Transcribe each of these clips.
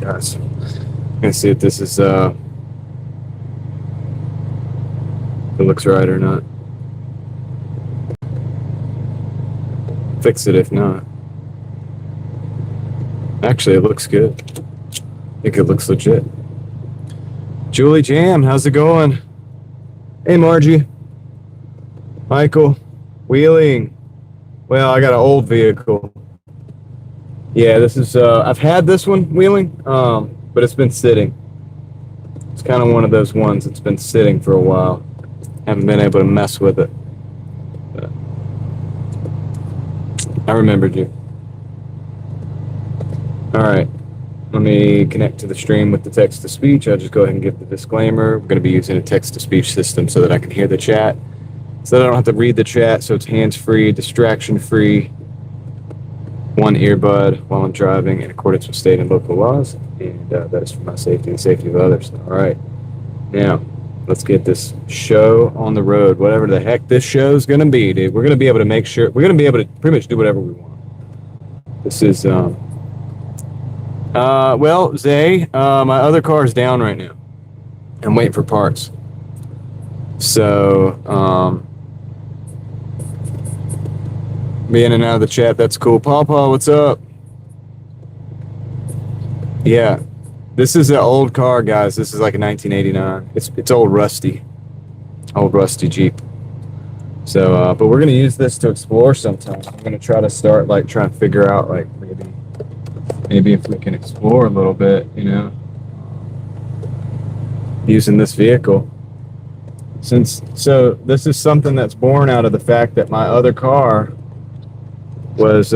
guys. Gonna see if this is if it looks right or not. Fix it if not. Actually, it looks good. I think it looks legit. Julie Jam, how's it going? Hey, Margie. Michael, wheeling. Well, I got an old vehicle. Yeah, this is, I've had this one wheeling, but it's been sitting. It's kind of one of those ones that's been sitting for a while. Haven't been able to mess with it. But I remembered you. All right, let me connect to the stream with the text-to-speech. I'll just go ahead and give the disclaimer. We're going to be using a text-to-speech system so that I can hear the chat, so that I don't have to read the chat, so it's hands-free, distraction-free, one earbud while I'm driving in accordance with state and local laws, and that is for my safety and the safety of others. All right, now let's get this show on the road, whatever the heck this show is going to be, dude. We're going to be able to make sure, we're going to be able to pretty much do whatever we want. This is, well, Zay, my other car is down right now. I'm waiting for parts. So, be in and out of the chat. That's cool. Pawpaw, what's up? Yeah, this is an old car, guys. This is like a 1989. It's old rusty Jeep. So, but we're gonna use this to explore sometime. I'm gonna try to start like trying to figure out like maybe if we can explore a little bit, you know, using this vehicle. So this is something that's born out of the fact that my other car was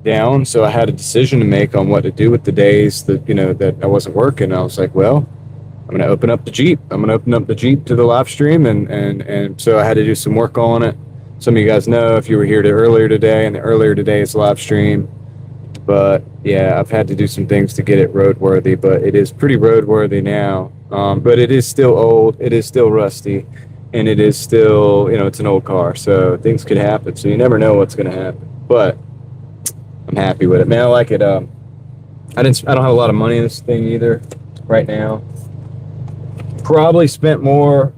down, so I had a decision to make on what to do with the days that, you know, that I wasn't working. I was like, well, I'm gonna open up the Jeep. I'm gonna open up the Jeep to the live stream, and so I had to do some work on it. Some of you guys know if you were here earlier today, and the earlier today's live stream. But yeah, I've had to do some things to get it roadworthy, but it is pretty roadworthy now. But it is still old, it is still rusty, and it is still, you know, it's an old car, so things could happen. So you never know what's going to happen. But I'm happy with it, man. I like it. I don't have a lot of money in this thing either right now. Probably spent more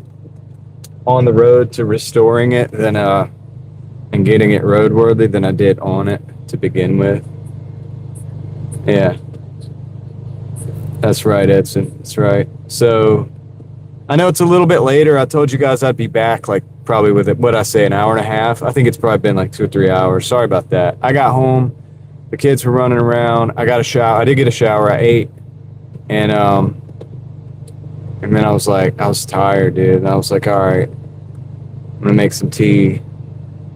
on the road to restoring it than and getting it roadworthy than I did on it to begin with. Yeah, that's right, Edson. That's right. So I know it's a little bit later. I told you guys I'd be back like probably with it, what I say, an hour and a half. I think it's probably been like 2 or 3 hours. Sorry about that. I got home, the kids were running around. I got a shower. I did get a shower. I ate, and then I was like, I was tired, dude. And I was like, all right, I'm gonna make some tea.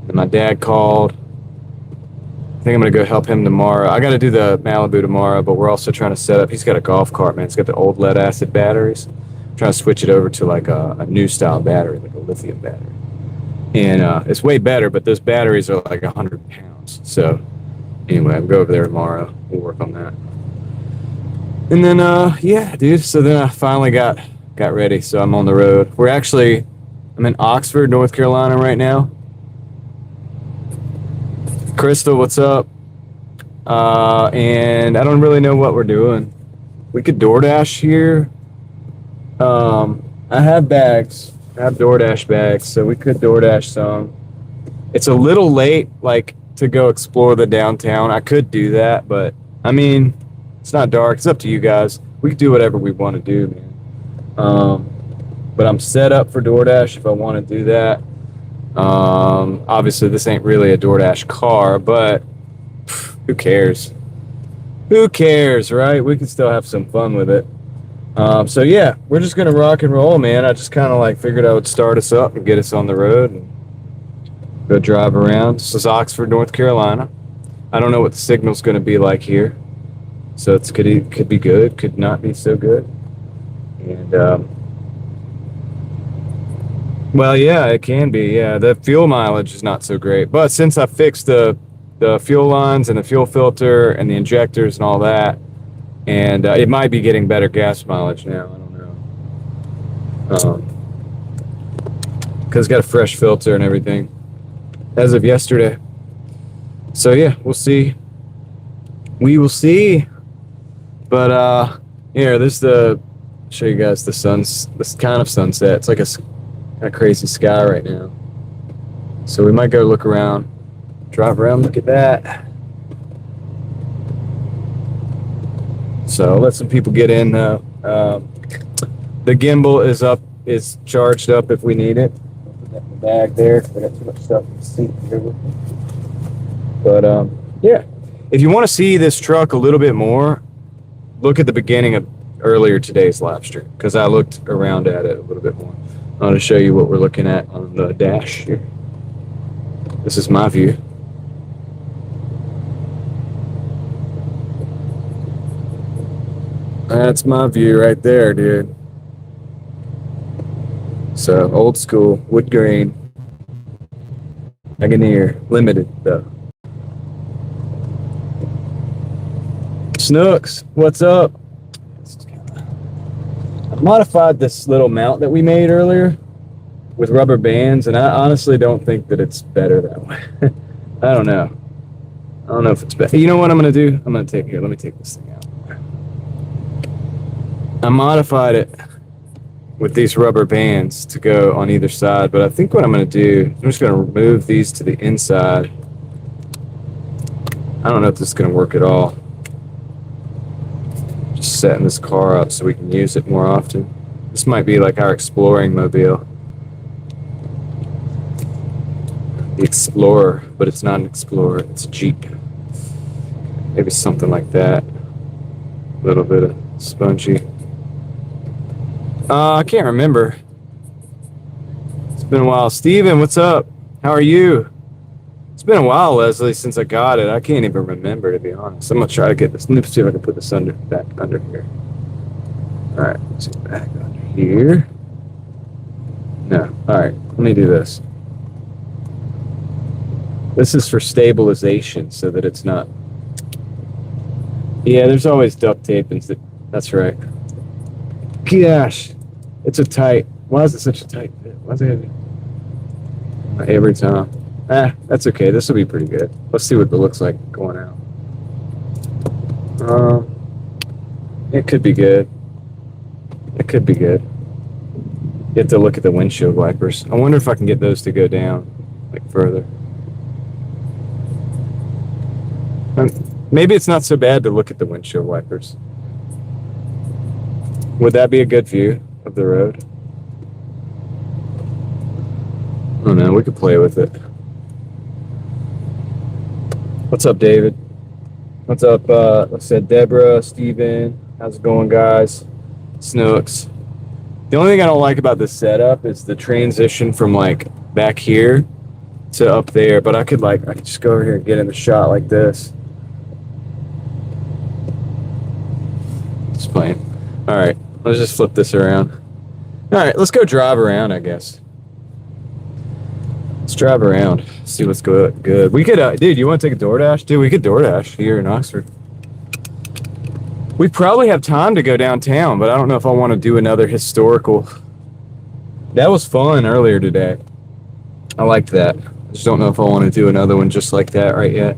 And my dad called. I think I'm gonna go help him tomorrow. I gotta do the Malibu tomorrow, but we're also trying to set up. He's got a golf cart, man. It's got the old lead acid batteries. I'm trying to switch it over to like a new style battery, like a lithium battery. And it's way better, but those batteries are like 100 pounds. So anyway, I'll go over there tomorrow. We'll work on that. And then yeah, dude. So then I finally got ready. So I'm on the road. I'm in Oxford, North Carolina right now. Crystal, what's up? And I don't really know what we're doing. We could DoorDash here. I have bags. I have DoorDash bags, so we could DoorDash some. It's a little late, like, to go explore the downtown. I could do that, but, I mean, it's not dark. It's up to you guys. We can do whatever we want to do, man. But I'm set up for DoorDash if I want to do that. Obviously, this ain't really a DoorDash car, but who cares? Who cares, right? We can still have some fun with it. So yeah, we're just gonna rock and roll, man. I just kind of like figured I would start us up and get us on the road and go drive around. This is Oxford, North Carolina. I don't know what the signal's gonna be like here, so it could be good, could not be so good. And well, yeah, it can be. Yeah, the fuel mileage is not so great, but since I fixed the fuel lines and the fuel filter and the injectors and all that. And it might be getting better gas mileage now. I don't know. Because it's got a fresh filter and everything as of yesterday. So, yeah, we'll see. We will see. But here, this is the show you guys this kind of sunset. It's like a kind of crazy sky right now. So we might go look around, drive around, look at that. So I'll let some people get in. The gimbal is charged up if we need it. Put that in the bag there. I got too much stuff in the seat here with me. But yeah, if you want to see this truck a little bit more, look at the beginning of earlier today's live stream, because I looked around at it a little bit more. I want to show you what we're looking at on the dash here. This is my view. That's my view right there, dude. So old school, wood grain, Wagoneer, limited though. Snooks, what's up? I modified this little mount that we made earlier with rubber bands, and I honestly don't think that it's better that way. I don't know. I don't know if it's better. You know what I'm going to do? I'm going to take, here, let me take this thing out. I modified it with these rubber bands to go on either side, but I think what I'm going to do, I'm just going to remove these to the inside. I don't know if this is going to work at all. Just setting this car up so we can use it more often. This might be like our exploring mobile. The Explorer, but it's not an Explorer, it's a Jeep. Maybe something like that. A little bit of spongy. I can't remember. It's been a while. Steven, what's up? How are you? It's been a while, Leslie, since I got it. I can't even remember, to be honest. I'm gonna try to get this. Let me see if I can put this back under here. All right, let's get back under here. No, all right. Let me do this. This is for stabilization, so that it's not. Yeah, there's always duct tape and that's right. Gosh, it's a tight. Why is it such a tight fit? Why is it heavy? Every time. That's okay. This will be pretty good. Let's see what it looks like going out. It could be good. It could be good. You have to look at the windshield wipers. I wonder if I can get those to go down, like further. Maybe it's not so bad to look at the windshield wipers. Would that be a good view of the road? I don't know. We could play with it. What's up, David? What's up, like I said, Deborah, Steven? How's it going, guys? Snooks. The only thing I don't like about this setup is the transition from like back here to up there, but I could just go over here and get in the shot like this. Just playing. All right, let's just flip this around. All right, let's go drive around, I guess. Let's drive around, see what's good. We could, dude, you want to take a DoorDash? Dude, we could DoorDash here in Oxford. We probably have time to go downtown, but I don't know if I want to do another historical. That was fun earlier today. I liked that. I just don't know if I want to do another one just like that right yet.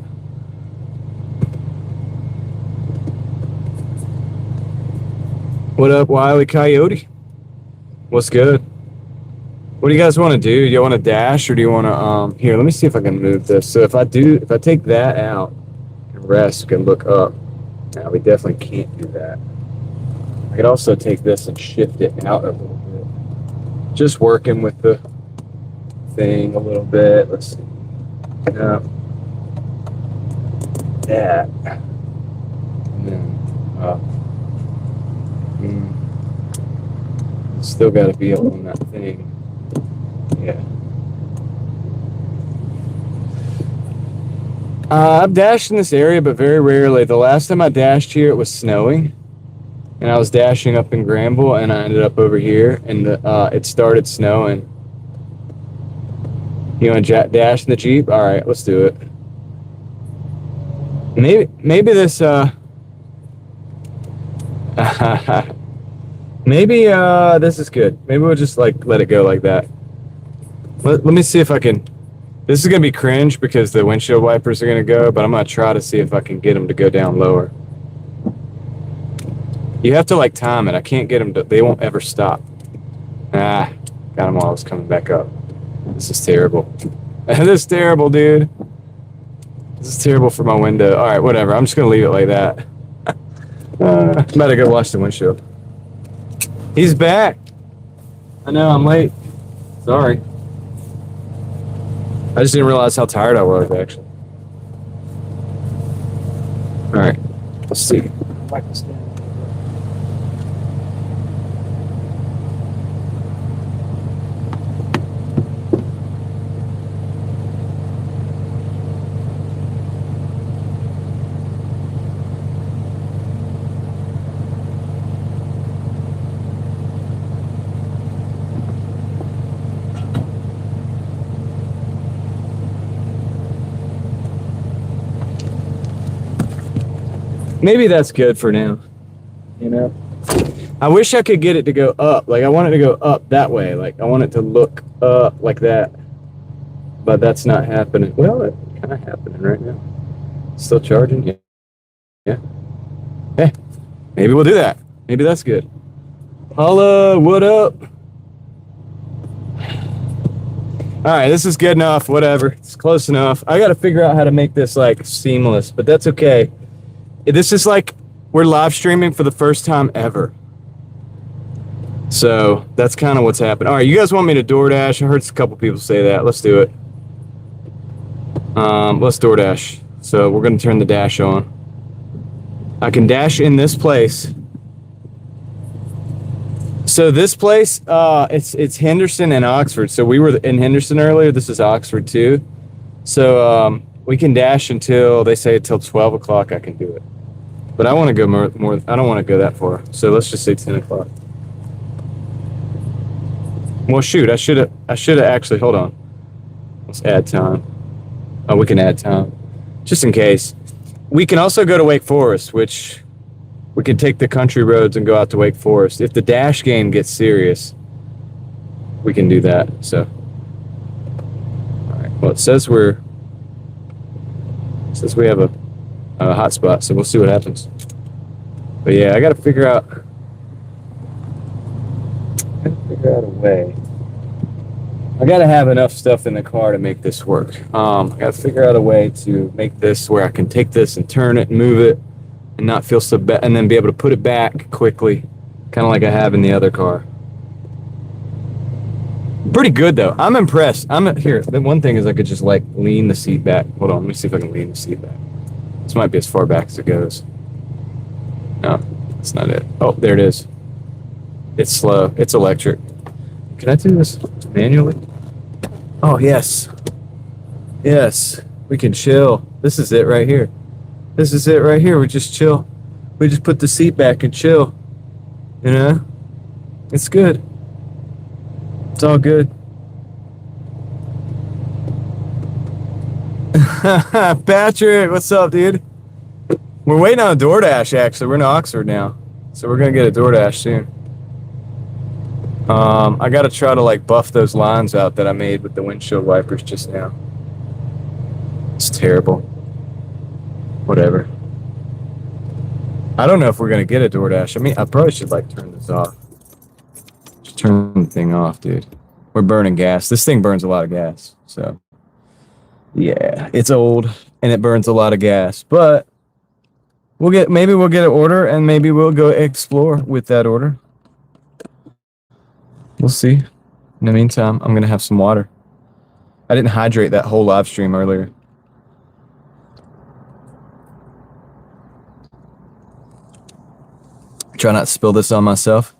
What up, Wile E. Coyote? What's good? What do you guys want to do? Do you want to dash or do you want to, here, let me see if I can move this. So if I take that out and rest, we can look up. Now, we definitely can't do that. I could also take this and shift it out a little bit. Just working with the thing a little bit. Let's see. That. And then up. Still got to be on that thing. Yeah. I've dashed in this area, but very rarely. The last time I dashed here, it was snowing. And I was dashing up in Granville, and I ended up over here, and it started snowing. You want to dash in the Jeep? All right, let's do it. Maybe this... maybe this is good. Maybe we'll just, like, let it go like that. Let me see if I can This is going to be cringe because the windshield wipers are going to go, but I'm going to try to see if I can get them to go down lower. You have to like time it. I can't get them to, they won't ever stop. Ah, got them while I was coming back up. This is terrible. This is terrible, dude. This is terrible for my window. All right, whatever. I'm just going to leave it like that. I'm about to go wash the windshield. He's back. I know, I'm late. Sorry. I just didn't realize how tired I was, actually. All right, let's see. Maybe that's good for now, you know? I wish I could get it to go up. Like, I want it to go up that way. Like, I want it to look up like that. But that's not happening. Well, it's kind of happening right now. Still charging? Yeah. Yeah. Hey, maybe we'll do that. Maybe that's good. Holla, what up? All right, this is good enough. Whatever. It's close enough. I got to figure out how to make this, like, seamless. But that's okay. This is like we're live streaming for the first time ever. So that's kind of what's happened. All right, you guys want me to DoorDash? I heard a couple people say that. Let's do it. Let's DoorDash. So we're going to turn the dash on. I can dash in this place. So this place, it's Henderson and Oxford. So we were in Henderson earlier. This is Oxford too. So we can dash until, they say until 12 o'clock I can do it. But I want to go more, I don't want to go that far. So let's just say 10 o'clock. Well, shoot, I should have actually, hold on. Let's add time. Oh, we can add time. Just in case. We can also go to Wake Forest, which we can take the country roads and go out to Wake Forest. If the dash game gets serious, we can do that. So, all right. Well, it says we have a hotspot, so we'll see what happens. But yeah, I got to figure out a way. I got to have enough stuff in the car to make this work. I got to figure out a way to make this where I can take this and turn it and move it and not feel so bad, and then be able to put it back quickly, kind of like I have in the other car. Pretty good though. I'm impressed. Here. The one thing is I could just like lean the seat back. Hold on, let me see if I can lean the seat back. This might be as far back as it goes. No, that's not it. Oh, there it is. It's slow. It's electric. Can I do this manually? Oh, yes. Yes. We can chill. This is it right here. This is it right here. We just chill. We just put the seat back and chill. You know? It's good. It's all good. Patrick, what's up, dude? We're waiting on a DoorDash, actually. We're in Oxford now. So we're going to get a DoorDash soon. I got to try to, like, buff those lines out that I made with the windshield wipers just now. It's terrible. Whatever. I don't know if we're going to get a DoorDash. I mean, I probably should, like, turn this off. Just turn the thing off, dude. We're burning gas. This thing burns a lot of gas, so... Yeah, it's old and it burns a lot of gas, but maybe we'll get an order and maybe we'll go explore with that order. We'll see. In the meantime, I'm going to have some water. I didn't hydrate that whole live stream earlier. Try not to spill this on myself.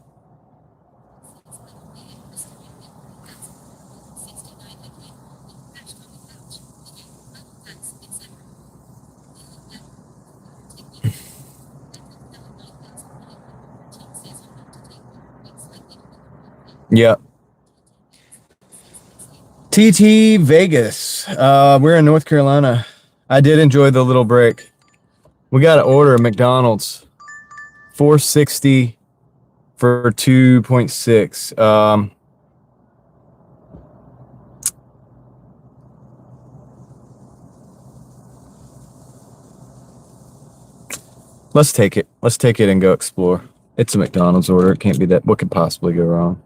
Yep. TT Vegas. We're in North Carolina. I did enjoy the little break. We got an order at McDonald's. $4.60 for 2.6. Let's take it. Let's take it and go explore. It's a McDonald's order. It can't be that. What could possibly go wrong?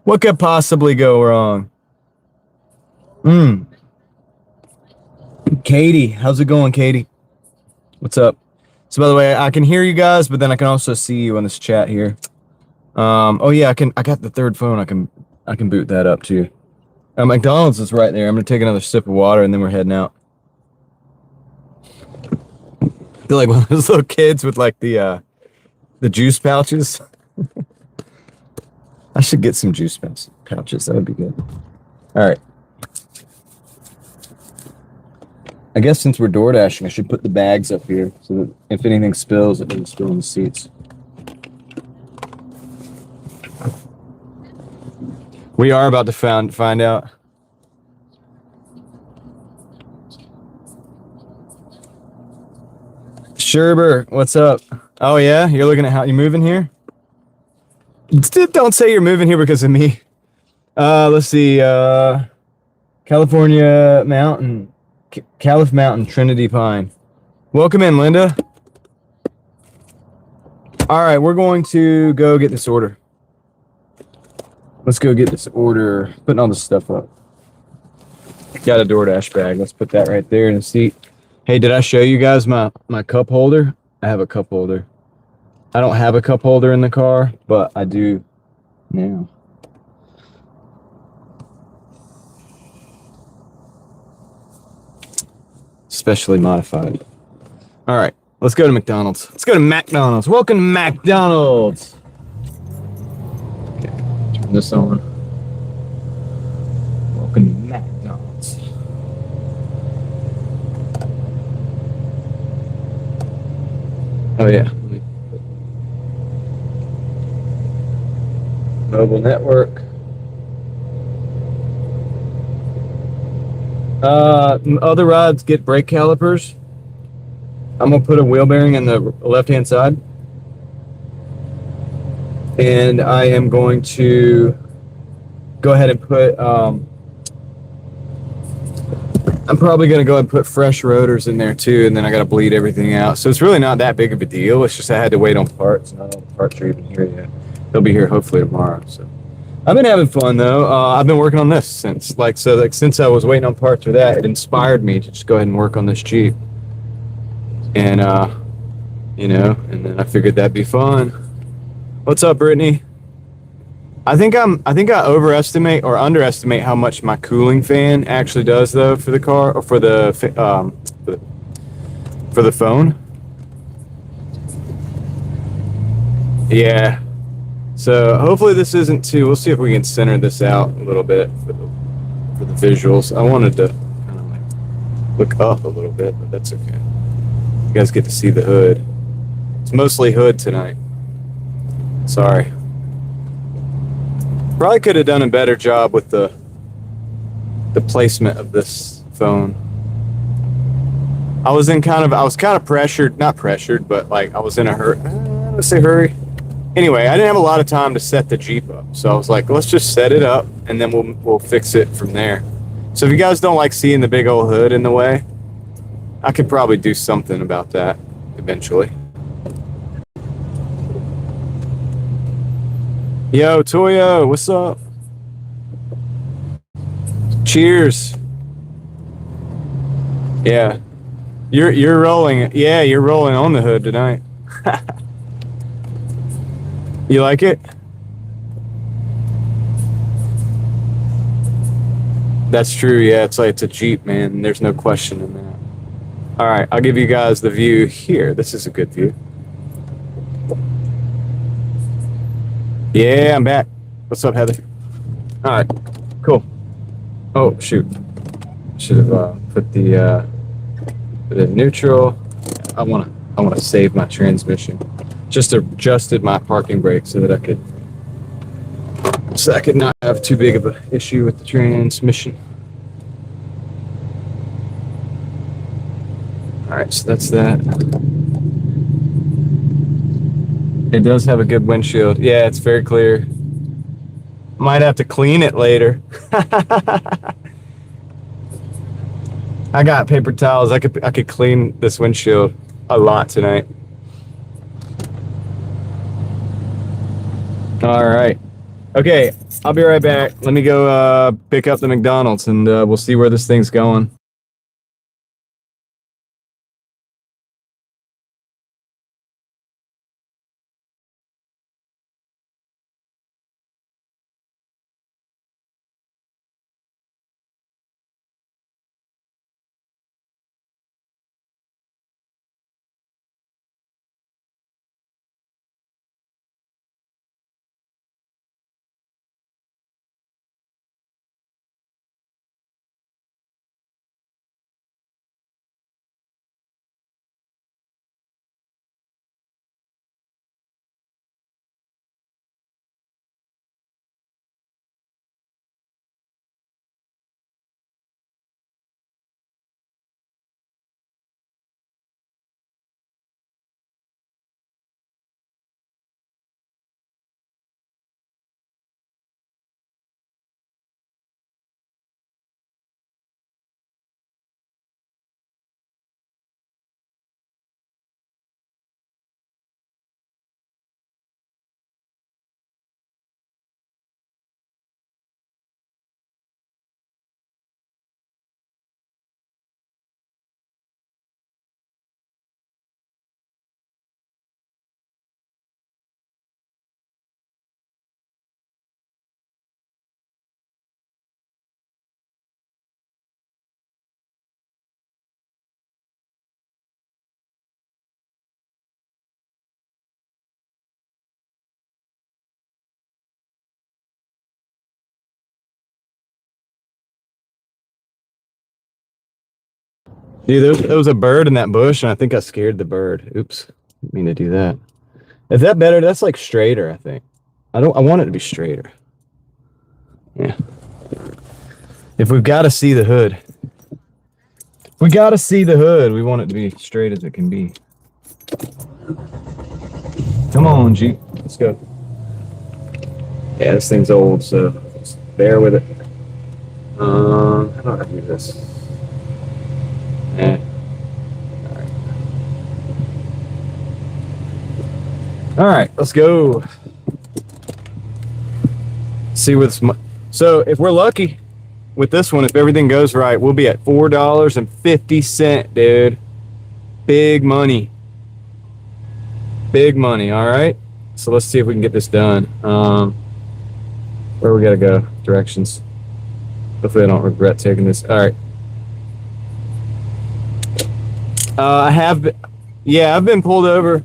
What could possibly go wrong? Katie, how's it going, Katie? What's up? So by the way, I can hear you guys, but then I can also see you on this chat here. Oh yeah, I got the third phone. I can boot that up too. McDonald's is right there. I'm gonna take another sip of water and then we're heading out. I feel like one of those little kids with like the juice pouches. I should get some juice pouches. That would be good. All right. I guess since we're DoorDashing, I should put the bags up here so that if anything spills, it doesn't spill on the seats. We are about to find out. Sherber, what's up? Oh yeah, you're looking at how you moving here? Don't say you're moving here because of me. Let's see. California Mountain. Calif Mountain, Trinity Pine. Welcome in, Linda. All right, we're going to go get this order. Let's go get this order. Putting all this stuff up. Got a DoorDash bag. Let's put that right there in the seat. Hey, did I show you guys my cup holder? I have a cup holder. I don't have a cup holder in the car, but I do now. Specially modified. All right, let's go to McDonald's. Let's go to McDonald's. Welcome to McDonald's. Okay, turn this on. Welcome to McDonald's. Oh yeah. Mobile network. Other rods get brake calipers. I'm gonna put a wheel bearing in the left-hand side, and I am going to go ahead and put. I'm probably gonna go ahead and put fresh rotors in there too, and then I gotta bleed everything out. So it's really not that big of a deal. It's just I had to wait on parts. Not all the parts are even here yet. They'll be here hopefully tomorrow. So. I've been having fun though. I've been working on this since I was waiting on parts for that. It inspired me to just go ahead and work on this Jeep, and and then I figured that'd be fun. What's up, Brittany? I think I overestimate or underestimate how much my cooling fan actually does though for the car or for the phone. Yeah. So hopefully this isn't too. We'll see if we can center this out a little bit for the visuals. I wanted to kind of like look up a little bit, but that's okay. You guys get to see the hood. It's mostly hood tonight. Sorry. Probably could have done a better job with the placement of this phone. I was kind of pressured, not pressured, but like I was in a hurry. I don't want to say hurry. Anyway, I didn't have a lot of time to set the Jeep up, so I was like, let's just set it up, and then we'll fix it from there. So if you guys don't like seeing the big old hood in the way, I could probably do something about that eventually. Yo, Toyo, what's up? Cheers. Yeah, you're rolling. Yeah, you're rolling on the hood tonight. You like it? That's true, yeah. It's like it's a Jeep, man. There's no question in that. All right, I'll give you guys the view here. This is a good view. Yeah, I'm back. What's up, Heather? All right, cool. Oh, shoot. Should have put the neutral. I wanna save my transmission. Just adjusted my parking brake so that I could not have too big of an issue with the transmission. All right, so that's that. It does have a good windshield. Yeah, it's very clear. Might have to clean it later. I got paper towels. I could clean this windshield. a lot tonight. All right. Okay, I'll be right back. Let me go pick up the McDonald's, and we'll see where this thing's going. Dude, there was a bird in that bush, and I think I scared the bird. Oops, didn't mean to do that. Is that better? That's like straighter, I think. I want it to be straighter. Yeah. If we've got to see the hood, we got to see the hood. We want it to be straight as it can be. Come on, Jeep. Let's go. Yeah, this thing's old, so just bear with it. How do I do this? All right, let's go. See what's so if we're lucky with this one, if everything goes right, we'll be at $4.50, dude. Big money. Big money. All right. So let's see if we can get this done. Where we gotta go? Directions. Hopefully, I don't regret taking this. All right. I have. Yeah, I've been pulled over.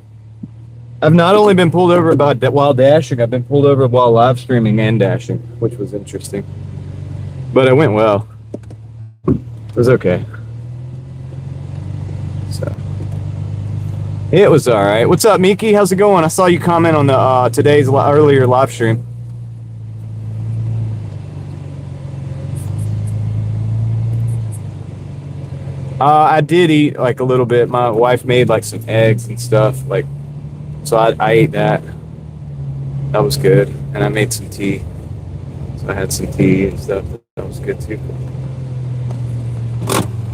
I've not only been pulled over while dashing, I've been pulled over while live streaming and dashing, which was interesting. But it went well. It was okay. So it was all right. What's up, Miki? How's it going? I saw you comment on the today's earlier live stream. I did eat like a little bit. My wife made like some eggs and stuff, like. So I ate that. That was good. And I made some tea. So I had some tea and stuff. That was good too.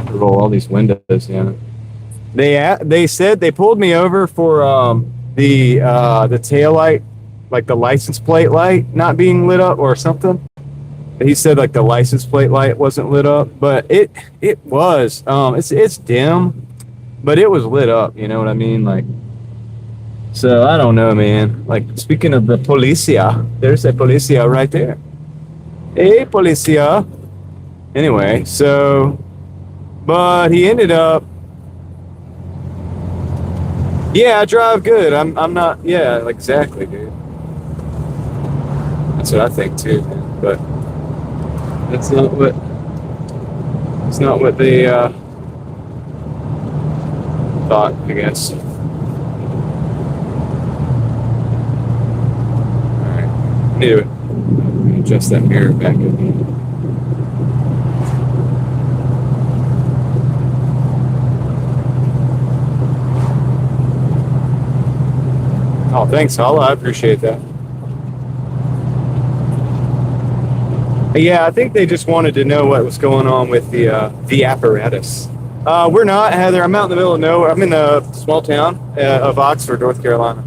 Roll all these windows, yeah. They said they pulled me over for the tail light, like the license plate light not being lit up or something. He said like the license plate light wasn't lit up, but it was. It's dim, but it was lit up. You know what I mean? Like. So I don't know, man. Like speaking of the policia, there's a policia right there. Hey, policia. Anyway, so, but he ended up. Yeah, I drive good. I'm not. Yeah, exactly, dude. That's what I think too, man. But that's not what. It's not what they thought, I guess. Anyway, adjust that mirror back in. Oh, thanks, Hala. I appreciate that. Yeah, I think they just wanted to know what was going on with the apparatus. We're not, Heather. I'm out in the middle of nowhere. I'm in a small town of Oxford, North Carolina.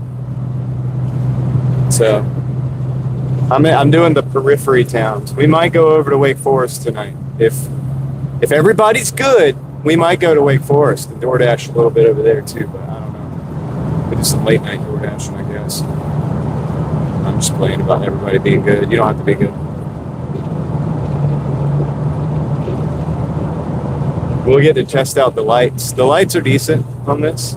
So I'm doing the periphery towns. We might go over to Wake Forest tonight. If everybody's good, we might go to Wake Forest and DoorDash a little bit over there too. But I don't know. We do some late night DoorDashing, I guess. I'm just playing about everybody being good. You don't have to be good. We'll get to test out the lights. The lights are decent on this.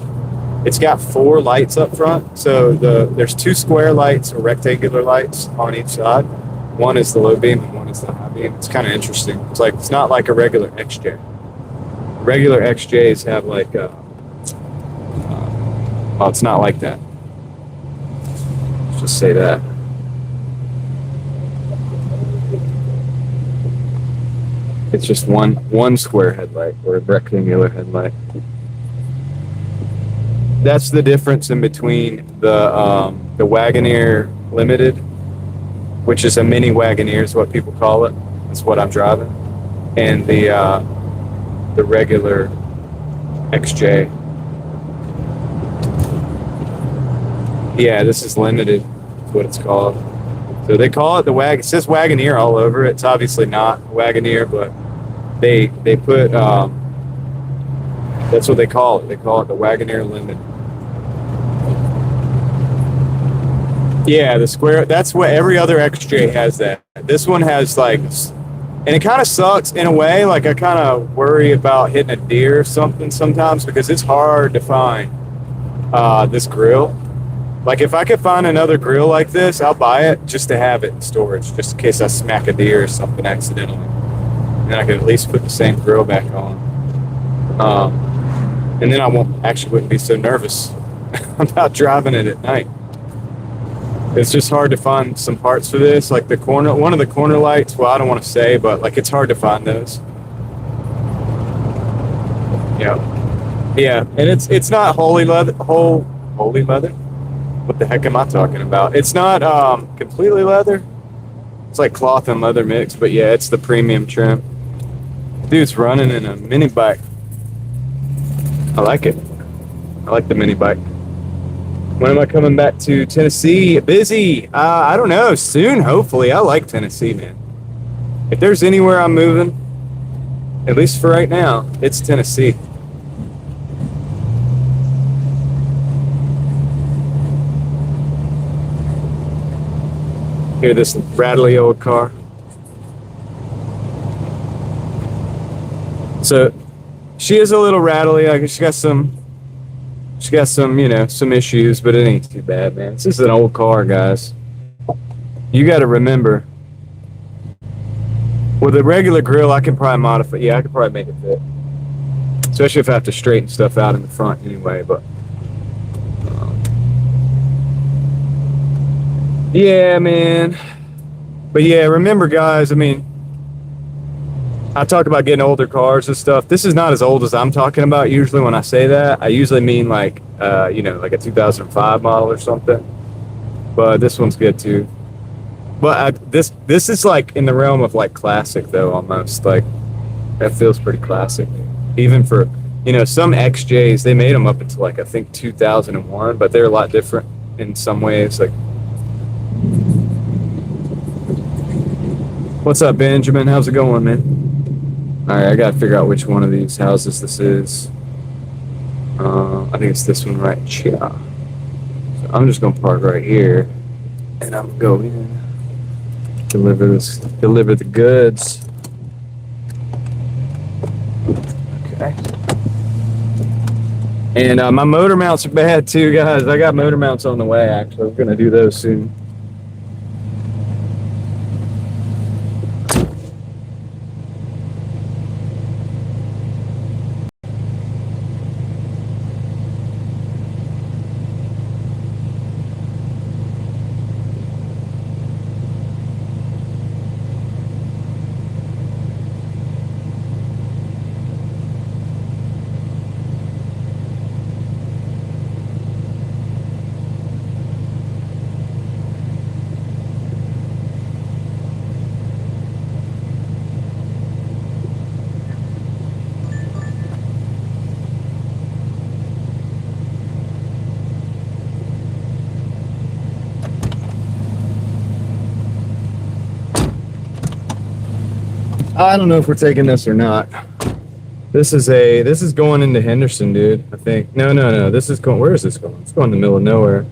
It's got 4 lights up front. So there's 2 square lights or rectangular lights on each side. One is the low beam and one is the high beam. It's kind of interesting. It's not like a regular XJ. Regular XJs have like well, it's not like that. Let's just say that. It's just one square headlight or a rectangular headlight. That's the difference in between the Wagoneer Limited, which is a mini Wagoneer is what people call it. That's what I'm driving, and the regular XJ. Yeah, this is limited. That's what it's called. So they call it the It says Wagoneer all over it. It's obviously not Wagoneer, but they put that's what they call it. They call it the Wagoneer Limited. Yeah, the square. That's what every other XJ has. That this one has like, and it kind of sucks in a way. Like I kind of worry about hitting a deer or something sometimes because it's hard to find this grill. Like if I could find another grill like this, I'll buy it just to have it in storage, just in case I smack a deer or something accidentally. And then I could at least put the same grill back on. And then I wouldn't be so nervous about driving it at night. It's just hard to find some parts for this, like one of the corner lights. Well, I don't want to say, but like it's hard to find those. Yeah, and it's not holy leather. What the heck am I talking about? It's not completely leather. It's like cloth and leather mix, but yeah, it's the premium trim. Dude's running in a mini bike. I like it. I like the mini bike. When am I coming back to Tennessee? Busy. I don't know. Soon, hopefully. I like Tennessee, man. If there's anywhere I'm moving, at least for right now, it's Tennessee. Hear this rattly old car. So she is a little rattly. I guess she got some, some issues, but it ain't too bad, man. This is an old car, guys. You got to remember, with a regular grill, I can probably modify. Yeah, I could probably make it fit, especially if I have to straighten stuff out in the front anyway. But yeah, man. But yeah, remember, guys. I mean, I talk about getting older cars and stuff. This is not as old as I'm talking about. Usually when I say that, I usually mean like, like a 2005 model or something. But this one's good too. But this is like in the realm of like classic though, almost. Like that feels pretty classic. Even for, some XJs, they made them up until like, I think 2001, but they're a lot different in some ways. Like, what's up, Benjamin? How's it going, man? All right, I gotta figure out which one of these houses this is. I think it's this one right here. So I'm just gonna park right here, and I'm gonna go in, deliver the goods. Okay. And my motor mounts are bad too, guys. I got motor mounts on the way. Actually, we're gonna do those soon. I don't know if we're taking this or not. This is going into Henderson, dude. I think. No. This is going. Where is this going? It's going in the middle of nowhere.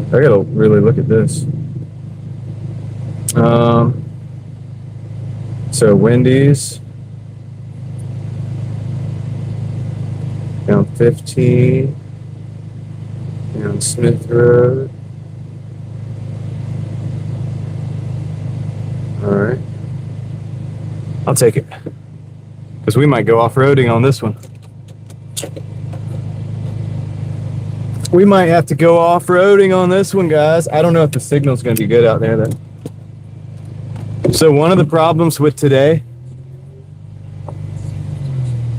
I gotta really look at this. So Wendy's down 15, down Smith Road. All right, I'll take it because we might go off-roading on this one. We might have to go off-roading on this one, guys. I don't know if the signal's going to be good out there, though. So one of the problems with today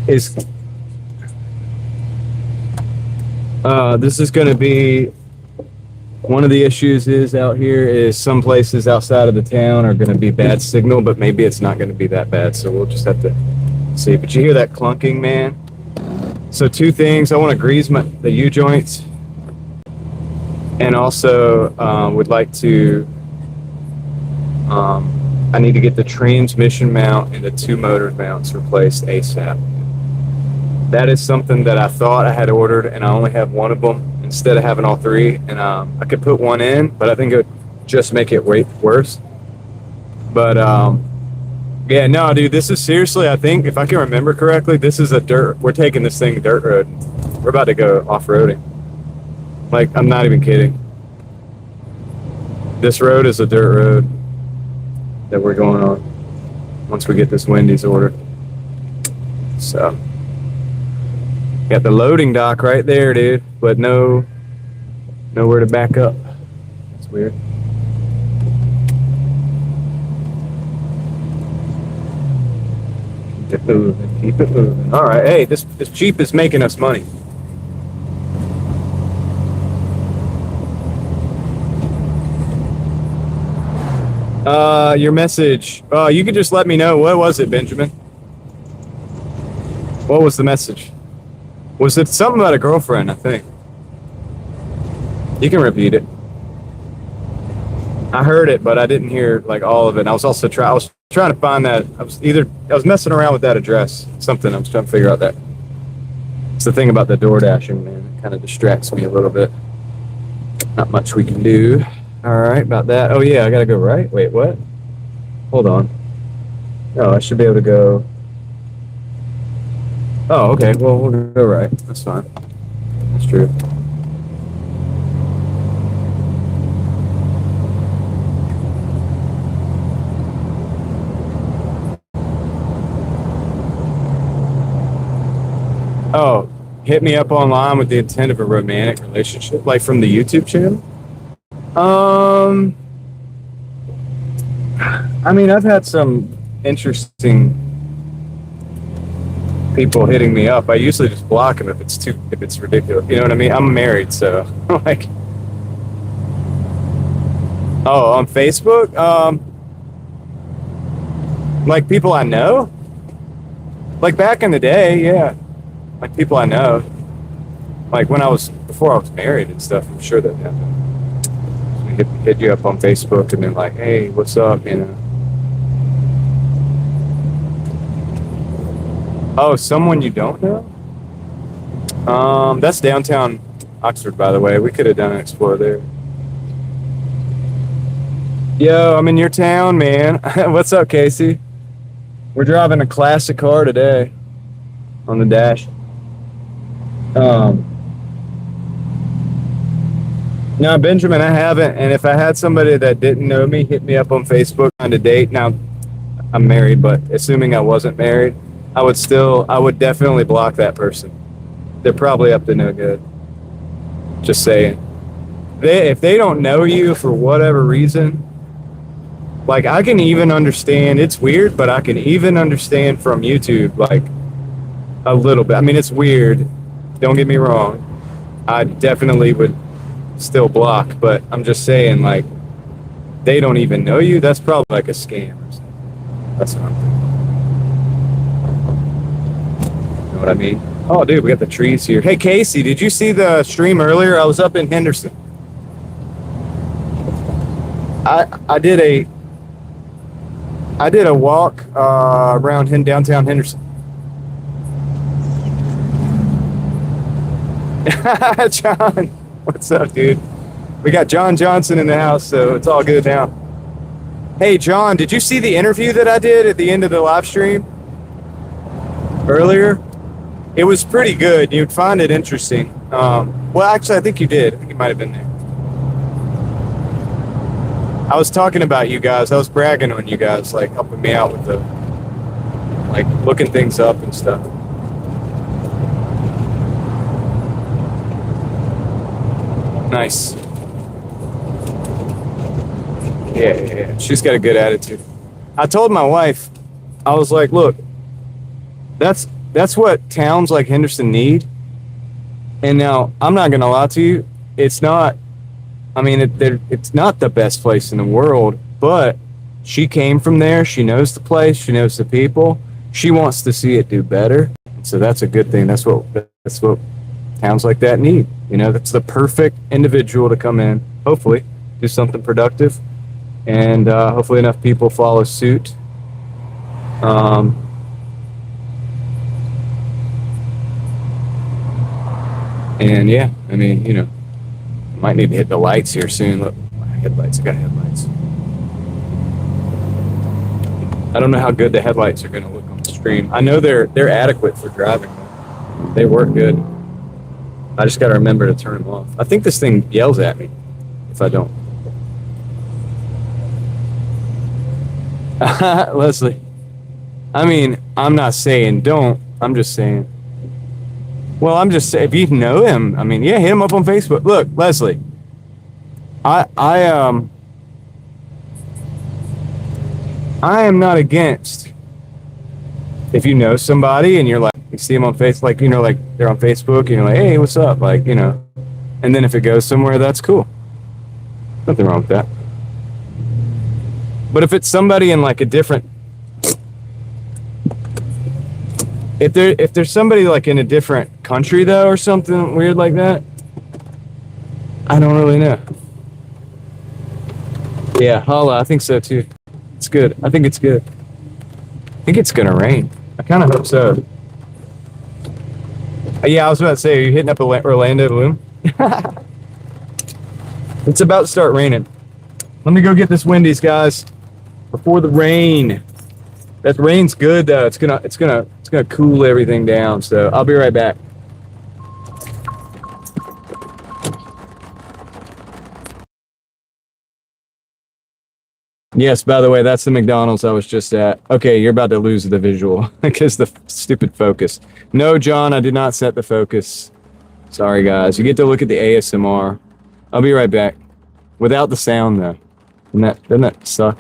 is this is going to be one of the issues is out here is some places outside of the town are going to be bad signal, but maybe it's not going to be that bad. So we'll just have to see. But you hear that clunking, man? So two things. I want to grease the U-joints. And also would like to, I need to get the transmission mount and the two motor mounts replaced ASAP. That is something that I thought I had ordered and I only have one of them instead of having all three. And I could put one in, but I think it would just make it way worse. But yeah, no, dude, this is seriously, I think, if I can remember correctly, this is we're taking this thing dirt road. We're about to go off-roading. Like, I'm not even kidding. This road is a dirt road that we're going on once we get this Wendy's order. So, got the loading dock right there, dude, but nowhere to back up. It's weird. Keep it moving, keep it moving. All right, hey, this Jeep is making us money. Your message. You could just let me know. What was it, Benjamin? What was the message? Was it something about a girlfriend, I think? You can repeat it. I heard it, but I didn't hear like all of it. I was also trying to find that. I was messing around with that address. Something I was trying to figure out that. It's the thing about the Doordashing, man. It kind of distracts me a little bit. Not much we can do. All right, about that. Oh yeah, I gotta go right. Wait, what? Hold on. Oh, I should be able to go. Oh, okay. Well, we'll go right. That's fine. That's true. Oh, hit me up online with the intent of a romantic relationship, like from the YouTube channel. I mean, I've had some interesting people hitting me up. I usually just block them if it's ridiculous. You know what I mean? I'm married, so like. Oh, on Facebook? Like people I know? Like back in the day, yeah. Like people I know. Like before I was married and stuff, I'm sure that happened. Hit you up on Facebook and then like, hey, what's up, you know? Oh, someone you don't know? That's downtown Oxford, by the way. We could have done an explore there. Yo, I'm in your town, man. What's up, Casey? We're driving a classic car today on the dash. No, Benjamin, I haven't. And if I had somebody that didn't know me hit me up on Facebook on a date, now I'm married, but assuming I wasn't married, I would definitely block that person. They're probably up to no good. Just saying. If they don't know you for whatever reason, like I can even understand, it's weird, but I can even understand from YouTube, like a little bit. I mean, it's weird. Don't get me wrong. I definitely would still block, but I'm just saying, like, they don't even know you. That's probably like a scam or something. That's what I'm thinking. You know what I mean? Oh, dude, we got the trees here. Hey, Casey, did you see the stream earlier? I was up in Henderson. I I did a walk around downtown Henderson. John, what's up, dude? We got John Johnson in the house, so it's all good now. Hey, John, did you see the interview that I did at the end of the live stream earlier? It was pretty good. You'd find it interesting. Well, actually, I think you did. I think you might have been there. I was talking about you guys. I was bragging on you guys, like helping me out with the, like looking things up and stuff. Nice. Yeah. She's got a good attitude. I told my wife, I was like, look, that's what towns like Henderson need. And now I'm not gonna lie to you, it's not. I mean, it's not the best place in the world, but she came from there. She knows the place. She knows the people. She wants to see it do better. So that's a good thing. That's what towns like that need. You know, that's the perfect individual to come in. Hopefully, do something productive, and hopefully enough people follow suit. And yeah, I mean, you know, might need to hit the lights here soon. Look, my headlights. I got headlights. I don't know how good the headlights are going to look on the stream. I know they're adequate for driving. They work good. I just got to remember to turn them off. I think this thing yells at me if I don't. Leslie, I mean, I'm not saying don't. I'm just saying. Well, I'm just saying, if you know him, I mean, yeah, hit him up on Facebook. Look, Leslie, I am not against if you know somebody and you're like, you see them on Facebook, like, you know, like they're on Facebook and you're like, hey, what's up? Like, you know, and then if it goes somewhere, that's cool. Nothing wrong with that. But if it's somebody in like a different, if there's somebody like in a different country though, or something weird like that, I don't really know. Yeah, holla, I think so too. It's good. I think it's good. I think it's gonna rain. I kind of hope so. Yeah, I was about to say, are you hitting up Orlando Bloom? It's about to start raining. Let me go get this Wendy's, guys, before the rain. That rain's good though. It's gonna cool everything down. So I'll be right back. Yes, by the way, that's the McDonald's I was just at. Okay, you're about to lose the visual because the stupid focus. No, John, I did not set the focus. Sorry, guys. You get to look at the ASMR. I'll be right back. Without the sound, though. Doesn't that suck?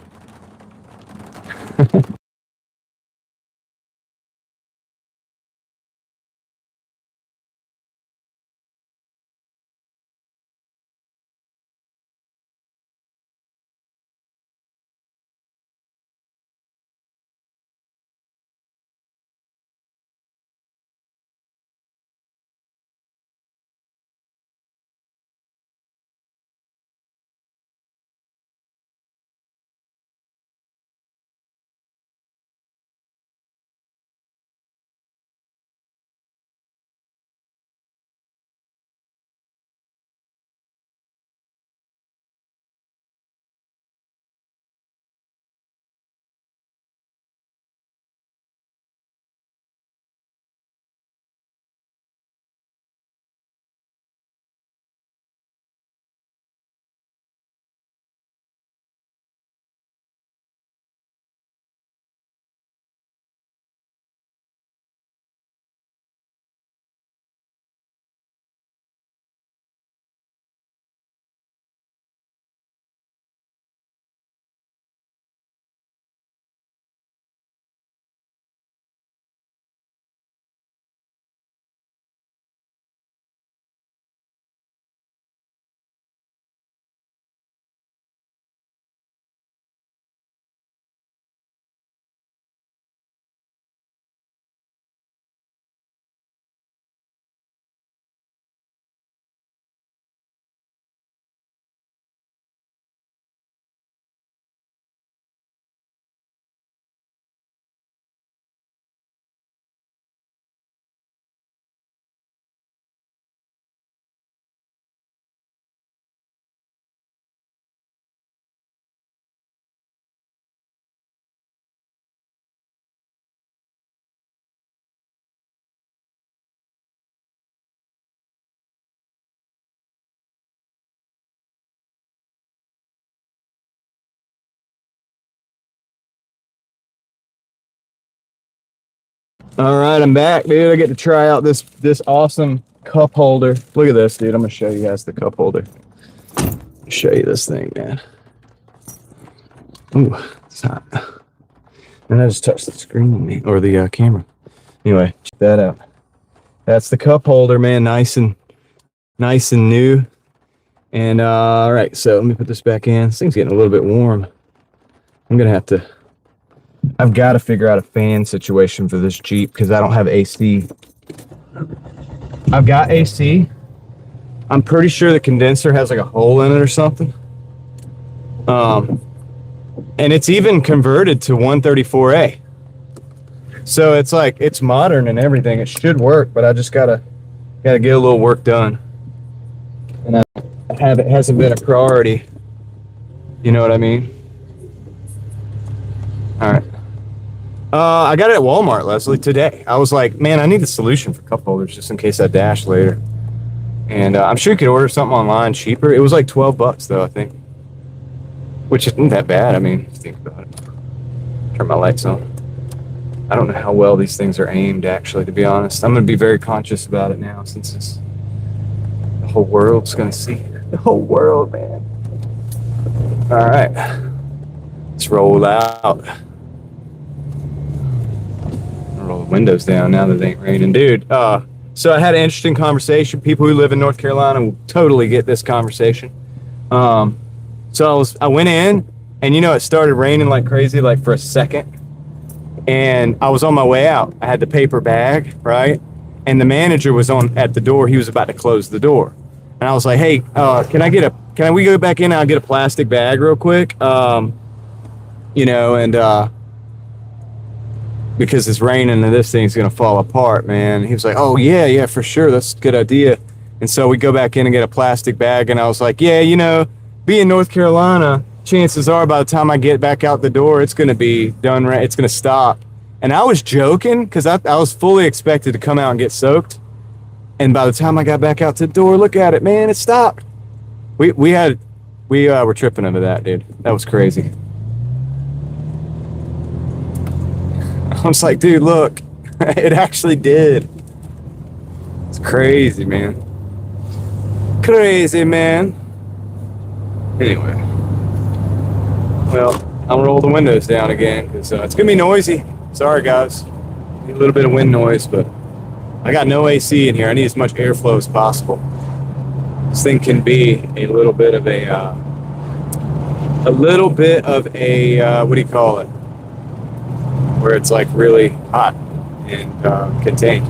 All right, I'm back, dude. I get to try out this awesome cup holder. Look at this, dude. I'm gonna show you guys the cup holder. Show you this thing, man. Ooh, it's hot. And I just touched the screen on me, or the camera. Anyway, check that out. That's the cup holder, man. Nice and new. And all right, so let me put this back in. This thing's getting a little bit warm. I've got to figure out a fan situation for this Jeep because I don't have AC. I've got AC. I'm pretty sure the condenser has like a hole in it or something. And it's even converted to 134A. So it's like, it's modern and everything. It should work, but I just gotta get a little work done. And it hasn't been a priority. You know what I mean? All right. I got it at Walmart, Leslie, today. I was like, man, I need a solution for cup holders just in case I dash later. And I'm sure you could order something online cheaper. It was like $12 though, I think. Which isn't that bad. I mean, if you think about it. Turn my lights on. I don't know how well these things are aimed, actually, to be honest. I'm going to be very conscious about it now since the whole world's going to see. The whole world, man. All right. Let's roll out. Roll the windows down now that it ain't raining. Dude, so I had an interesting conversation. People who live in North Carolina will totally get this conversation. So I went in, and it started raining like crazy, like for a second. And I was on my way out. I had the paper bag, right? And the manager was at the door. He was about to close the door. And I was like, hey, can we go back in and I'll get a plastic bag real quick? Because it's raining and this thing's going to fall apart, man. He was like, oh, yeah, for sure. That's a good idea. And so we go back in and get a plastic bag. And I was like, yeah, being North Carolina, chances are by the time I get back out the door, it's going to be done right. It's going to stop. And I was joking because I was fully expected to come out and get soaked. And by the time I got back out to the door, look at it, man, it stopped. We were tripping over that, dude. That was crazy. I was like, dude, look, it actually did. It's crazy, man. Crazy, man. Anyway. Well, I'll roll the windows down again because it's going to be noisy. Sorry, guys. Need a little bit of wind noise, but I got no AC in here. I need as much airflow as possible. This thing can be a little bit of a what do you call it? Where it's like really hot and contained.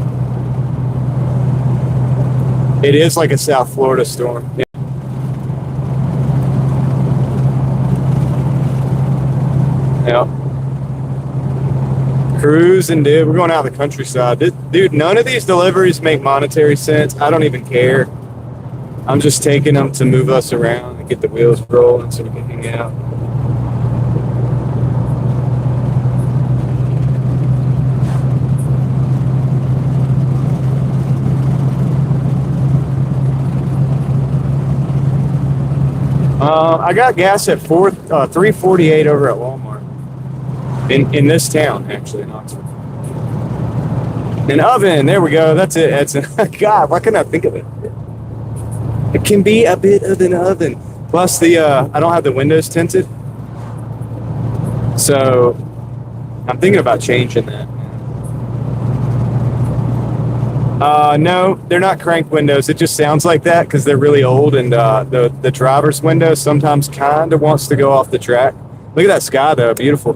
It is like a South Florida storm. Yeah. Yeah. Cruising, dude. We're going out in the countryside. Dude, none of these deliveries make monetary sense. I don't even care. I'm just taking them to move us around and get the wheels rolling so we can hang out. I got gas at 348 over at Walmart in this town, actually, in Oxford. An oven, there we go. That's it. God, why couldn't I think of it? It can be a bit of an oven. Plus I don't have the windows tinted, so I'm thinking about changing that. No, they're not crank windows. It just sounds like that because they're really old, and the driver's window sometimes kind of wants to go off the track. Look at that sky, though. Beautiful.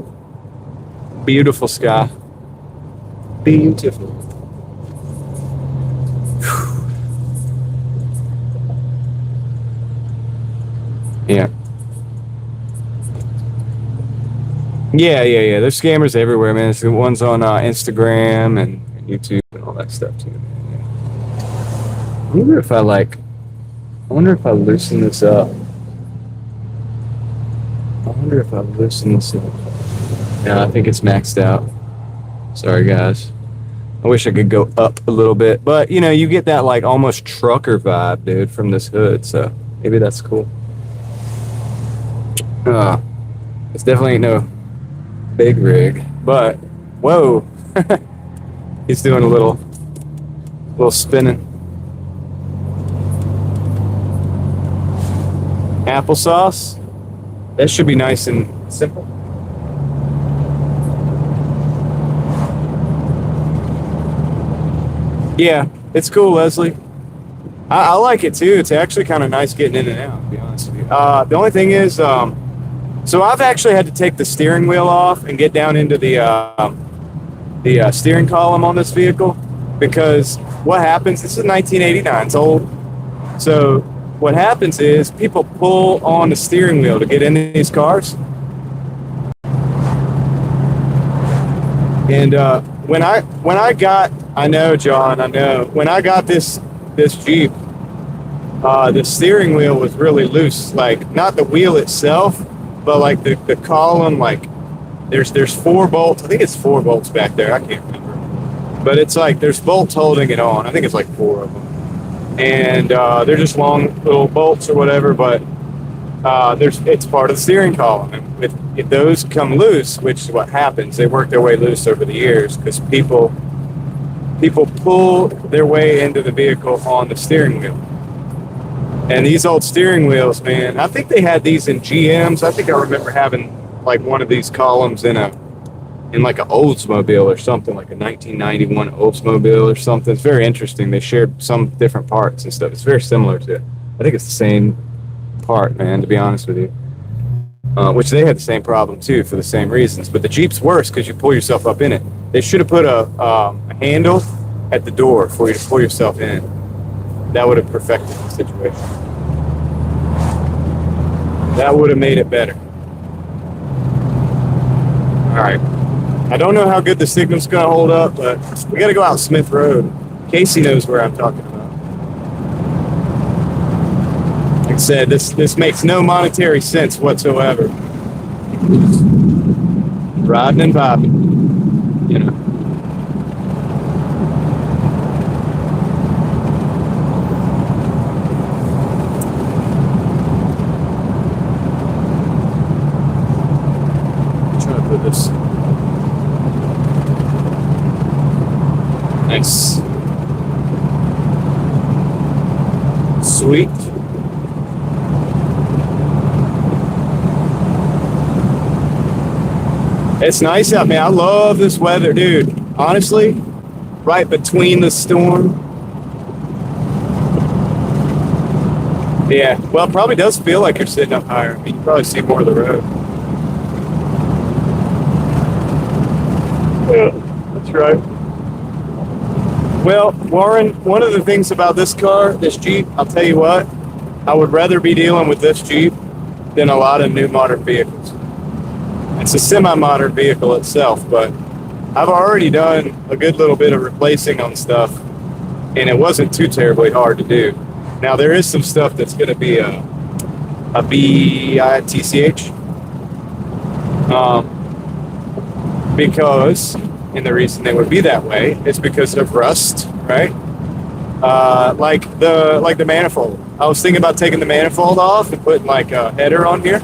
Beautiful sky. Beautiful. Yeah. Yeah. There's scammers everywhere, man. There's ones on Instagram and YouTube and all that stuff, too. I wonder if I loosen this up. No, I think it's maxed out. Sorry, guys. I wish I could go up a little bit, but you get that like almost trucker vibe, dude, from this hood. So maybe that's cool. It's definitely ain't no big rig, but whoa. He's doing a little spinning. Applesauce. That should be nice and simple. Yeah, it's cool, Leslie. I like it too. It's actually kind of nice getting in and out, to be honest with you. The only thing is, so I've actually had to take the steering wheel off and get down into the steering column on this vehicle, because what happens, this is 1989, it's old. So what happens is people pull on the steering wheel to get in these cars. And when I got, I know, John, I know, when I got this Jeep, the steering wheel was really loose, like not the wheel itself, but like the column, like there's 4 bolts. I think it's 4 bolts back there. I can't remember, but it's like there's bolts holding it on. I think it's like 4 of them, and they're just long little bolts or whatever. But it's part of the steering column, and if those come loose, which is what happens, they work their way loose over the years because people pull their way into the vehicle on the steering wheel. And these old steering wheels, man, I think they had these in GMs. I think I remember having like one of these columns in like an Oldsmobile or something, like a 1991 Oldsmobile or something. It's very interesting. They shared some different parts and stuff. It's very similar to it. I think it's the same part, man, to be honest with you. Which they had the same problem too, for the same reasons. But the Jeep's worse because you pull yourself up in it. They should have put a handle at the door for you to pull yourself in. That would have perfected the situation. That would have made it better. All right. I don't know how good the signal's going to hold up, but we got to go out Smith Road. Casey knows where I'm talking about. Like I said, this makes no monetary sense whatsoever. Riding and vibing, you know. This nice, sweet. It's nice out, man. I love this weather, dude. Honestly, right between the storm. Yeah, well, it probably does feel like you're sitting up higher. I mean, you probably see more of the road. Yeah, that's right. Well, Warren, one of the things about this car, this Jeep, I'll tell you what, I would rather be dealing with this Jeep than a lot of new modern vehicles. It's a semi-modern vehicle itself, but I've already done a good little bit of replacing on stuff, and it wasn't too terribly hard to do. Now, there is some stuff that's going to be a BITCH. Because, and the reason they would be that way is because of rust, right? Like the manifold. I was thinking about taking the manifold off and putting like a header on here.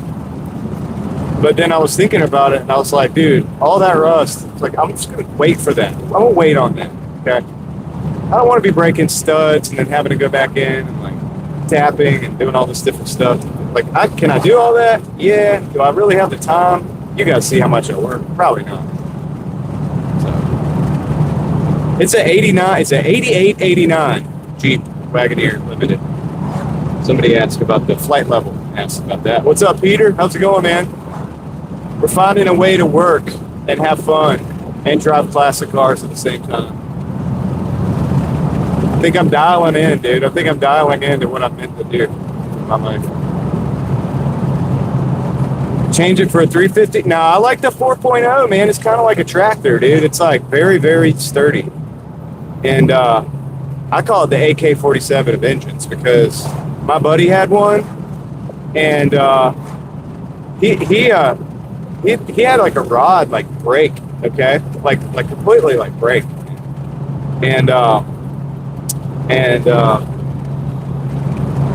But then I was thinking about it and I was like, dude, all that rust, it's like, I'm just going to wait for that. I'm going to wait on that, okay? I don't want to be breaking studs and then having to go back in and like tapping and doing all this different stuff. Like, can I do all that? Yeah. Do I really have the time? You got to see how much I work. Probably not. It's an 89. It's an 88-89 Jeep Wagoneer Limited. Somebody asked about the flight level. Asked about that. What's up, Peter? How's it going, man? We're finding a way to work and have fun and drive classic cars at the same time. I think I'm dialing in, dude. I think I'm dialing into what I'm meant to do in my life. Change it for a 350. No, I like the 4.0, man. It's kind of like a tractor, dude. It's like very, very sturdy. And I call it the AK-47 of engines because my buddy had one, and he had like a rod like break, okay, like completely like break, and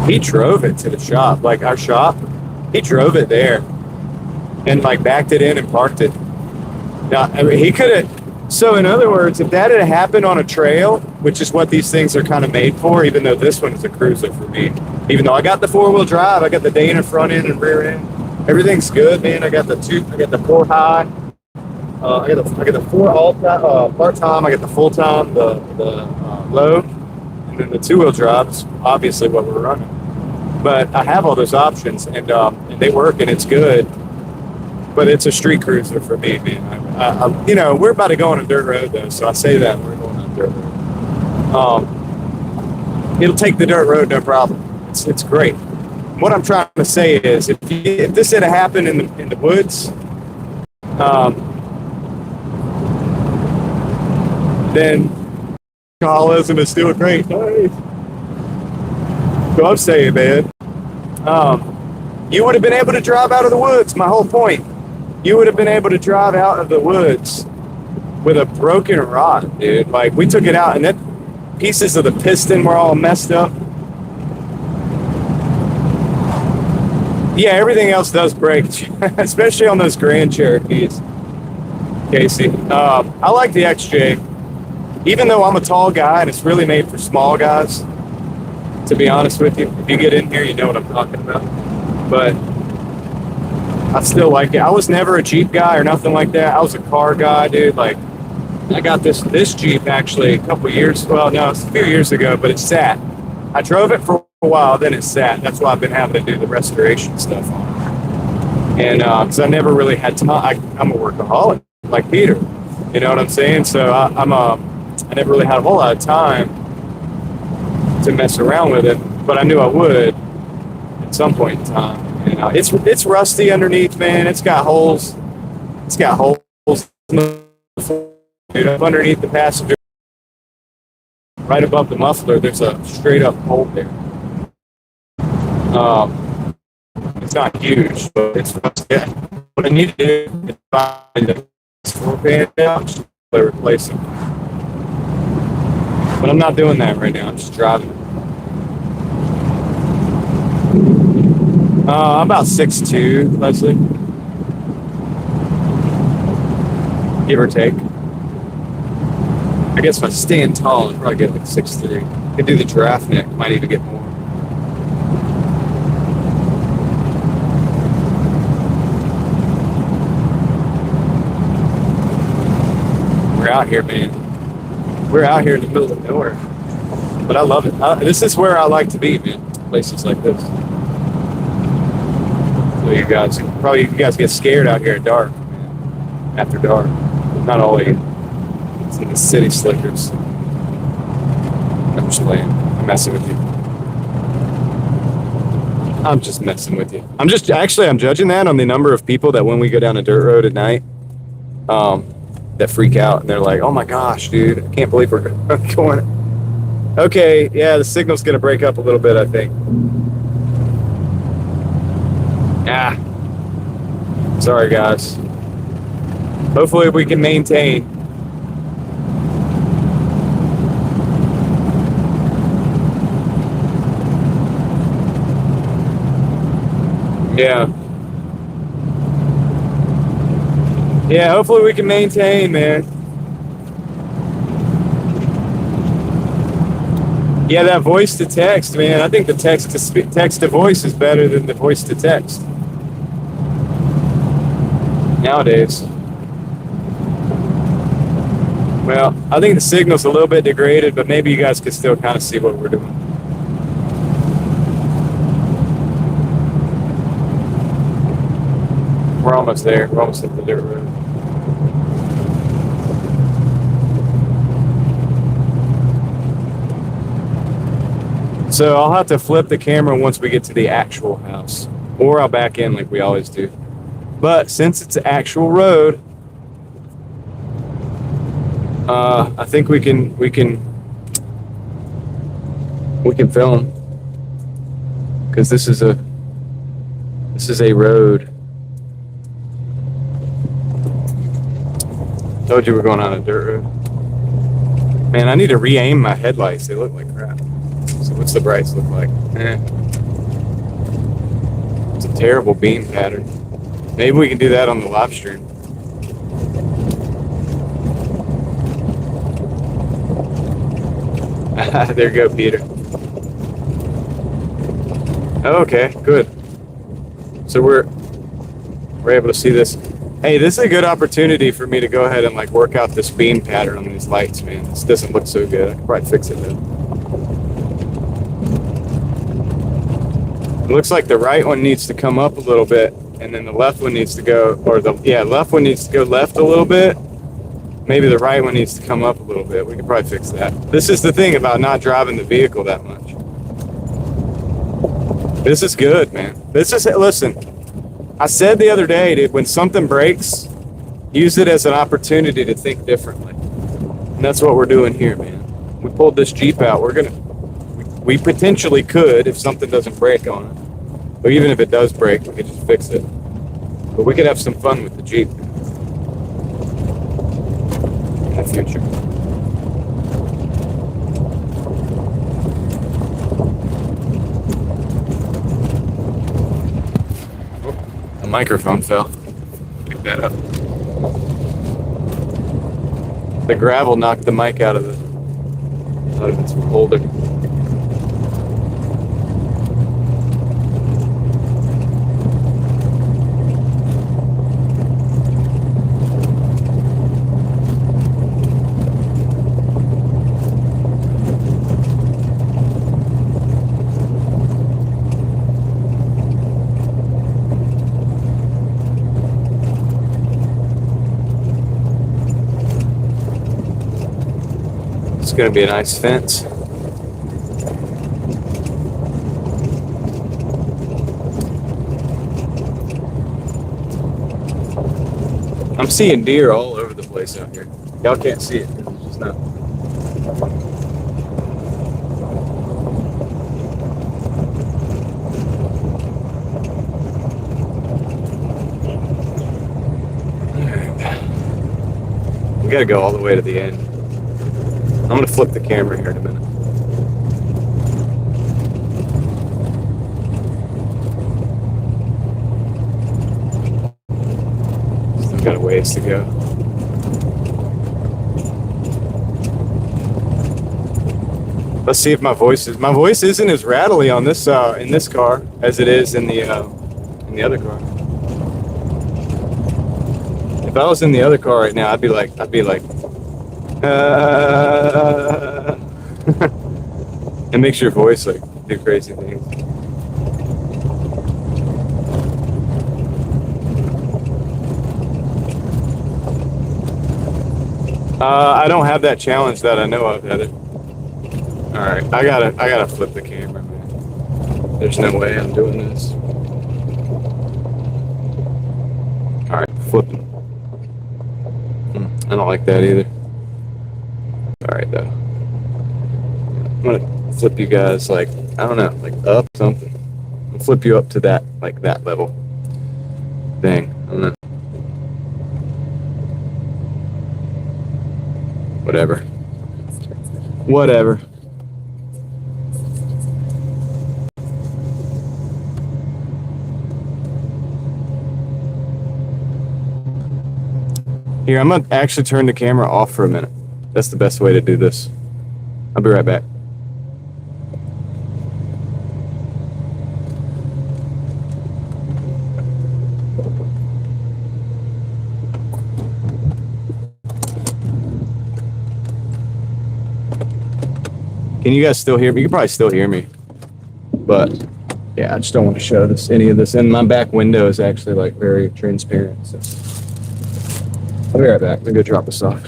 he drove it to the shop, like our shop. He drove it there and like backed it in and parked it. Now, I mean, he could have. So in other words, if that had happened on a trail, which is what these things are kind of made for, even though this one is a cruiser for me, even though I got the 4-wheel drive, I got the Dana front end and rear end, everything's good, man. I got the 4 high, I got the 4 all part time, I got the full time, the low, and then the 2-wheel drive is obviously what we're running. But I have all those options, and they work, and it's good. But it's a street cruiser for me, man. You know, we're about to go on a dirt road, though, so I say that we're going on a dirt road. It'll take the dirt road, no problem. It's great. What I'm trying to say is, if this had happened in the woods, then alcoholism is still great. Nice. So I'm saying, man, you would have been able to drive out of the woods. My whole point. You would have been able to drive out of the woods with a broken rod, dude. Like, we took it out, and then pieces of the piston were all messed up. Yeah, everything else does break, especially on those Grand Cherokees, Casey. I like the XJ. Even though I'm a tall guy, and it's really made for small guys, to be honest with you. If you get in here, you know what I'm talking about. But I still like it. I was never a Jeep guy or nothing like that. I was a car guy, dude. Like, I got this Jeep actually a couple years, well, no, it's a few years ago, but it sat. I drove it for a while, then it sat. That's why I've been having to do the restoration stuff on it. And because I never really had time. I'm a workaholic, like Peter. You know what I'm saying? So I never really had a whole lot of time to mess around with it, but I knew I would at some point in time. And, it's rusty underneath, man. It's got holes. It's got holes up underneath the passenger, right above the muffler. There's a straight up hole there. It's not huge, but it's rusty. What I need to do is find the floor pan out, just replace it. But I'm not doing that right now. I'm just driving. I'm about 6'2", Leslie. Give or take. I guess if I stand tall, I'd probably get like 6'3". Could do the giraffe neck. Might even get more. We're out here, man. We're out here in the middle of nowhere. But I love it. This is where I like to be, man. Places like this. So you guys get scared out here at dark, man. After dark. Not all of you. It's in the city slickers. I'm just playing. I'm messing with you. I'm just messing with you. I'm judging that on the number of people that when we go down a dirt road at night, that freak out and they're like, oh my gosh, dude, I can't believe we're going. Okay, yeah, the signal's gonna break up a little bit, I think. Sorry, guys. Hopefully we can maintain. Yeah. Yeah, hopefully we can maintain, man. Yeah, that voice to text, man. I think the text to voice is better than the voice to text nowadays. Well, I think the signal's a little bit degraded, but maybe you guys can still kind of see what we're doing. We're almost there. We're almost at the dirt road. So I'll have to flip the camera once we get to the actual house, or I'll back in like we always do. But since it's an actual road, I think we can film, because this is a road. Told you we're going on a dirt road. Man, I need to re-aim my headlights. They look like crap. So what's the brights look like? It's a terrible beam pattern. Maybe we can do that on the live stream. There you go, Peter. Okay, good. So we're able to see this. Hey, this is a good opportunity for me to go ahead and like work out this beam pattern on these lights, man. This doesn't look so good. I could probably fix it though. It looks like the right one needs to come up a little bit, and then the left one needs to go, or the left one needs to go left a little bit. Maybe the right one needs to come up a little bit. We could probably fix that. This is the thing about not driving the vehicle that much. This is good, man. Listen, I said the other day that when something breaks, use it as an opportunity to think differently. And that's what we're doing here, man. We pulled this Jeep out. We potentially could, if something doesn't break on it. But even if it does break, we could just fix it. But we could have some fun with the Jeep in the future. The microphone fell. Pick that up. The gravel knocked the mic out of its holder. It's going to be a nice fence. I'm seeing deer all over the place out here. Y'all can't see it because it's just not. We got to go all the way to the end. I'm going to flip the camera here in a minute. Still got a ways to go. Let's see if my voice isn't as rattly on this in this car as it is in the other car. If I was in the other car right now, I'd be like it makes your voice like do crazy things. I don't have that challenge that I know of, Heather. All right, I gotta flip the camera, man. There's no way I'm doing this. All right, flipping. I don't like that either. All right, though. I'm gonna flip you guys like, I don't know, like up something. I'll flip you up to that, like that level thing. I don't know. Whatever. Here, I'm gonna actually turn the camera off for a minute. That's the best way to do this. I'll be right back. Can you guys still hear me? You can probably still hear me. But yeah, I just don't want to show any of this. And my back window is actually like very transparent. So I'll be right back. I'm gonna go drop this off.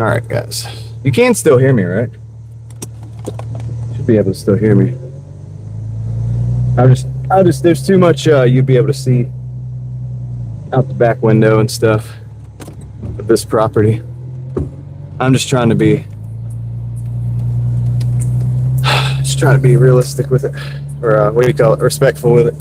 All right, guys. You can still hear me, right? Should be able to still hear me. There's too much you'd be able to see out the back window and stuff of this property. I'm just trying to be realistic with it, or what do you call it, respectful with it.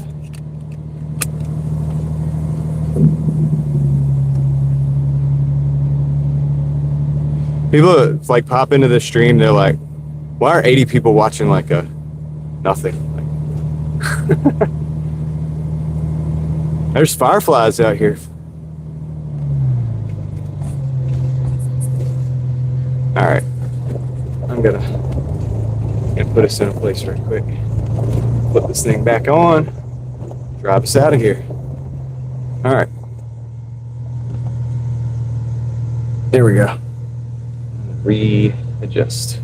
People like pop into the stream, they're like, why are 80 people watching like a nothing? There's fireflies out here. All right, I'm gonna put us in a place right quick. Put this thing back on. Drive us out of here. All right. There we go. Readjust.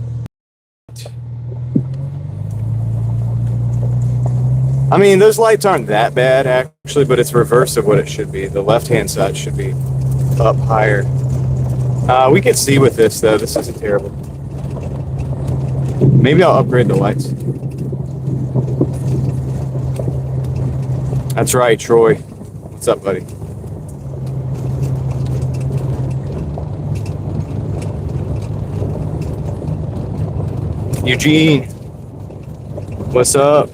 I mean, those lights aren't that bad actually, but it's reverse of what it should be. The left-hand side should be up higher. We can see with this though. This isn't terrible. Maybe I'll upgrade the lights. That's right, Troy. What's up, buddy? Eugene, what's up?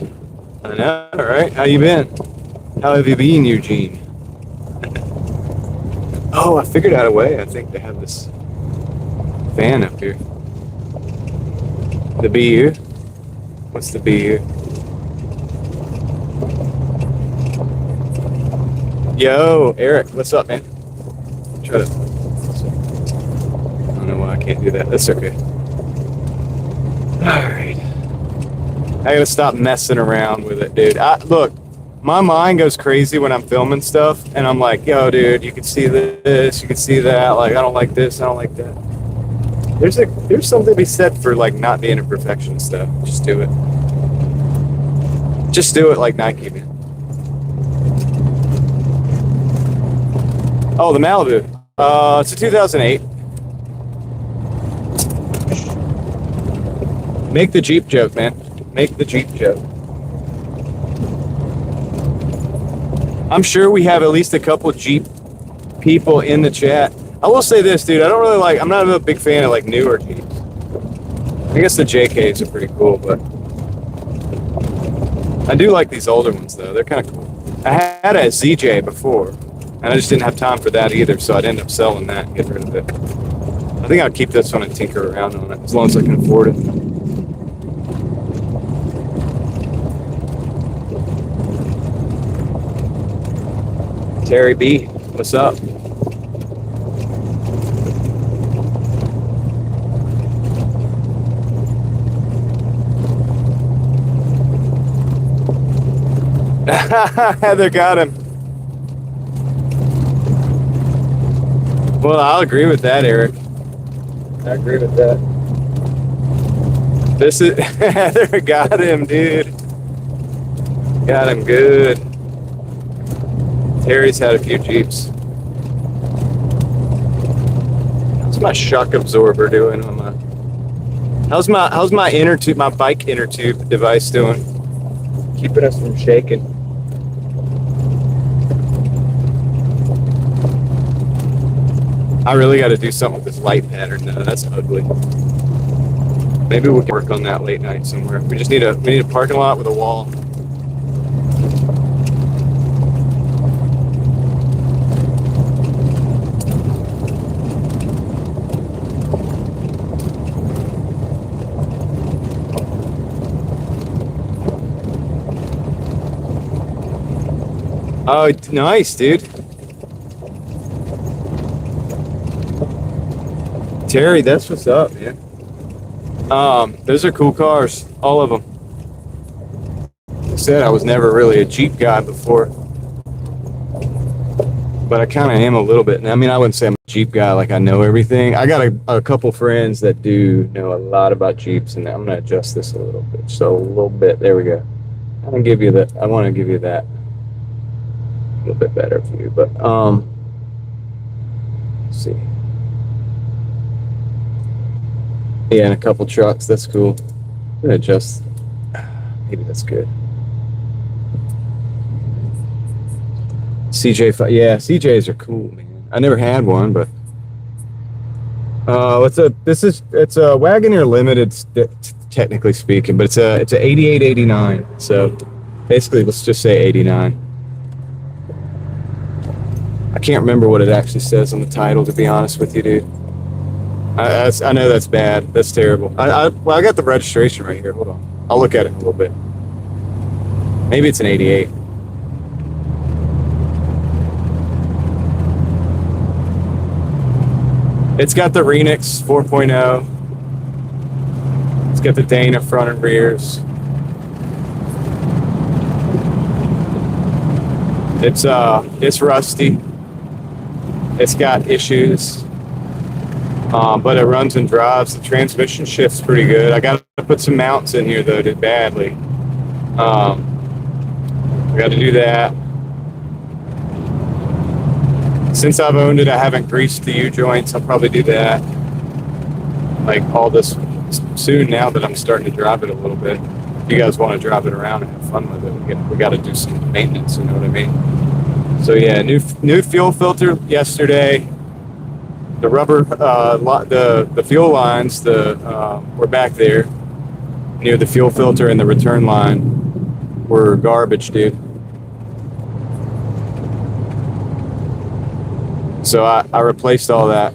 I know, right? How you been? How have you been, Eugene? Oh, I figured out a way. I think they have this fan up here. The BU? What's the BU? Yo, Eric, what's up, man? Try to. I don't know why I can't do that. That's okay. Alright. I gotta stop messing around with it, dude. Look, my mind goes crazy when I'm filming stuff, and I'm like, yo, dude, you can see this, you can see that. Like, I don't like this, I don't like that. There's something to be said for, like, not being a perfectionist, though. Just do it. Just do it like Nike, man. Oh, the Malibu. It's a 2008. Make the Jeep joke, man. Make the Jeep joke. I'm sure we have at least a couple Jeep people in the chat. I will say this, dude. I'm not a big fan of like newer Jeeps. I guess the JKs are pretty cool, but I do like these older ones though. They're kind of cool. I had a ZJ before, and I just didn't have time for that either, so I'd end up selling that and get rid of it. I think I'll keep this one and tinker around on it as long as I can afford it. Terry B, what's up? Heather got him. Well, I'll agree with that, Eric. I agree with that. This is Heather got him, dude. Got him good. Terry's had a few Jeeps. How's my shock absorber doing on my? How's my inner tube, my bike inner tube device doing? Keeping us from shaking. I really got to do something with this light pattern though. That's ugly. Maybe we can work on that late night somewhere. We need a parking lot with a wall. Oh, nice, dude. Terry, that's what's up, man. Those are cool cars, all of them. Like I said, I was never really a Jeep guy before, but I kind of am a little bit. I mean, I wouldn't say I'm a Jeep guy, like I know everything. I got a couple friends that do know a lot about Jeeps, and I'm gonna adjust this a little bit. So a little bit, there we go. I want to give you that. A little bit better for you, but let's see. Yeah, and a couple trucks. That's cool. I'm gonna adjust. Maybe that's good. CJ, yeah, CJs are cool, man. I never had one, but it's a Wagoneer Limited, technically speaking, but it's a 8889. So basically, let's just say 89. I can't remember what it actually says on the title, to be honest with you, dude. I know that's bad. That's terrible. Well, I got the registration right here. Hold on. I'll look at it in a little bit. Maybe it's an 88. It's got the Renix 4.0. It's got the Dana front and rears. It's rusty. It's got issues. But it runs and drives. The transmission shift's pretty good. I got to put some mounts in here though, did badly. I got to do that. Since I've owned it, I haven't greased the U-joints. I'll probably do that. Like all this soon now that I'm starting to drive it a little bit. If you guys want to drive it around and have fun with it, we got to do some maintenance, you know what I mean? So yeah, new fuel filter yesterday. The rubber, the fuel lines, were back there near the fuel filter and the return line were garbage, dude. So I replaced all that.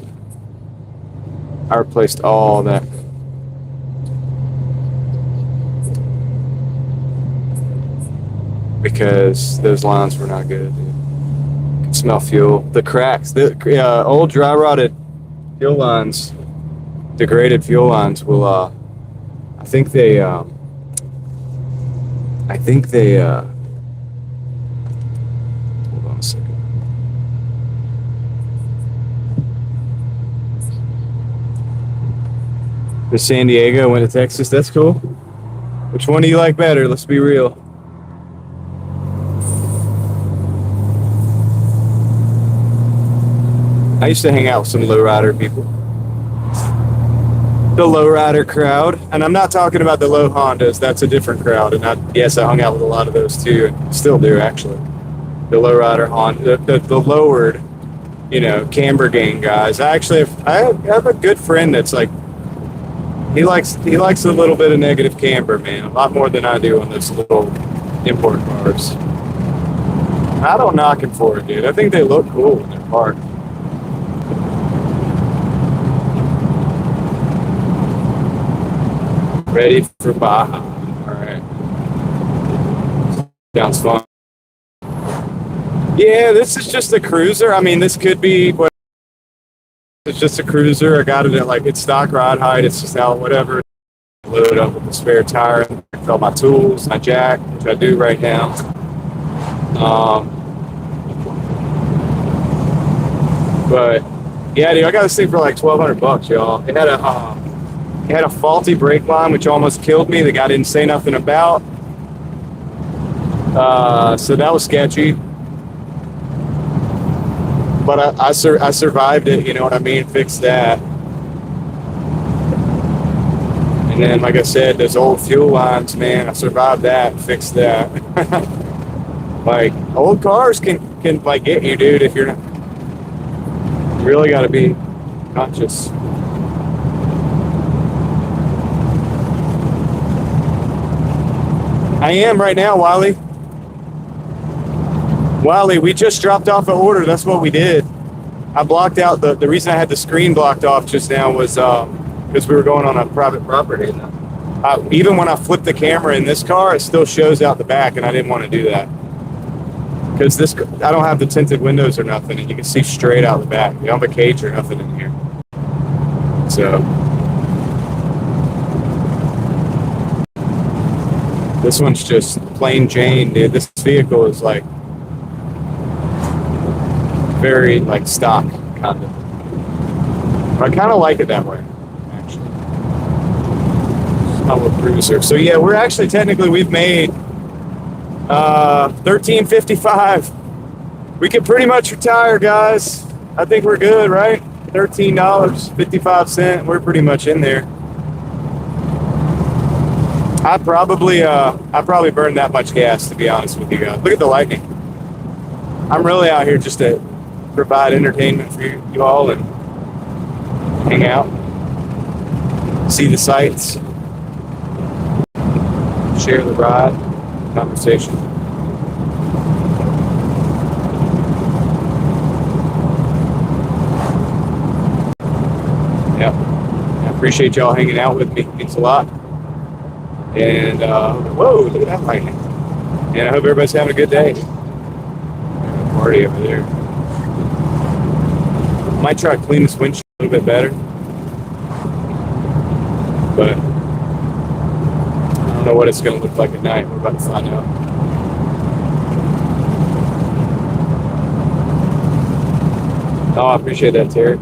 Because those lines were not good, dude. Could smell fuel. The cracks, the old dry rotted fuel lines, degraded fuel lines will, I think they, hold on a second. To San Diego, went to Texas. That's cool. Which one do you like better? Let's be real. I used to hang out with some lowrider people. The lowrider crowd. And I'm not talking about the low Hondas. That's a different crowd. And yes, I hung out with a lot of those too. And still do, actually. The lowrider Honda. The lowered, camber gang guys. I have a good friend that's like, he likes a little bit of negative camber, man. A lot more than I do on those little import cars. I don't knock him for it, dude. I think they look cool when they're parked. Ready for Baja. All right. Sounds fun. Yeah, this is just a cruiser. I mean, this could be what. It's just a cruiser. I got it at it's stock ride height. It's just out whatever. Load up with the spare tire. And all my tools, my jack, which I do right now. But yeah, dude, I got this thing for like $1,200, y'all. It had a faulty brake line, which almost killed me. The guy didn't say nothing about. So that was sketchy. But I survived it, you know what I mean? Fixed that. And then, like I said, those old fuel lines, man, I survived that, fixed that. Like, old cars can get you, dude, if you're not. You really got to be conscious. I am right now, Wiley. Wiley, we just dropped off an order. That's what we did. I blocked out the reason I had the screen blocked off just now was because we were going on a private property. Even when I flipped the camera in this car, it still shows out the back, and I didn't want to do that because I don't have the tinted windows or nothing, and you can see straight out the back. You don't have a cage or nothing in here. So this one's just plain Jane, dude. This vehicle is like very stock kind of. But I kind of like it that way, actually. I'm a cruiser. So yeah, we're actually we've made $13.55. We can pretty much retire, guys. I think we're good, right? $13.55. We're pretty much in there. I probably burned that much gas, to be honest with you guys. Look at the lightning. I'm really out here just to provide entertainment for you all and hang out, see the sights, share the ride, conversation. Yeah, I appreciate y'all hanging out with me. It means a lot. And whoa, look at that lightning. And I hope everybody's having a good day. Party over there. Might try to clean this windshield a little bit better. But I don't know what it's going to look like at night. We're about to find out. Oh, I appreciate that, Terry.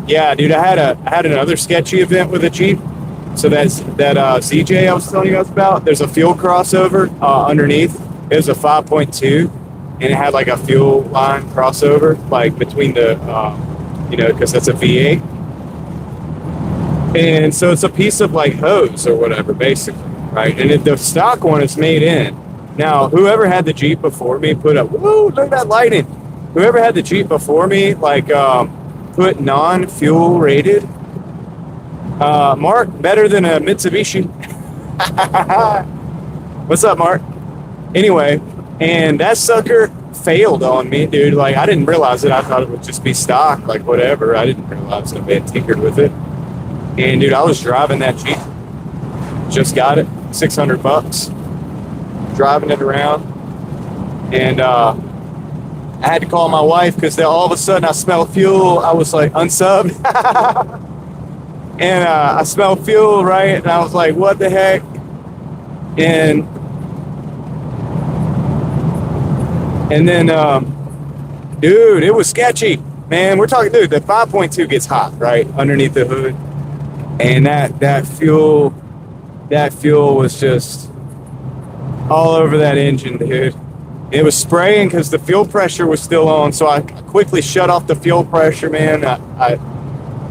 Yeah, dude, I had another sketchy event with a Jeep. So that's that ZJ I was telling you guys about. There's a fuel crossover underneath. It was a 5.2, and it had like a fuel line crossover, like between the, because that's a V8. And so it's a piece of like hose or whatever, basically, right? And the stock one is made in. Now, whoever had the Jeep before me put up, whoa, look at that lighting. Whoever had the Jeep before me, like, put non-fuel rated. Mark, better than a Mitsubishi. What's up, Mark? Anyway, and that sucker failed on me, dude. Like, I didn't realize it. I thought it would just be stock, like whatever. I didn't realize I had tinkered with it. And dude, I was driving that Jeep. Just got it, $600. Driving it around, and I had to call my wife because all of a sudden I smelled fuel. I was like unsubbed. And I smelled fuel, right? And I was like, what the heck? And then, dude, it was sketchy. Man, we're talking, dude, the 5.2 gets hot, right? Underneath the hood. And that fuel was just all over that engine, dude. It was spraying because the fuel pressure was still on. So I quickly shut off the fuel pressure, man.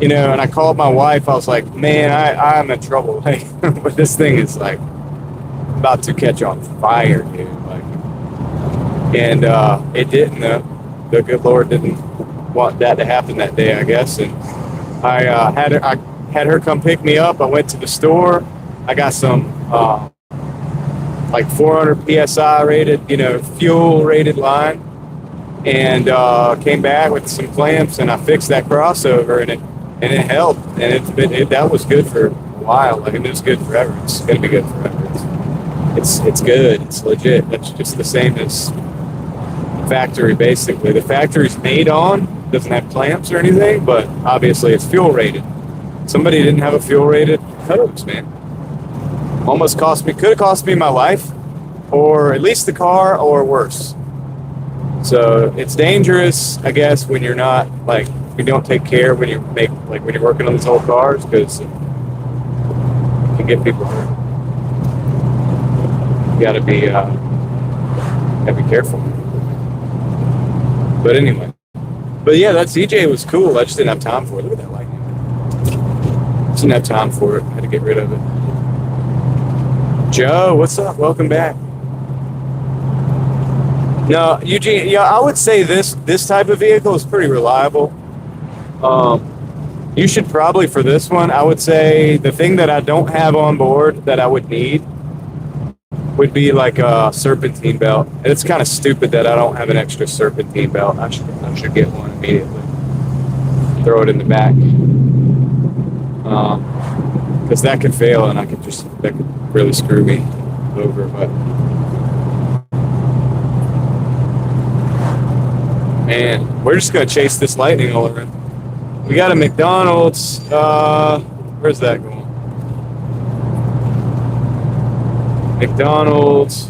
And I called my wife. I was like, man, I'm in trouble. Like, but this thing is like about to catch on fire, dude. Like, and it didn't. The good Lord didn't want that to happen that day, I guess. And I had her come pick me up. I went to the store. I got some like 400 psi rated, fuel rated line, and came back with some clamps, and I fixed that crossover, and it helped, and that was good for a while. Like, it was good forever. It's gonna be good forever. It's good. It's legit. That's just the same as factory, basically. The factory's made on, doesn't have clamps or anything, but obviously it's fuel rated. Somebody didn't have a fuel rated hose, man. Could have cost me my life, or at least the car, or worse. So it's dangerous, I guess, when you're not like, you don't take care when you're working on these old cars, because it can get people hurt. You gotta be careful. But anyway, yeah, that CJ was cool. I just didn't have time for it. Look at that lightning. Just didn't have time for it. I had to get rid of it. Joe, what's up? Welcome back. No, Eugene, yeah, I would say this type of vehicle is pretty reliable. You should probably, for this one, I would say the thing that I don't have on board that I would need would be like a serpentine belt. And it's kind of stupid that I don't have an extra serpentine belt. I should get one immediately. Throw it in the back. Because that could fail, and that could really screw me over. But man, we're just gonna chase this lightning all around. We got a McDonald's. Where's that going? McDonald's.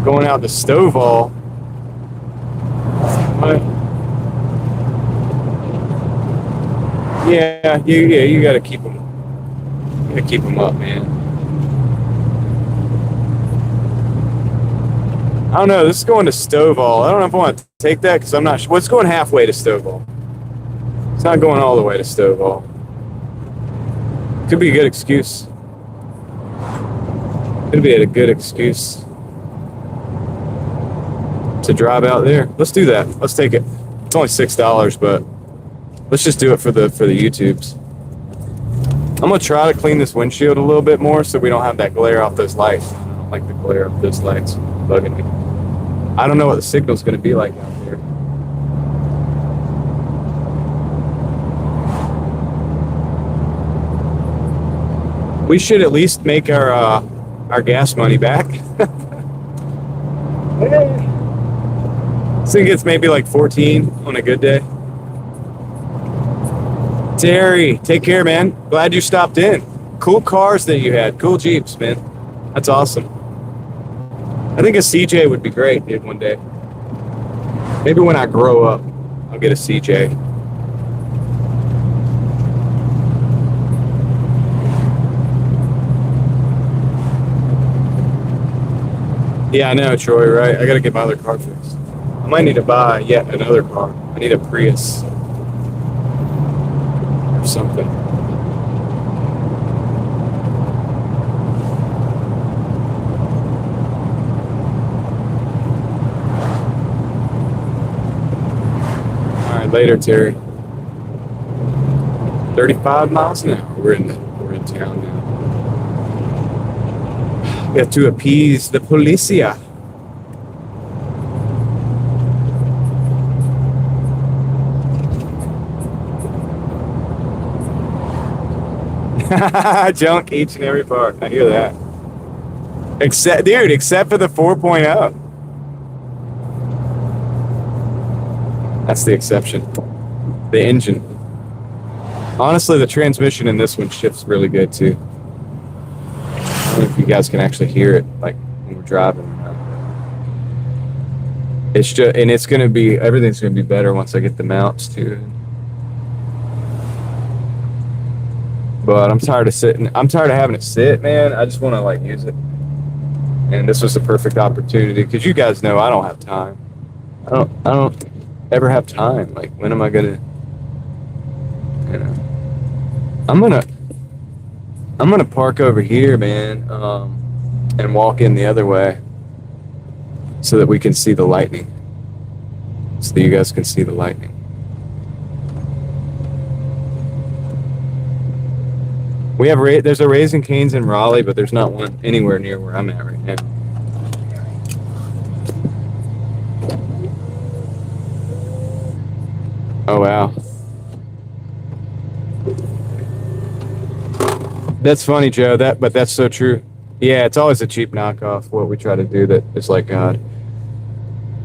Going out to Stovall. What? Yeah, you gotta keep them. You gotta keep them up, man. I don't know. This is going to Stovall. I don't know if I want to take that because I'm not sure. What's going halfway to Stovall? It's not going all the way to Stovall. Could be a good excuse. Could be a good excuse to drive out there. Let's do that. Let's take it. It's only $6, but let's just do it for the YouTubes. I'm gonna try to clean this windshield a little bit more so we don't have that glare off those lights. I don't like the glare off those lights bugging me. I don't know what the signal's gonna be like out there. We should at least make our gas money back. I think it's maybe like 14 on a good day. Terry, take care, man. Glad you stopped in. Cool cars that you had. Cool Jeeps, man. That's awesome. I think a CJ would be great, dude, one day. Maybe when I grow up, I'll get a CJ. Yeah, I know, Troy, right? I gotta get my other car fixed. I might need to buy yet another car. I need a Prius or something. All right, later, Terry. 35 miles an hour. We're in town now. We have to appease the policia. Junk each and every part. I hear that. Except for the 4.0. That's the exception. The engine. Honestly, the transmission in this one shifts really good too. I don't know if you guys can actually hear it, like when we're driving. It's just, and it's gonna be, everything's gonna be better once I get the mounts too. But I'm tired of sitting. I'm tired of having it sit, man. I just want to like use it. And this was the perfect opportunity because you guys know I don't have time. I don't ever have time. Like, when am I gonna? You know, I'm gonna I'm gonna park over here, man, and walk in the other way so that we can see the lightning. So that you guys can see the lightning. We have there's a Raising Cane's in Raleigh, but there's not one anywhere near where I'm at right now. Oh wow. That's funny, Joe. But that's so true. Yeah, it's always a cheap knockoff. What we try to do that is like God.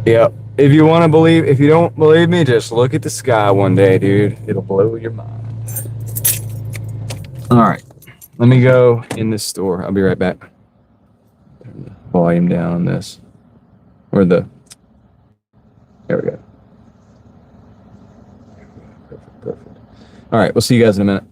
Yeah. If you want to believe, if you don't believe me, just look at the sky one day, dude. It'll blow your mind. All right. Let me go in this store. I'll be right back. Turn the volume down on this. Or there we go. Perfect. All right. We'll see you guys in a minute.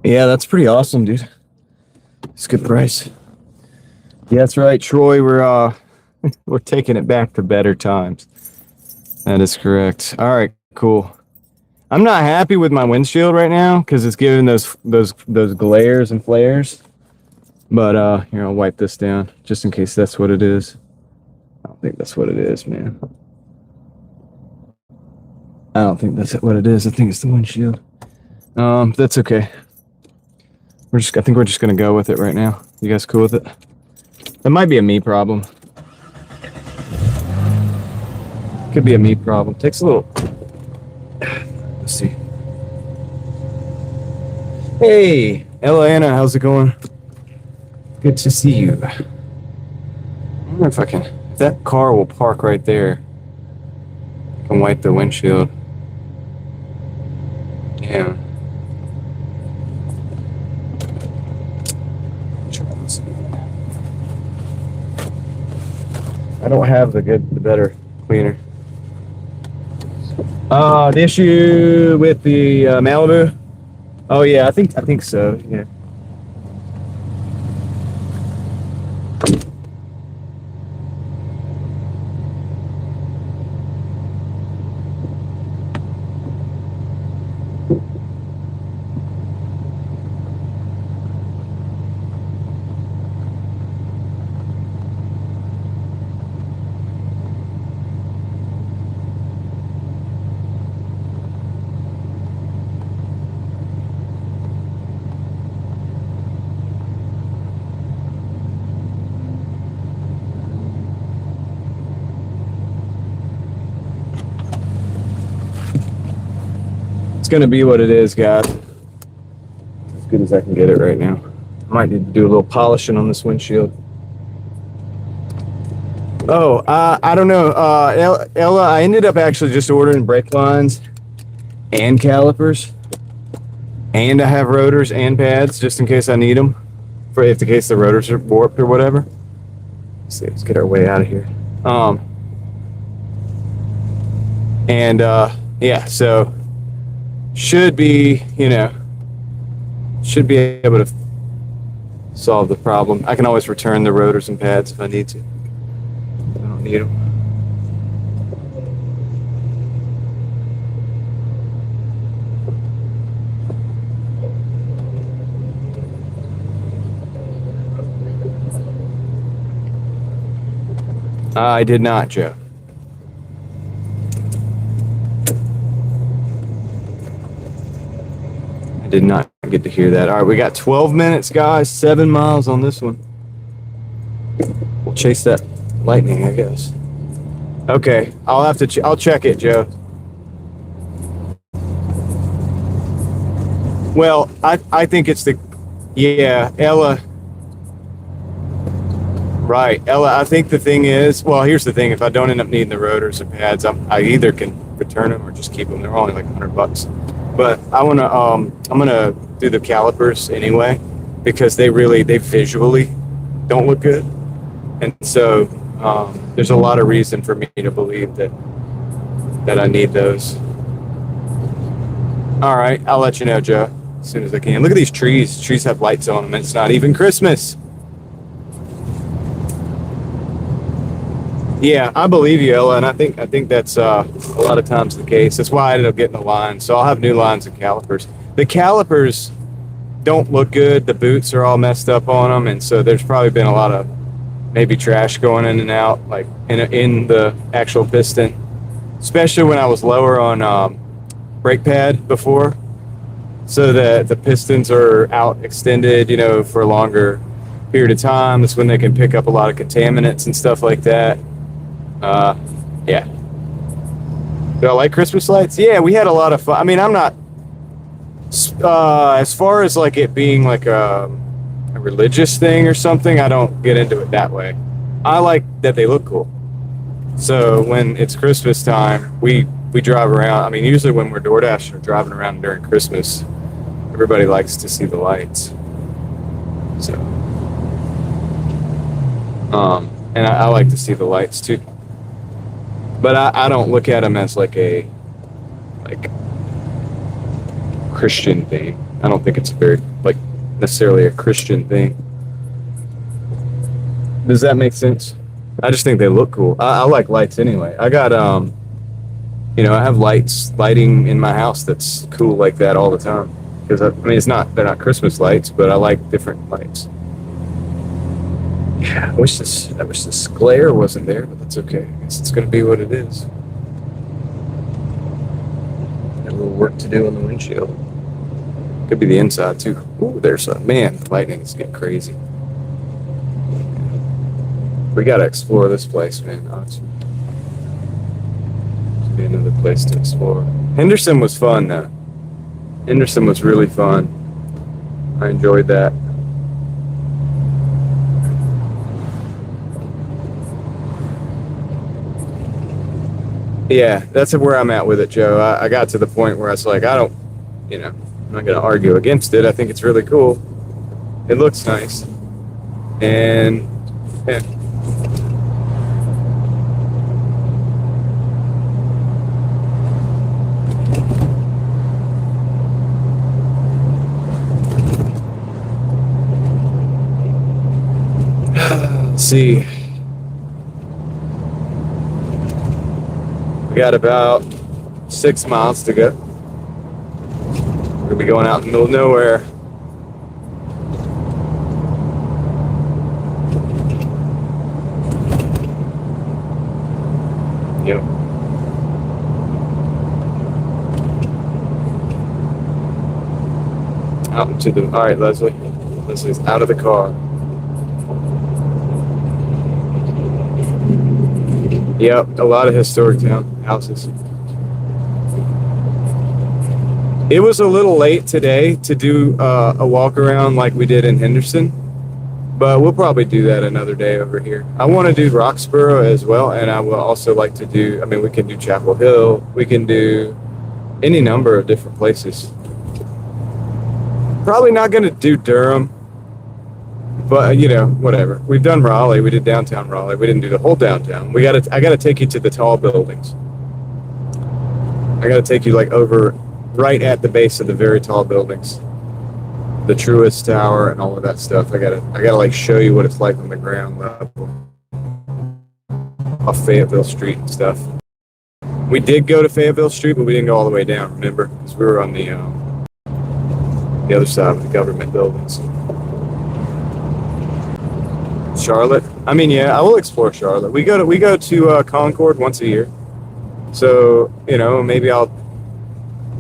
Yeah, that's pretty awesome, dude. It's a good price. Yeah, that's right, Troy. We're taking it back to better times. That is correct. All right, cool. I'm not happy with my windshield right now because it's giving those glares and flares. But here, I'll wipe this down just in case that's what it is. I don't think that's what it is, man. I don't think that's what it is. I think it's the windshield. That's okay. I think we're just gonna go with it right now. You guys cool with it? That might be a me problem. Could be a me problem. Takes a little. Let's see. Hey, Ella Anna, how's it going? Good to see you. I wonder if I can. If that car will park right there, I can wipe the windshield. Yeah. I don't have the better cleaner. The issue with the Malibu. Oh yeah, I think so. Yeah. It's gonna be what it is, guys. As good as I can get it right now. I might need to do a little polishing on this windshield. Oh, I don't know. Ella, I ended up actually just ordering brake lines and calipers, and I have rotors and pads just in case I need them, for if the case the rotors are warped or whatever. Let's see, let's get our way out of here. Yeah, so should be, should be able to solve the problem. I can always return the rotors and pads if I need to. I don't need them. I did not, Joe. Did not get to hear that. All right, we got 12 minutes, guys. 7 miles on this one. We'll chase that lightning, I guess. Okay, I'll have to. I'll check it, Joe. Well, I think it's the. Yeah, Ella. Right, Ella. I think the thing is. Well, here's the thing. If I don't end up needing the rotors or pads, I either can return them or just keep them. They're only like $100. But I'm gonna do the calipers anyway because they visually don't look good, and so there's a lot of reason for me to believe that I need those. All right, I'll let you know, Joe, as soon as I can. Look at these trees. Trees have lights on them. It's not even Christmas. Yeah, I believe you, Ella, and I think that's a lot of times the case. That's why I ended up getting the lines. So I'll have new lines and calipers. The calipers don't look good. The boots are all messed up on them, and so there's probably been a lot of maybe trash going in and out, like in the actual piston, especially when I was lower on brake pad before, so that the pistons are out extended, for a longer period of time. That's when they can pick up a lot of contaminants and stuff like that. Yeah. Do I like Christmas lights? Yeah, we had a lot of fun. I mean, I'm not, as far as like it being like a religious thing or something, I don't get into it that way. I like that they look cool. So when it's Christmas time, we drive around. I mean, usually when we're Doordashing or driving around during Christmas, everybody likes to see the lights. So, and I like to see the lights too. But I don't look at them as like a Christian thing. I don't think it's a very necessarily a Christian thing. Does that make sense? I just think they look cool. I like lights anyway. I got I have lighting in my house that's cool like that all the time. Because I mean, they're not Christmas lights, but I like different lights. Yeah, I wish this glare wasn't there, but that's okay. I guess it's gonna be what it is. Got a little work to do on the windshield. Could be the inside too. Ooh, there's a man. Lightning is getting crazy. We gotta explore this place, man. Honestly. Be another place to explore. Henderson was fun though. Henderson was really fun. I enjoyed that. Yeah, that's where I'm at with it, Joe. I got to the point where I was like, I'm not gonna argue against it. I think it's really cool. It looks nice. And yeah. Let's see. We got about 6 miles to go. We're gonna be going out in the middle of nowhere. Yep. Out into the. All right, Leslie. Leslie's out of the car. Yep, a lot of historic town houses. It was a little late today to do a walk around like we did in Henderson, but we'll probably do that another day over here. I want to do Roxborough as well, and I will also like to do, we can do Chapel Hill. We can do any number of different places. Probably not going to do Durham, but whatever. We've done Raleigh. We did downtown Raleigh. We didn't do the whole downtown. I got to take you to the tall buildings. I got to take you like over right at the base of the very tall buildings, the Truist Tower and all of that stuff. I gotta like show you what it's like on the ground level, off Fayetteville Street and stuff. We did go to Fayetteville Street, but we didn't go all the way down. Remember, because we were on the other side of the government buildings. Charlotte. Yeah, I will explore Charlotte. We go to Concord once a year, so maybe I'll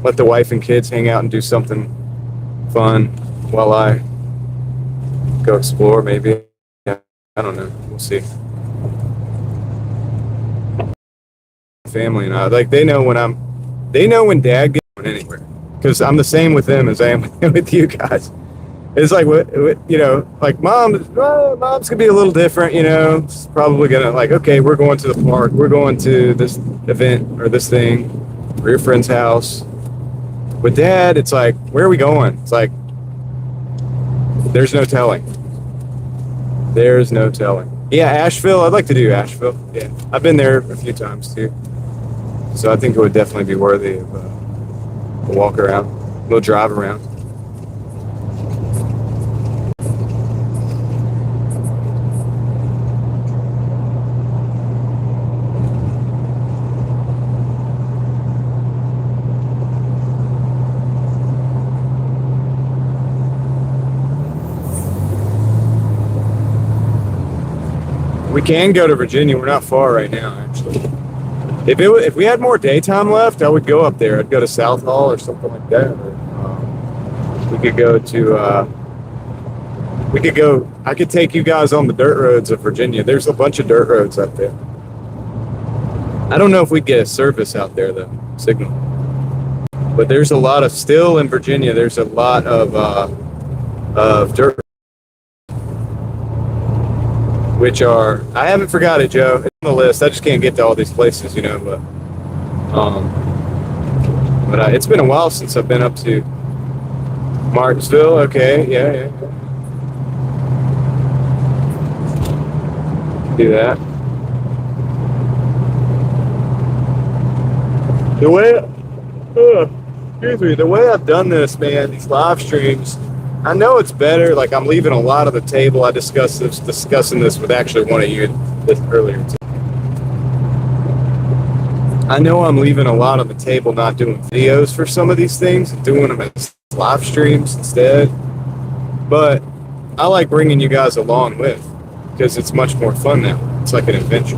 let the wife and kids hang out and do something fun while I go explore. Maybe, I don't know. We'll see. Family and I, like, they know when Dad gets going anywhere, because I'm the same with them as I am with you guys. It's like like mom's gonna be a little different. It's probably gonna like, okay, we're going to the park, we're going to this event or this thing, or your friend's house. With Dad, it's like, where are we going? It's like, there's no telling. There's no telling. Yeah, Asheville. I'd like to do Asheville. Yeah, I've been there a few times too. So I think it would definitely be worthy of a walk around, a little drive around. We can go to Virginia. We're not far right now, actually. If we had more daytime left, I would go up there. I'd go to South Hall or something like that. Or, we could go to. I could take you guys on the dirt roads of Virginia. There's a bunch of dirt roads out there. I don't know if we'd get a service out there though, signal. But there's a lot of still in Virginia. There's a lot of dirt. Which are, I haven't forgot it, Joe. It's on the list. I just can't get to all these places, but it's been a while since I've been up to Martinsville. Okay, yeah. Do that. The way I've done this, man, these live streams, I know it's better. Like I'm leaving a lot of the table. I discussing this with actually one of you this earlier. I know I'm leaving a lot on the table, not doing videos for some of these things, and doing them as live streams instead. But I like bringing you guys along with because it's much more fun now. It's like an adventure.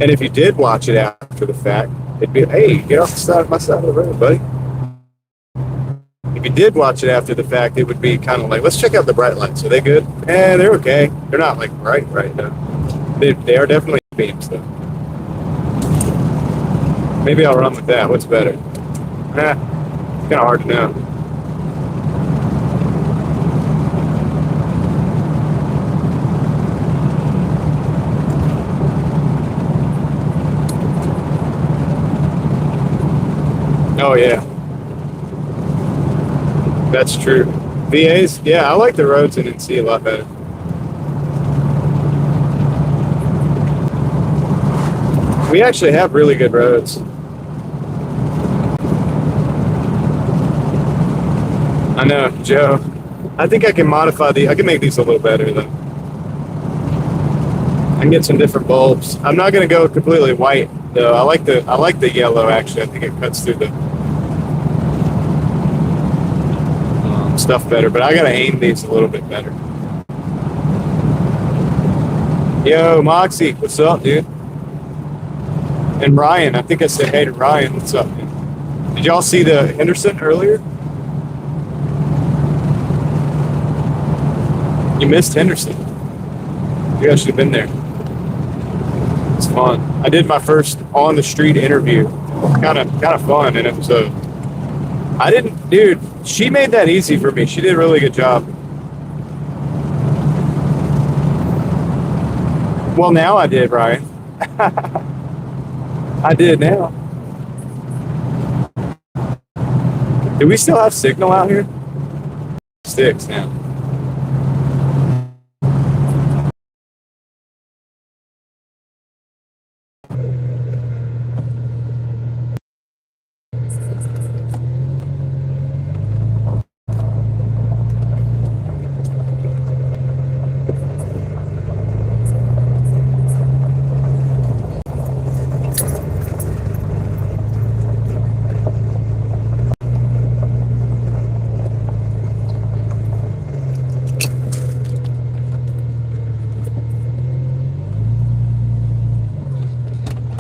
And if you did watch it after the fact, it'd be, hey, get off my side of the road, buddy. If you did watch it after the fact, it would be kind of like, let's check out the bright lights. Are they good? They're okay. They're not like bright right now. They are definitely beams though. Maybe I'll run with that. What's better? It's kind of hard to know. Oh yeah, that's true. VAs, yeah, I like the roads in NC a lot better. We actually have really good roads. I know, Joe. I think I can modify I can make these a little better though. I can get some different bulbs. I'm not gonna go completely white though. I like the yellow actually. I think it cuts through the stuff better, but I gotta aim these a little bit better. Yo, Moxie, what's up, dude? And Ryan, I think I said hey to Ryan. What's up, dude? Did y'all see the Henderson earlier? You missed Henderson. You guys should have been there. It's fun. I did my first on the street interview. Kind of fun, and it was dude, she made that easy for me. She did a really good job. Well, now I did, Ryan. I did now. Do we still have signal out here? Sticks now.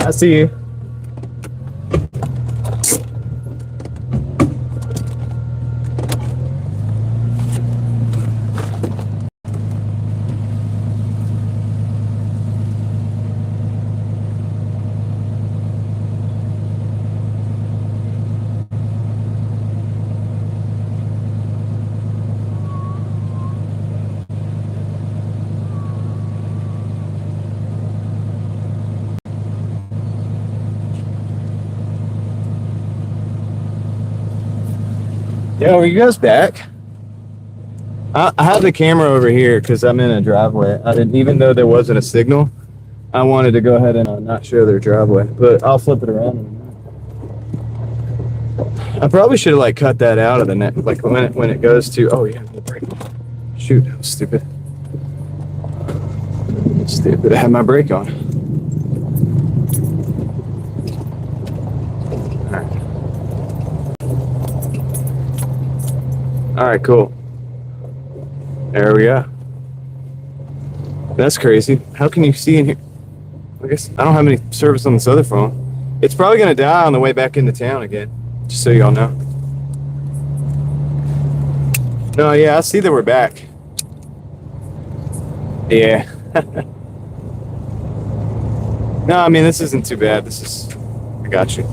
I see you. Yo, are you guys back? I have the camera over here because I'm in a driveway. I didn't, even though there wasn't a signal, I wanted to go ahead and not show their driveway, but I'll flip it around in a minute. I probably should have like cut that out of the net, like when it goes to. Oh yeah, the brake. Shoot, that was stupid. Stupid. I had my brake on. All right, cool. There we go. That's crazy. How can you see in here? I guess I don't have any service on this other phone. It's probably gonna die on the way back into town again, just so y'all know. No, yeah, I see that we're back. Yeah. No, I mean, this isn't too bad. I got you.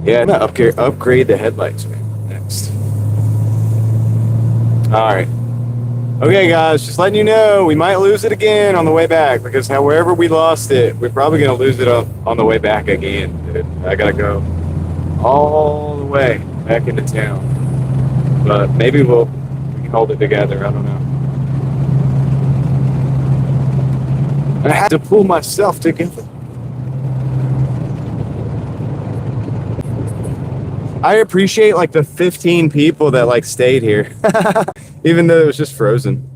Yeah, I'm gonna upgrade the headlights next. All right. Okay, guys, just letting you know, we might lose it again on the way back because however we lost it, we're probably going to lose it on the way back again. Dude. I got to go all the way back into town. But maybe we can hold it together. I don't know. I had to pull myself together. I appreciate like the 15 people that like stayed here, even though it was just frozen.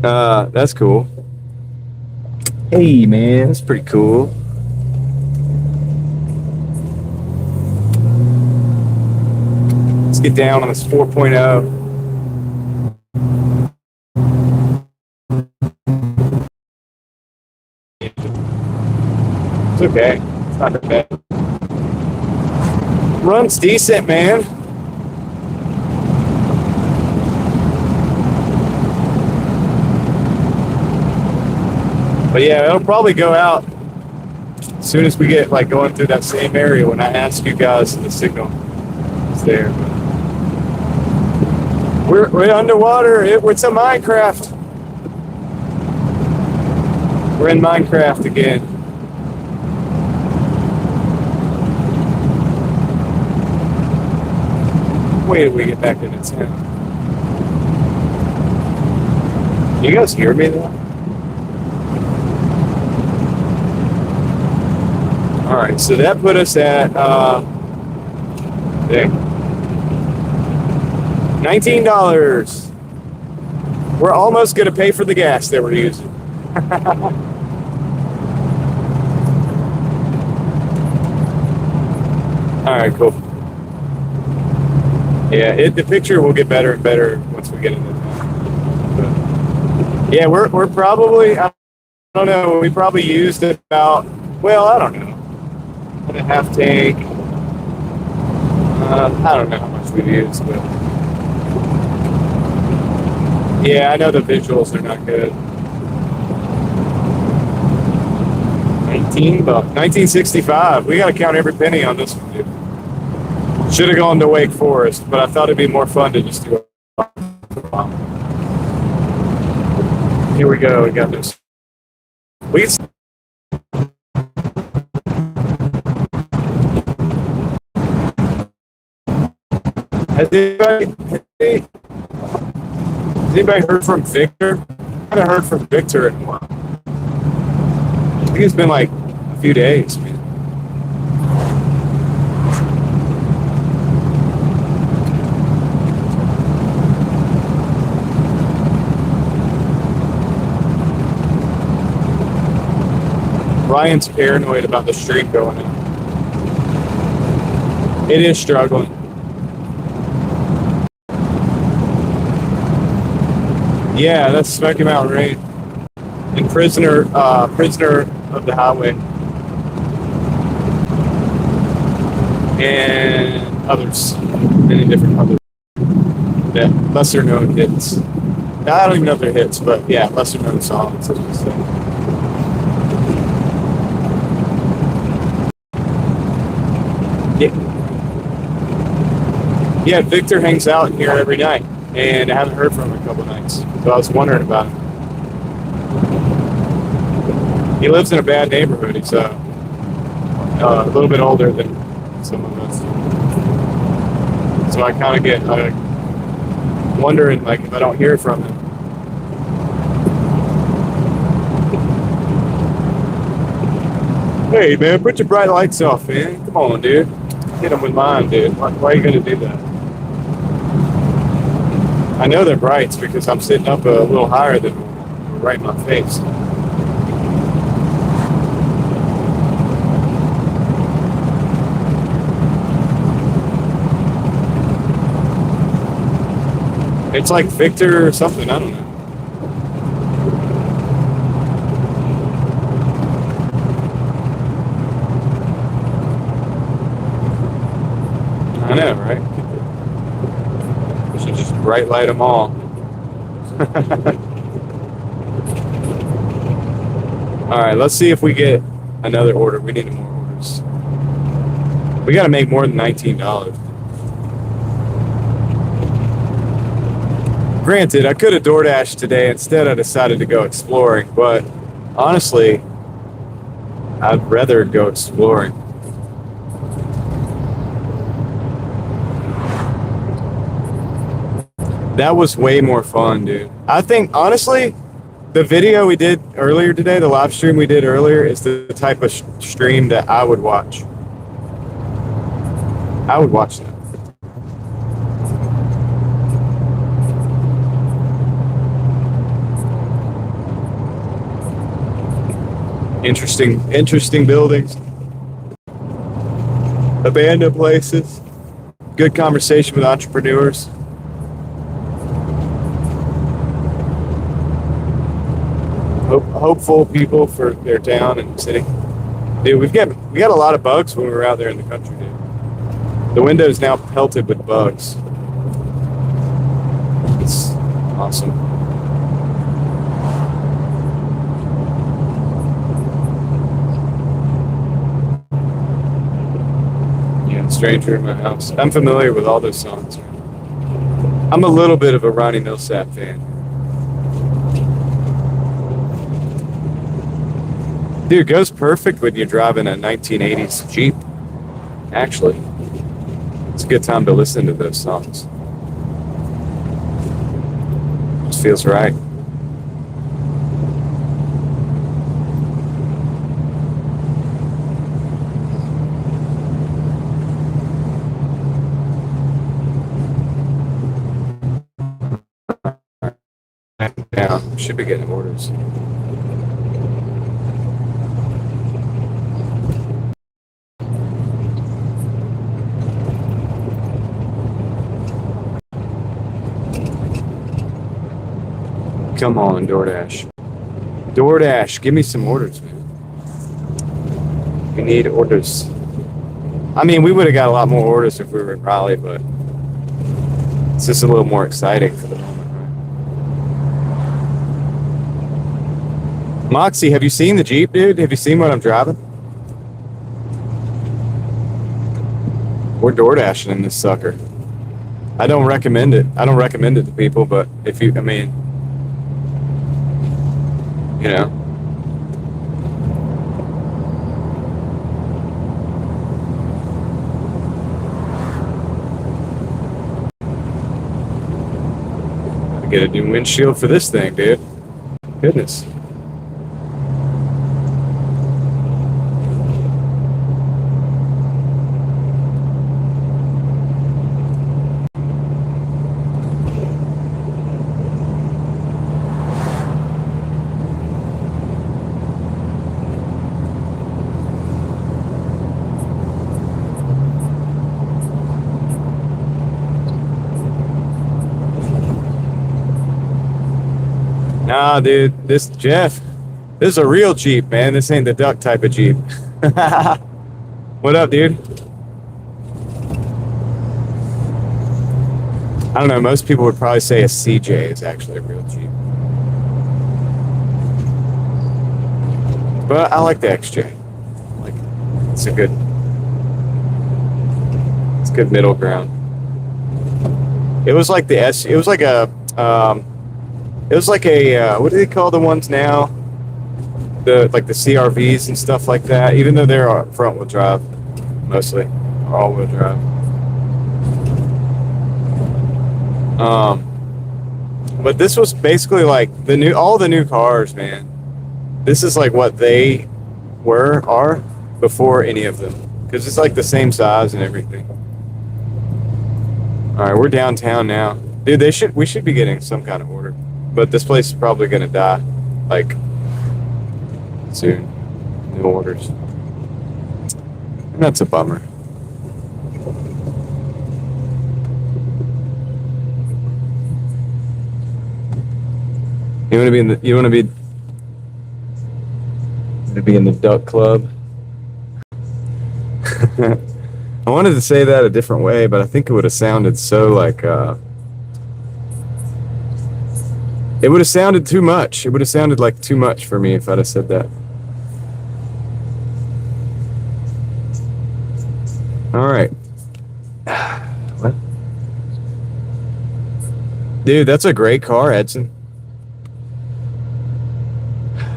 That's cool. Hey man, that's pretty cool. Let's get down on this 4.0. It's okay. It's not that bad. Runs decent, man. But yeah, it'll probably go out as soon as we get like going through that same area when I ask you guys the signal is there. We're underwater. It's a Minecraft. We're in Minecraft again. Wait till we get back into town. You guys hear me though? All right, so that put us at $19. We're almost gonna pay for the gas that we're using. All right, cool. Yeah, the picture will get better and better once we get into that. But yeah, we're probably, I don't know, we probably used about, well, I don't know, 1.5 tank. I don't know how much we've used, but yeah, I know the visuals are not good. 1965. We got to count every penny on this one, dude. Should have gone to Wake Forest, but I thought it'd be more fun to just do it. Here we go. We got this. Has anybody heard from Victor? I haven't heard from Victor in a while. I think it's been like a few days, man. Ryan's paranoid about the stream going in. It is struggling. Yeah, that's Smoky Mountain Rain. And Prisoner of the Highway. And others. Many different others. Yeah, lesser known hits. I don't even know if they're hits, but yeah, lesser known songs, as we say. Yeah, Victor hangs out here every night, and I haven't heard from him in a couple nights, so I was wondering about him. He lives in a bad neighborhood. He's a little bit older than some of us, so I kind of get wondering, like, if I don't hear from him. Hey, man, put your bright lights off, man. Come on, dude. Hit them with mine, dude. Why are you gonna do that? I know they're brights because I'm sitting up a little higher than right in my face. It's like Victor or something, I don't know. I know, right? We should just bright light them all. All right, let's see if we get another order. We need more orders. We got to make more than $19. granted, I could have DoorDashed today. Instead, I decided to go exploring. But honestly, I'd rather go exploring. That was way more fun, dude. I think, honestly, the video we did earlier today, the live stream we did earlier, is the type of stream that I would watch. I would watch that. Interesting buildings, abandoned places, good conversation with entrepreneurs. Hopeful people for their town and city. Dude, we got a lot of bugs when we were out there in the country, dude. The window's now pelted with bugs. It's awesome. Yeah, Stranger in My House. I'm familiar with all those songs. I'm a little bit of a Ronnie Millsap fan. Dude, it goes perfect when you're driving a 1980s Jeep. Actually, it's a good time to listen to those songs. Just feels right. Down. Should be getting orders. Come on, DoorDash. DoorDash, give me some orders, man. We need orders. I mean, we would have got a lot more orders if we were in Raleigh, but it's just a little more exciting for the moment, right? Moxie, have you seen the Jeep, dude? Have you seen what I'm driving? We're DoorDashing in this sucker. I don't recommend it. I don't recommend it to people, but if you, I mean, you know. Gotta get a new windshield for this thing, dude. Goodness. Nah, dude, this Jeff, this is a real Jeep, man. This ain't the duck type of Jeep. What up, dude? I don't know. Most people would probably say a CJ is actually a real Jeep. But I like the XJ. Like, it's a good middle ground. It was like the S. It was like a. It was like a, what do they call the ones now? Like the CRVs and stuff like that, even though they're front wheel drive, mostly, or all wheel drive. But this was basically like all the new cars, man. This is like what they are before any of them. Because it's like the same size and everything. Alright, we're downtown now. Dude, we should be getting some kind of order. But this place is probably going to die, like, soon. New orders. And that's a bummer. You want to be in the duck club? I wanted to say that a different way, but I think it would have sounded so like, it would have sounded too much. It would have sounded like too much for me if I'd have said that. All right. What? Dude, that's a great car, Edson.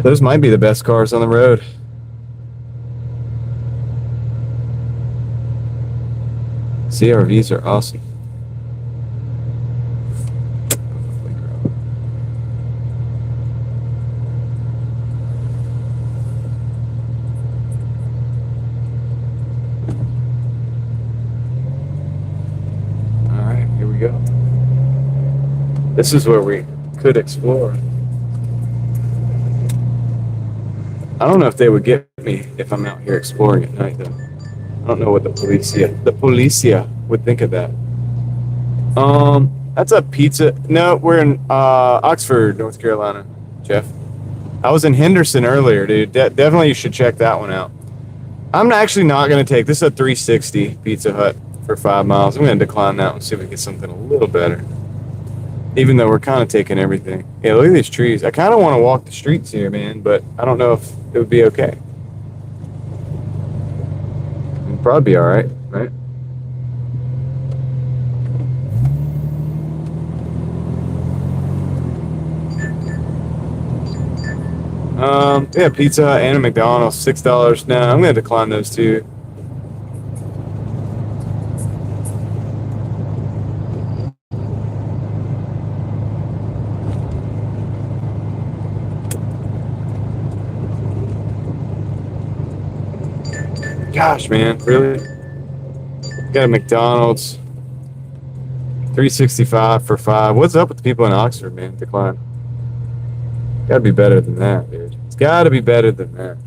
Those might be the best cars on the road. CRVs are awesome. All right, here we go. This is where we could explore. I don't know if they would get me if I'm out here exploring at night, though. I don't know what the policia would think of that. That's a pizza. No, we're in Oxford, North Carolina, Jeff. I was in Henderson earlier, dude. Definitely you should check that one out. I'm actually not going to take this. Is a 360 Pizza Hut for 5 miles. I'm going to decline that one, see if we get something a little better. Even though we're kind of taking everything. Yeah, look at these trees. I kind of want to walk the streets here, man, but I don't know if it would be okay. It'd probably be all right, right? Yeah, Pizza Hut and a McDonald's, $6. No, I'm gonna decline those two. Gosh, man, really? Got a McDonald's, $3.65 for 5. What's up with the people in Oxford, man? Decline. Gotta be better than that, dude. It's gotta be better than that.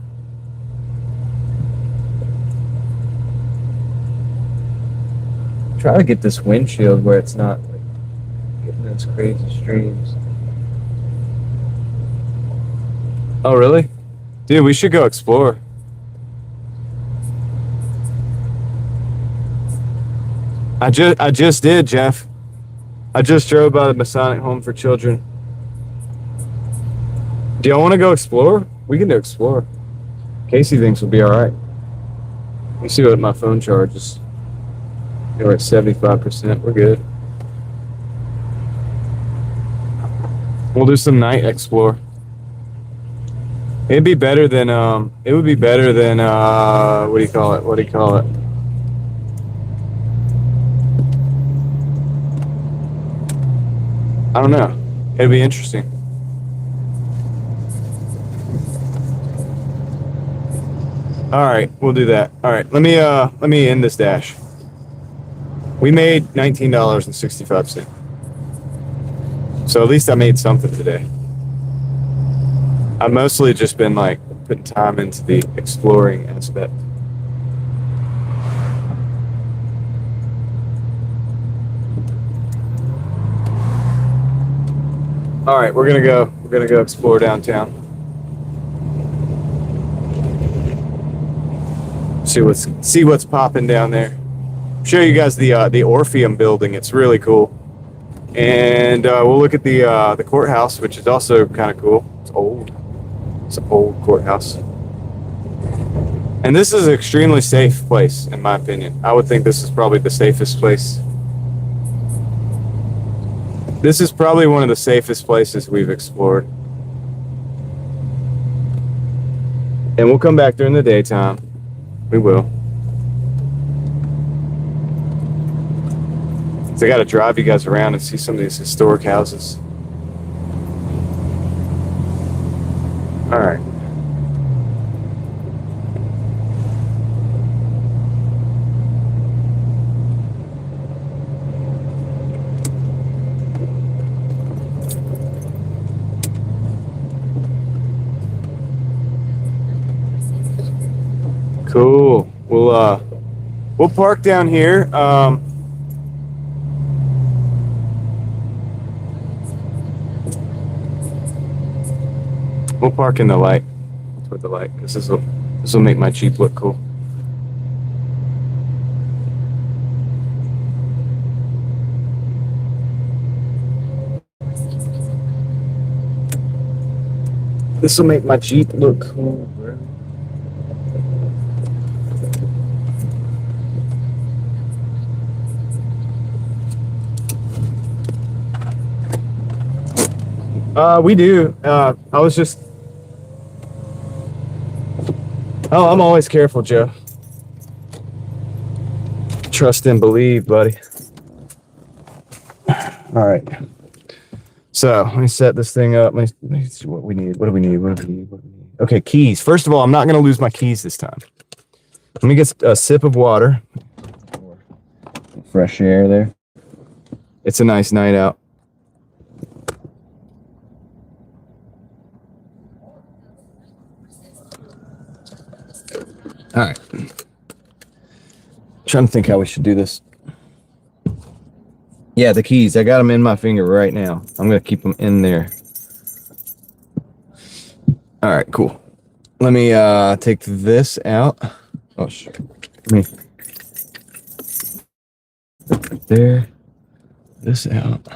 Try to get this windshield where it's not like getting those crazy streams. Oh, really? Dude, we should go explore. I just did, Jeff. I just drove by the Masonic Home for Children. Do y'all want to go explore? We can go explore. Casey thinks we'll be all right. Let me see what my phone charges. We're at 75%. We're good. We'll do some night explore. It'd be better than it would be better than what do you call it? What do you call it? I don't know. It'd be interesting. All right, we'll do that. All right, let me end this dash. We made $19.65. So at least I made something today. I've mostly just been like putting time into the exploring aspect. All right, we're gonna go explore downtown. See what's popping down there. Show you guys the Orpheum building. It's really cool. And we'll look at the courthouse, which is also kind of cool. It's old. It's an old courthouse. And this is an extremely safe place, in my opinion. I would think this is probably the safest place. This is probably one of the safest places we've explored. And we'll come back during the daytime. We will. So I got to drive you guys around and see some of these historic houses. All right. Cool. We'll park down here. We'll park in the light. With the light, because this will make my Jeep look cool. This will make my Jeep look cool, bro. We do. I was just. Oh, I'm always careful, Joe. Trust and believe, buddy. All right. So let me set this thing up. Let me see what we need. What do we need? What do we need? What do we need? Okay, keys. First of all, I'm not going to lose my keys this time. Let me get a sip of water. Fresh air there. It's a nice night out. All right. Trying to think how we should do this. Yeah, the keys. I got them in my finger right now. I'm going to keep them in there. All right, cool. Let me take this out. Oh, sure. Let me right there. This out.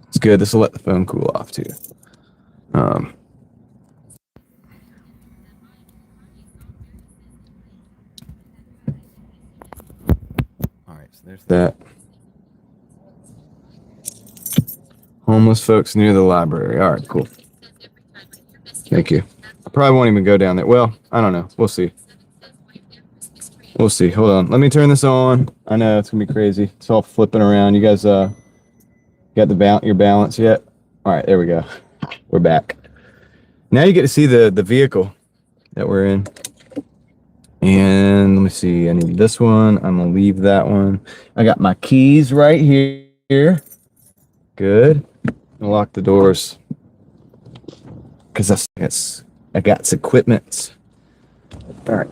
It's good. This will let the phone cool off too. All right, so there's that. Homeless folks near the library. All right, cool. Thank you. I probably won't even go down there. Well, I don't know. We'll see. We'll see. Hold on. Let me turn this on. I know it's gonna be crazy. It's all flipping around. You guys got your balance yet? All right, there we go. We're back. Now you get to see the vehicle that we're in. And let me see. I need this one. I'm gonna leave that one. I got my keys right here. Good. I'll lock the doors because I got equipment. All right.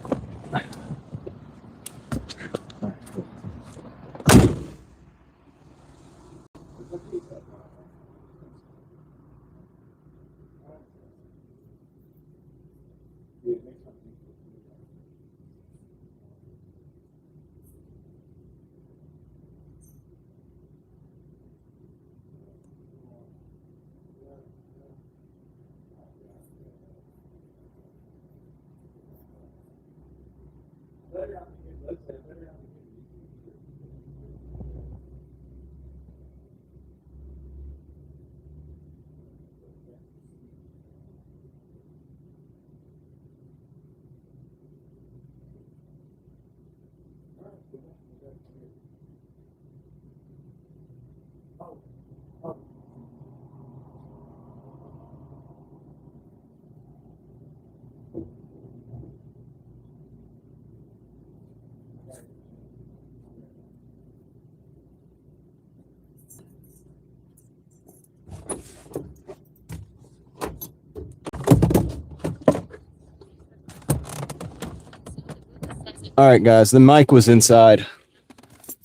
All right, guys, the mic was inside,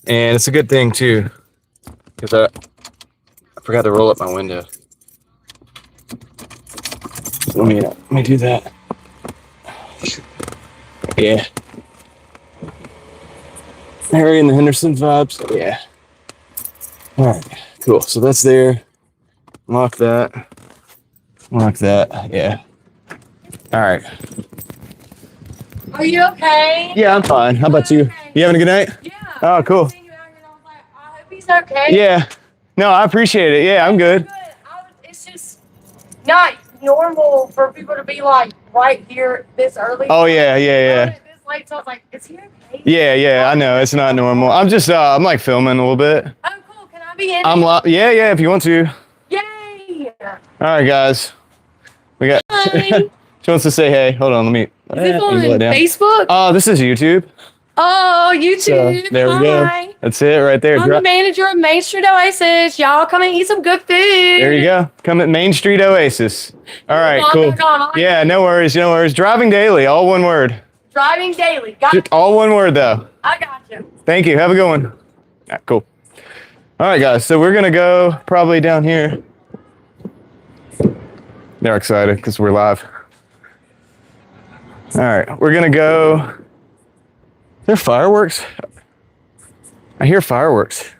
and it's a good thing too, because I forgot to roll up my window. So let me do that. Yeah. Harry and the Henderson vibes. Yeah. All right, cool. So that's there. Lock that. Lock that. Yeah. All right. Are you okay? Yeah, I'm fine. How about you? Okay. You having a good night? Yeah. Oh, cool. I hope he's okay. Yeah. No, I appreciate it. Yeah, I'm good. It's just not normal for people to be like right here this early. Oh yeah. This late, so I was like, is he okay? Yeah. I know it's not normal. I'm just I'm like filming a little bit. Oh, cool. Can I be in? Yeah. If you want to. Yay! All right, guys. We got. Hi. She wants to say hey. Hold on. Let me. Is this on Facebook? Oh, this is YouTube. Oh, YouTube. So, there we go. That's it right there. I'm the manager of Main Street Oasis. Y'all come and eat some good food. There you go. Come at Main Street Oasis. All right, cool. Yeah, no worries. Driving daily, all one word. Driving daily. Got Just all one word though. I got you. Thank you. Have a good one. Yeah, cool. All right, guys. So we're gonna go probably down here. They're excited because we're live. All right, we're gonna go. Is there fireworks? I hear fireworks.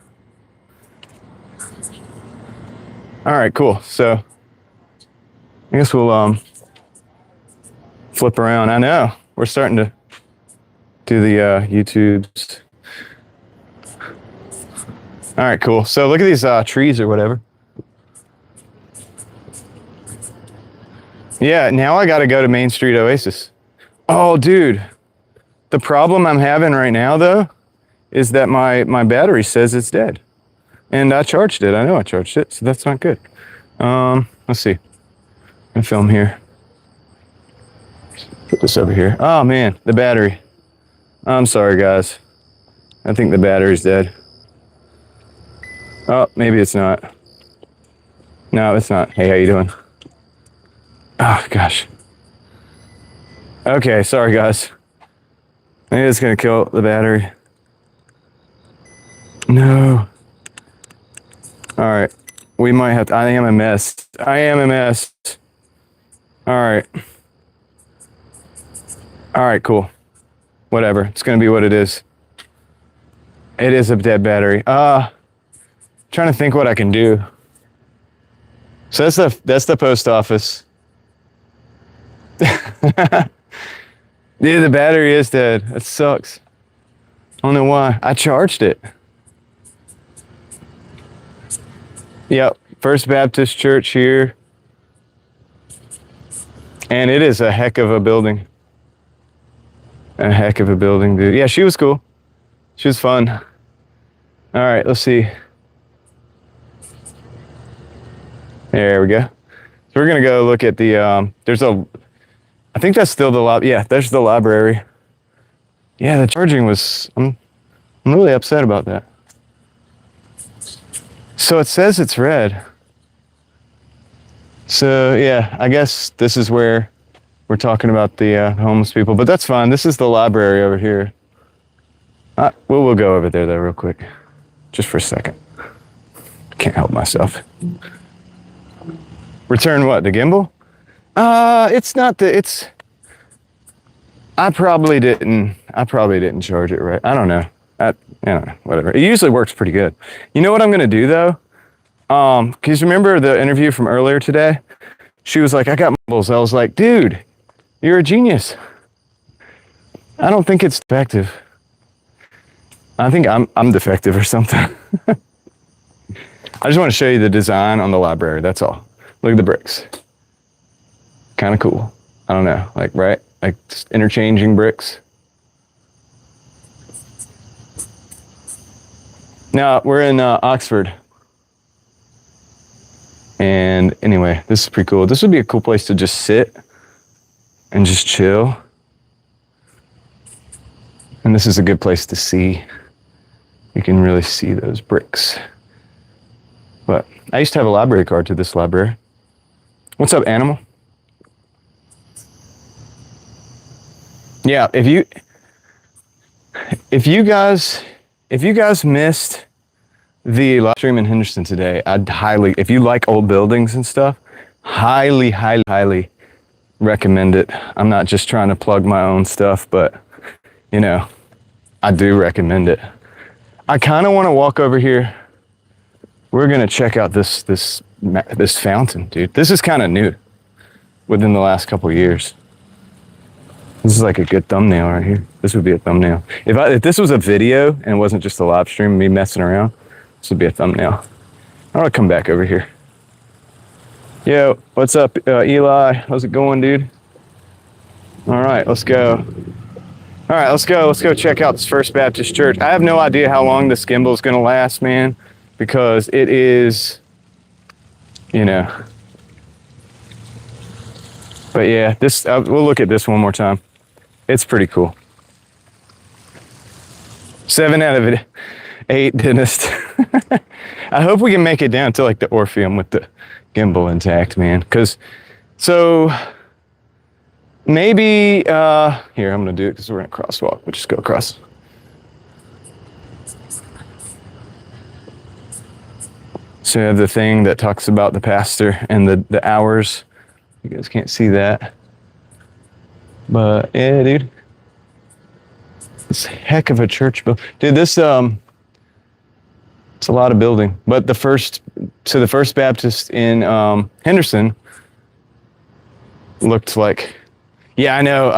All right, cool. So I guess we'll flip around. I know we're starting to do the YouTubes. All right, cool. So look at these trees or whatever. Yeah, now I got to go to Main Street Oasis. Oh, dude. The problem I'm having right now, though, is that my battery says it's dead. And I charged it. I know I charged it, so that's not good. Let's see. I film here. Put this over here. Oh, man, the battery. I'm sorry, guys. I think the battery's dead. Oh, maybe it's not. No, it's not. Hey, how you doing? Oh, gosh. Okay, sorry, guys. Maybe it's gonna kill the battery. No. All right. We might have to, I am a mess. I am a mess. All right. All right, cool. Whatever. It's gonna be what it is. It is a dead battery. Trying to think what I can do. So that's the post office. Yeah, the battery is dead. That sucks. I don't know why. I charged it. Yep, First Baptist Church here. And it is a heck of a building. A heck of a building, dude. Yeah, she was cool. She was fun. All right, let's see. There we go. So we're gonna go look at the, I think that's still the lobby. Yeah, there's the library. Yeah, the charging was, I'm really upset about that. So it says it's red. So yeah, I guess this is where we're talking about the homeless people, but that's fine. This is the library over here. We'll go over there though real quick, just for a second. Can't help myself. Return what, the gimbal? It's not the, it's, I probably didn't charge it right. I don't know. I don't know, whatever. It usually works pretty good. You know what I'm gonna do though? Cause remember the interview from earlier today? She was like, I got gimbals. I was like, dude, you're a genius. I don't think it's defective. I think I'm defective or something. I just want to show you the design on the library, that's all. Look at the bricks. Kind of cool. I don't know, like, right? Like just interchanging bricks. Now, we're in Oxford. And anyway, this is pretty cool. This would be a cool place to just sit and just chill. And this is a good place to see. You can really see those bricks. But I used to have a library card to this library. What's up, animal? Yeah, if you guys missed the live stream in Henderson today, I'd highly, if you like old buildings and stuff, highly recommend it. I'm not just trying to plug my own stuff, but you know, I do recommend it. I kind of want to walk over here. We're gonna check out this fountain, dude. This is kind of new within the last couple of years. This is like a good thumbnail right here. This would be a thumbnail. If this was a video and it wasn't just a live stream of me messing around, this would be a thumbnail. I want to come back over here. Yo, what's up, Eli? How's it going, dude? All right, let's go. All right, let's go. Let's go check out this First Baptist Church. I have no idea how long this gimbal is going to last, man, because it is, you know. But yeah, this we'll look at this one more time. It's pretty cool. 7 out of 8 dentist. I hope we can make it down to like the Orpheum with the gimbal intact, man. Cause so maybe here, I'm gonna do it because we're in a crosswalk. We'll just go across. So you have the thing that talks about the pastor and the hours. You guys can't see that. But yeah, dude. It's a heck of a church build. Dude, this it's a lot of building. But the First Baptist in Henderson looked like, yeah, I know.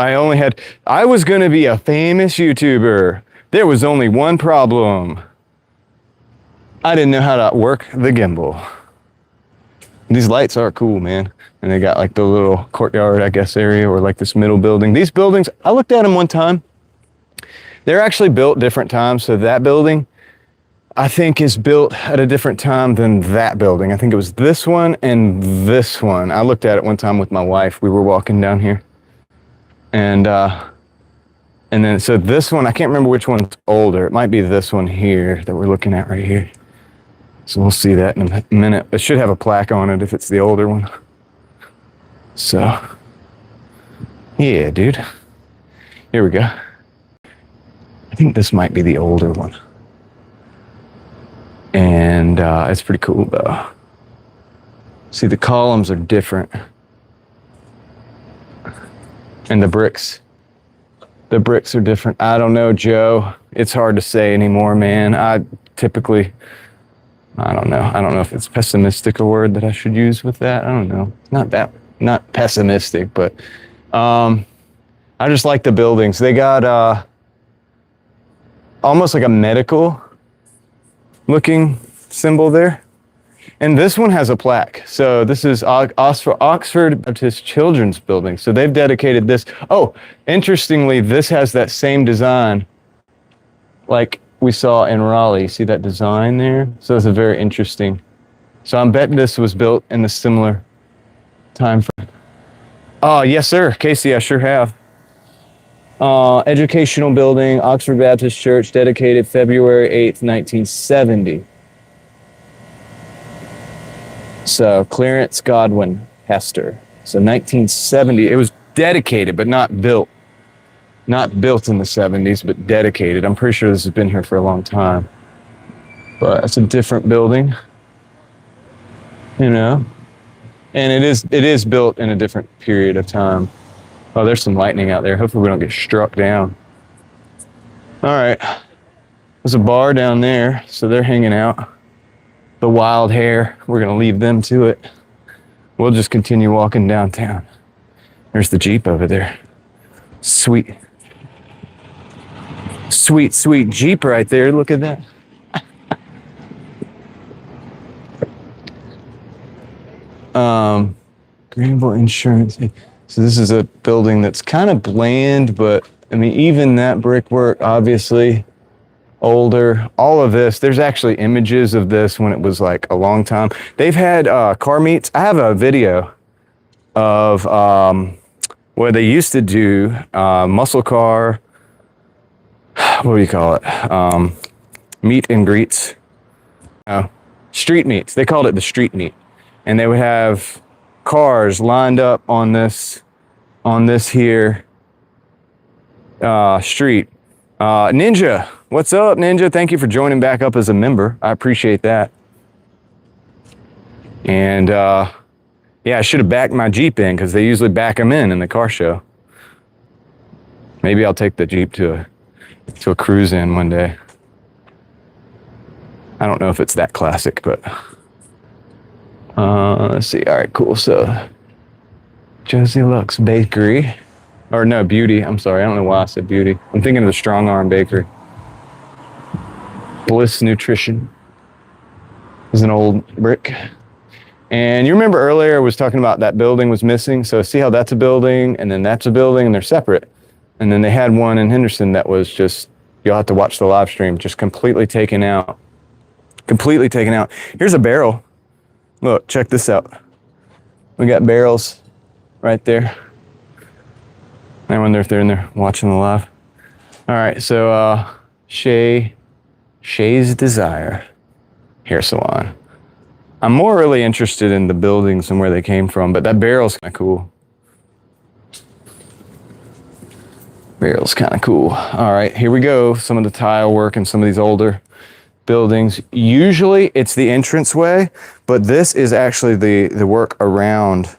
I was gonna be a famous YouTuber. There was only one problem. I didn't know how to work the gimbal. These lights are cool, man. And they got like the little courtyard, I guess, area, or like this middle building. These buildings, I looked at them one time. They're actually built different times. So that building, I think, is built at a different time than that building. I think it was this one and this one. I looked at it one time with my wife. We were walking down here. And then, so this one, I can't remember which one's older. It might be this one here that we're looking at right here. So we'll see that in a minute. It should have a plaque on it if it's the older one. So, yeah, dude. Here we go. I think this might be the older one. And it's pretty cool, though. See, the columns are different. And the bricks are different. I don't know, Joe. It's hard to say anymore, man. I don't know. I don't know if it's pessimistic a word that I should use with that. I don't know. Not pessimistic, but I just like the buildings. They got almost like a medical looking symbol there. And this one has a plaque. So this is Oxford Baptist Children's Building. So they've dedicated this. Oh, interestingly, this has that same design like we saw in Raleigh. See that design there? So it's a very interesting. So I'm betting this was built in a similar time frame. Oh, yes, sir. Casey, I sure have. Educational building, Oxford Baptist Church, dedicated February 8th, 1970. So Clarence Godwin Hester. So 1970. It was dedicated, but not built. Not built in the 70s, but dedicated. I'm pretty sure this has been here for a long time. But it's a different building, you know. And it is built in a different period of time. Oh, there's some lightning out there. Hopefully we don't get struck down. All right. There's a bar down there, so they're hanging out. The wild hair, we're going to leave them to it. We'll just continue walking downtown. There's the Jeep over there. Sweet Jeep right there. Look at that. Greenville Insurance. So this is a building that's kind of bland, but I mean, even that brickwork, obviously older. All of this, there's actually images of this when it was like a long time. They've had car meets. I have a video of where they used to do muscle car, what do you call it? Meet and greets. Street meets. They called it the street meet. And they would have cars lined up on this here street. Ninja, what's up, Ninja? Thank you for joining back up as a member. I appreciate that. And yeah, I should have backed my Jeep in because they usually back them in the car show. Maybe I'll take the Jeep to a cruise in one day. I don't know if it's that classic, but let's see. All right, cool. So Josie Lux Bakery. Or no, Beauty. I'm sorry. I don't know why I said Beauty. I'm thinking of the Strong Arm Bakery. Bliss Nutrition is an old brick. And you remember earlier I was talking about that building was missing. So see how that's a building and then that's a building and they're separate. And then they had one in Henderson that was just, you'll have to watch the live stream, just completely taken out. Completely taken out. Here's a barrel. Look, check this out. We got barrels right there. I wonder if they're in there watching the live. All right, so Shay's Desire Hair Salon. I'm more really interested in the buildings and where they came from, but that barrel's kind of cool. Barrel's kind of cool. All right, here we go. Some of the tile work in some of these older buildings. Usually it's the entranceway, but this is actually the work around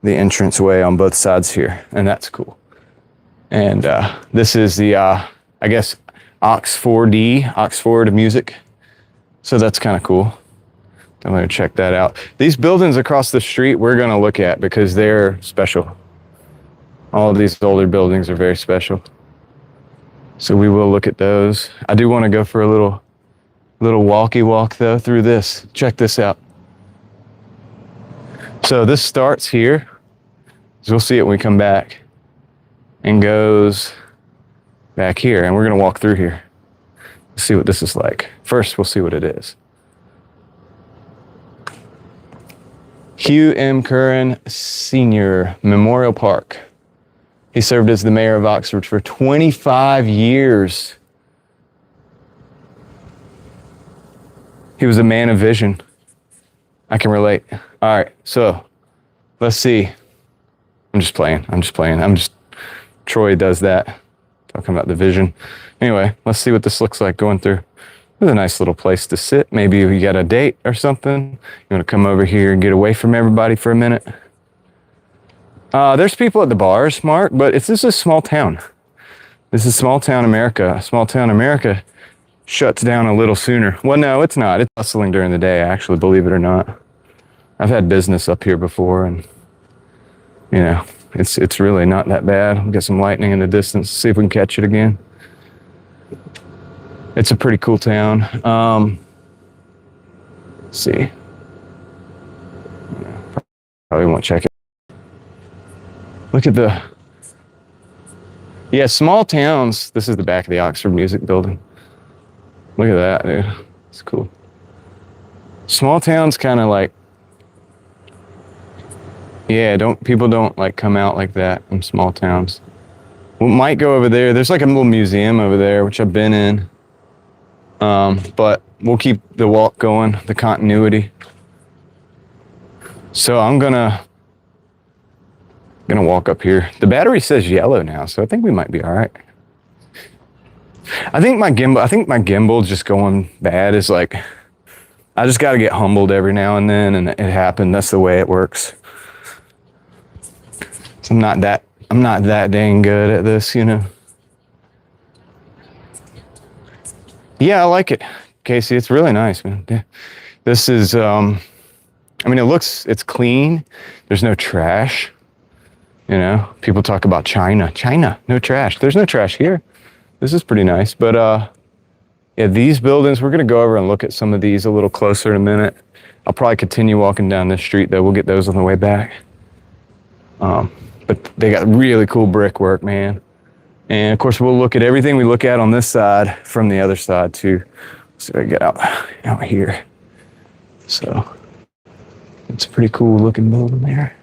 the entranceway on both sides here, and that's cool. And this is the, I guess, Oxford Music. So that's kind of cool. I'm going to check that out. These buildings across the street we're going to look at because they're special. All of these older buildings are very special. So we will look at those. I do want to go for a little walkie walk though through this. Check this out. So this starts here, so we'll see it when we come back, and goes back here, and we're gonna walk through here. See what this is like. First, we'll see what it is. Hugh M. Curran Sr. Memorial Park. He served as the mayor of Oxford for 25 years. He was a man of vision. I can relate. All right, so let's see. I'm just playing. Troy does that, talking about the vision. Anyway, let's see what this looks like going through. It's a nice little place to sit. Maybe you got a date or something. You want to come over here and get away from everybody for a minute. There's people at the bars, Mark, but this is a small town. This is small town America. Small town America shuts down a little sooner. Well, no, it's not. It's hustling during the day, actually, believe it or not. I've had business up here before, and you know, it's really not that bad. We'll get some lightning in the distance, see if we can catch it again. It's a pretty cool town. Let's see. Probably won't check it. Look at the, yeah, small towns. This is the back of the Oxford Music Building. Look at that, dude. It's cool. Small towns kind of like, yeah, people don't like come out like that in small towns. We might go over there. There's like a little museum over there, which I've been in. But we'll keep the walk going, the continuity. So I'm gonna walk up here. The battery says yellow now, so I think we might be all right. I think my gimbal just going bad is like, I just got to get humbled every now and then, and it happened. That's the way it works. So I'm not that dang good at this, you know. Yeah, I like it, Casey. It's really nice, man. This is, I mean, it's clean. There's no trash. You know, people talk about China, no trash. There's no trash here. This is pretty nice. But yeah, these buildings, we're going to go over and look at some of these a little closer in a minute. I'll probably continue walking down this street, though. We'll get those on the way back. But they got really cool brickwork, man. And of course, we'll look at everything we look at on this side from the other side too. So I get out here. So it's a pretty cool looking building there.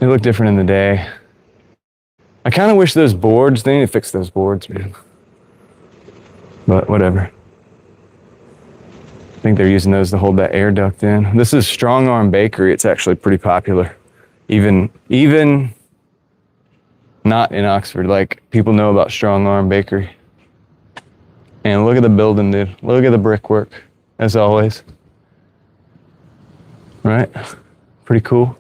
They look different in the day. I kind of wish those boards, they need to fix those boards, man. But whatever. I think they're using those to hold that air duct in. This is Strong Arm Bakery. It's actually pretty popular. Even not in Oxford. Like, people know about Strong Arm Bakery. And look at the building, dude. Look at the brickwork, as always. Right? Pretty cool.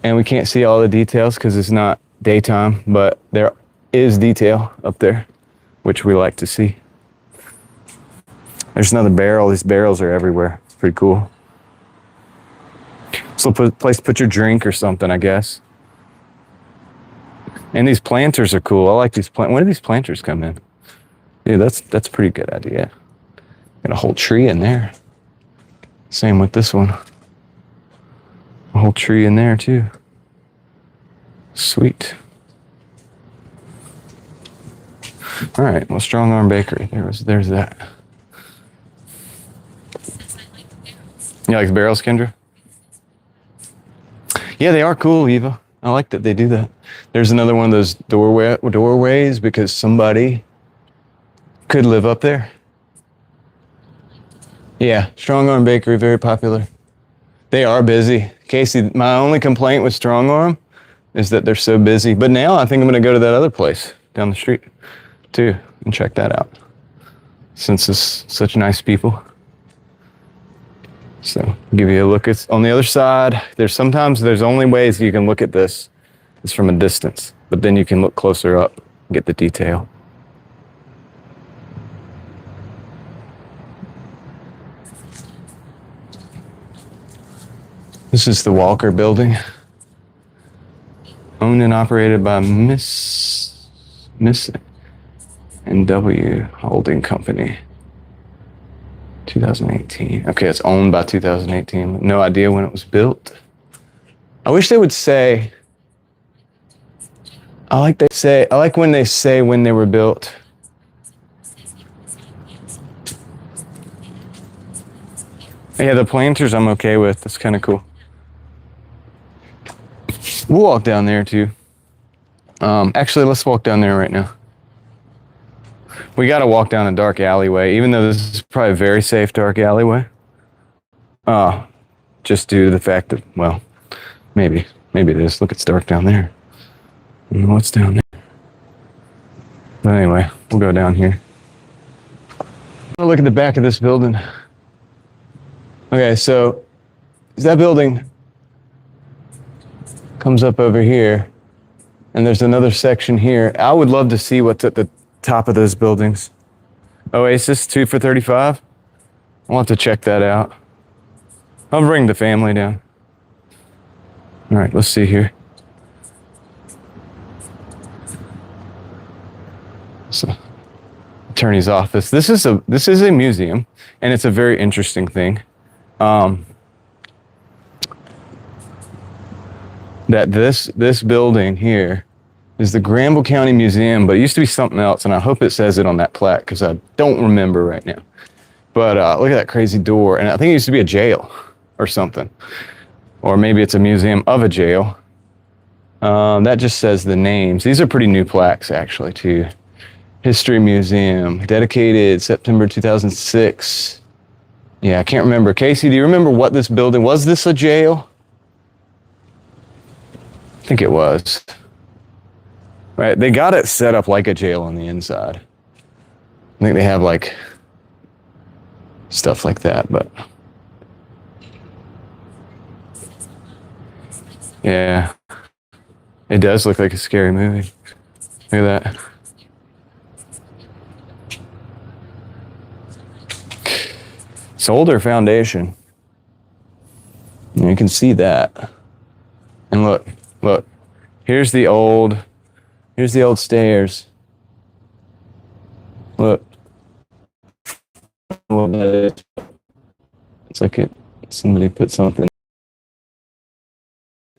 And we can't see all the details because it's not daytime, but there is detail up there, which we like to see. There's another barrel. These barrels are everywhere. It's pretty cool. So place to put your drink or something, I guess. And these planters are cool. I like these when do these planters come in? Dude, that's a pretty good idea. Got a whole tree in there. Same with this one. A whole tree in there too. Sweet. All right, well, Strong Arm Bakery. There's that. You like the barrels, Kendra? Yeah, they are cool, Eva. I like that they do that. There's another one of those doorways because somebody could live up there. Yeah, Strong Arm Bakery, very popular. They are busy. Casey, my only complaint with Strong Arm is that they're so busy. But now I think I'm going to go to that other place down the street too and check that out, since it's such nice people. So give you a look. It's on the other side. There's only ways you can look at this is from a distance, but then you can look closer up and get the detail. This is the Walker Building, owned and operated by Miss and W Holding Company. 2018. Okay, it's owned by 2018. No idea when it was built. I wish they would say. I like when they say when they were built. Yeah, the planters I'm okay with. That's kind of cool. We'll walk down there too. Actually, let's walk down there right now. We got to walk down a dark alleyway, even though this is probably a very safe dark alleyway. Just due to the fact that, well, maybe it is. Look, it's dark down there. I don't know what's down there. But anyway, we'll go down here. Look at the back of this building. Okay, so that building comes up over here, and there's another section here. I would love to see what's at the top of those buildings. Oasis, 2 for $35. I'll have to check that out. I'll bring the family down. All right, let's see here. So, attorney's office. This is a museum, and it's a very interesting thing. That this building here is the Granville County Museum, but it used to be something else, and I hope it says it on that plaque because I don't remember right now. But look at that crazy door, and I think it used to be a jail or something, or maybe it's a museum of a jail. That just says the names. These are pretty new plaques, actually, too. History Museum, dedicated September 2006. Yeah, I can't remember. Casey, do you remember what this building was? This a jail? I think it was. Right, they got it set up like a jail on the inside. I think they have like stuff like that, but yeah, it does look like a scary movie. Look at that. It's older foundation. You can see that. And look, here's the old stairs. Look. It's like somebody put something.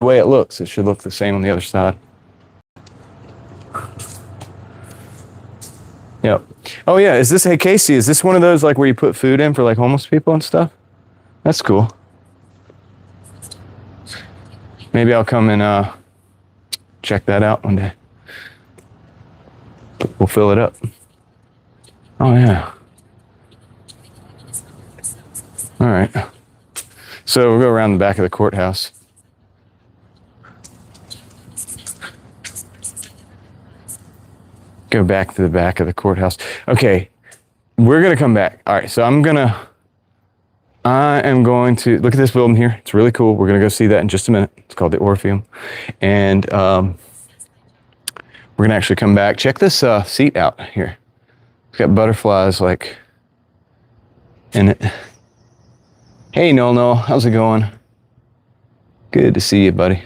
The way it looks, it should look the same on the other side. Yep. Oh yeah, hey Casey, is this one of those like where you put food in for like homeless people and stuff? That's cool. Maybe I'll come and check that out one day. We'll fill it up. Oh yeah. All right. So we'll go around the back of the courthouse. Go back to the back of the courthouse. Okay, we're gonna come back. All right, so I am going to look at this building here. It's really cool. We're gonna go see that in just a minute. It's called the Orpheum, and we're gonna actually come back. Check this seat out here. It's got butterflies like in it. Hey, Noel, how's it going? Good to see you, buddy.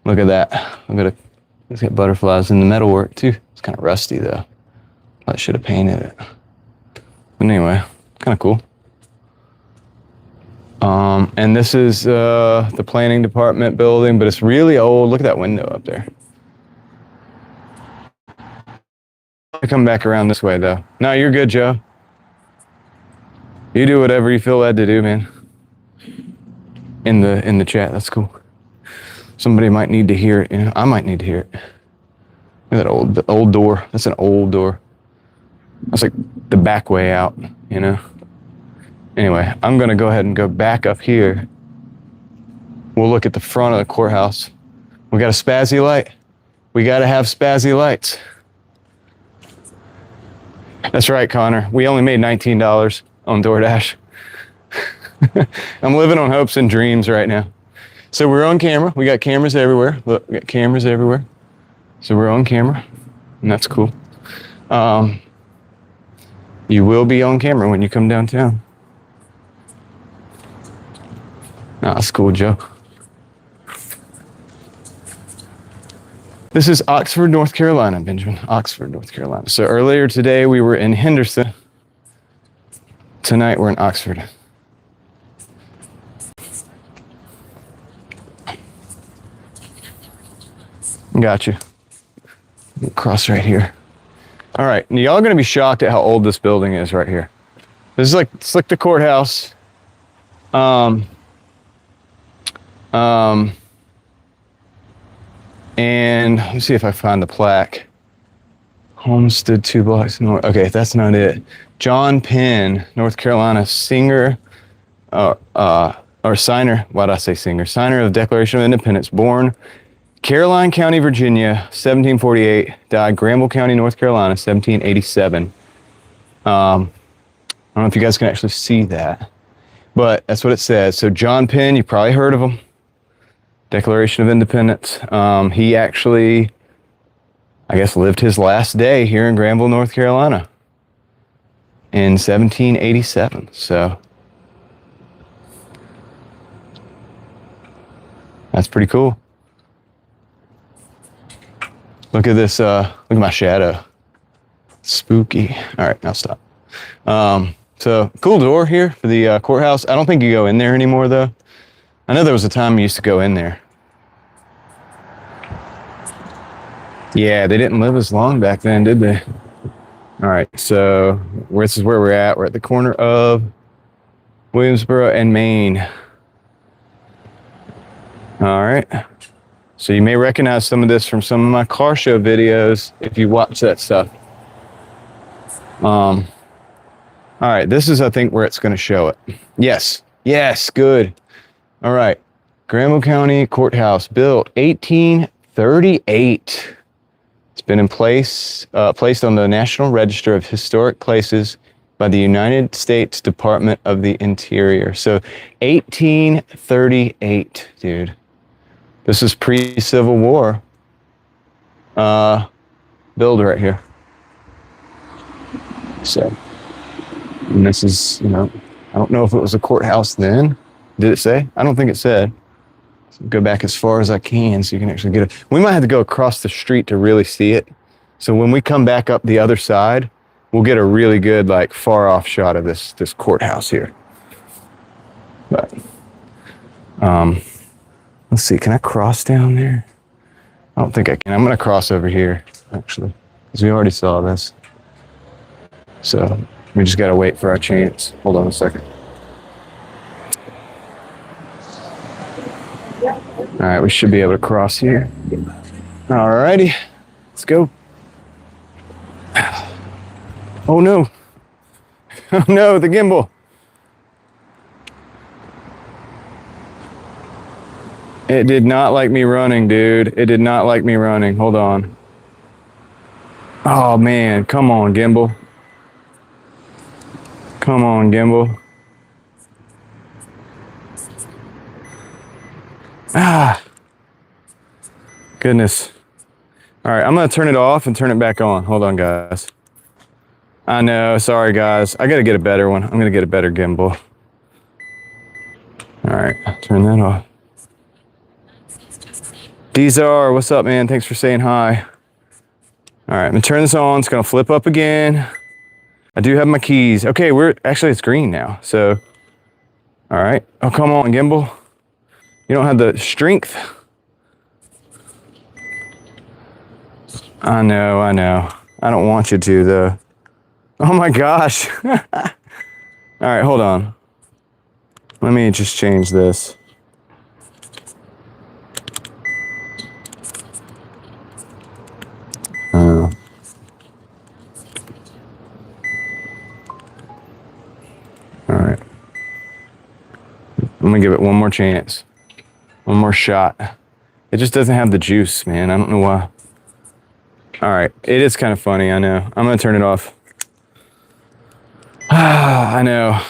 Look at that. It's got butterflies in the metalwork too. It's kind of rusty though. I should have painted it. But anyway, kind of cool. And this is the planning department building, but it's really old. Look at that window up there. I come back around this way though. No, you're good, Joe. You do whatever you feel led to do, man. In the chat, that's cool. Somebody might need to hear it. You know, I might need to hear it. Look at that old door. That's an old door. That's like the back way out, you know. Anyway, I'm gonna go ahead and go back up here. We'll look at the front of the courthouse. We got a spazzy light. We gotta have spazzy lights. That's right, Connor. We only made $19 on DoorDash. I'm living on hopes and dreams right now. So we're on camera. We got cameras everywhere. Look, we got cameras everywhere. So we're on camera, and that's cool. You will be on camera when you come downtown. Oh, that's cool, Joe. This is Oxford, North Carolina, Benjamin. Oxford, North Carolina. So earlier today we were in Henderson. tonight we're in Oxford. Gotcha. Cross right here. All right, now y'all gonna be shocked at how old this building is right here. This is like, it's like the courthouse. And let me see if I find the plaque. Homestead 2 blocks north. Okay, that's not it. John Penn, North Carolina, singer, or signer. Why did I say singer? Signer of the Declaration of Independence, born Caroline County, Virginia, 1748. Died Granville County, North Carolina, 1787. I don't know if you guys can actually see that, but that's what it says. So John Penn, you probably heard of him. Declaration of Independence. He actually, I guess, lived his last day here in Granville, North Carolina in 1787. So that's pretty cool. Look at this, look at my shadow. Spooky. All right, now stop. So cool door here for the courthouse. I don't think you go in there anymore though. I know there was a time you used to go in there. Yeah, they didn't live as long back then, did they? All right, so this is where we're at. We're at the corner of Williamsboro and Maine. All right. So you may recognize some of this from some of my car show videos if you watch that stuff. All right, this is, I think, where it's going to show it. Yes, good. All right, Granville County Courthouse, built 1838. It's been in place, placed on the National Register of Historic Places by the United States Department of the Interior. So 1838, dude. This is pre-Civil War build right here. So, and this is, you know, I don't know if it was a courthouse then. Did it say? I don't think it said. So go back as far as I can so you can actually get it. We might have to go across the street to really see it. So when we come back up the other side, we'll get a really good, like, far off shot of this courthouse here. But, let's see, can I cross down there? I don't think I can. I'm going to cross over here, actually, because we already saw this. So we just got to wait for our chance. Hold on a second. All right, we should be able to cross here. All righty, let's go. Oh, no. Oh, no, the gimbal. It did not like me running, dude. It did not like me running. Hold on. Oh, man. Come on, gimbal. Come on, gimbal. Ah. Goodness. All right, I'm going to turn it off and turn it back on. Hold on, guys. I know. Sorry, guys. I got to get a better one. I'm going to get a better gimbal. All right, turn that off. Dzar, what's up, man? Thanks for saying hi. All right, I'm gonna turn this on. It's gonna flip up again. I do have my keys. Okay, it's green now. So, all right. Oh, come on, gimbal. You don't have the strength. I know. I don't want you to, though. Oh my gosh. All right, hold on. Let me just change this. All right. I'm gonna give it one more chance. One more shot. It just doesn't have the juice, man. I don't know why. All right. It is kind of funny, I know. I'm gonna turn it off. I know.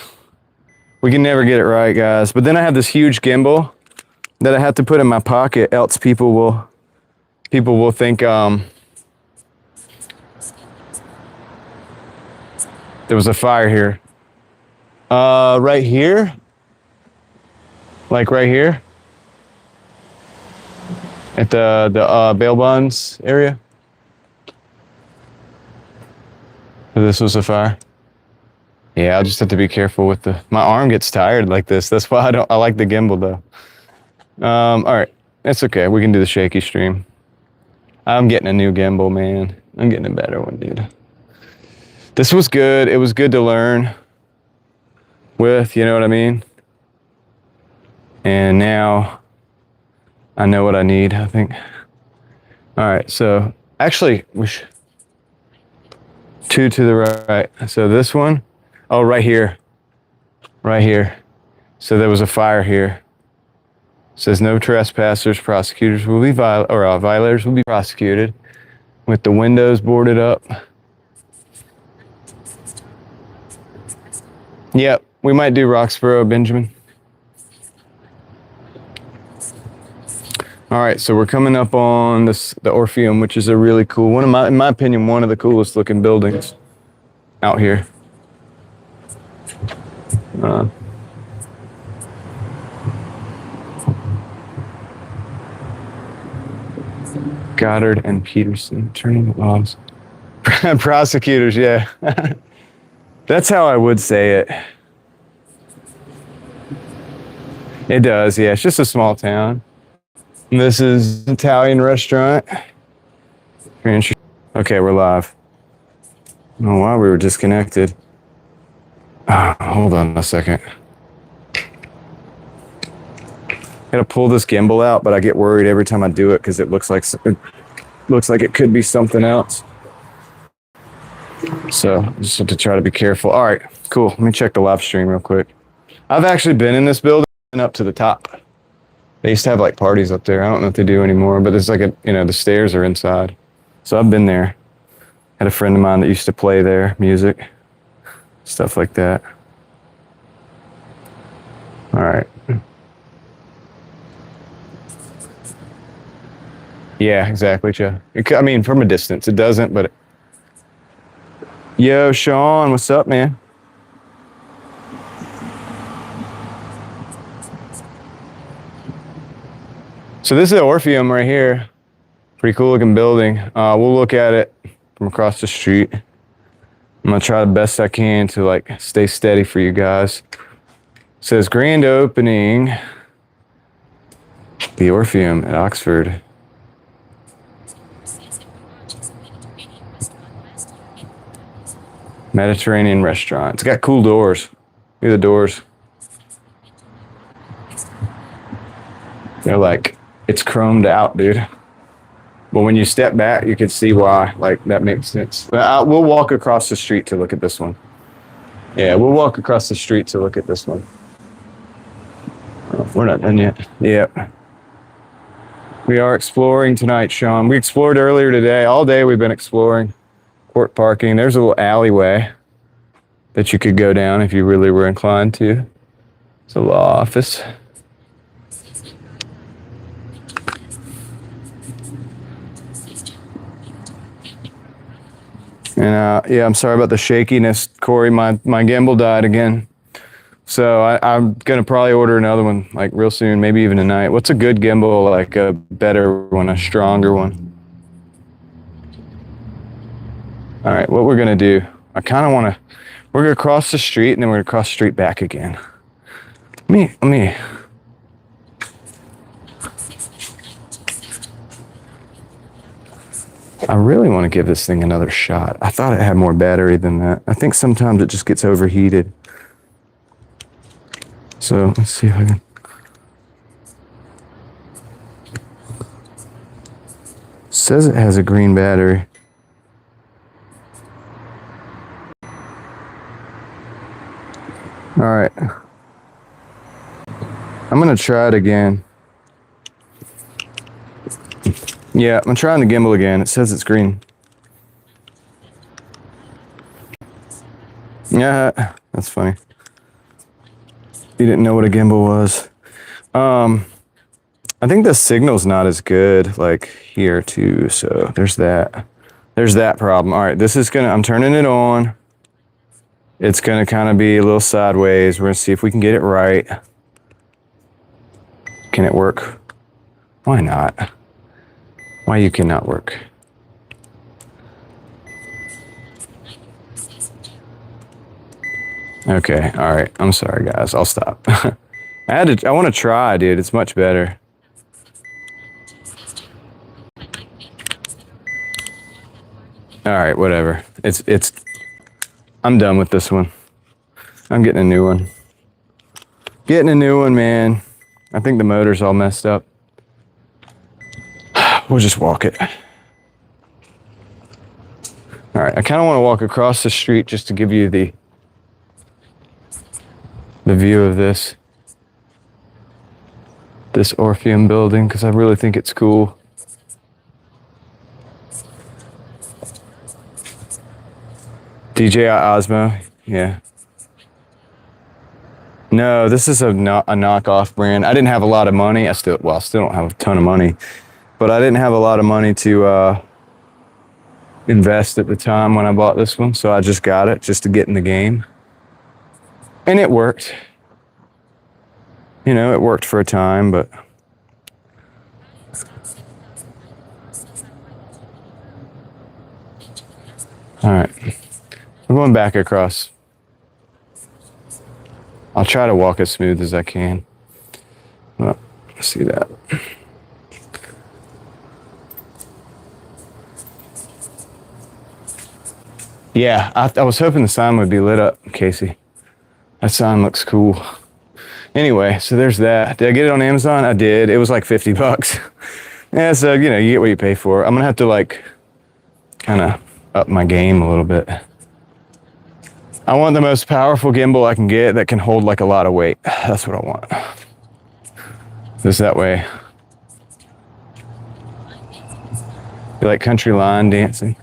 We can never get it right, guys. But then I have this huge gimbal that I have to put in my pocket, else people will think there was a fire here. Right here? Like right here? At the bail bonds area? So this was a fire? Yeah, I'll just have to be careful with my arm gets tired like this. That's why I like the gimbal though. All right, it's okay. We can do the shaky stream. I'm getting a new gimbal, man. I'm getting a better one, dude. This was good. It was good to learn with, you know what I mean? And now I know what I need, I think. All right, so actually, two to the right. So this one, oh, right here. Right here. So there was a fire here. It says no trespassers, prosecutors will be violators will be prosecuted with the windows boarded up. Yep, we might do Roxborough, Benjamin. All right, so we're coming up on the Orpheum, which is a really cool in my opinion, one of the coolest looking buildings out here. Goddard and Peterson turning laws. Prosecutors, yeah. That's how I would say it. It does, yeah. It's just a small town. And this is an Italian restaurant. Okay, we're live. Oh, wow, we were disconnected. Hold on a second. I gotta pull this gimbal out, but I get worried every time I do it because it looks like it could be something else. So just have to try to be careful. All right, cool. Let me check the live stream real quick. I've actually been in this building up to the top. They used to have like parties up there. I don't know if they do anymore, but it's like the stairs are inside. So I've been there. Had a friend of mine that used to play there, music, stuff like that. All right. Yeah, exactly, Joe. I mean, from a distance, it doesn't, but... Yo, Sean, what's up, man? So this is the Orpheum right here. Pretty cool looking building. We'll look at it from across the street. I'm gonna try the best I can to like stay steady for you guys. It says grand opening, the Orpheum at Oxford. Mediterranean restaurant. It's got cool doors. Look at the doors. They're like, it's chromed out, dude. But when you step back, you can see why. Like, that makes sense. We'll walk across the street to look at this one. Yeah, we'll walk across the street to look at this one. Oh, we're not done yet. Yep. We are exploring tonight, Sean. We explored earlier today. All day we've been exploring. Court parking. There's a little alleyway that you could go down if you really were inclined to. It's a law office. And yeah, I'm sorry about the shakiness, Corey. My gimbal died again. So I'm gonna probably order another one like real soon, maybe even tonight. What's a good gimbal, like a better one, a stronger one? All right, what we're gonna do, we're gonna cross the street and then we're gonna cross the street back again. Let me. I really want to give this thing another shot. I thought it had more battery than that. I think sometimes it just gets overheated. So let's see if I can. It says it has a green battery. All right. I'm gonna try it again. Yeah, I'm trying the gimbal again. It says it's green. Yeah, that's funny. You didn't know what a gimbal was. I think the signal's not as good like here too, so there's that. There's that problem. All right, I'm turning it on. It's gonna kind of be a little sideways. We're gonna see if we can get it right. Can it work? Why not? Why you cannot work? Okay, all right. I'm sorry, guys. I'll stop. I want to try, dude. It's much better. All right, whatever. I'm done with this one. I'm getting a new one. Getting a new one, man. I think the motor's all messed up. We'll just walk it. All right, I kind of want to walk across the street just to give you the view of this Orpheum building, because I really think it's cool. DJI Osmo, yeah. No, this is a knockoff brand. I didn't have a lot of money. I still don't have a ton of money, but I didn't have a lot of money to invest at the time when I bought this one, so I just got it just to get in the game. And it worked. You know, it worked for a time, but all right. We're going back across. I'll try to walk as smooth as I can. Well, see that. Yeah, I was hoping the sign would be lit up, Casey. That sign looks cool. Anyway, so there's that. Did I get it on Amazon? I did. It was like $50. Yeah, so, you know, you get what you pay for. I'm going to have to, like, kind of up my game a little bit. I want the most powerful gimbal I can get that can hold, like, a lot of weight. That's what I want. Just that way. You like country line dancing?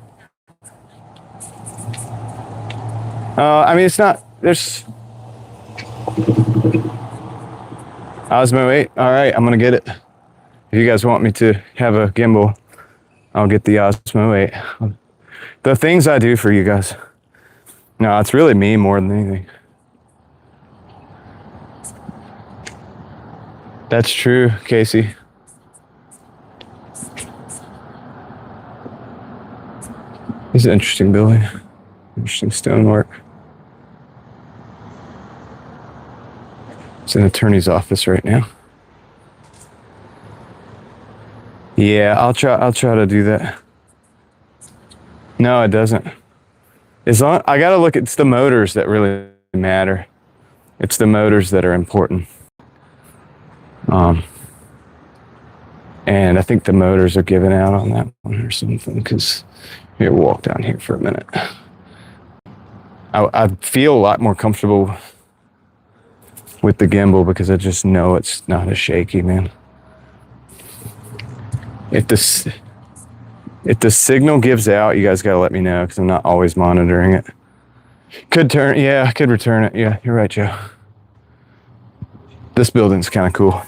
I mean, it's not, there's Osmo 8. All right, I'm gonna get it. If you guys want me to have a gimbal, I'll get the Osmo 8. The things I do for you guys. No, it's really me more than anything. That's true, Casey. This is an interesting building. Interesting stonework. It's an attorney's office right now. Yeah, I'll try to do that. No, it doesn't. I gotta look, it's the motors that really matter. It's the motors that are important. And I think the motors are giving out on that one or something, because here, we'll walk down here for a minute. I feel a lot more comfortable with the gimbal because I just know it's not as shaky, man. If the signal gives out, you guys gotta let me know because I'm not always monitoring it. Could return it. Yeah, you're right, Joe. This building's kind of cool.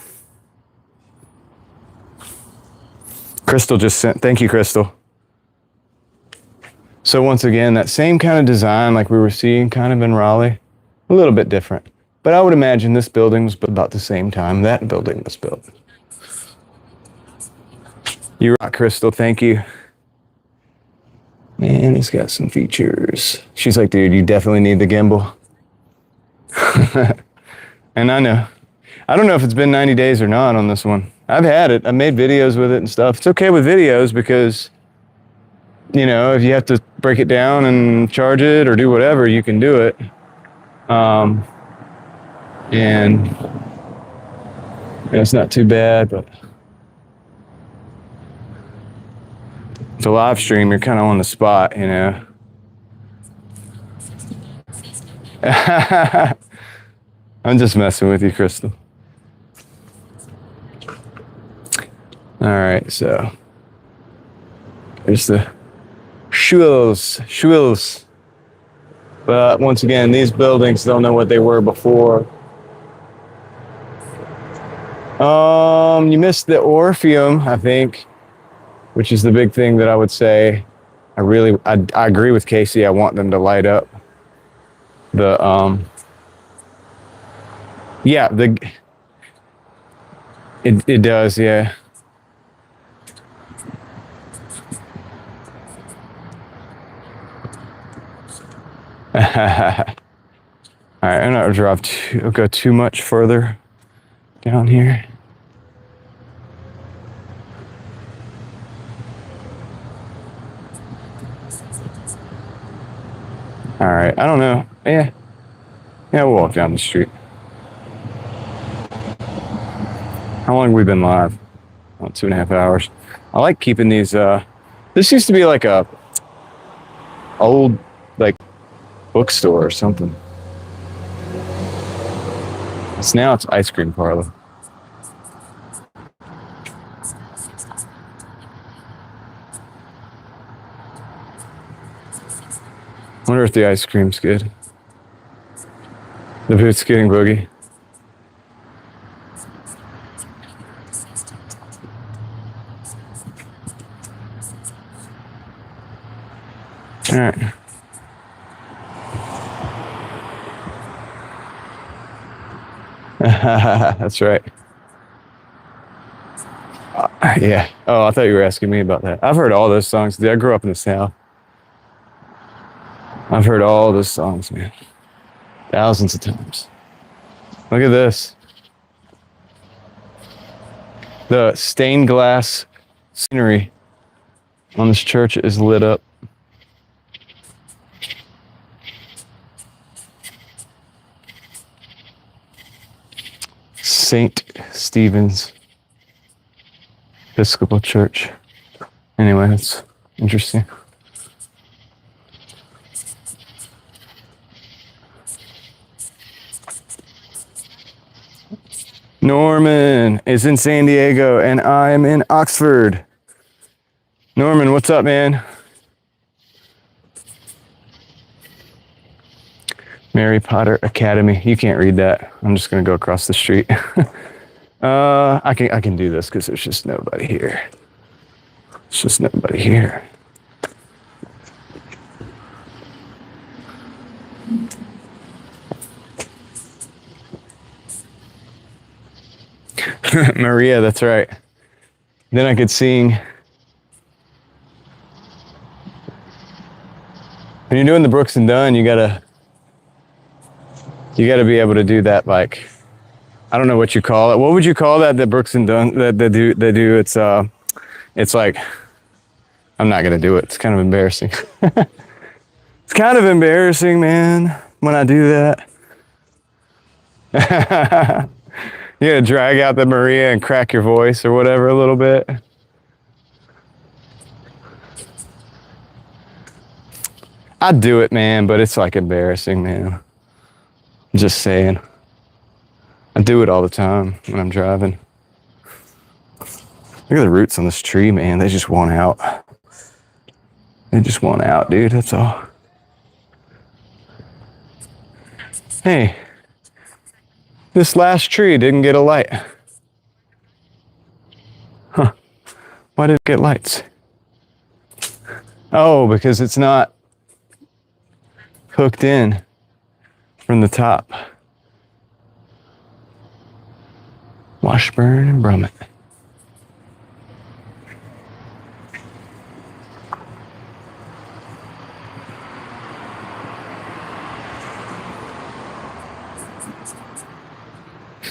Crystal just sent, thank you, Crystal. So once again, that same kind of design like we were seeing kind of in Raleigh, a little bit different. But I would imagine this building was built about the same time that building was built. You rock, Crystal, thank you. Man, he's got some features. She's like, dude, you definitely need the gimbal. And I know. I don't know if it's been 90 days or not on this one. I've had it. I made videos with it and stuff. It's okay with videos because, you know, if you have to break it down and charge it or do whatever, you can do it. And it's not too bad, but it's a live stream. You're kind of on the spot, you know. I'm just messing with you, Crystal. All right, so there's the Schwills. But once again, these buildings don't know what they were before. You missed the Orpheum, I think, which is the big thing that I would say. I agree with Casey. I want them to light up the yeah, it does, yeah. All All right, I'm not gonna go too much further down here. All right, I don't know. Yeah, we'll walk down the street. How long have we been live? About 2.5 hours. I like keeping these. This used to be like a old like bookstore or something. Now it's ice cream parlor. Wonder if the ice cream's good. The Boots getting boogie. All right. That's right. Yeah. Oh, I thought you were asking me about that. I've heard all those songs. Dude, I grew up in the South. I've heard all those songs, man. Thousands of times. Look at this. The stained glass scenery on this church is lit up. St. Stephen's Episcopal Church. Anyway, that's interesting. Norman is in San Diego and I am in Oxford. Norman, what's up, man? Mary Potter Academy. You can't read that. I'm just gonna go across the street. I can do this because there's just nobody here. It's just nobody here. Maria, that's right. Then I could sing. When you're doing the Brooks and Dunn, you gotta be able to do that, like, I don't know what you call it. What would you call that? The Brooks and Dunn that they do. It's like, I'm not gonna do it. It's kind of embarrassing. It's kind of embarrassing, man, when I do that. You gotta drag out the Maria and crack your voice or whatever a little bit. I'd do it, man, but it's like embarrassing, man. Just saying. I do it all the time when I'm driving. Look at the roots on this tree, man. They just want out. They just want out, dude. That's all. Hey, this last tree didn't get a light. Huh. Why did it get lights? Oh, because it's not hooked in from the top. Washburn and Brummett.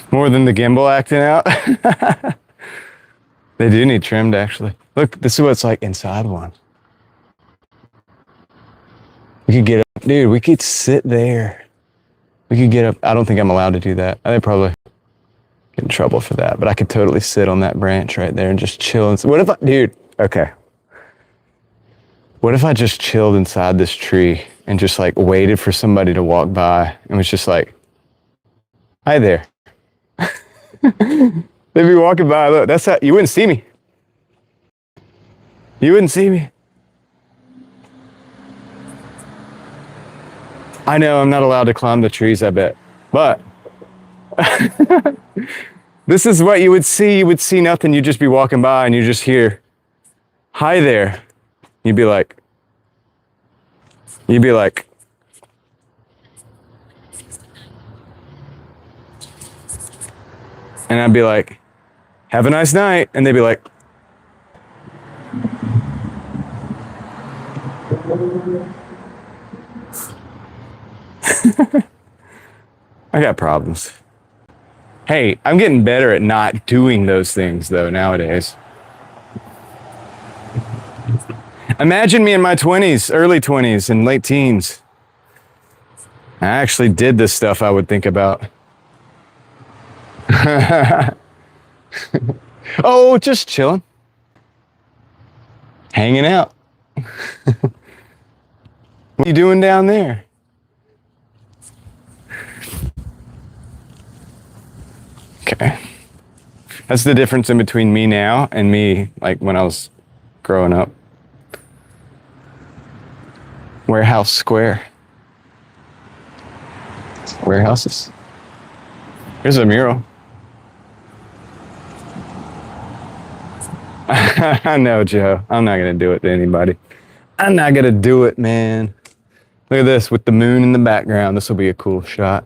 More than the gimbal acting out. They do need trimmed, actually. Look, this is what it's like inside one. We could get up, dude, we could sit there. We could get up. I don't think I'm allowed to do that. I think probably get in trouble for that, but I could totally sit on that branch right there and just chill. What if dude, okay. What if I just chilled inside this tree and just like waited for somebody to walk by and was just like, hi there. They'd be walking by, look, that's how, you wouldn't see me. You wouldn't see me. I know I'm not allowed to climb the trees, I bet. But this is what you would see. You would see nothing. You'd just be walking by and you just hear, hi there. You'd be like, and I'd be like, have a nice night. And they'd be like, I got problems. Hey, I'm getting better at not doing those things though nowadays. Imagine me in my 20s, early 20s and late teens. I actually did this stuff I would think about. Oh, just chilling. Hanging out. What are you doing down there? Okay. That's the difference in between me now and me like when I was growing up. Warehouse Square. Warehouses. Here's a mural. I know, Joe. I'm not going to do it to anybody. I'm not going to do it, man. Look at this with the moon in the background. This will be a cool shot.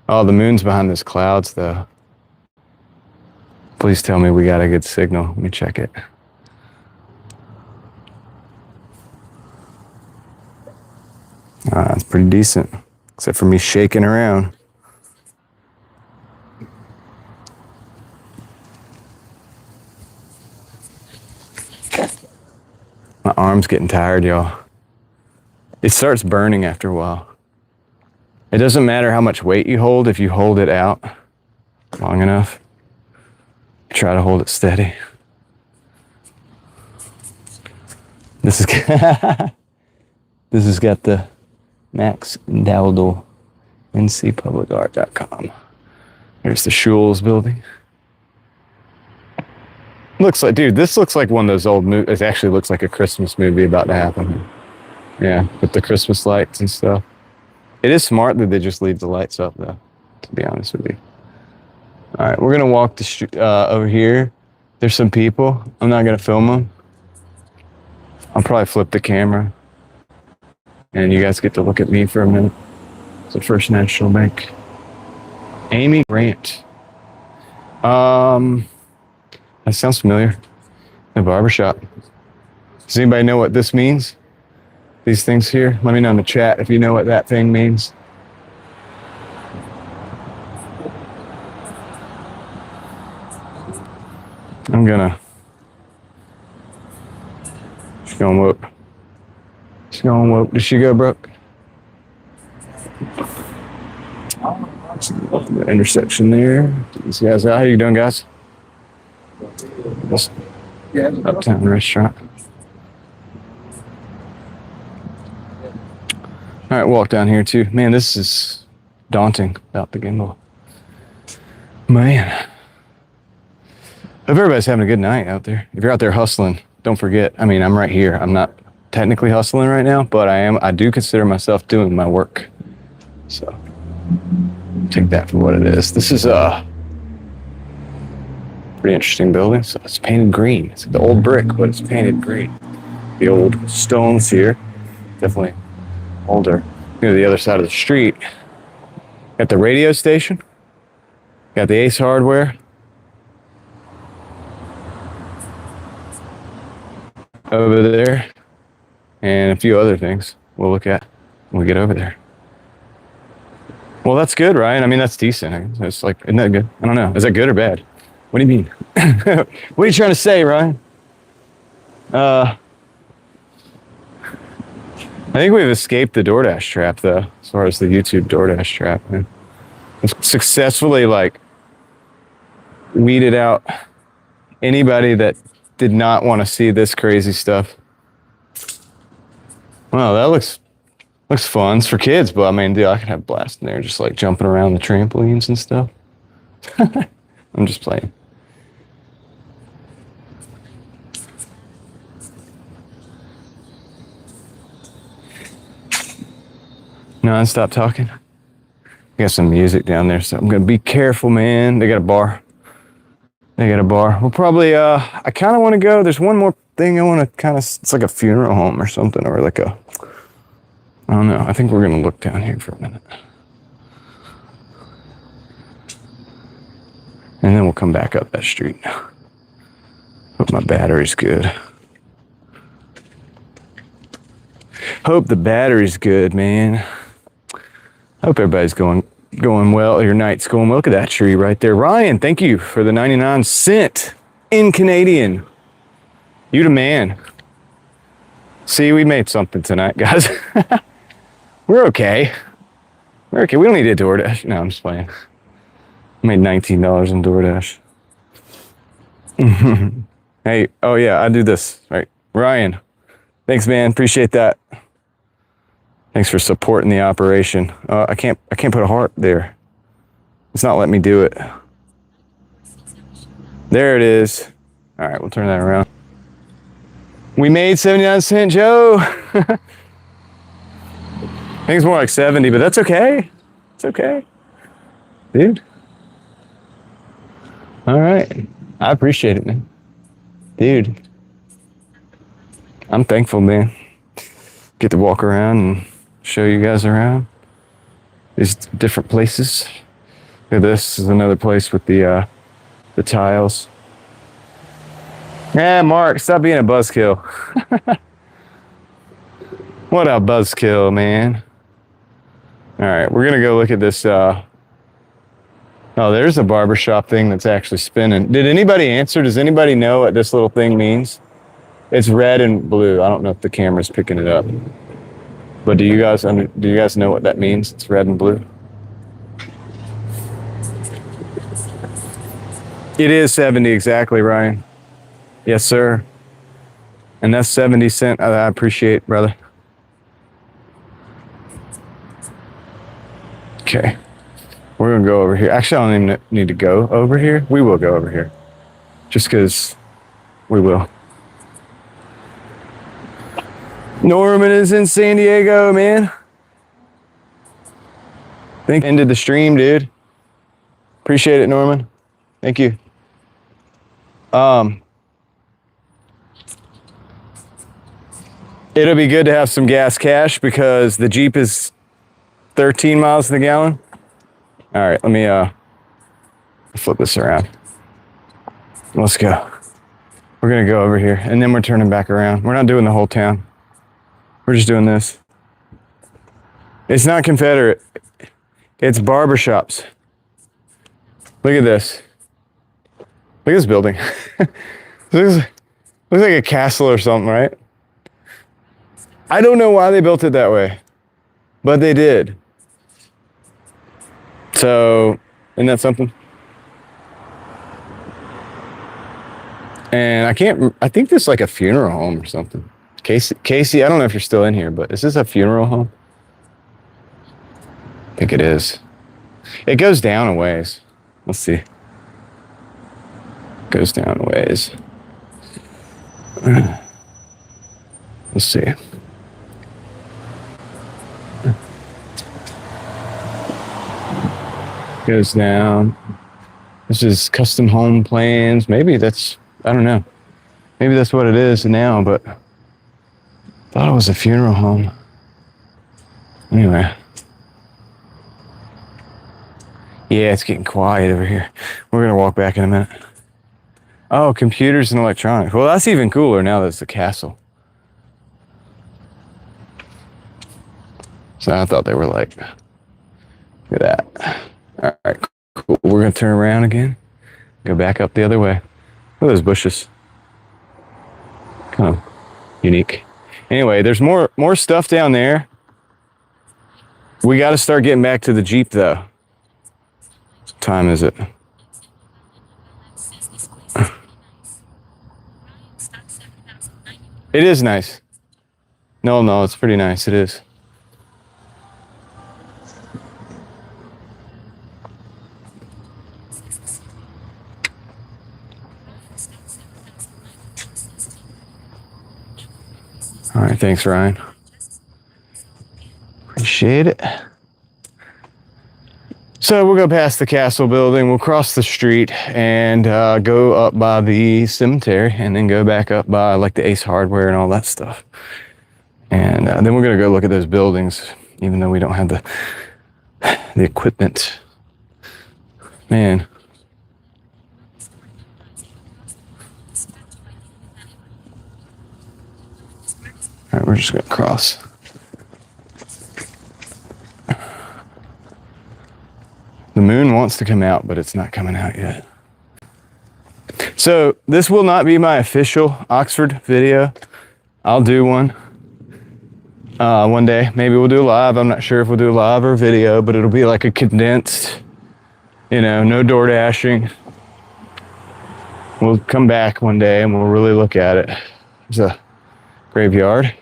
Oh, the moon's behind those clouds, though. Please tell me we got a good signal. Let me check it. It's pretty decent, except for me shaking around. My arm's getting tired, y'all. It starts burning after a while. It doesn't matter how much weight you hold if you hold it out long enough. Try to hold it steady. This is this has got the Max Dowdle, ncpublicart.com. There's the Schul's building. Looks like, dude, this looks like one of those old movies. It actually looks like a Christmas movie about to happen. Yeah, with the Christmas lights and stuff. It is smart that they just leave the lights up, though, to be honest with you. All right, we're going to walk the street over here. There's some people. I'm not going to film them. I'll probably flip the camera. And you guys get to look at me for a minute. It's the First National Bank. Amy Grant. That sounds familiar. The barbershop. Does anybody know what this means? These things here? Let me know in the chat if you know what that thing means. I'm gonna. She's going whoop. She's going whoop. Did she go, Brooke? The intersection there. These guys out. How you doing, guys? This Uptown restaurant. All right, walk down here too. Man, this is daunting about the gimbal. Man. Hope everybody's having a good night out there. If you're out there hustling, don't forget. I mean, I'm right here. I'm not technically hustling right now, but I do consider myself doing my work. So take that for what it is. This is a pretty interesting building. So it's painted green. It's the old brick, but it's painted green. The old stones here, definitely older. You know, the other side of the street. Got the radio station. Got the Ace Hardware. Over there. And a few other things we'll look at when we get over there. Well, that's good, Ryan. I mean, that's decent. It's like, isn't that good? I don't know. Is that good or bad? What do you mean? What are you trying to say, Ryan? I think we've escaped the DoorDash trap, though, as far as the YouTube DoorDash trap. Man. We've successfully, like, weeded out anybody that did not want to see this crazy stuff. Wow, that looks fun. It's for kids, but I mean, dude, I could have a blast in there, just like jumping around the trampolines and stuff. I'm just playing. Non-stop talking. Got some music down there, so I'm gonna be careful, man. They got a bar. We'll probably, I kind of want to go. There's one more thing I want to kind of, it's like a funeral home or something, or like I don't know. I think we're going to look down here for a minute. And then we'll come back up that street. Hope my battery's good. Hope the battery's good, man. Hope everybody's going going well. Your night's going well. Look at that tree right there. Ryan, thank you for the 99 cent in Canadian. You the man. See, we made something tonight, guys. We're okay. We're okay. We don't need a DoorDash. No, I'm just playing. I made $19 on DoorDash. Hey, oh yeah, I do this. Right. Ryan, thanks, man. Appreciate that. Thanks for supporting the operation. I can't put a heart there. It's not letting me do it. There it is. All right, we'll turn that around. We made 79 cent, Joe. I think it's more like 70, but that's okay. It's okay, dude. All right, I appreciate it, man. Dude, I'm thankful, man. Get to walk around and show you guys around these different places. Look at this. This is another place with the tiles. Yeah, Mark, stop being a buzzkill. What a buzzkill, man. All right, we're gonna go look at this. Oh, there's a barbershop thing that's actually spinning. Did anybody answer? Does anybody know what this little thing means? It's red and blue. I don't know if the camera's picking it up. But do you guys know what that means? It's red and blue. It is 70 exactly, Ryan. Yes, sir. And that's 70 cent. I appreciate, brother. Okay. We're going to go over here. Actually, I don't even need to go over here. We will go over here. Just because we will. Norman is in San Diego, man. Thank you. Ended the stream, dude. Appreciate it, Norman. Thank you. It'll be good to have some gas cash because the Jeep is 13 miles to the gallon. All right, let me flip this around. Let's go. We're gonna go over here and then we're turning back around. We're not doing the whole town. We're just doing this. It's not Confederate. It's barbershops. Look at this. Look at this building. Looks like a castle or something, right? I don't know why they built it that way, but they did. So, isn't that something? And I think this is like a funeral home or something. Casey, I don't know if you're still in here, but is this a funeral home? I think it is. It goes down a ways. Let's see. Goes down a ways. Let's see. Goes down. This is custom home plans. Maybe that's, I don't know. Maybe that's what it is now, but I thought it was a funeral home. Anyway. Yeah, it's getting quiet over here. We're gonna walk back in a minute. Oh, computers and electronics. Well, that's even cooler now that it's a castle. So I thought they were like, look at that. All right, cool. We're gonna turn around again. Go back up the other way. Look at those bushes. Kind of unique. Anyway, there's more stuff down there. We got to start getting back to the Jeep though. What time is it? It is nice. No, it's pretty nice. It is. All right, thanks, Ryan. Appreciate it. So we'll go past the castle building, we'll cross the street and go up by the cemetery and then go back up by like the Ace Hardware and all that stuff. And then we're gonna go look at those buildings, even though we don't have the equipment. Man. All right, we're just gonna cross. moon wants to come out, but it's not coming out yet. So this will not be my official Oxford video. I'll do one day. Maybe we'll do live. I'm not sure if we'll do live or video, but it'll be like a condensed, no Doordashing. We'll come back one day and we'll really look at it. There's a graveyard.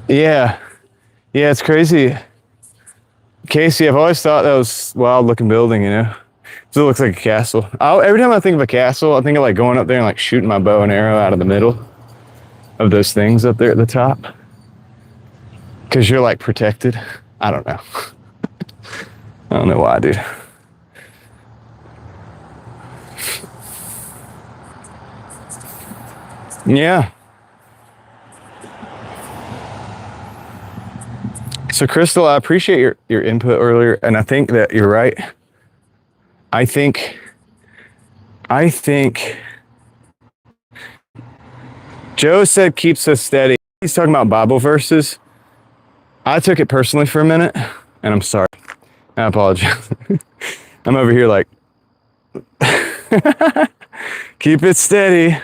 Yeah, it's crazy. Casey, I've always thought that was a wild looking building, So it looks like a castle. Every time I think of a castle, I think of like going up there and like shooting my bow and arrow out of the middle of those things up there at the top. Cause you're like protected. I don't know. I don't know why, dude. Yeah. So Crystal, I appreciate your input earlier, and I think that you're right. I think Joe said keeps us steady. He's talking about Bible verses. I took it personally for a minute, and I'm sorry. I apologize. I'm over here like, keep it steady.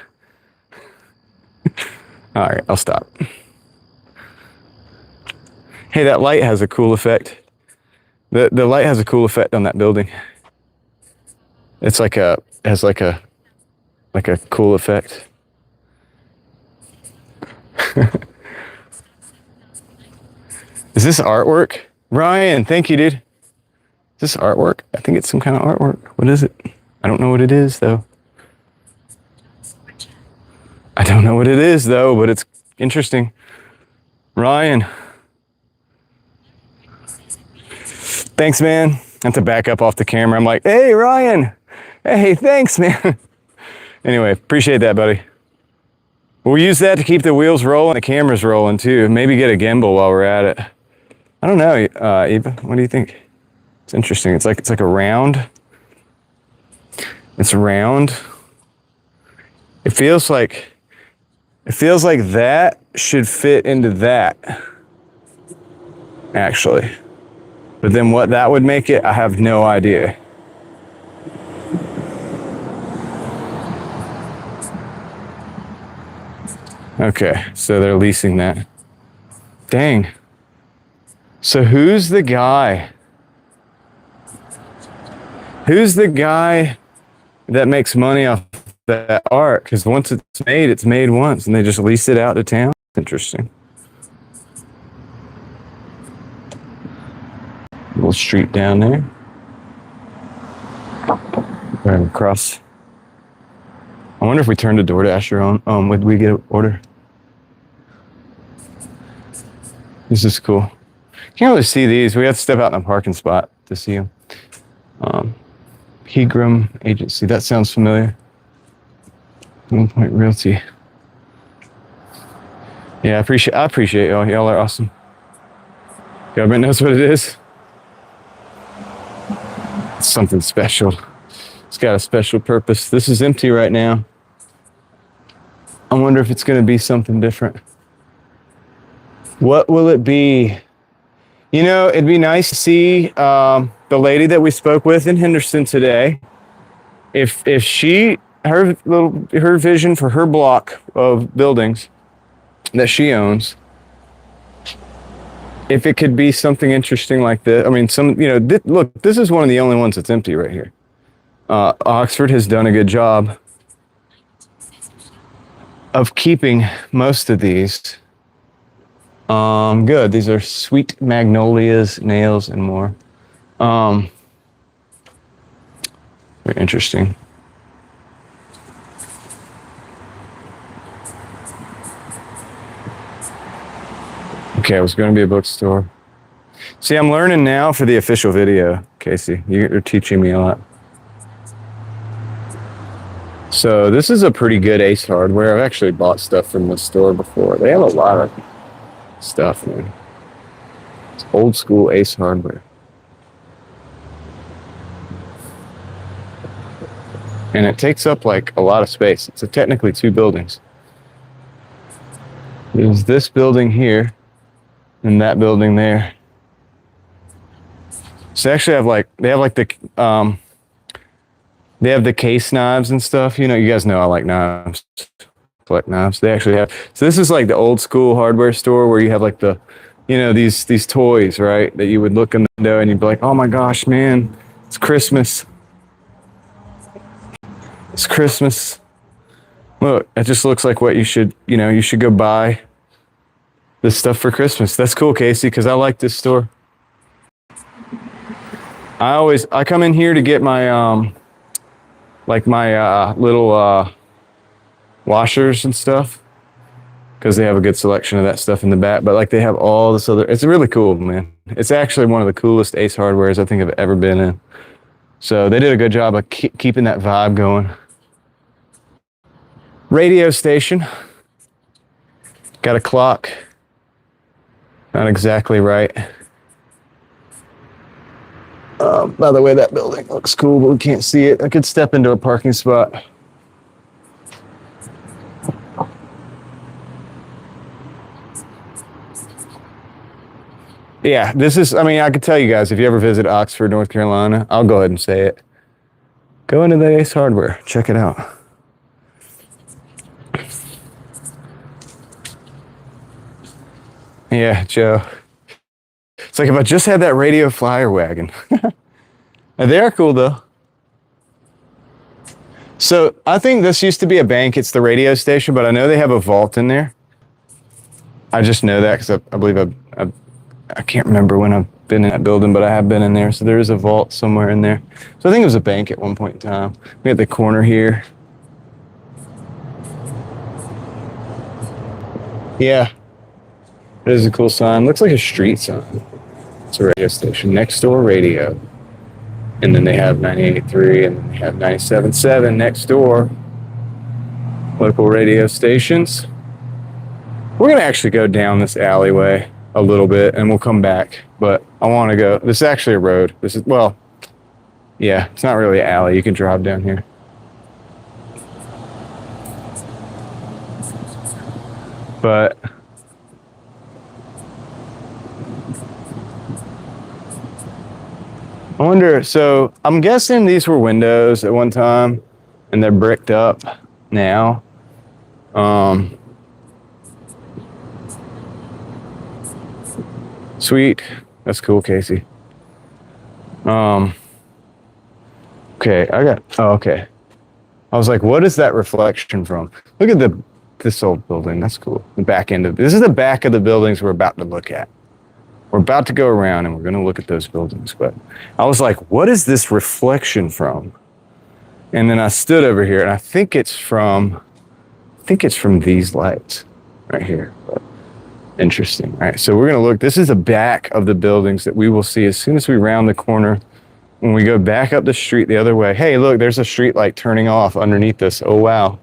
All right, I'll stop. Hey, that light has a cool effect. The light has a cool effect on that building. It's like has like a cool effect. Is this artwork? Ryan, thank you, dude. Is this artwork? I think it's some kind of artwork. What is it? I don't know what it is, though. I don't know what it is, though, but it's interesting. Ryan. Thanks, man. I have to back up off the camera. I'm like, hey, Ryan. Hey, thanks, man. Anyway, appreciate that, buddy. We'll use that to keep the wheels rolling, the cameras rolling, too. Maybe get a gimbal while we're at it. I don't know, Eva, what do you think? It's interesting. It's like a round. It's round. It feels like that should fit into that, actually. But then what that would make it, I have no idea. Okay, so they're leasing that. Dang. So who's the guy? Who's the guy that makes money off that art? Because once it's made once, and they just lease it out to town. Interesting. Little street down there. Right across. I wonder if we turned a DoorDasher on. Would we get an order? This is cool. Can't really see these. We have to step out in a parking spot to see them. Pegram Agency. That sounds familiar. 1 Point Realty. Yeah, I appreciate y'all. Y'all are awesome. Government knows what it is. It's something special. It's got a special purpose. This is empty right now. I wonder if it's going to be something different. What will it be? It'd be nice to see the lady that we spoke with in Henderson today. If her vision for her block of buildings that she owns, if it could be something interesting like this. I mean, look, this is one of the only ones that's empty right here. Oxford has done a good job of keeping most of these. Good. These are sweet magnolias, nails, and more. Very interesting. Okay, it was going to be a bookstore. See, I'm learning now for the official video, Casey. You're teaching me a lot. So this is a pretty good Ace Hardware. I've actually bought stuff from the store before. They have a lot of stuff, man. It's old school Ace Hardware. And it takes up like a lot of space. It's technically 2 buildings. There's this building here and that building there. So they actually have like, they have the case knives and stuff. You know, you guys know I like knives, collect knives. They actually have, so this is like the old school hardware store where you have like the, you know, these toys, right? That you would look in the window and you'd be like, oh my gosh, man, it's Christmas. It's Christmas. Look, it just looks like what you should, you know, you should go buy this stuff for Christmas. That's cool, Casey, because I like this store. I come in here to get my, like my little washers and stuff, because they have a good selection of that stuff in the back. But like they have all this other, it's really cool, man. It's actually one of the coolest Ace Hardwares I think I've ever been in. So they did a good job of keeping that vibe going. Radio station. Got a clock. Not exactly right. By the way, that building looks cool, but we can't see it. I could step into a parking spot. Yeah, this is, I mean, I could tell you guys, if you ever visit Oxford, North Carolina, I'll go ahead and say it. Go into the Ace Hardware. Check it out. Yeah, Joe. It's like if I just had that radio flyer wagon. They are cool, though. So I think this used to be a bank. It's the radio station, but I know they have a vault in there. I just know that because I believe I can't remember when I've been in that building, but I have been in there. So there is a vault somewhere in there. So I think it was a bank at one point in time. We got the corner here. Yeah. It is a cool sign. Looks like a street sign. It's a radio station. Next door radio. And then they have 98.3 and then they have 97.7 next door. Local radio stations. We're going to actually go down this alleyway a little bit and we'll come back. But I want to go. This is actually a road. This is, well, yeah, it's not really an alley. You can drive down here. But I wonder, so I'm guessing these were windows at one time and they're bricked up now. Sweet. That's cool, Casey. Okay, okay. I was like, what is that reflection from? Look at this old building. That's cool. The back end of, this is the back of the buildings we're about to look at. We're about to go around and we're going to look at those buildings. But I was like, what is this reflection from? And then I stood over here and I think it's from these lights right here. But interesting. All right, so we're going to look. This is the back of the buildings that we will see as soon as we round the corner. When we go back up the street the other way. Hey, look, there's a street light turning off underneath us. Oh, wow.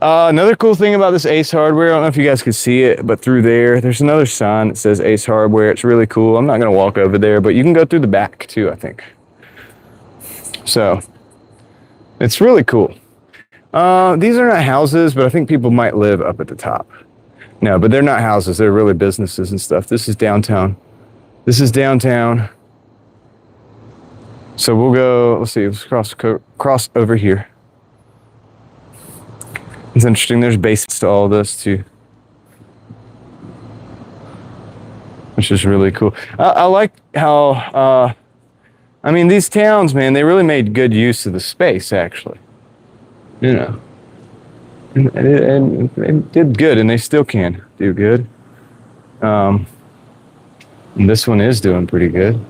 Another cool thing about this Ace Hardware, I don't know if you guys can see it, but through there's another sign that says Ace Hardware. It's really cool. I'm not going to walk over there, but you can go through the back too, I think. So it's really cool. These are not houses, but I think people might live up at the top. No, but they're not houses. They're really businesses and stuff. This is downtown. This is downtown. So we'll go, let's see, let's cross over here. It's interesting. There's basements to all this too, which is really cool. I like how, I mean, these towns, man, they really made good use of the space, actually. You know, and did good, and they still can do good. And this one is doing pretty good.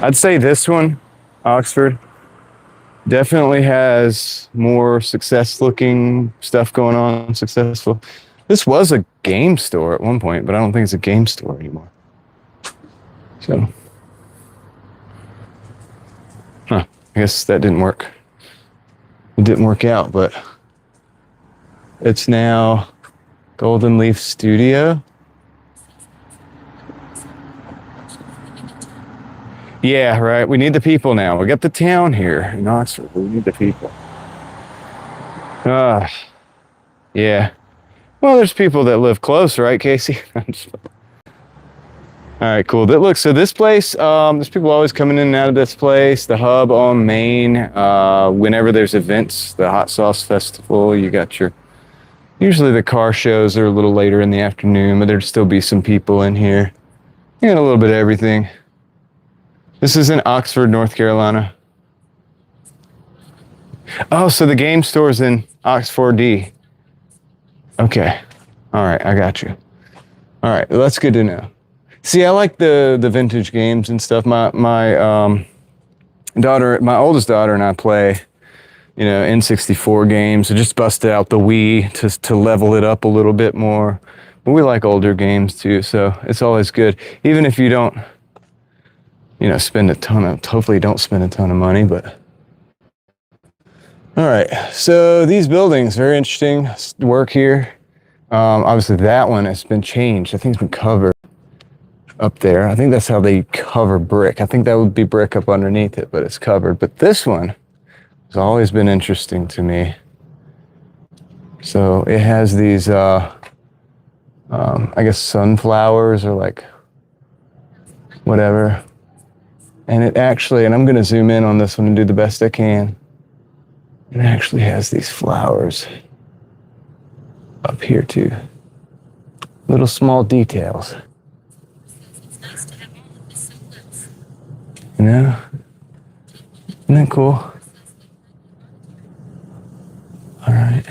I'd say this one, Oxford, definitely has more success-looking stuff going on, successful. This was a game store at one point, but I don't think it's a game store anymore. So, I guess that didn't work. It didn't work out, but it's now Golden Leaf Studio. Yeah, right. We need the people now. We got the town here in Oxford. We need the people. Uh, yeah. Well, there's people that live close, right, Casey? All right, cool. So this place, there's people always coming in and out of this place. The hub on Main. Whenever there's events, the Hot Sauce Festival, you got your. Usually the car shows are a little later in the afternoon, but there'd still be some people in here. You got a little bit of everything. This is in Oxford, North Carolina. Oh, so the game store's in Oxford D. Okay. All right, I got you. All right, well, that's good to know. See, I like the vintage games and stuff. My daughter, my oldest daughter, and I play, N64 games. I just busted out the Wii to level it up a little bit more. But we like older games too, so it's always good, even if you don't, hopefully don't spend a ton of money. But all right, so these buildings, very interesting work here. Obviously, that one has been changed. I think it's been covered up there. I think that's how they cover brick. I think that would be brick up underneath it, but it's covered. But this one has always been interesting to me. So it has these, I guess sunflowers or like whatever. And it actually, and I'm going to zoom in on this one and do the best I can. It actually has these flowers up here too. Little small details. Isn't that cool? All right.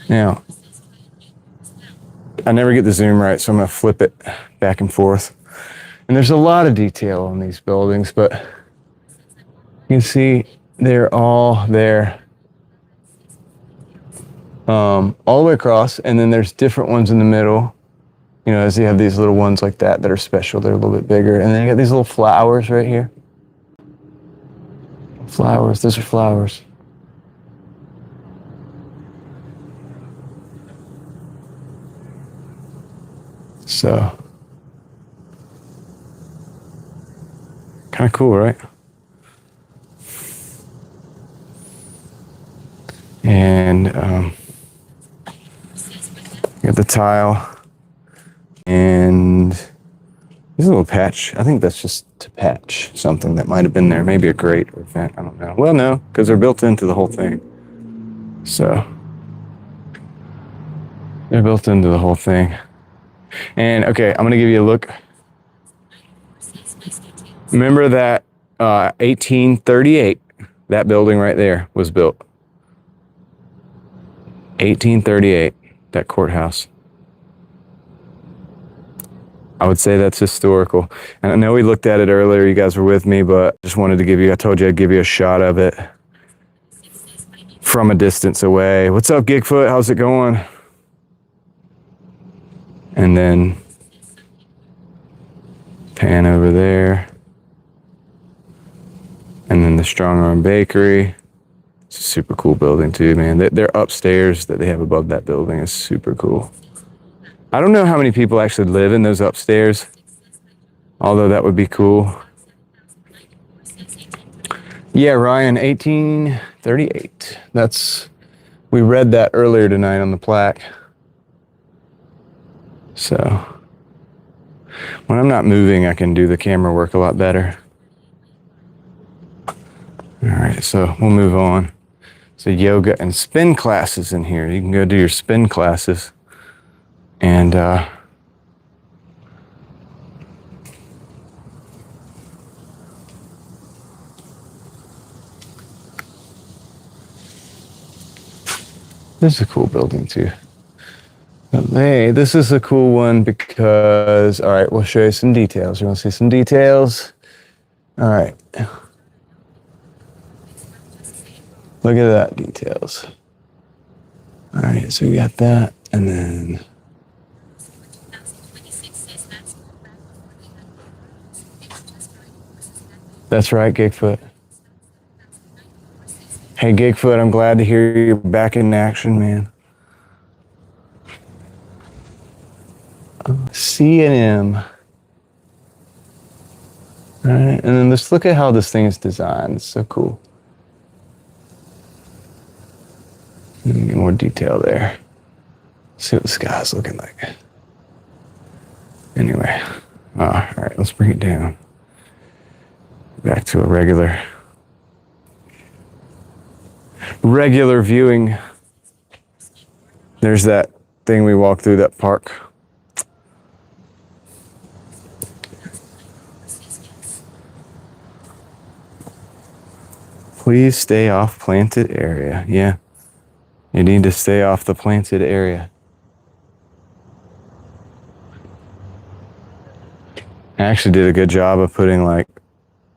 Now, I never get the zoom right, so I'm going to flip it back and forth. And there's a lot of detail on these buildings, but you can see they're all there. All the way across, and then there's different ones in the middle. As you have these little ones like that are special. They're a little bit bigger. And then you got these little flowers right here. Flowers, those are flowers. So, kind of cool, right? And you got the tile. And there's a little patch. I think that's just to patch something that might have been there. Maybe a grate or vent. I don't know. Well, no, because they're built into the whole thing. So they're built into the whole thing. And okay, I'm going to give you a look. Remember that 1838, that building right there was built. 1838, that courthouse. I would say that's historical. And I know we looked at it earlier, you guys were with me, but just wanted to I told you I'd give you a shot of it from a distance away. What's up, Gigfoot? How's it going? And then pan over there. And then the Strong Arm Bakery. It's a super cool building too, man. Their upstairs that they have above that building is super cool. I don't know how many people actually live in those upstairs, although that would be cool. Yeah, Ryan, 1838. We read that earlier tonight on the plaque. So, when I'm not moving, I can do the camera work a lot better. All right, so we'll move on. So yoga and spin classes in here. You can go do your spin classes. And this is a cool building too. But hey, this is a cool one because, all right, we'll show you some details. You want to see some details? All right. Look at that, details. All right, so we got that, and then that's right, Gigfoot. Hey, Gigfoot, I'm glad to hear you're back in action, man. C&M. All right, and then just look at how this thing is designed. It's so cool. Let me get more detail there. See what the sky's looking like. Anyway, all right, let's bring it down. Back to a regular viewing. There's that thing we walked through, that park. Please stay off planted area. Yeah, you need to stay off the planted area. I actually did a good job of putting like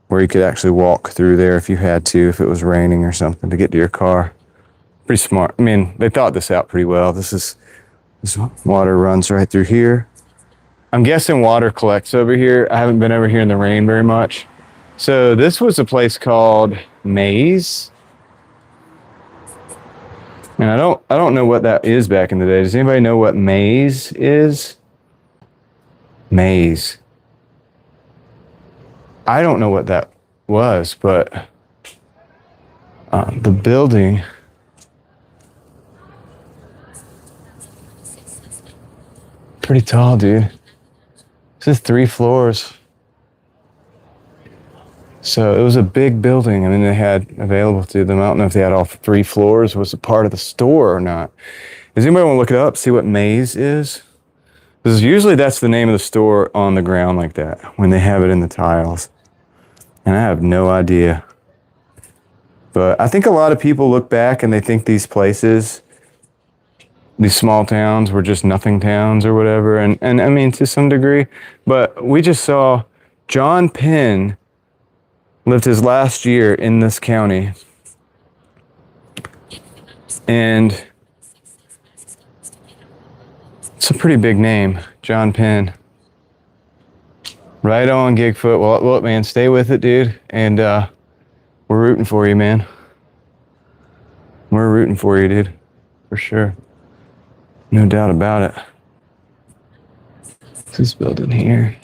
where you could actually walk through there if you had to, if it was raining or something, to get to your car. Pretty smart. I mean, they thought this out pretty well. This water runs right through here. I'm guessing water collects over here. I haven't been over here in the rain very much. So this was a place called Maze. And I don't know what that is back in the day. Does anybody know what Maze is? Maze. I don't know what that was, but the building. Pretty tall, dude. This is 3 floors. So it was a big building. I mean, they had available to them. I don't know if they had all 3 floors. Was it part of the store or not? Does anybody want to look it up, see what Maze is? Because usually that's the name of the store on the ground like that, when they have it in the tiles. And I have no idea. But I think a lot of people look back and they think these places, these small towns, were just nothing towns or whatever. And I mean, to some degree. But we just saw John Penn lived his last year in this county. And it's a pretty big name, John Penn. Right on, Gigfoot. Well, look, man, stay with it, dude. And we're rooting for you, man. We're rooting for you, dude. For sure. No doubt about it. What's this building here?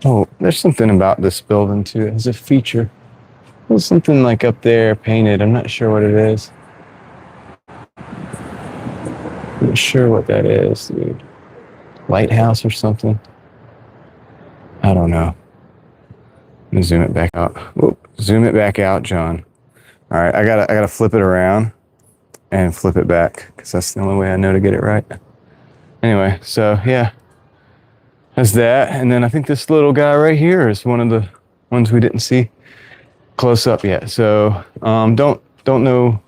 Oh, there's something about this building, too. It has a feature. There's something like up there painted. I'm not sure what it is. I'm not sure what that is, dude. Lighthouse or something? I don't know. Let me zoom it back out. Whoop. Zoom it back out, John. All right, I gotta flip it around and flip it back because that's the only way I know to get it right. Anyway, so yeah, that's that. And then I think this little guy right here is one of the ones we didn't see close up yet. So don't know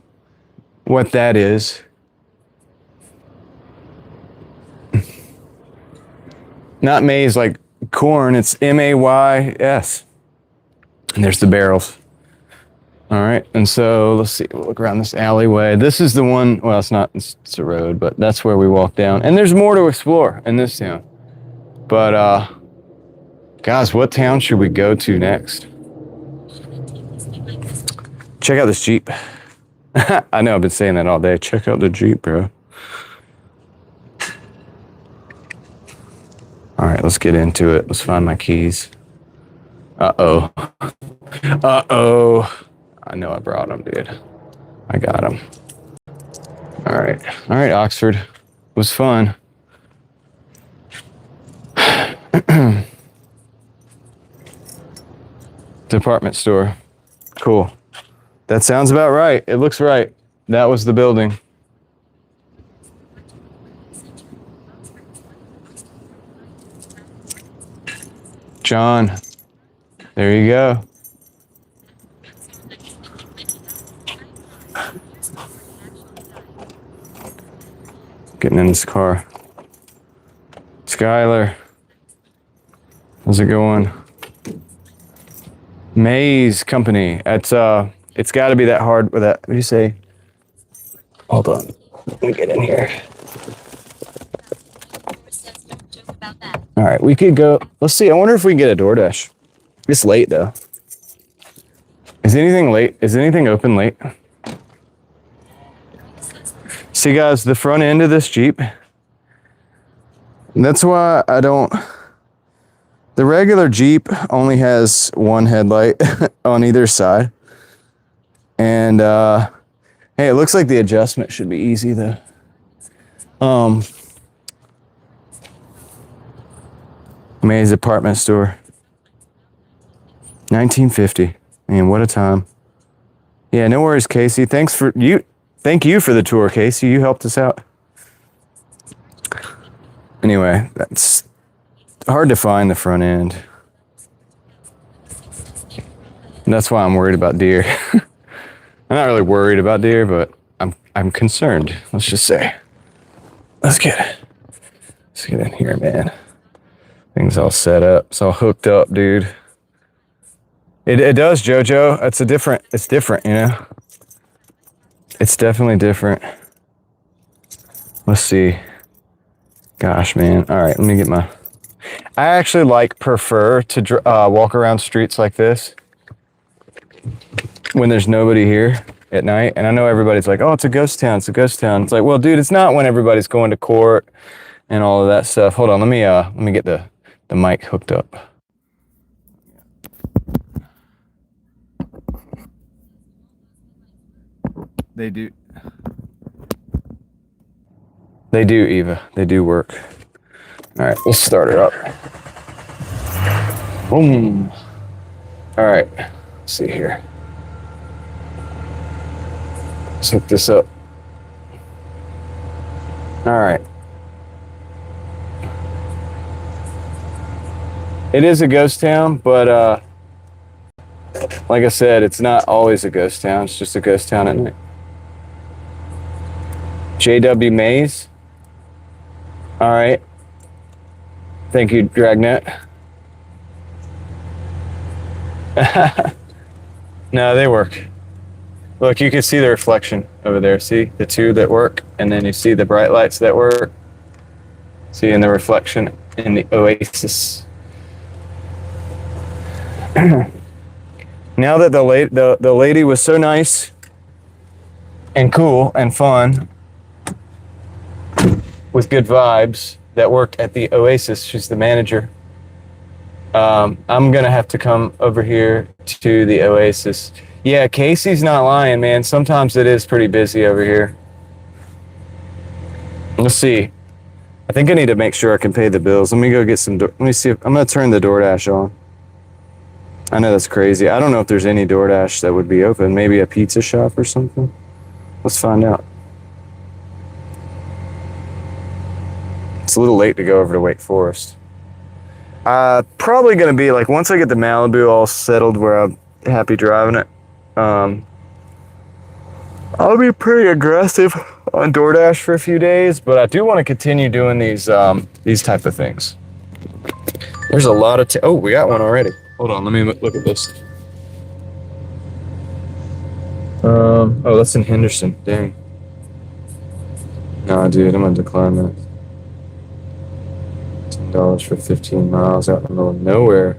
what that is. Not maize like corn, it's M-A-Y-S. And there's the barrels. All right, and so let's see, we'll look around this alleyway. This is the one, well, it's not, it's a road, but that's where we walk down. And there's more to explore in this town. But, guys, what town should we go to next? Check out this Jeep. I know, I've been saying that all day. Check out the Jeep, bro. All right, let's get into it. Let's find my keys. Uh-oh. Uh-oh. I know I brought them, dude. I got them. All right, Oxford. It was fun. Department store. Cool. That sounds about right. It looks right. That was the building. John. There you go. Getting in this car. Skylar. How's it going? Maze Company. It's got to be that hard with that. What do you say? Hold on. Let me get in here. All right, we could go. Let's see. I wonder if we can get a DoorDash. It's late though. Is anything late? Is anything open late? See, guys, the front end of this Jeep. That's why I don't The regular Jeep only has one headlight on either side. And hey, it looks like the adjustment should be easy though. Maze Apartment Store. 1950. Man, what a time. Yeah, no worries, Casey. Thank you for the tour, Casey. You helped us out. Anyway, that's hard to find the front end. And that's why I'm worried about deer. I'm not really worried about deer, but I'm concerned. Let's just say. Let's get in here, man. Things all set up. It's all hooked up, dude. It does, JoJo. It's different, you know? It's definitely different. Let's see. Gosh, man. All right, let me get my... I actually prefer to walk around streets like this when there's nobody here at night. And I know everybody's like, oh, it's a ghost town. It's a ghost town. It's like, well, dude, it's not when everybody's going to court and all of that stuff. Hold on, let me get the mic hooked up. They do, Eva. They do work. All right, let's start it up. Boom. All right, let's see here. Let's hook this up. All right. It is a ghost town, but like I said, it's not always a ghost town. It's just a ghost town at night. JW Maze. All right. Thank you, Dragnet. No, they work. Look, you can see the reflection over there. See the two that work, and then you see the bright lights that work. See in the reflection in the oasis. Now that the lady was so nice and cool and fun with good vibes that worked at the Oasis, she's the manager. I'm gonna have to come over here to the Oasis. Yeah, Casey's not lying, man. Sometimes it is pretty busy over here. Let's see. I think I need to make sure I can pay the bills. Let me go get some. Let me see if I'm gonna turn the DoorDash on. I know that's crazy. I don't know if there's any DoorDash that would be open. Maybe a pizza shop or something. Let's find out. It's a little late to go over to Wake Forest. Probably gonna be like once I get the Malibu all settled where I'm happy driving it. I'll be pretty aggressive on DoorDash for a few days, but I do want to continue doing these type of things. There's a lot of oh, we got one already. Hold on, let me look at this. Oh, that's in Henderson. Dang. Nah, dude, I'm gonna decline that. $10 for 15 miles out in the middle of nowhere.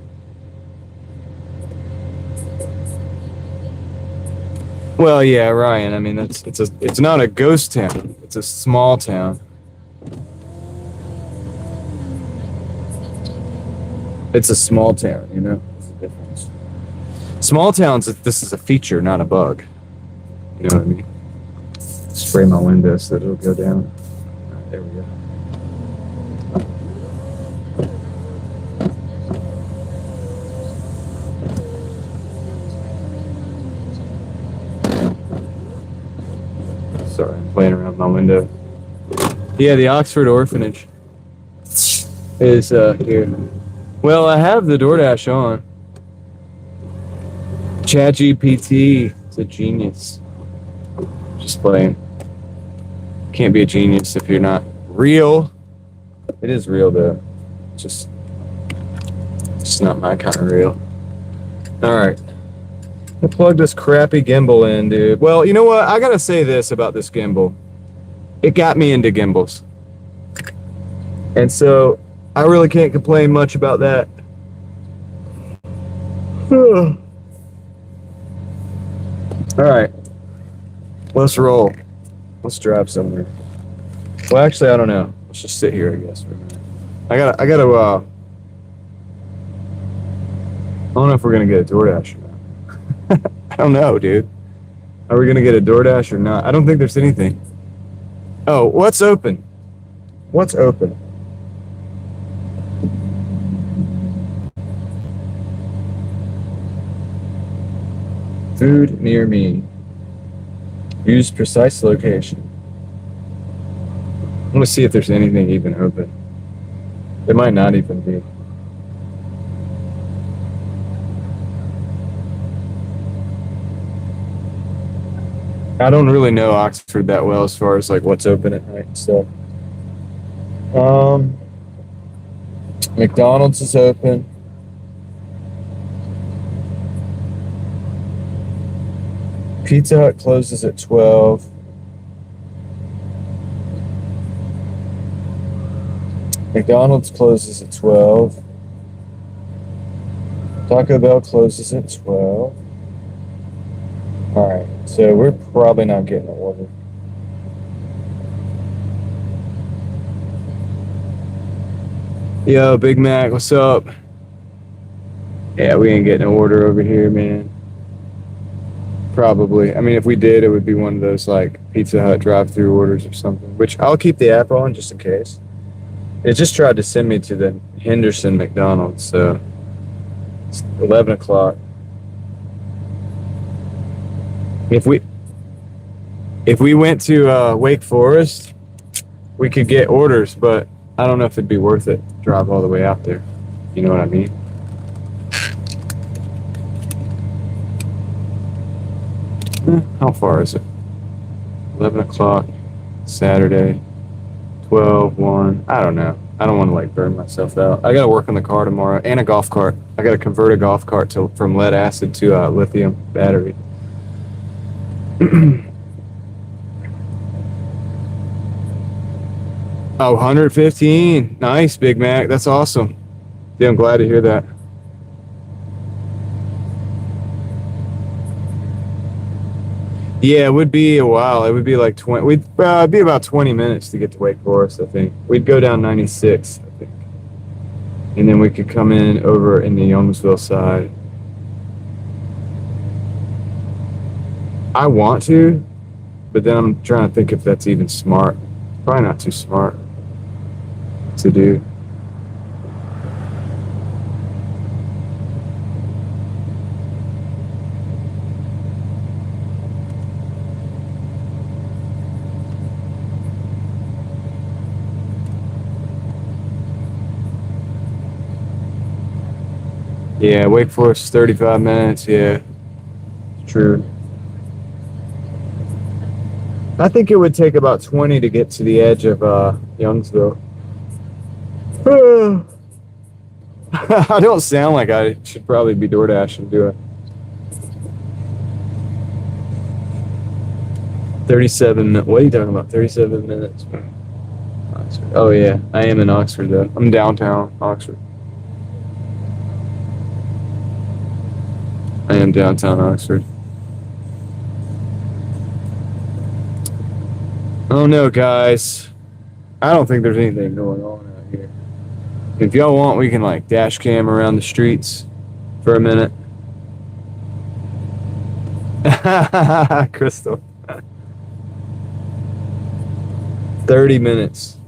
Well, yeah, Ryan. I mean, it's not a ghost town. It's a small town. It's a small town, you know. There's a difference. Small towns. This is a feature, not a bug. You know what I mean? Spray my window so that it'll go down. All right, there we go. Sorry, I'm playing around with my window. Yeah, the Oxford Orphanage is here. Well, I have the DoorDash on. ChatGPT is a genius. Just playing. Can't be a genius if you're not real. It is real though. Just not my kind of real. All right. I plugged this crappy gimbal in, dude. Well, you know what? I gotta say this about this gimbal. It got me into gimbals. And so I really can't complain much about that. All right. Let's roll. Let's drive somewhere. Well, actually, I don't know. Let's just sit here, I guess, for a minute. I gotta don't know if we're gonna get a DoorDash or not. I don't know, dude. Are we gonna get a DoorDash or not? I don't think there's anything. Oh, what's open? What's open? Food near me. Use precise location. I'm gonna see if there's anything even open. There might not even be. I don't really know Oxford that well as far as like what's open at night and stuff. McDonald's is open. Pizza Hut closes at 12. McDonald's closes at 12. Taco Bell closes at 12. Alright, so we're probably not getting an order. Yo, Big Mac, what's up? Yeah, we ain't getting an order over here, man. Probably. I mean, if we did, it would be one of those like Pizza Hut drive-through orders or something, which I'll keep the app on just in case. It just tried to send me to the Henderson McDonald's, so it's 11 o'clock. If we went to Wake Forest, we could get orders, but I don't know if it'd be worth it to drive all the way out there. You know what I mean? How far is it? 11 o'clock, Saturday, 12, 1. I don't know. I don't want to like burn myself out. I got to work on the car tomorrow and a golf cart. I got to convert a golf cart from lead acid to lithium battery. Oh, 115. Nice, Big Mac. That's awesome. Yeah, I'm glad to hear that. Yeah, it would be a while. It would be like 20. It'd be about 20 minutes to get to Wake Forest, I think. We'd go down 96, I think. And then we could come in over in the Youngsville side. I want to, but then I'm trying to think if that's even smart. Probably not too smart to do. Yeah, Wake Forest is 35 minutes. Yeah, true. I think it would take about 20 to get to the edge of Youngsville. I don't sound like I should probably be DoorDash and do it. 37 minutes. What are you talking about? 37 minutes. Oxford. Oh, yeah. I am in Oxford, though. I'm downtown Oxford. I am downtown Oxford. Oh no, guys. I don't think there's anything going on out here. If y'all want, we can like dash cam around the streets for a minute. Crystal. 30 minutes.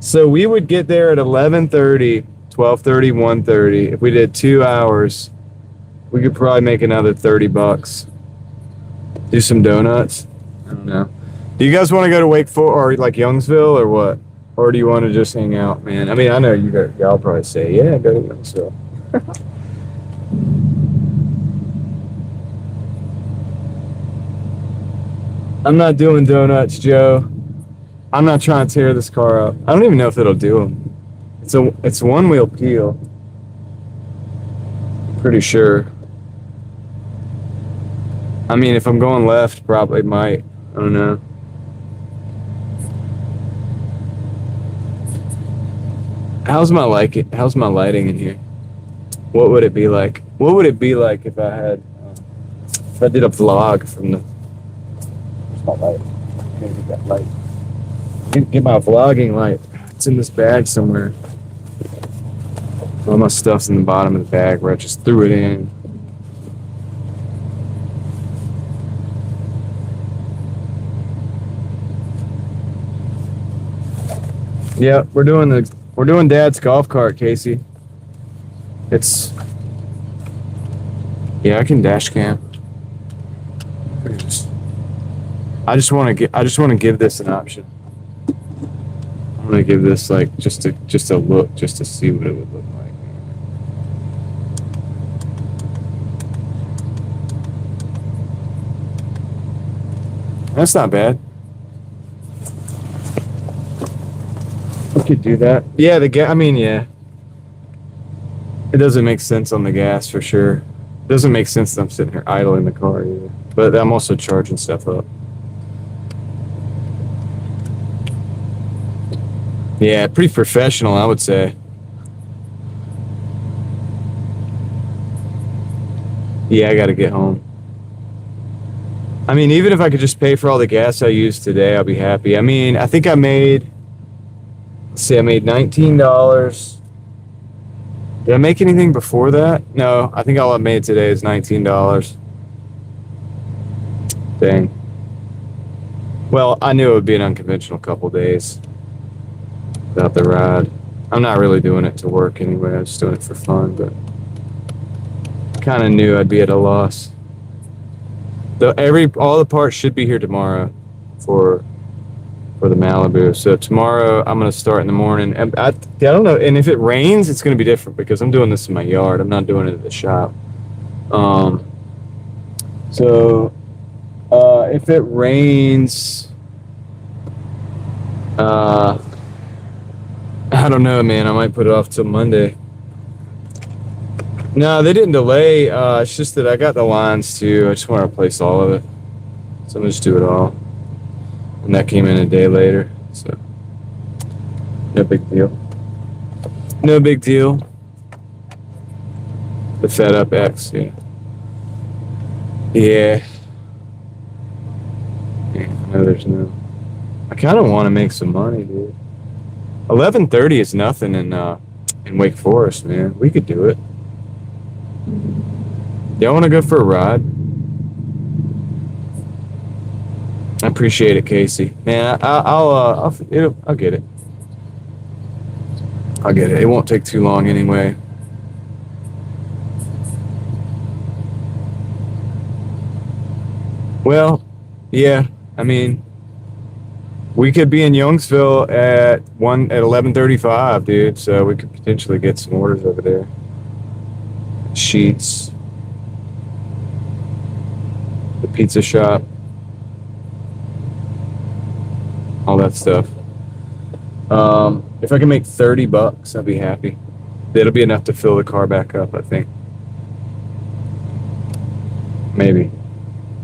So we would get there at 11:30, 12:30, 1:30. If we did 2 hours, we could probably make another $30. Do some donuts. I don't know. Do you guys want to go to Wake Forest or like Youngsville or what? Or do you want to just hang out, man? I mean, I know y'all probably say, yeah, go to Youngsville. I'm not doing donuts, Joe. I'm not trying to tear this car up. I don't even know if it'll do them. It's one wheel peel. Pretty sure. I mean, if I'm going left, probably might. I don't know. How's my lighting in here? What would it be like? What would it be like if I did a vlog from the? Where's my light? I'm gonna get that light. Get my vlogging light. It's in this bag somewhere. All my stuff's in the bottom of the bag where I just threw it in. Yeah, we're doing Dad's golf cart, Casey. It's yeah, I can dash cam. I just want to give this an option. I'm gonna give this like just a look, just to see what it would look like. That's not bad. We could do that. Yeah, I mean, yeah. It doesn't make sense on the gas for sure. It doesn't make sense that I'm sitting here idling the car either. But I'm also charging stuff up. Yeah, pretty professional, I would say. Yeah, I gotta get home. I mean, even if I could just pay for all the gas I used today, I'll be happy. I mean, I think I made, let's see, I made $19. Did I make anything before that? No, I think all I made today is $19. Dang. Well, I knew it would be an unconventional couple days without the ride. I'm not really doing it to work anyway. I'm just doing it for fun, but kind of knew I'd be at a loss. All the parts should be here tomorrow for the Malibu. So tomorrow I'm gonna start in the morning. And I don't know. And if it rains, it's gonna be different because I'm doing this in my yard. I'm not doing it at the shop. If it rains, I don't know, man. I might put it off till Monday. No, they didn't delay. It's just that I got the lines too. I just want to replace all of it. So I'm gonna just do it all. And that came in a day later. So no big deal. No big deal. The Fed Up X, yeah. Yeah. I know there's no. I kind of want to make some money, dude. 11:30 is nothing in Wake Forest, man. We could do it. Y'all want to go for a ride? I appreciate it, Casey. Man, I'll get it. I'll get it. It won't take too long anyway. Well, yeah. I mean, we could be in Youngsville at 11:35, dude. So we could potentially get some orders over there. Sheets. The pizza shop. All that stuff. If I can make $30, I'll be happy. It'll be enough to fill the car back up, I think. Maybe.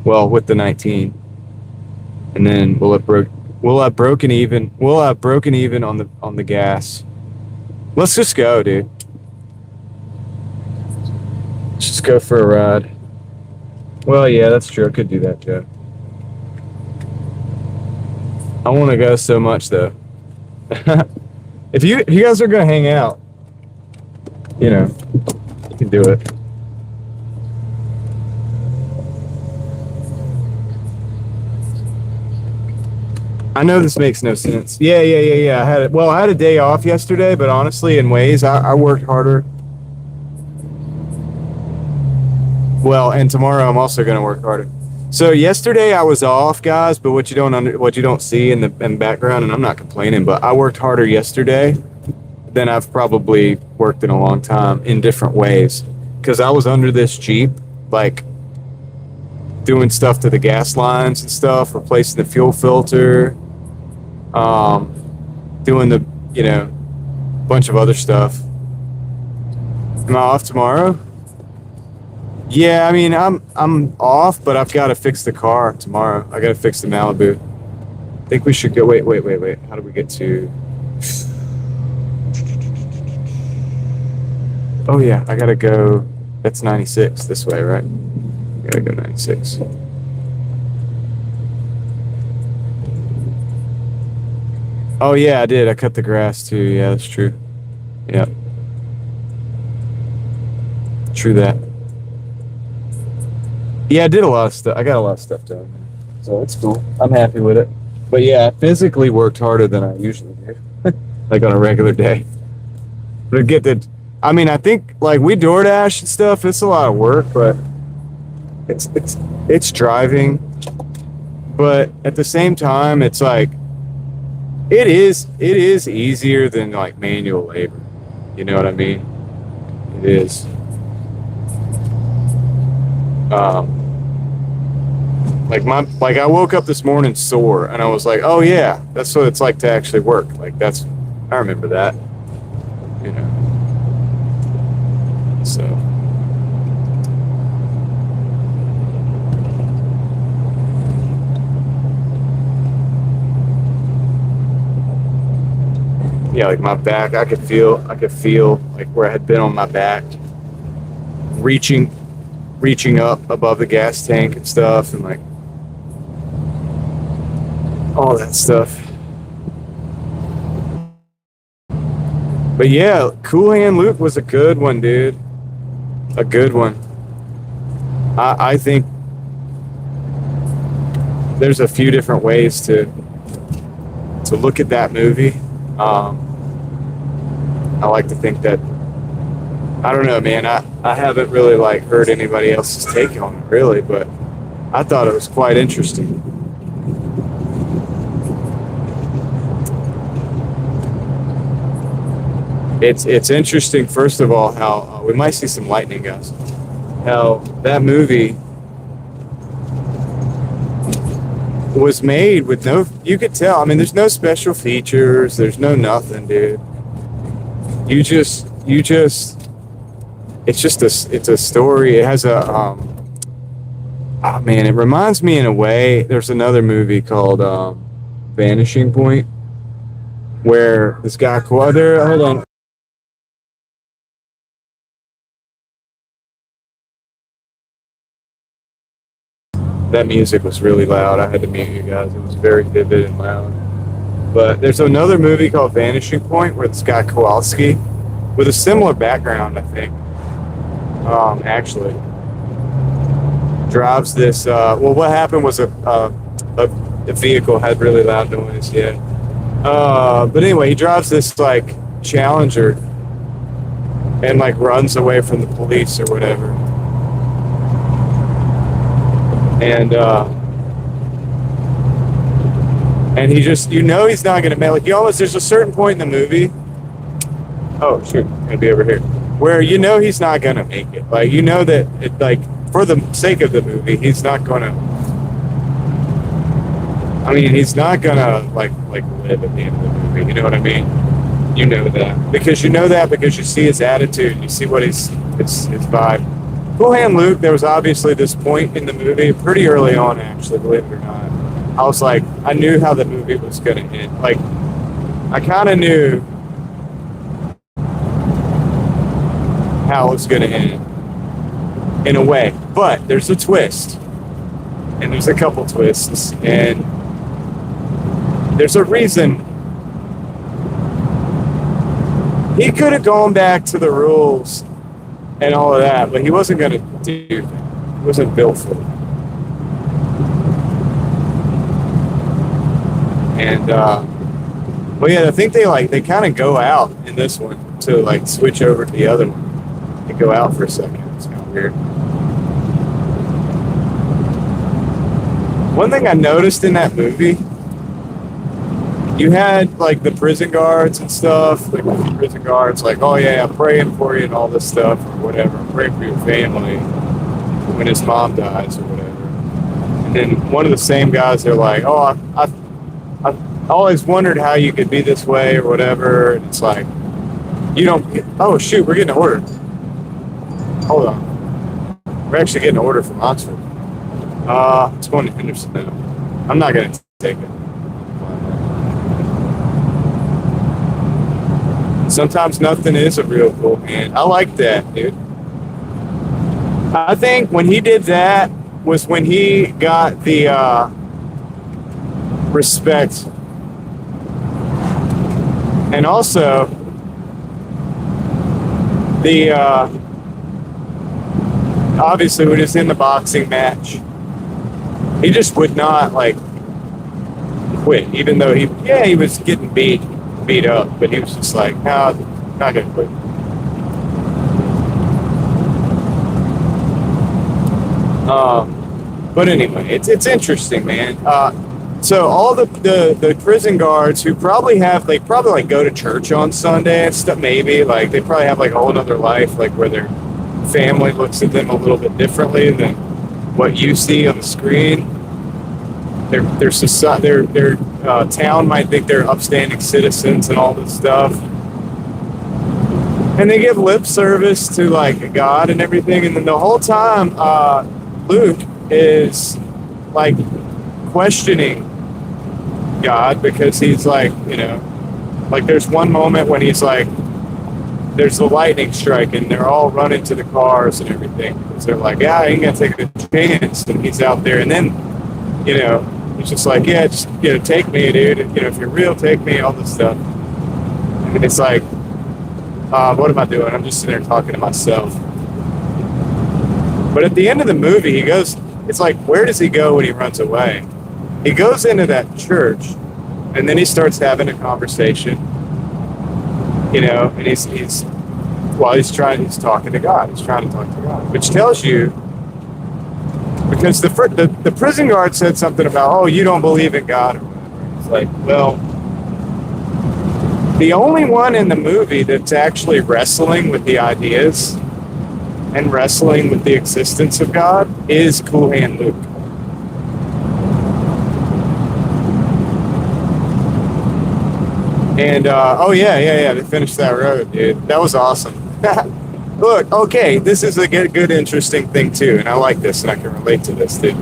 Well, with the 19. And then we'll have broken even on the gas. Let's just go, dude. Let's just go for a ride. Well, yeah, that's true. I could do that, Joe. I want to go so much, though. If you guys are gonna hang out, you know, you can do it. I know this makes no sense. Yeah. I had a day off yesterday, but honestly, in ways, I worked harder. Well, and tomorrow I'm also going to work harder. So yesterday I was off, guys, but what you don't see in the background, and I'm not complaining, but I worked harder yesterday than I've probably worked in a long time in different ways, because I was under this Jeep, like doing stuff to the gas lines and stuff, replacing the fuel filter, doing the bunch of other stuff. Am I off tomorrow? Yeah, I mean, I'm off, but I've got to fix the car tomorrow. I got to fix the Malibu. I think we should go. Wait. How do we get to? Oh yeah, I gotta go. That's 96 this way, right? I gotta go 96. Oh yeah, I did. I cut the grass too. Yeah, that's true. Yeah. True that. Yeah, I did a lot of stuff. I got a lot of stuff done, so it's cool. I'm happy with it. But yeah, I physically worked harder than I usually do, like on a regular day. But to get the, I mean, I think like we DoorDash and stuff. It's a lot of work, but it's driving. But at the same time, it's like it is easier than like manual labor. You know what I mean? It is. Like I woke up this morning sore, and I was like, oh yeah, that's what it's like to actually work. Like I remember that. You know. So. Yeah, like my back, I could feel like where I had been on my back, reaching up above the gas tank and stuff, and like all that stuff. But yeah, Cool Hand Luke was a good one, dude. A good one. I think there's a few different ways to look at that movie. I like to think that, I don't know, man, I haven't really like heard anybody else's take on it really, but I thought it was quite interesting. It's interesting, first of all, how we might see some lightning, guys. How that movie was made with no, you could tell, I mean, there's no special features, there's no nothing, dude. You just it's a story. It has a oh man, it reminds me in a way, there's another movie called Vanishing Point, where this guy hold on. That music was really loud. I had to mute you guys. It was very vivid and loud. But there's another movie called Vanishing Point where this guy Kowalski, with a similar background, I think, actually, drives this. Well, what happened was a vehicle had really loud noise. Yeah. But anyway, he drives this like Challenger and like runs away from the police or whatever. And he just, you know, he's not going to make, like, there's a certain point in the movie, oh shoot, I'm going to be over here, where you know he's not going to make it. Like, you know that, it, like, for the sake of the movie, he's not going to, I mean, he's not going to, like live at the end of the movie, you know what I mean? You know that. Because you see his attitude, you see what his vibe. Cool Hand Luke, there was obviously this point in the movie, pretty early on actually, believe it or not. I was like, I knew how the movie was going to end. Like, I kind of knew how it was going to end, in a way. But there's a twist. And there's a couple twists. And there's a reason. He could have gone back to the rules and all of that, but he wasn't going to do that. He wasn't built for it. And, well, yeah, I think they kind of go out in this one to, like, switch over to the other one. They go out for a second. It's kind of weird. One thing I noticed in that movie, you had, like, the prison guards and stuff, like, the prison guards, like, oh, yeah, I'm praying for you and all this stuff, or whatever. I'm praying for your family when his mom dies or whatever. And then one of the same guys, they're like, oh, I always wondered how you could be this way or whatever. And it's like, you don't, oh, shoot, we're getting an order. Hold on. We're actually getting an order from Oxford. It's going to Henderson now. I'm not going to take it. Sometimes nothing is a real cool man. I like that, dude. I think when he did that was when he got the respect. And also the obviously when he was in the boxing match, he just would not like quit, even though he was getting beat up, but he was just like, no, not gonna quit. But anyway, it's interesting, man. So all the prison guards who probably like go to church on Sunday and stuff, maybe like they probably have like a whole other life, like where their family looks at them a little bit differently than what you see on the screen. Their society, their town might think they're upstanding citizens and all this stuff, and they give lip service to like God and everything, and then the whole time Luke is like questioning God, because he's like, like there's one moment when he's like, there's the lightning strike and they're all running to the cars and everything, because they're like, yeah, I ain't gonna take a chance, and he's out there, and then he's just like, yeah, just take me, dude, and, if you're real, take me, all this stuff. And it's like, what am I doing? I'm just sitting there talking to myself. But at the end of the movie, he goes, it's like, where does he go when he runs away? He goes into that church, and then he starts having a conversation, and he's talking to God. He's trying to talk to God, which tells you, because the prison guard said something about, oh, you don't believe in God or whatever. It's like, well, the only one in the movie that's actually wrestling with the ideas and wrestling with the existence of God is Cool Hand Luke. And they finished that road, dude. That was awesome. Look, okay, this is a good, interesting thing too, and I like this, and I can relate to this too.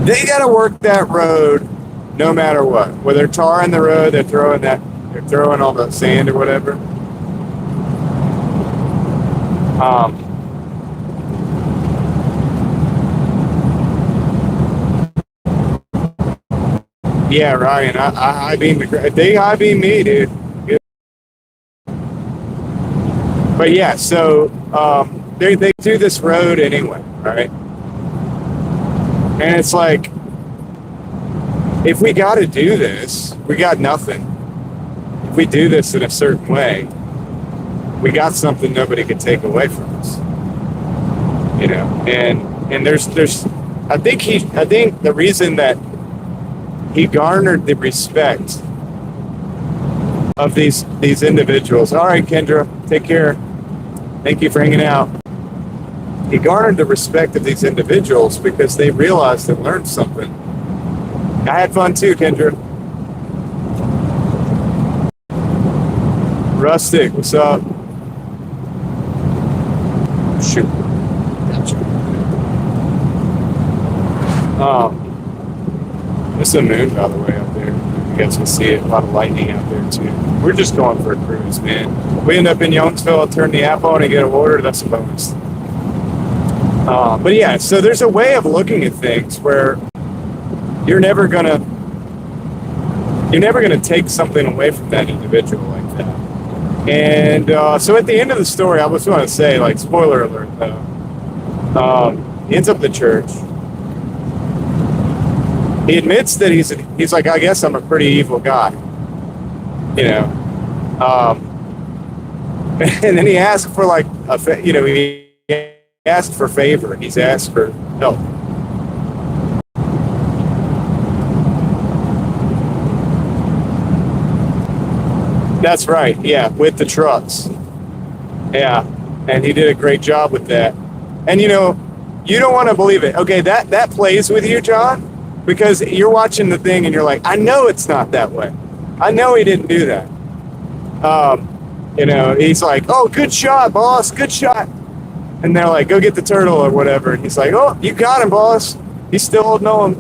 They got to work that road, no matter what. Whether they're tarring the road, they're throwing all the sand or whatever. Yeah, Ryan, I beam they I beam me, dude. But yeah, so they do this road anyway, right? And it's like, if we got to do this, we got nothing. If we do this in a certain way, we got something nobody could take away from us. And there's I think the reason that he garnered the respect of these individuals. All right, Kendra, take care. Thank you for hanging out. He garnered the respect of these individuals because they realized and learned something. I had fun too, Kendra. Rustic, what's up? Shoot. There's a moon, by the way, up there. You guys can see it. A lot of lightning out there, too. We're just going for a cruise, man. If we end up in Youngsville, I'll turn the app on and get an order. That's a bonus. But yeah, so there's a way of looking at things where you're never gonna take something away from that individual like that. And so at the end of the story, I was going to say, like, spoiler alert, though, he ends up in the church. He admits that he's like, I guess I'm a pretty evil guy, and then he asks for like he asked for favor. He's asked for help. That's right. Yeah, with the trucks. Yeah, and he did a great job with that. And you don't want to believe it. Okay, that plays with you, John. Because you're watching the thing and you're like, I know it's not that way. I know he didn't do that. He's like, oh, good shot, boss, good shot. And they're like, go get the turtle or whatever. And he's like, oh, you got him, boss. He's still holding on.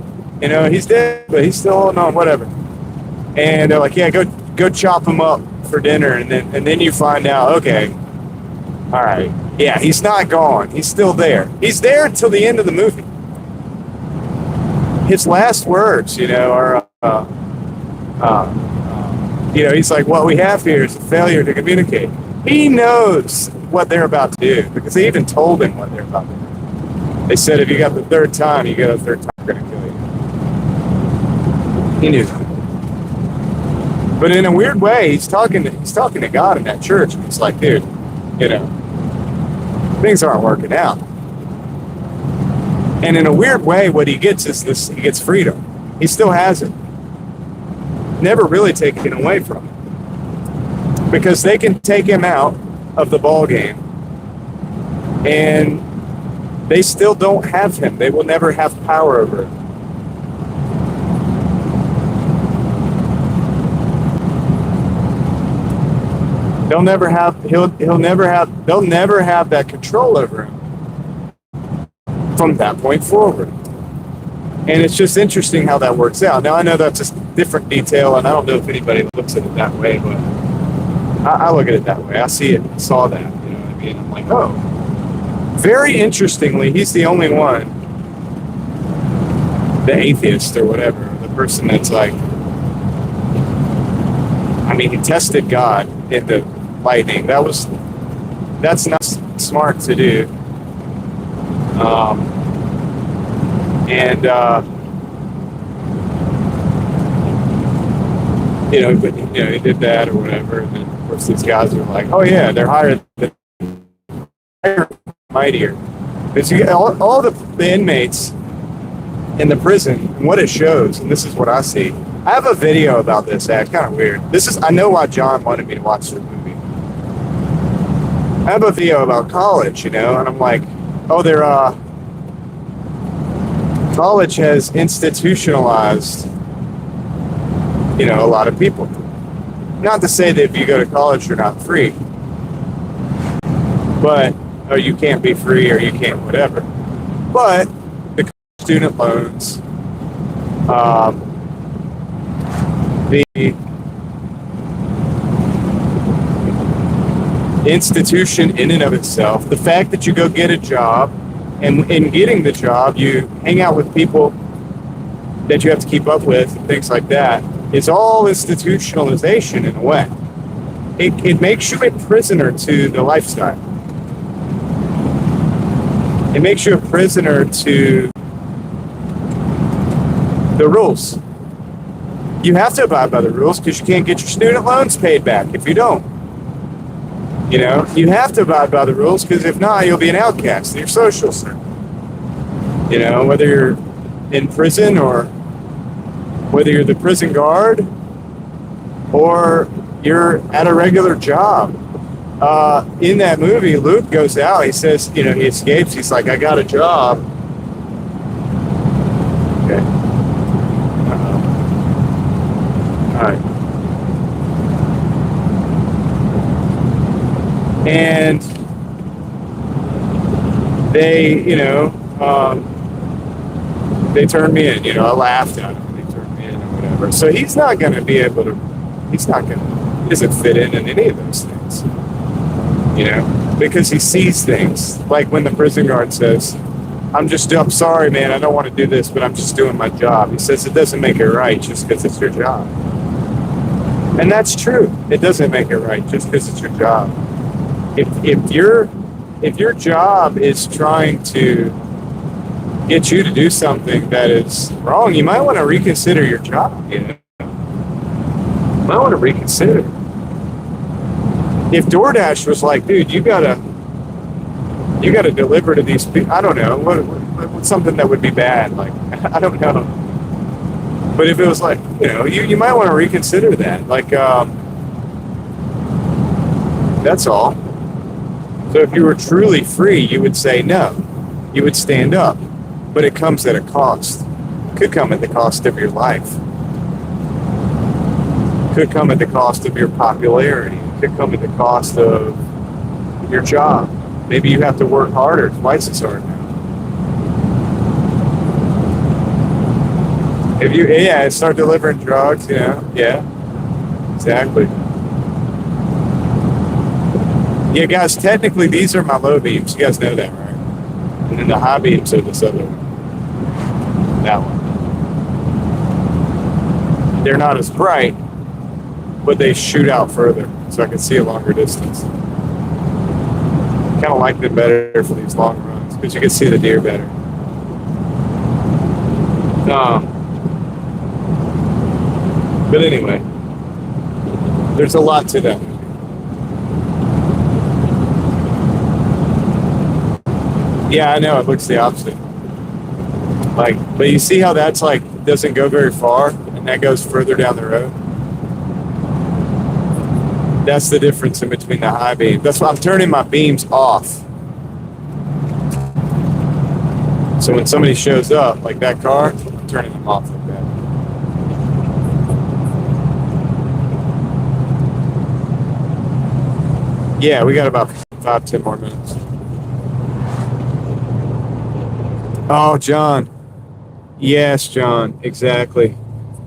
He's dead, but he's still holding on, whatever. And they're like, yeah, go chop him up for dinner. And then you find out, okay, all right, yeah, he's not gone. He's still there. He's there until the end of the movie. His last words, are, he's like, what we have here is a failure to communicate. He knows what they're about to do, because they even told him what they're about to do. They said, if you got the third time, we're going to kill you. He knew that. But in a weird way, he's talking to God in that church. And he's like, dude, things aren't working out. And in a weird way, what he gets is this: he gets freedom. He still has it. Never really taken away from him. Because they can take him out of the ball game, and they still don't have him. They will never have power over him. They'll never have that control over him from that point forward. And it's just interesting how that works out. Now, I know that's a different detail, and I don't know if anybody looks at it that way, but I look at it that way. I saw that, you know what I mean? I'm like, oh. Very interestingly, he's the only one, the atheist or whatever, the person that's like, I mean, he tested God in the lightning. That's not smart to do. He did that or whatever, and then of course these guys are like, oh yeah, they're higher, mightier. Because you get all the inmates in the prison, and what it shows, and this is what I see. I have a video about this. It's kind of weird. I know why John wanted me to watch the movie. I have a video about college, and I'm like, oh, college has institutionalized, a lot of people. Not to say that if you go to college, you're not free, but you can't be free or you can't whatever. But the student loans, the institution in and of itself, the fact that you go get a job, and in getting the job, you hang out with people that you have to keep up with, and things like that. It's all institutionalization in a way. It makes you a prisoner to the lifestyle. It makes you a prisoner to the rules. You have to abide by the rules because you can't get your student loans paid back if you don't. You have to abide by the rules because if not, you'll be an outcast in your social circle. Whether you're in prison or whether you're the prison guard or you're at a regular job. In that movie, Luke goes out. He says, he escapes. He's like, I got a job. Okay. All right. And they, they turned me in. I laughed at them. They turned me in or whatever. So he's not going to be able to. He doesn't fit in any of those things. Because he sees things like when the prison guard says, I'm sorry, man, I don't want to do this, but I'm just doing my job. He says it doesn't make it right just because it's your job. And that's true. It doesn't make it right just because it's your job. If your job is trying to get you to do something that is wrong, you might want to reconsider your job. You might want to reconsider. If DoorDash was like, dude, you gotta deliver to these people, I don't know, what's something that would be bad? Like, I don't know. But if it was like, you might want to reconsider that. Like, that's all. So if you were truly free, you would say no. You would stand up. But it comes at a cost. It could come at the cost of your life. It could come at the cost of your popularity. It could come at the cost of your job. Maybe you have to work harder, twice as hard now. If you, start delivering drugs, yeah, exactly. Yeah, guys, technically these are my low beams. You guys know that, right? And then the high beams are this other one. That one. They're not as bright, but they shoot out further, so I can see a longer distance. kind of liked it better for these long runs because you can see the deer better. But anyway, there's a lot to that. Yeah, I know it looks the opposite. Like, but you see how that's like doesn't go very far, and that goes further down the road. That's the difference in between the high beam. That's why I'm turning my beams off. So when somebody shows up, like that car, I'm turning them off like that. Yeah, we got about 5-10 more minutes. Oh, John. Yes, John, exactly.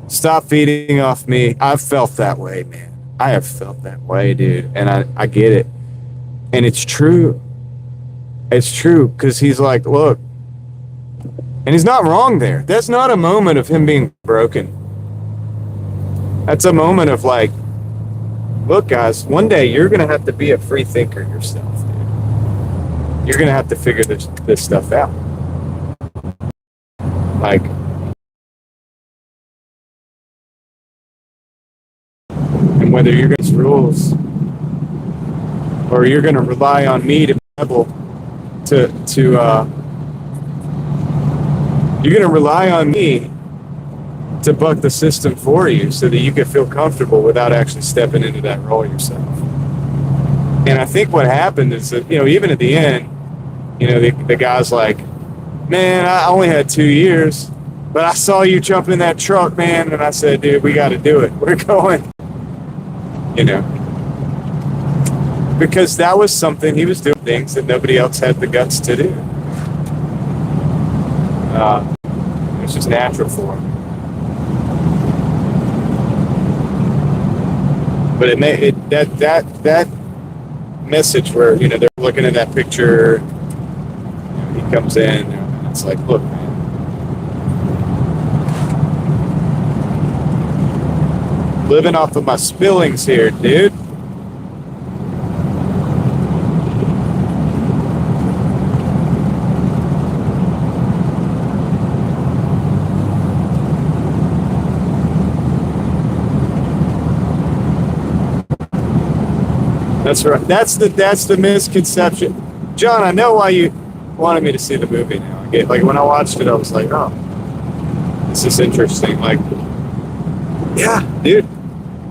Stop feeding off me. I've felt that way, man. I have felt that way, dude. And I get it. And it's true. It's true, because he's like, look. And he's not wrong there. That's not a moment of him being broken. That's a moment of like, look, guys, one day you're going to have to be a free thinker yourself, dude. You're going to have to figure this stuff out. Like, and whether you're going to rules or you're going to rely on me to be able to you're going to rely on me to buck the system for you so that you can feel comfortable without actually stepping into that role yourself. And I think what happened is that, you know, even at the end, you know, the guy's like, man, I only had 2 years, but I saw you jump in that truck, man. And I said, dude, we got to do it. We're going, you know, because that was something, he was doing things that nobody else had the guts to do. It was just natural for him. But it made it that message where, you know, they're looking at that picture, you know, he comes in, and it's like, look, man. Living off of my spillings here, dude. That's right. That's the misconception. John, I know why you wanted me to see the movie now. Like when I watched it, I was like, oh, this is interesting. Like, yeah, dude.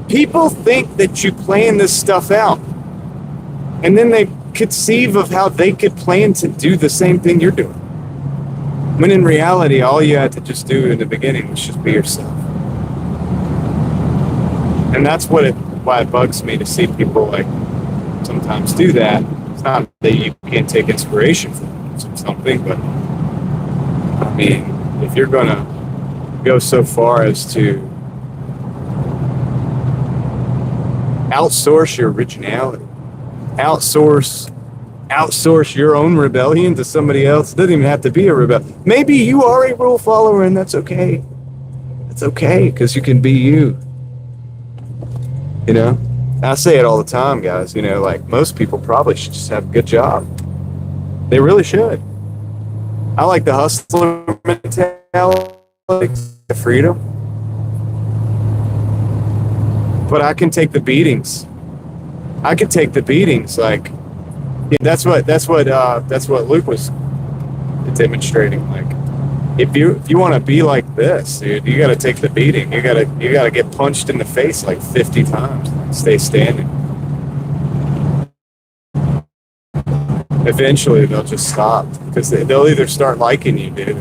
People think that you plan this stuff out. And then they conceive of how they could plan to do the same thing you're doing. When in reality, all you had to just do in the beginning was just be yourself. And that's why it bugs me to see people like sometimes do that. It's not that you can't take inspiration from something, but I mean, if you're gonna go so far as to outsource your originality, outsource your own rebellion to somebody else, it doesn't even have to be a rebellion. Maybe you are a rule follower, and that's okay. It's okay, because you can be you. You know? I say it all the time, guys. You know, like, most people probably should just have a good job. They really should. I like the hustler mentality, the freedom. But I can take the beatings. I can take the beatings. Like, that's what Luke was demonstrating. Like, if you want to be like this, dude, you got to take the beating. You got to get punched in the face like 50 times. Like, stay standing. Eventually, they'll just stop because they'll either start liking you, dude,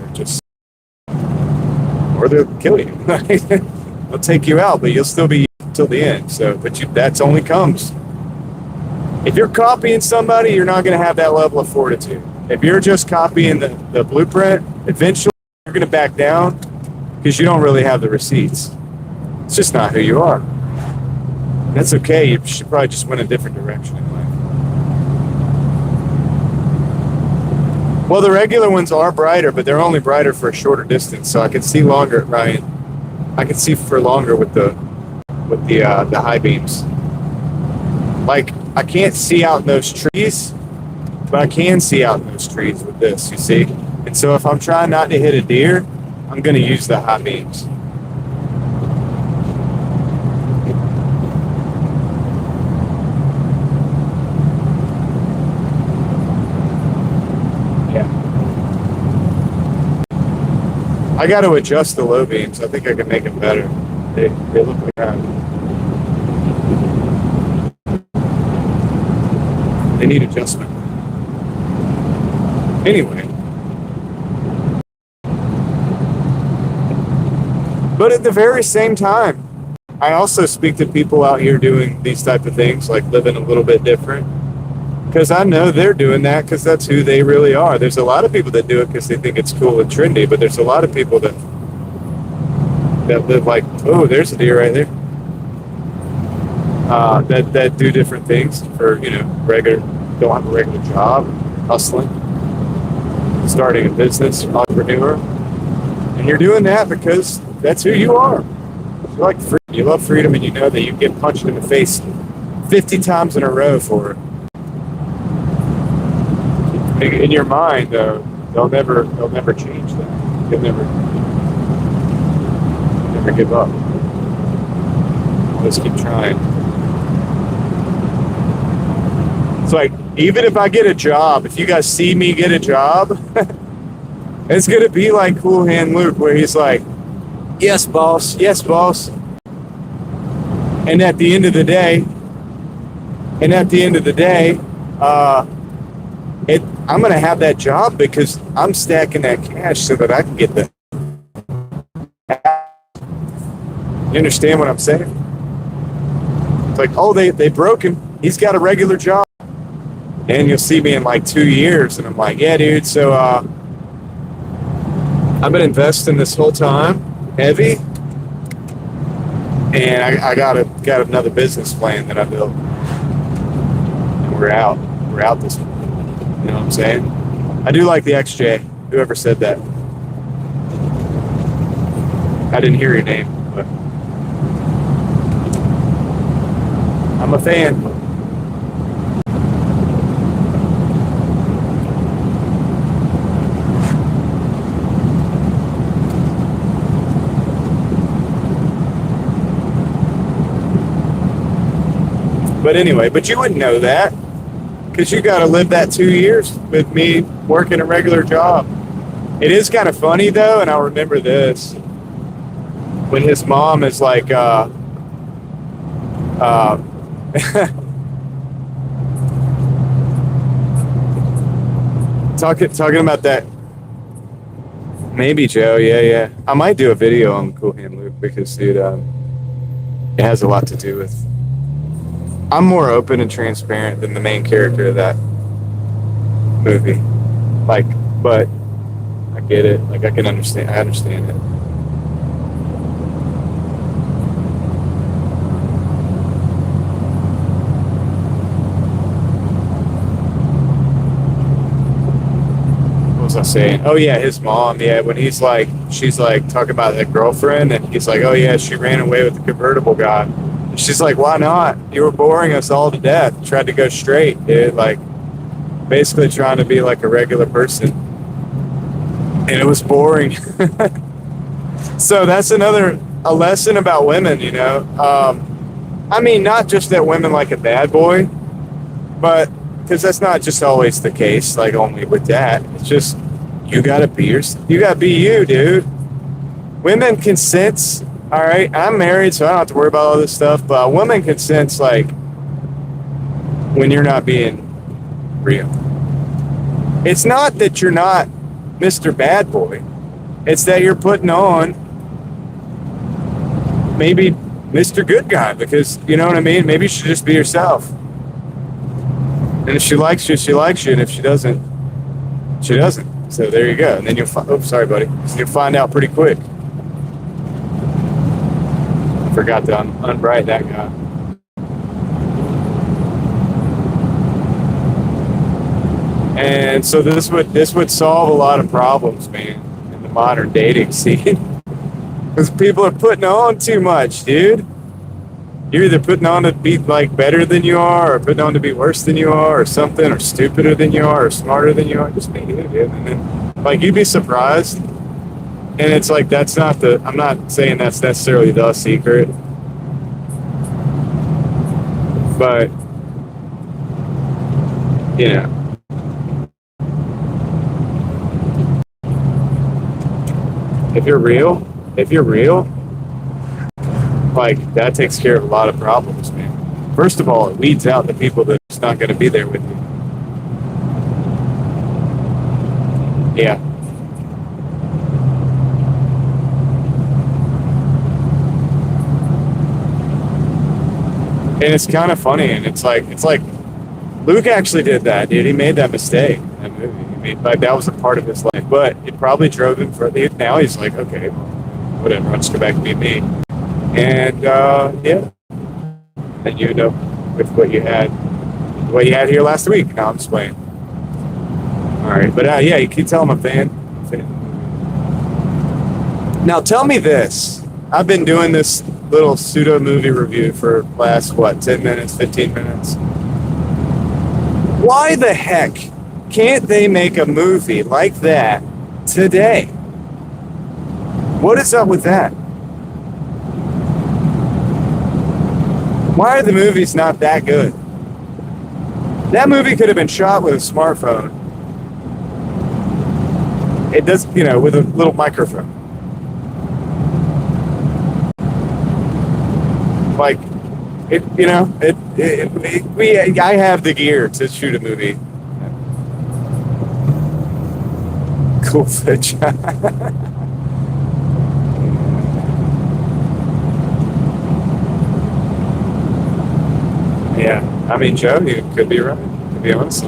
or they'll kill you. They'll take you out, but you'll still be till the end. So, that's only comes. If you're copying somebody, you're not going to have that level of fortitude. If you're just copying the blueprint, eventually you're going to back down because you don't really have the receipts. It's just not who you are. That's okay. You should probably just went a different direction in life. Well, the regular ones are brighter, but they're only brighter for a shorter distance. So I can see longer, Ryan. I can see for longer with the high beams. Like, I can't see out in those trees, but I can see out in those trees with this, you see? And so if I'm trying not to hit a deer, I'm going to use the high beams. Yeah. I got to adjust the low beams. I think I can make them better. They look like that. They need adjustment. Anyway. But at the very same time, I also speak to people out here doing these type of things, like living a little bit different. Because I know they're doing that because that's who they really are. There's a lot of people that do it because they think it's cool and trendy, but there's a lot of people that live like, oh, there's a deer right there. That do different things for, don't have a regular job, hustling, starting a business, entrepreneur. And you're doing that because that's who you are. You like freedom. You love freedom, and you know that you get punched in the face 50 times in a row for it. In your mind, though, they'll never change that. You'll never give up. Let's keep trying. It's like, even if I get a job, if you guys see me get a job, it's gonna be like Cool Hand Luke, where he's like, yes, boss, yes, boss. And at the end of the day, I'm gonna have that job because I'm stacking that cash so that I can get the. You understand what I'm saying? It's like, oh, they broke him. He's got a regular job, and you'll see me in like 2 years, and I'm like, yeah, dude. So I've been investing this whole time, heavy, and I got another business plan that I built, and we're out this week. You know what I'm saying? I do like the XJ. Whoever said that. I didn't hear your name, but I'm a fan. But anyway, but you wouldn't know that. Because you got to live that 2 years with me working a regular job. It is kind of funny, though, and I'll remember this. When his mom is like, talking about that. Maybe, Joe, yeah. I might do a video on Cool Hand Luke because, dude, it has a lot to do with... I'm more open and transparent than the main character of that movie. Like, but I get it. Like, I understand it. What was I saying? Oh yeah, his mom. Yeah, when she's like talking about that girlfriend, and he's like, oh yeah, she ran away with the convertible guy. She's like, why not? You were boring us all to death. Tried to go straight, dude. Like, basically trying to be like a regular person. And it was boring. So that's a lesson about women, you know. I mean, not just that women like a bad boy, but because that's not just always the case, like only with that. It's just, you gotta be you, dude. Women can sense. All right, I'm married, so I don't have to worry about all this stuff. But a woman can sense, like, when you're not being real. It's not that you're not Mr. Bad Boy. It's that you're putting on maybe Mr. Good Guy, because, you know what I mean? Maybe you should just be yourself. And if she likes you, she likes you. And if she doesn't, she doesn't. So there you go. And then you'll sorry, buddy. You'll find out pretty quick. Forgot to unbright that guy. And so this would solve a lot of problems, man, in the modern dating scene. Because people are putting on too much, dude. You're either putting on to be like better than you are, or putting on to be worse than you are, or something, or stupider than you are, or smarter than you are. Just be you, dude. And then, like, you'd be surprised. And it's like, that's not the, I'm not saying that's necessarily the secret, but, you know, if you're real, like, that takes care of a lot of problems, man. First of all, it weeds out the people that's not going to be there with you. Yeah. And it's kind of funny, and it's like Luke actually did that, dude. He made that mistake in that movie. He made, like, that was a part of his life, but it probably drove him further. Now he's like, okay, whatever, I'll just go back and be me. And yeah, and you end up with what you had here last week. Now I'm just playing. All right, but yeah, you can tell I'm a fan. Now tell me this: I've been doing this little pseudo movie review for last 10 minutes, 15 minutes. Why the heck can't they make a movie like that today? What is up with that? Why are the movies not that good? That movie could have been shot with a smartphone. It does, with a little microphone. Like, I have the gear to shoot a movie. Cool fish. Yeah, I mean, Joe, you could be right, to be honest.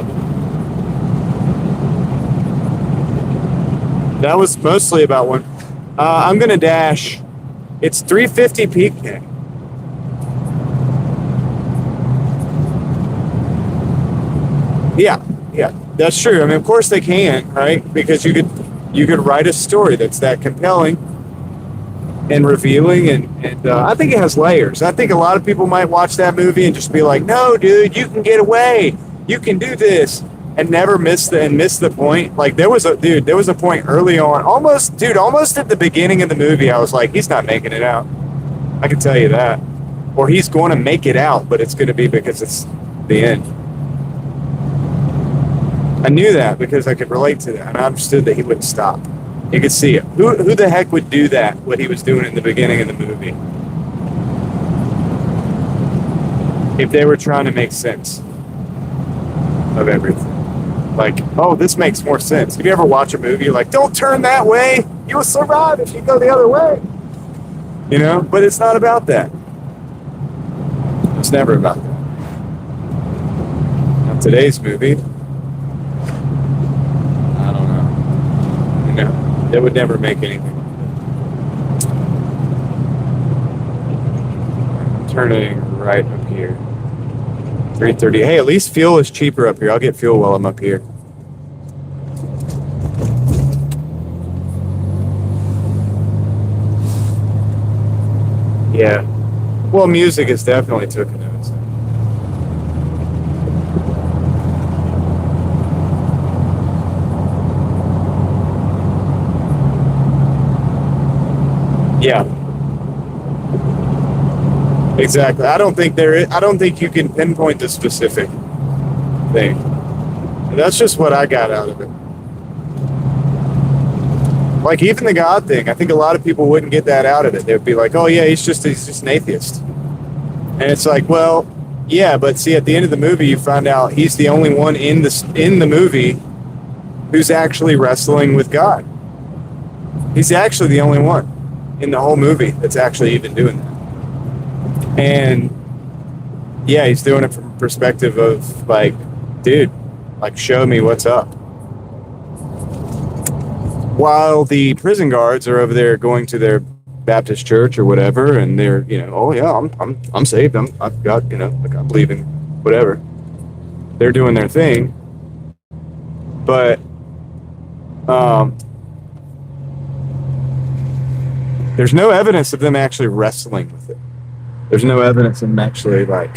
That was mostly about one. I'm going to dash. It's 350 peak day. Yeah, that's true. I mean, of course they can, right? Because you could write a story that's that compelling and revealing, and I think it has layers. I think a lot of people might watch that movie and just be like, "No, dude, you can get away. You can do this," and never miss the point. Like there was a point early on, almost at the beginning of the movie. I was like, "He's not making it out." I can tell you that, or he's going to make it out, but it's going to be because it's the end. I knew that because I could relate to that, and I understood that he wouldn't stop. You could see it. Who the heck would do that, what he was doing in the beginning of the movie? If they were trying to make sense of everything. Like, oh, this makes more sense. If you ever watch a movie, you're like, don't turn that way. You will survive if you go the other way. But it's not about that. It's never about that. Now, today's movie, that would never make anything. Turning right up here. 330. Hey, at least fuel is cheaper up here. I'll get fuel while I'm up here. Yeah. Well, music has definitely took a notice. Yeah. Exactly. I don't think you can pinpoint the specific thing. That's just what I got out of it. Like even the God thing, I think a lot of people wouldn't get that out of it. They'd be like, "Oh yeah, he's just an atheist." And it's like, well, yeah, but see, at the end of the movie, you find out he's the only one in the movie who's actually wrestling with God. He's actually the only one in the whole movie that's actually even doing that. And yeah, he's doing it from a perspective of like, dude, like show me what's up. While the prison guards are over there going to their Baptist church or whatever, and they're, oh yeah, I'm saved. I've got, like I believe in whatever. They're doing their thing. But there's no evidence of them actually wrestling with it. There's no evidence of him actually, like,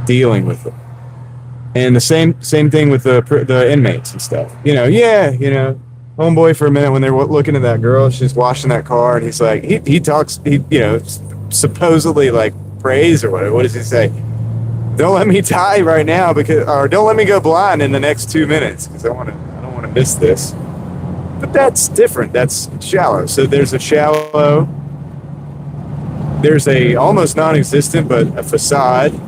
dealing with it. And the same thing with the inmates and stuff. Homeboy for a minute when they're looking at that girl, she's washing that car, and he's like, he talks, supposedly like prays or whatever. What does he say? Don't let me die right now or don't let me go blind in the next 2 minutes because I don't want to miss this. But that's different. That's shallow. So there's a almost non-existent but a facade.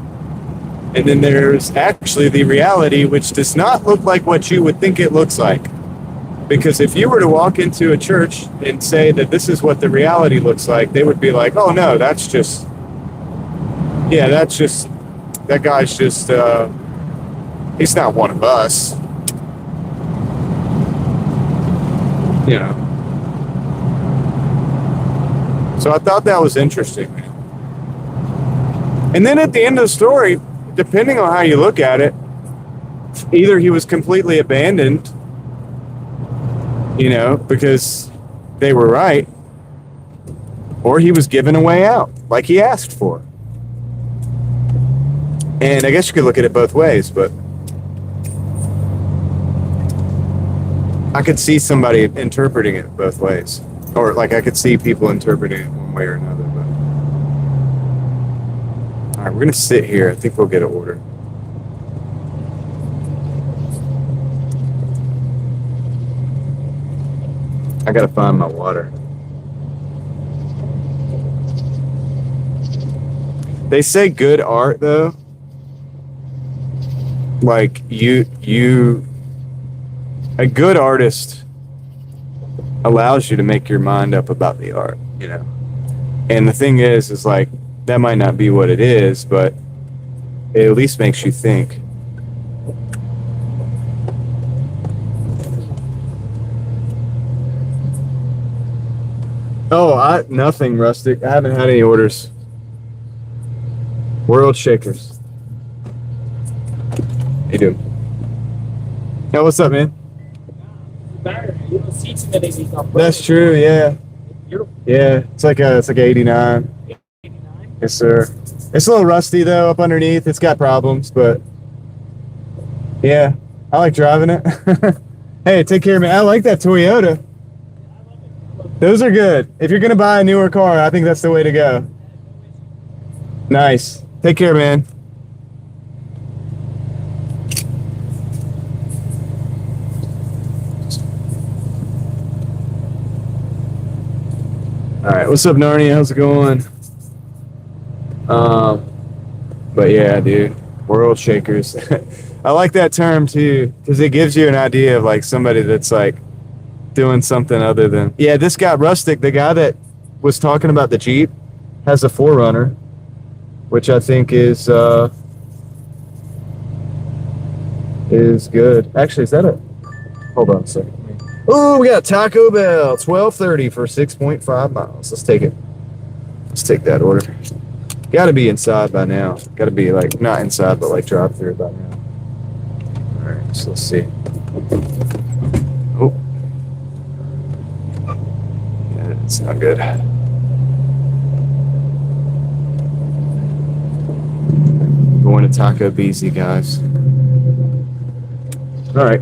And then there's actually the reality, which does not look like what you would think it looks like. Because if you were to walk into a church and say that this is what the reality looks like, they would be like, oh no, that guy's just, he's not one of us. So I thought that was interesting, man. And then at the end of the story, depending on how you look at it, either he was completely abandoned, because they were right, or he was given a way out, like he asked for. And I guess you could look at it both ways, but I could see somebody interpreting it both ways. Or like I could see people interpreting it one way or another. But all right, we're going to sit here. I think we'll get an order. I got to find my water. They say good art, though. Like a good artist allows you to make your mind up about the art, And the thing is like, that might not be what it is, but it at least makes you think. Oh, nothing, Rustic. I haven't had any orders. World Shakers. How you doing? Hey, what's up, man? You don't see too many of these on That's true, yeah. Beautiful. Yeah, it's like 89. 89? Yes, sir. It's a little rusty though up underneath. It's got problems, but yeah, I like driving it. Hey, take care, man. I like that Toyota. Those are good. If you're gonna buy a newer car, I think that's the way to go. Nice. Take care, man. All right, what's up, Narnia? How's it going? But yeah, dude, World Shakers. I like that term too, because it gives you an idea of like somebody that's like doing something other than. Yeah, this guy Rustic, the guy that was talking about the Jeep, has a 4Runner, which I think is good. Actually, is that a? Hold on a second. Oh, we got Taco Bell, $12.30 for 6.5 miles. Let's take it. Let's take that order. Got to be inside by now. Got to be like not inside, but like drive through by now. All right, so let's see. Oh, yeah, it's not good. Going to Taco BZ, guys. All right.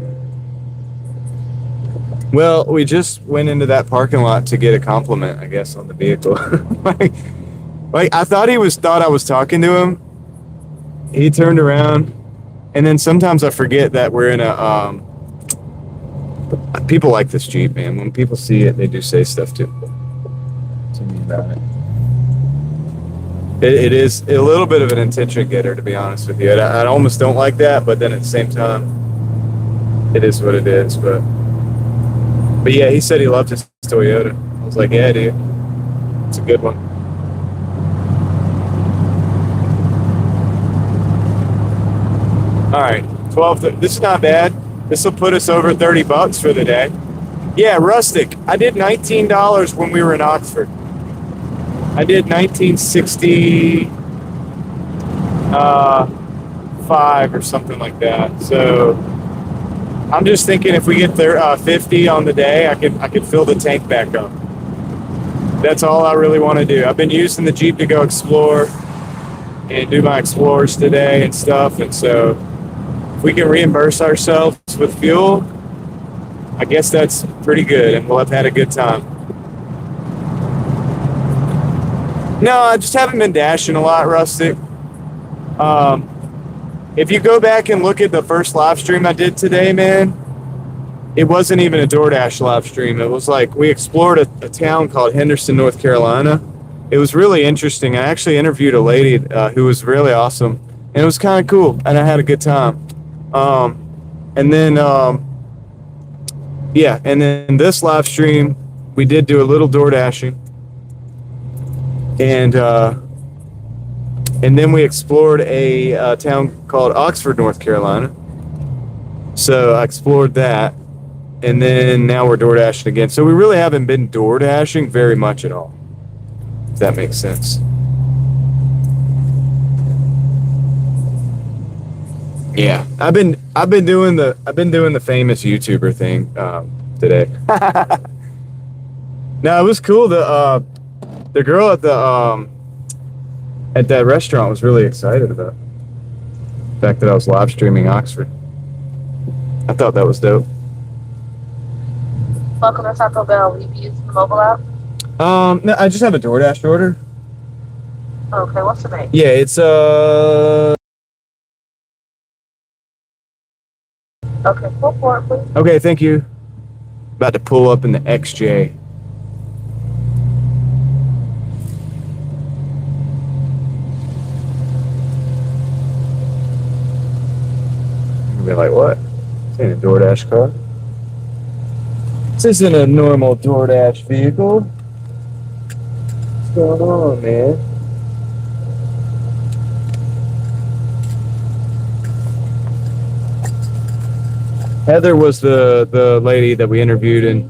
Well, we just went into that parking lot to get a compliment, I guess, on the vehicle. like I thought I was talking to him. He turned around, and then sometimes I forget that we're in a. People like this Jeep, man. When people see it, they do say stuff to me about it. It is a little bit of an attention getter, to be honest with you. I almost don't like that, but then at the same time, it is what it is. But yeah, he said he loved his Toyota. I was like, yeah, dude, it's a good one. All right, 12. This is not bad. This will put us over $30 for the day. Yeah, Rustic. I did $19 when we were in Oxford. I did 1965 or something like that. So I'm just thinking if we get there 50 on the day, I could fill the tank back up. That's all I really want to do. I've been using the Jeep to go explore and do my explorers today and stuff. And so if we can reimburse ourselves with fuel, I guess that's pretty good, and we'll have had a good time. No, I just haven't been dashing a lot, Rustic. If you go back and look at the first live stream I did today, man, it wasn't even a DoorDash live stream. It was like we explored a town called Henderson, North Carolina. It was really interesting. I actually interviewed a lady who was really awesome, and it was kind of cool, and I had a good time. And then, yeah, and then this live stream, we did do a little door dashing, and then we explored a town called Oxford, North Carolina. So I explored that, and then now we're door dashing again. So we really haven't been door dashing very much at all, if that makes sense. Yeah, I've been doing the famous YouTuber thing today. No, it was cool. The girl at that restaurant was really excited about the fact that I was live streaming Oxford. I thought that was dope. Welcome to Taco Bell. Will you be using the mobile app? No, I just have a DoorDash order. Okay, what's the name? Yeah, it's Okay, pull for it, please. Okay, thank you. About to pull up in the XJ. You'll be like, what? This ain't a DoorDash car. This isn't a normal DoorDash vehicle. What's going on, man? Heather was the lady that we interviewed, and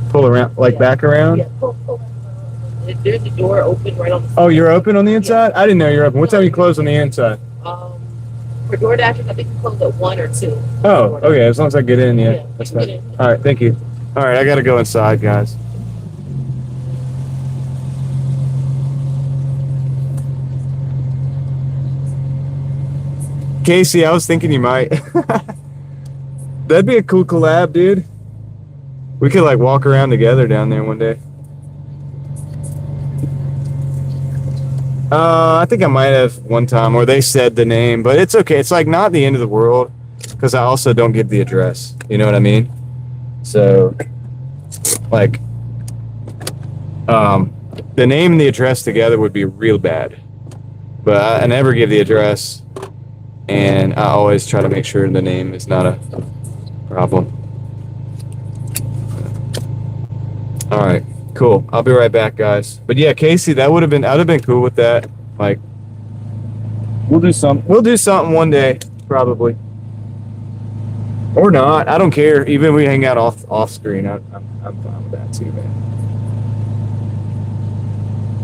pull around, like back around. Yeah, pull. There's a door open right on the side. Oh, you're open on the inside? I didn't know you're open. What time you close on the inside? For DoorDashers, I think you close at 1 or 2. Oh, okay. As long as I get in, yeah, that's you can fine. get in. All right, thank you. All right, I gotta go inside, guys. Casey, I was thinking you might. That'd be a cool collab, dude. We could like walk around together down there one day. I think I might have one time, or they said the name, but it's okay. It's like not the end of the world, because I also don't give the address. You know what I mean? So, like, the name and the address together would be real bad. But I never give the address, and I always try to make sure the name is not a problem. All right, cool. I'll be right back, guys. But yeah, Casey, I'd have been cool with that. Like, we'll do something one day, probably, or not. I don't care. Even if we hang out off screen, I'm fine with that too, man.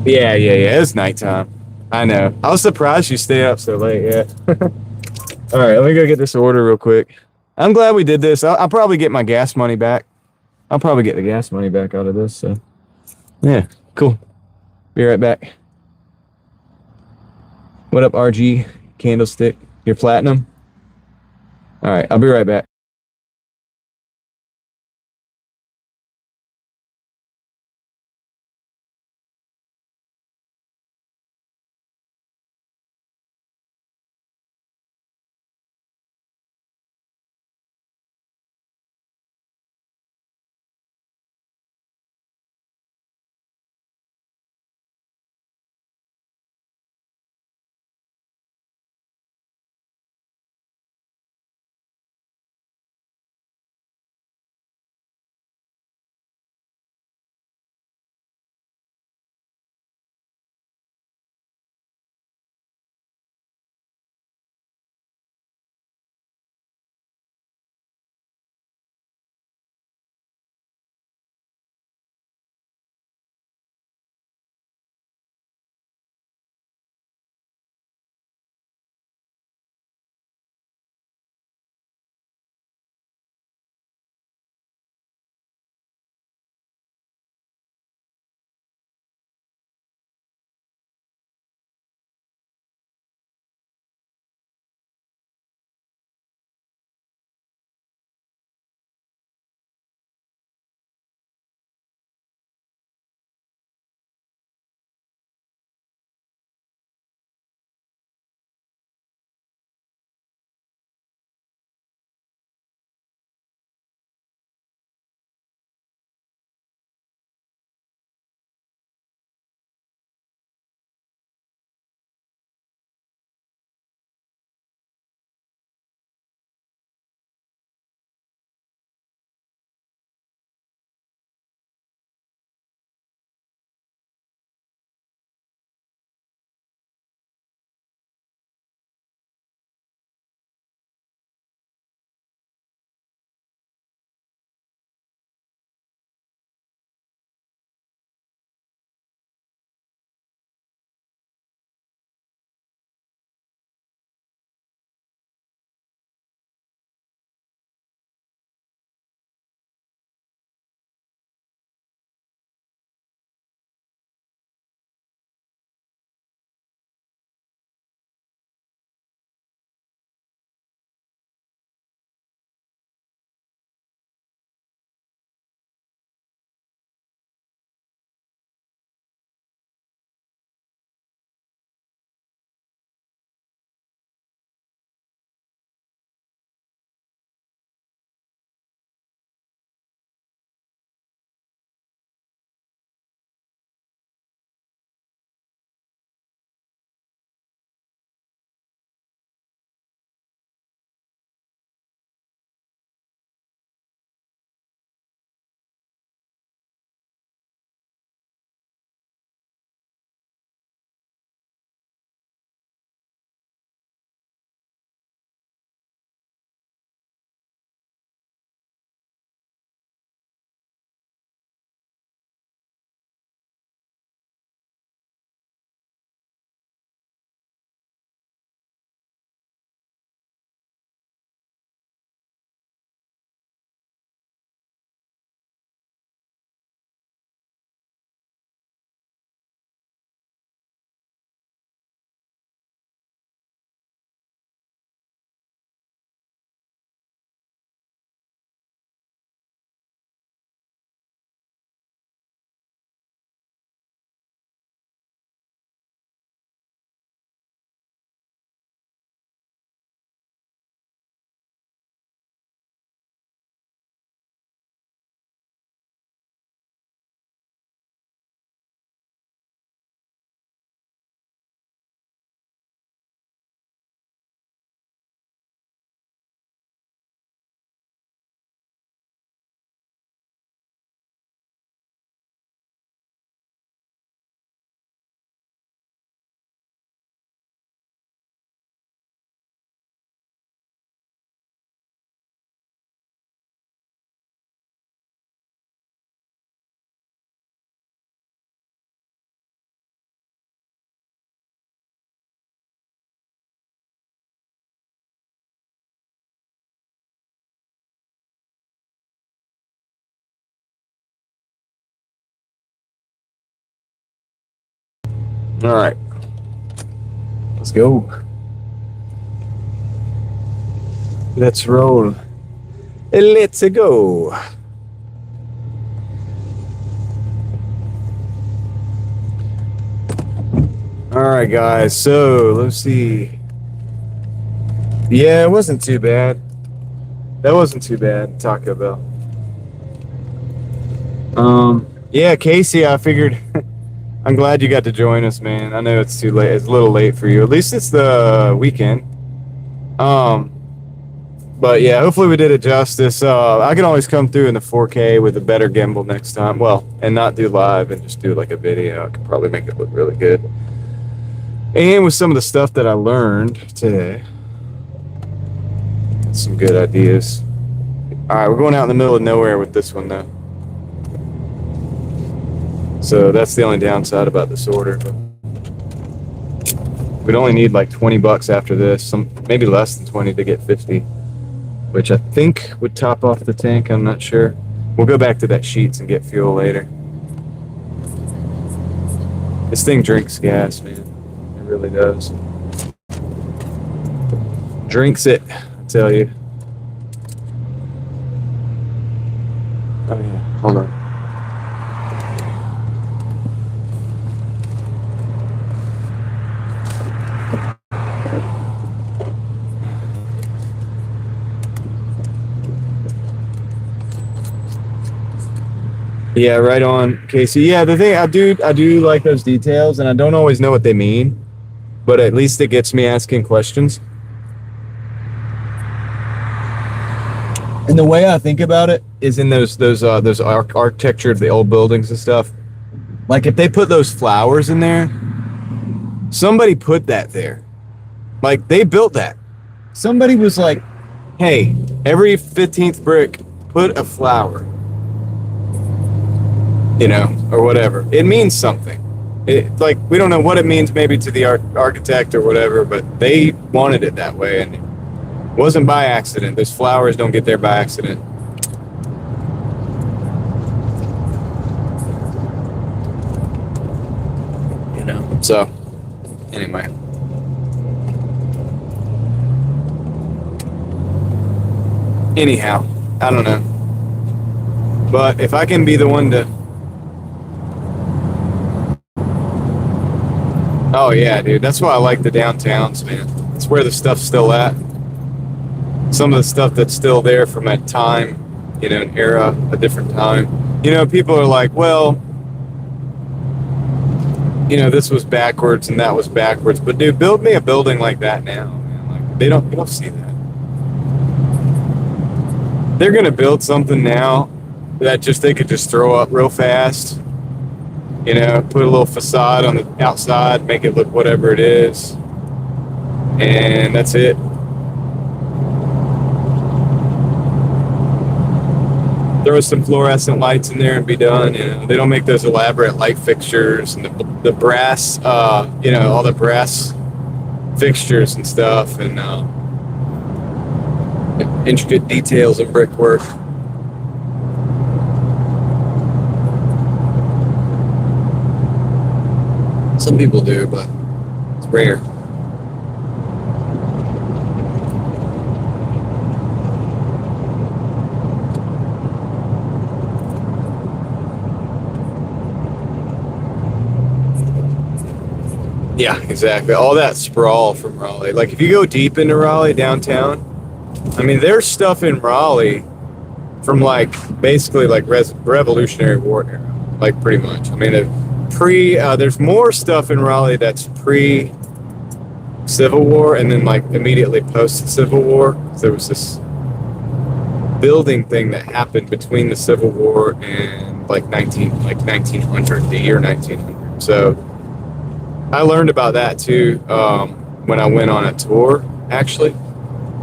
Yeah. It's nighttime. I know. I was surprised you stayed up so late. Yeah. All right, let me go get this order real quick. I'm glad we did this. I'll probably get my gas money back. I'll probably get the gas money back out of this. So, yeah, cool. Be right back. What up, RG Candlestick? You're platinum? All right, I'll be right back. All right. Let's go. Let's roll. Let's go. All right, guys. So let's see. Yeah, it wasn't too bad. That wasn't too bad, Taco Bell. Yeah, Casey, I figured I'm glad you got to join us, man. I know it's too late. It's a little late for you. At least it's the weekend. But yeah, hopefully we did it justice. I can always come through in the 4K with a better gimbal next time. Well, and not do live and just do like a video. I could probably make it look really good. And with some of the stuff that I learned today, some good ideas. All right, we're going out in the middle of nowhere with this one though. So that's the only downside about this order. But we'd only need like $20 after this, maybe less than 20 to get 50, which I think would top off the tank. I'm not sure. We'll go back to that sheets and get fuel later. This thing drinks gas, man. It really does. Drinks it, I tell you. Oh yeah, hold on. Yeah, right on, Casey. Yeah, the thing I do like those details, and I don't always know what they mean, but at least it gets me asking questions. And the way I think about it is in those architecture of the old buildings and stuff. Like if they put those flowers in there, somebody put that there. Like they built that. Somebody was like, "Hey, every 15th brick, put a flower." You know, or whatever. It means something. Like we don't know what it means maybe to the architect or whatever, but they wanted it that way, and it wasn't by accident. Those flowers don't get there by accident. You know. So, anyway. Anyhow, I don't know. But if I can be the one to... Oh yeah, dude. That's why I like the downtowns, man. It's where the stuff's still at. Some of the stuff that's still there from that time, you know, an era, a different time. You know, people are like, well, you know, this was backwards and that was backwards. But dude, build me a building like that now, man. Like you don't see that. They're gonna build something now that they could just throw up real fast. You know, put a little facade on the outside, make it look whatever it is. And that's it. Throw some fluorescent lights in there and be done. You know, they don't make those elaborate light fixtures and the brass, you know, all the brass fixtures and stuff and intricate details of brickwork. Some people do, but it's rare. Yeah, exactly. All that sprawl from Raleigh. Like if you go deep into Raleigh downtown, I mean, there's stuff in Raleigh from like basically like Revolutionary War era, like pretty much. I mean, there's more stuff in Raleigh that's pre-Civil War and then like immediately post-Civil War. There was this building thing that happened between the Civil War and like 1900, the year 1900. So I learned about that too when I went on a tour actually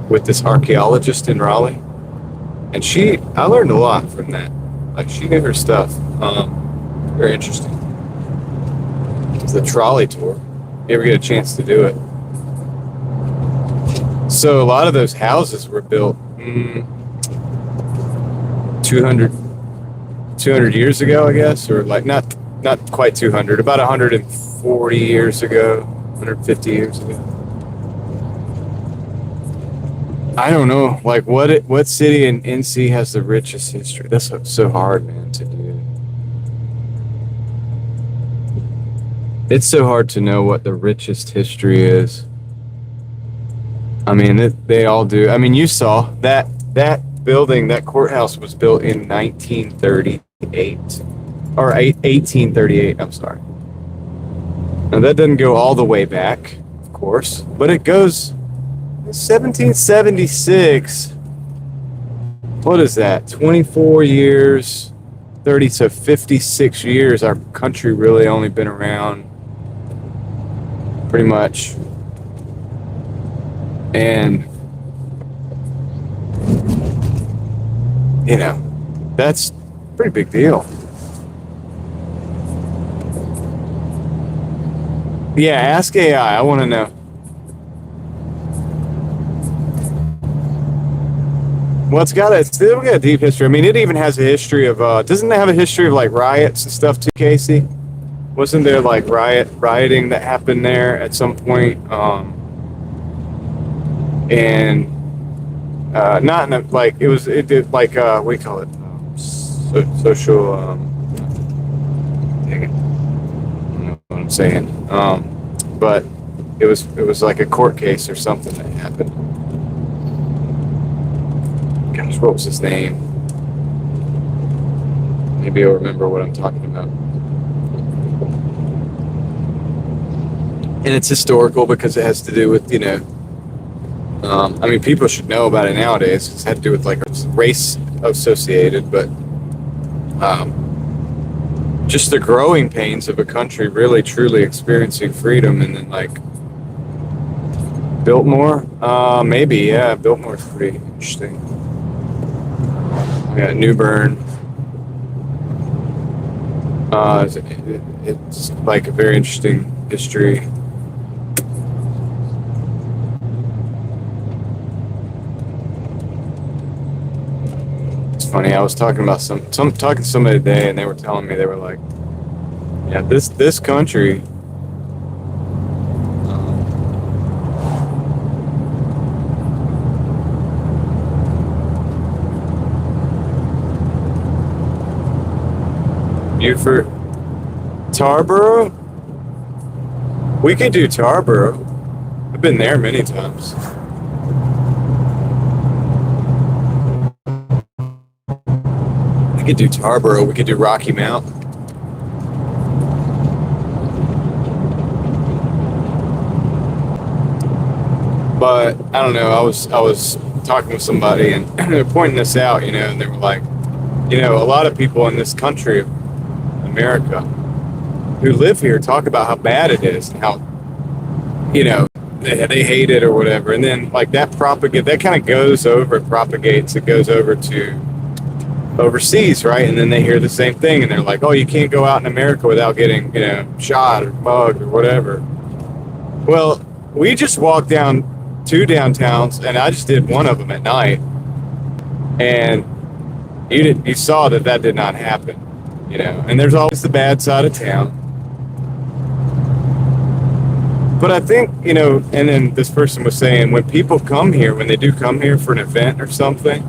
with this archaeologist in Raleigh, and I learned a lot from that. Like she knew her stuff. Very interesting. It's the trolley tour. If you ever get a chance to do it. So a lot of those houses were built 200 years ago, I guess, or like not quite 200, about 150 140 years ago, 150 years ago. I don't know, like what city in NC has the richest history? That's so hard, man, to do. It's so hard to know what the richest history is. I mean, they all do. I mean, you saw that building, that courthouse was built in 1938 or 1838. I'm sorry. Now that doesn't go all the way back, of course, but it goes 1776. What is that? 24 years, 30, so 56 years. Our country really only been around pretty much. And, you know, that's a pretty big deal. Yeah, ask AI. I want to know. Well, it's got a deep history. I mean, it even has a history of, doesn't it have a history of like riots and stuff too, Casey? Wasn't there like rioting that happened there at some point? And not in a, like it did like we call it social dang it, I don't know what I'm saying, but it was like a court case or something that happened. Gosh, what was his name? Maybe you'll remember what I'm talking about. And it's historical because it has to do with, you know, I mean, people should know about it nowadays. It's had to do with like race associated, but just the growing pains of a country really truly experiencing freedom. And then like Biltmore, maybe, yeah, Biltmore's pretty interesting. We got New Bern. It's like a very interesting history. Funny, I was talking about talking to somebody today, and they were telling me, they were like, yeah, this country, Beaufort, Tarboro, we could do Tarboro. I've been there many times. We could do Tarboro. We could do Rocky Mount. But I don't know. I was talking with somebody, and they're pointing this out, you know, and they were like, you know, a lot of people in this country, America, who live here talk about how bad it is and how, you know, they hate it or whatever. And then like that kind of goes over, propagates. It goes over to overseas, right? And then they hear the same thing, and they're like, oh, you can't go out in America without getting, you know, shot or mugged or whatever. Well, we just walked down 2 downtowns, and I just did one of them at night, and you saw that did not happen, you know. And there's always the bad side of town, but I think, you know, and then this person was saying, when people come here, when they do come here for an event or something,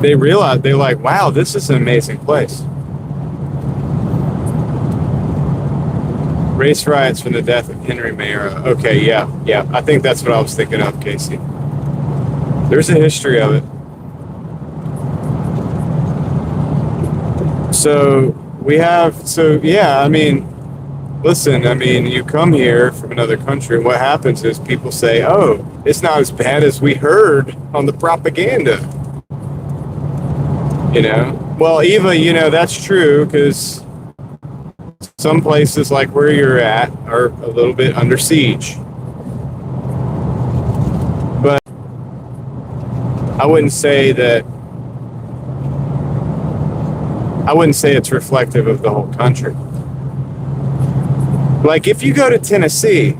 they realize, they're like, wow, this is an amazing place. Race riots from the death of Henry Mayer. Okay, yeah. I think that's what I was thinking of, Casey. There's a history of it. So yeah, I mean, listen, I mean, you come here from another country, and what happens is people say, oh, it's not as bad as we heard on the propaganda. You know, well, Eva, you know, that's true, because some places like where you're at are a little bit under siege. But I wouldn't say it's reflective of the whole country. Like if you go to Tennessee,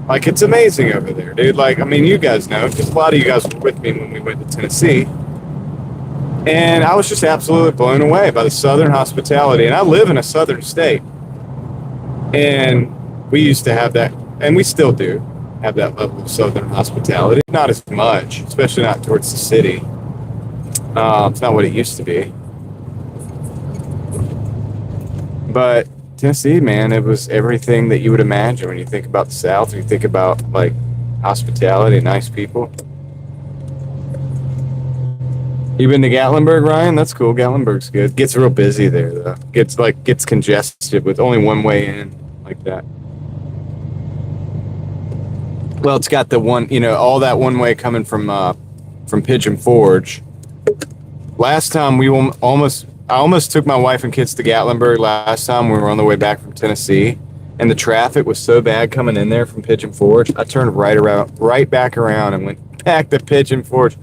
like it's amazing over there, dude. Like, I mean, you guys know, because a lot of you guys were with me when we went to Tennessee. And I was just absolutely blown away by the Southern hospitality. And I live in a Southern state. And we used to have that, and we still do have that level of Southern hospitality. Not as much, especially not towards the city. It's not what it used to be. But Tennessee, man, it was everything that you would imagine when you think about the South, when you think about like hospitality, nice people. You been to Gatlinburg, Ryan? That's cool. Gatlinburg's good. Gets real busy there though. Gets congested with only one way in, like that. Well, it's got the one, all that one way coming from Pigeon Forge. Last time I almost took my wife and kids to Gatlinburg last time we were on the way back from Tennessee, and the traffic was so bad coming in there from Pigeon Forge. I turned right back around and went back to Pigeon Forge.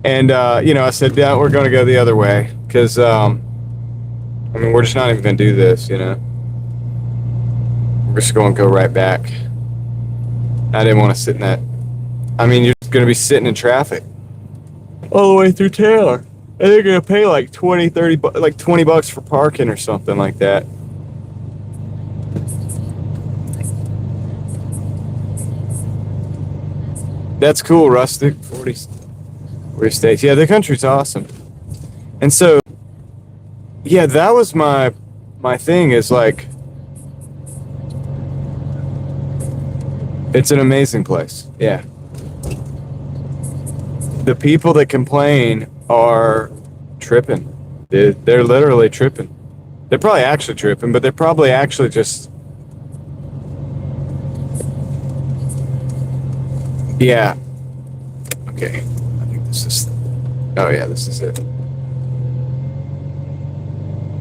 And, I said, yeah, we're going to go the other way because, we're just not even going to do this, We're just going to go right back. I didn't want to sit in that. You're just going to be sitting in traffic all the way through Taylor. And they're going to pay like 20, 30, like $20 for parking or something like that. That's cool, Rustic. 40 states. Yeah, the country's awesome. And so, yeah, that was my thing is like, it's an amazing place. Yeah. The people that complain are tripping. They're literally tripping. They're probably actually tripping, but they're probably actually just, yeah. Okay. Oh yeah, this is it.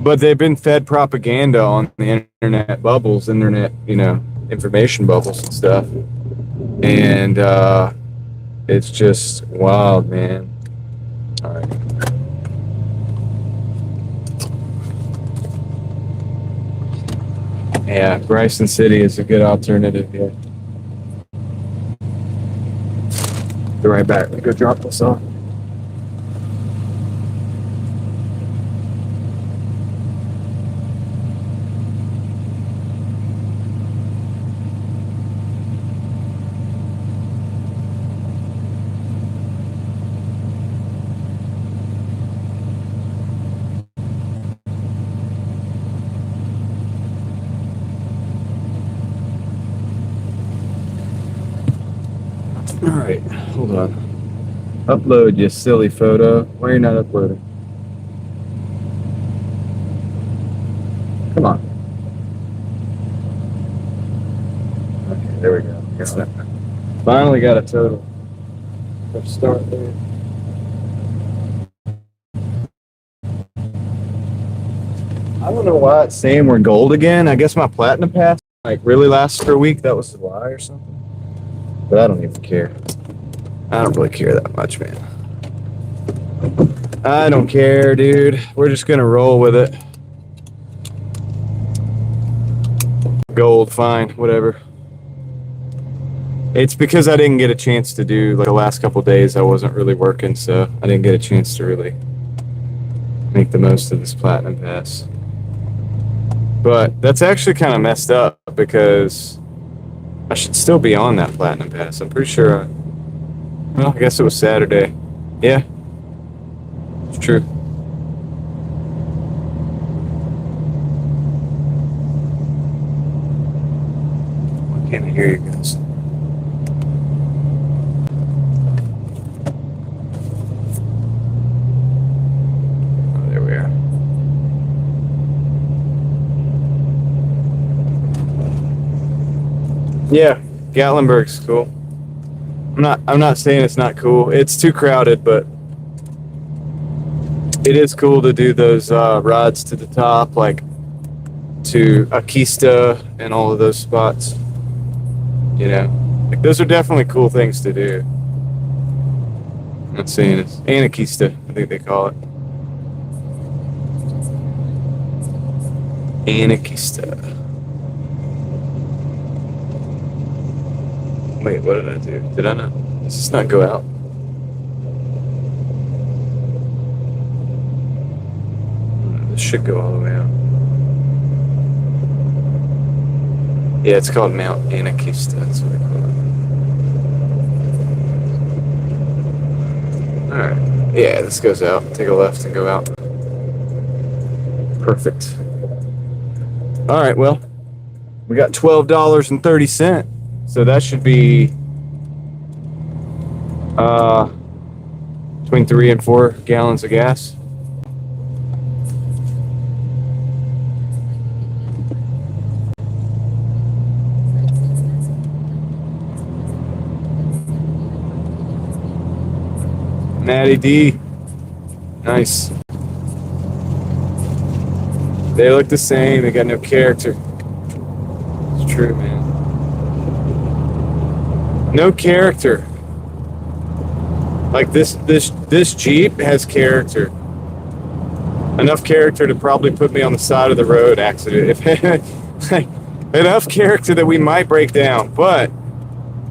But they've been fed propaganda on the internet bubbles, information bubbles and stuff. And it's just wild, man. All right. Yeah, Bryson City is a good alternative here. Be right back. Let me go drop this off. All right, hold on. Upload, you silly photo. Why are you not uploading? Come on. Okay, there we go. Got it. Finally got a total. Let's start there. I don't know why it's saying we're gold again. I guess my platinum pass really lasts for a week. That was July or something. But I don't even care. I don't really care that much, man. I don't care, dude. We're just gonna roll with it. Gold, fine, whatever. It's because I didn't get a chance to do, the last couple days I wasn't really working, so I didn't get a chance to really make the most of this platinum pass. But that's actually kind of messed up because I should still be on that platinum pass. I'm pretty sure well, I guess it was Saturday. Yeah. It's true. I can't hear you guys. Oh, there we are. Yeah, Gatlinburg's cool. I'm not saying it's not cool. It's too crowded, but it is cool to do those rides to the top, like to Akista and all of those spots. Those are definitely cool things to do. I'm not saying it's Anakista, I think they call it. Anakista. Wait, what did I do? Did I not? Does this not go out? should go all the way out. Yeah, it's called Mount Anarchista. That's what they call it. Alright. Yeah, this goes out. Take a left and go out. Perfect. Alright, well, we got $12.30. So that should be between 3 and 4 gallons of gas. Natty D. Nice. They look the same. They got no character. It's true, man. No character. Like this Jeep has character. Enough character to probably put me on the side of the road accident. Enough character that we might break down, but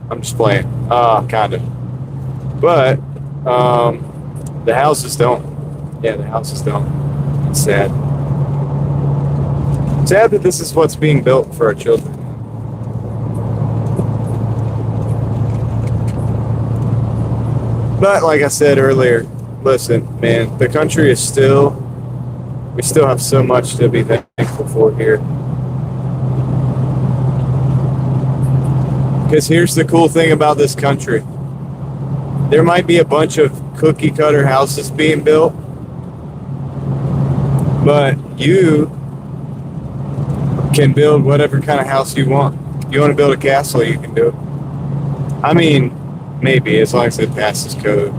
I'm just playing. Kind of. But the houses don't. Yeah, the houses don't. It's sad. Sad that this is what's being built for our children. But like I said earlier, listen, man, the country is we still have so much to be thankful for here. Because here's the cool thing about this country. There might be a bunch of cookie cutter houses being built, but you can build whatever kind of house you want. You want to build a castle, you can do it. I mean, maybe, as long as it passes code.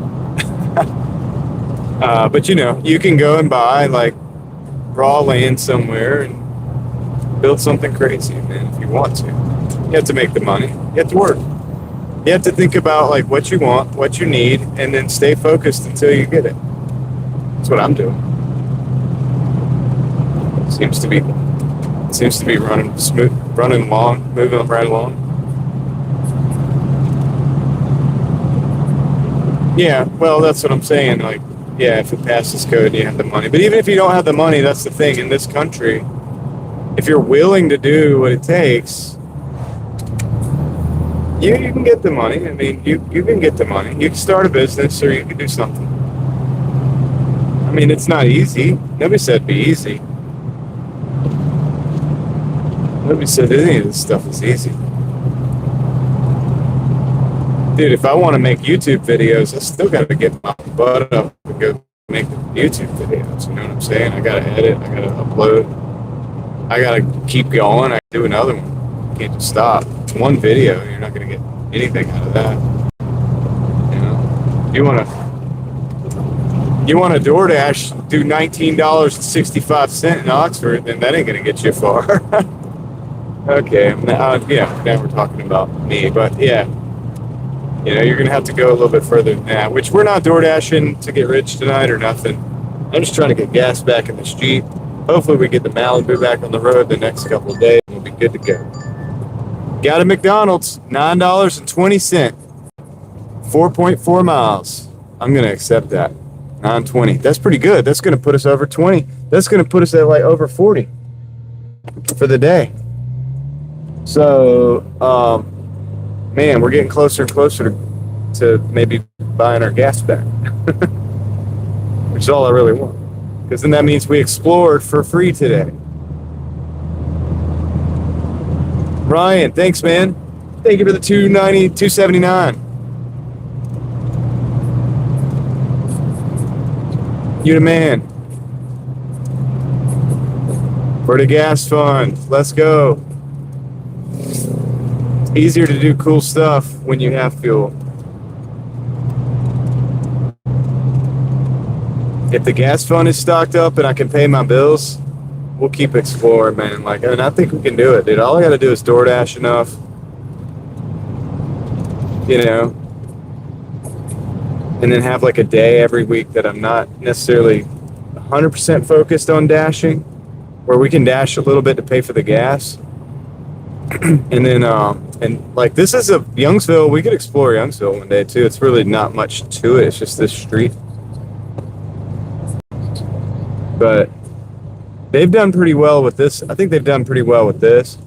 But you know, you can go and buy like raw land somewhere and build something crazy, man, if you want to. You have to make the money. You have to work. You have to think about like what you want, what you need, and then stay focused until you get it. That's what I'm doing. Seems to be running smooth, running along, moving right along. Yeah, well, that's what I'm saying. Like, yeah, if it passes code, you have the money. But even if you don't have the money, that's the thing. In this country, if you're willing to do what it takes, you can get the money. I mean, you can get the money. You can start a business or you can do something. I mean, it's not easy. Nobody said it'd be easy. Nobody said any of this stuff is easy. Dude, if I want to make YouTube videos, I still got to get my butt up to go make the YouTube videos. You know what I'm saying? I got to edit. I got to upload. I got to keep going. I do another one. You can't just stop. It's one video. You're not going to get anything out of that. You know? You want to DoorDash, do $19.65 in Oxford, then that ain't going to get you far. Okay. Now we're talking about me. But yeah. You know, you're going to have to go a little bit further than that, which we're not DoorDashing to get rich tonight or nothing. I'm just trying to get gas back in this Jeep. Hopefully we get the Malibu back on the road the next couple of days and we'll be good to go. Got a McDonald's, $9.20, 4.4 miles. I'm going to accept that, $9.20. That's pretty good. That's going to put us over 20. That's going to put us at like over 40 for the day. So, man, we're getting closer and closer to maybe buying our gas back, which is all I really want. Because then that means we explored for free today. Ryan, thanks, man. Thank you for the $279. You the man. For the gas fund. Let's go. Easier to do cool stuff when you have fuel. If the gas fund is stocked up and I can pay my bills, we'll keep exploring, man. Like, and I think we can do it, dude. All I got to do is DoorDash enough, you know, and then have like a day every week that I'm not necessarily 100% focused on dashing, where we can dash a little bit to pay for the gas. And then, and like, this is a Youngsville. We could explore Youngsville one day too. It's really not much to it. It's just this street. But They've done pretty well with this. I think they've done pretty well with this.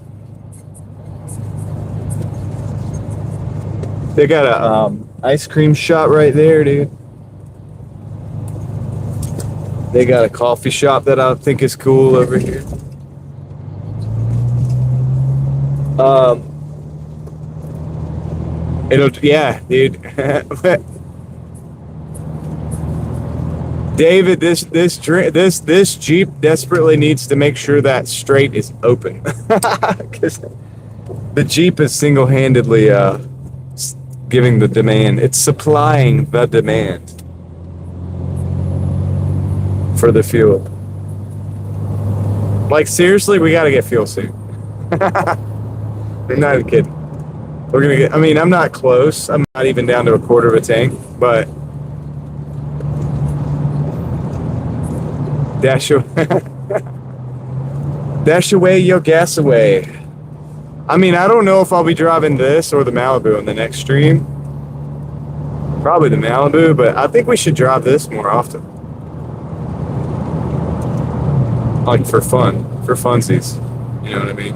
They got a ice cream shop right there, dude. They got a coffee shop that I think is cool over here. Yeah, dude. David, this Jeep desperately needs to make sure that straight is open, because the Jeep is single-handedly giving the demand. It's supplying the demand for the fuel. Like, seriously, we gotta get fuel soon. I'm not kidding. We're gonna get. I mean, I'm not close. I'm not even down to a quarter of a tank, but. Dash away your gas away. I mean, I don't know if I'll be driving this or the Malibu in the next stream. Probably the Malibu, but I think we should drive this more often. Like for fun, for funsies. You know what I mean?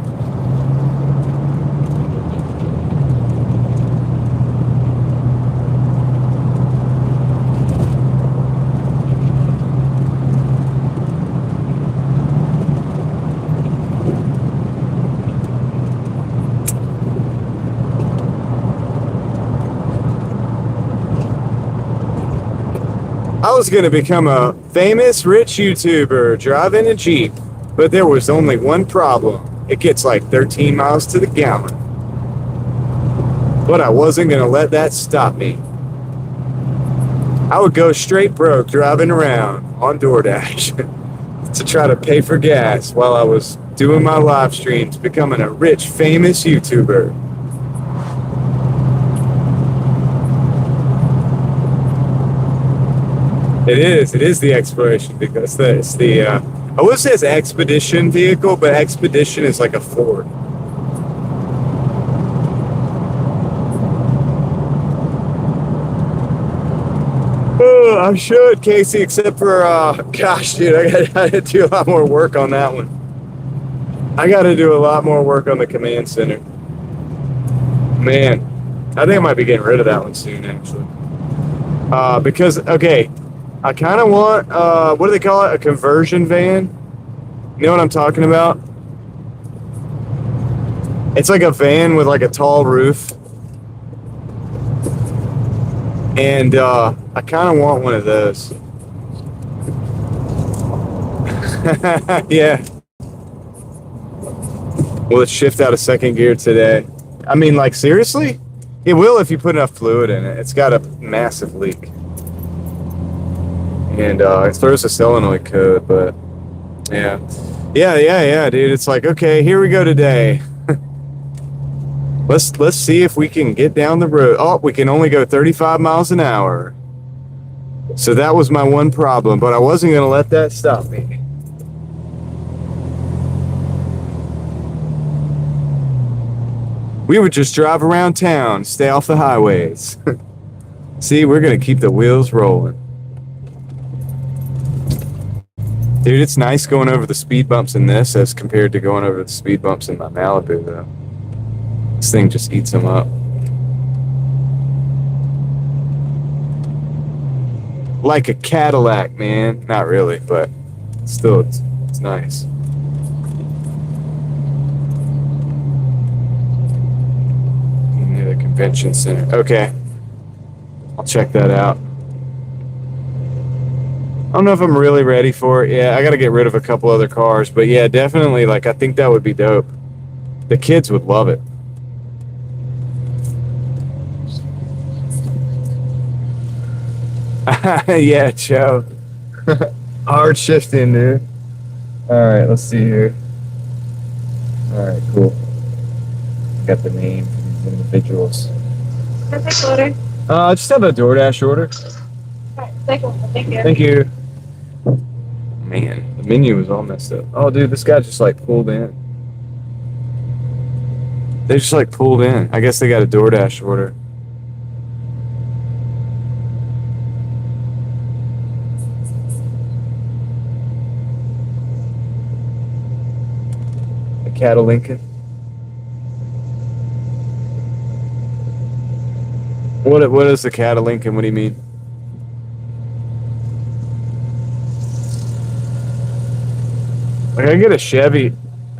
I was going to become a famous rich YouTuber driving a Jeep, but there was only one problem. It gets like 13 miles to the gallon. But I wasn't going to let that stop me. I would go straight broke driving around on DoorDash to try to pay for gas while I was doing my live streams, becoming a rich, famous YouTuber. It is the exploration because it's the, I would say it's an expedition vehicle, but expedition is like a Ford. Oh, I should, Casey, except for, gosh, dude, I gotta do a lot more work on that one. I gotta do a lot more work on the command center. Man, I think I might be getting rid of that one soon, actually. Because, okay, I kind of want, what do they call it? A conversion van? You know what I'm talking about? It's like a van with like a tall roof. And I kind of want one of those. Yeah. Will it shift out of second gear today? I mean, like, seriously? It will if you put enough fluid in it. It's got a massive leak. And it throws a solenoid code, but yeah, dude. It's like, okay, here we go today. let's see if we can get down the road. Oh, we can only go 35 miles an hour. So that was my one problem, but I wasn't gonna let that stop me. We would just drive around town, stay off the highways. See, we're gonna keep the wheels rolling. Dude, it's nice going over the speed bumps in this as compared to going over the speed bumps in my Malibu, though. This thing just eats them up. Like a Cadillac, man. Not really, but still, it's nice. Near the convention center. Okay. I'll check that out. I don't know if I'm really ready for it. Yeah, I got to get rid of a couple other cars. But yeah, definitely, like, I think that would be dope. The kids would love it. Yeah, Joe. Hard shifting, dude. All right, let's see here. All right, cool. Got the name for these individuals. Can I take order? I just have a DoorDash order. All right, take one. Thank you. Thank you. Man, the menu was all messed up. Oh, dude, this guy just like pulled in. They just like pulled in. I guess they got a DoorDash order. Cattle Lincoln. What is the Cattle Lincoln? What do you mean? Like I get a Chevy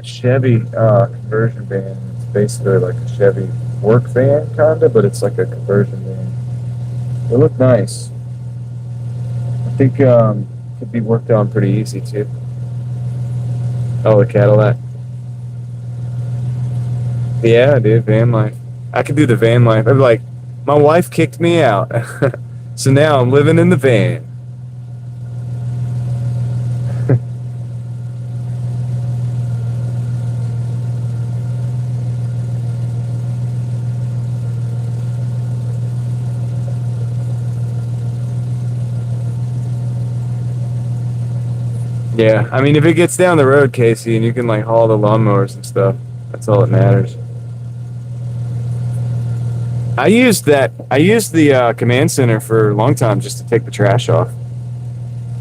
conversion van. It's basically like a Chevy work van kinda, but it's like a conversion van. They look nice. I think could be worked on pretty easy too. Oh, the Cadillac. Yeah, dude, van life. I could do the van life. I'd be like, my wife kicked me out, so now I'm living in the van. Yeah, I mean, if it gets down the road, Casey, and you can like haul the lawnmowers and stuff, that's all that matters. I used the command center for a long time just to take the trash off.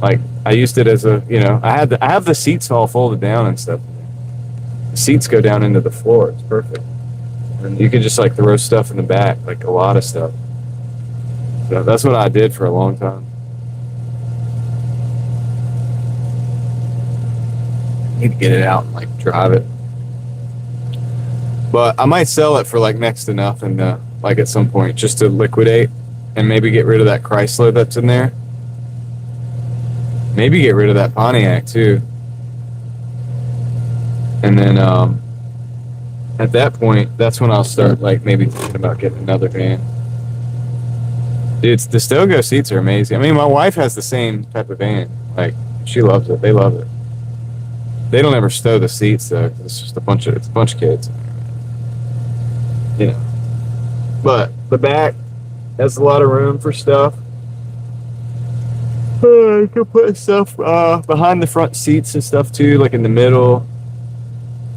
Like I used it as a, I have the seats all folded down and stuff. The seats go down into the floor. It's perfect, and you can just like throw stuff in the back, like a lot of stuff. So that's what I did for a long time. Need to get it out and like drive it, but I might sell it for like next to nothing, like at some point, just to liquidate and maybe get rid of that Chrysler that's in there. Maybe get rid of that Pontiac too, and then at that point, that's when I'll start like maybe thinking about getting another van. Dude, the Stogo seats are amazing. I mean, my wife has the same type of van. Like she loves it. They love it. They don't ever stow the seats though. It's just a bunch of kids. But the back has a lot of room for stuff. You can put stuff behind the front seats and stuff too, like in the middle.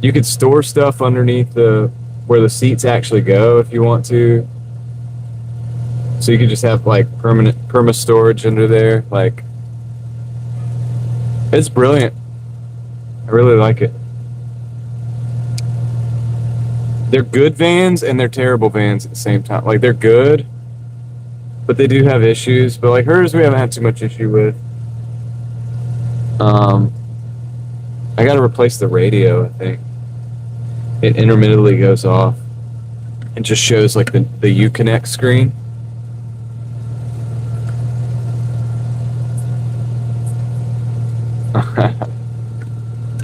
You could store stuff underneath where the seats actually go if you want to. So you could just have like perma storage under there. Like, it's brilliant. I really like it. They're good vans and they're terrible vans at the same time. Like, they're good, but they do have issues. But like hers, we haven't had too much issue with. I got to replace the radio, I think. It intermittently goes off and just shows like the Uconnect screen.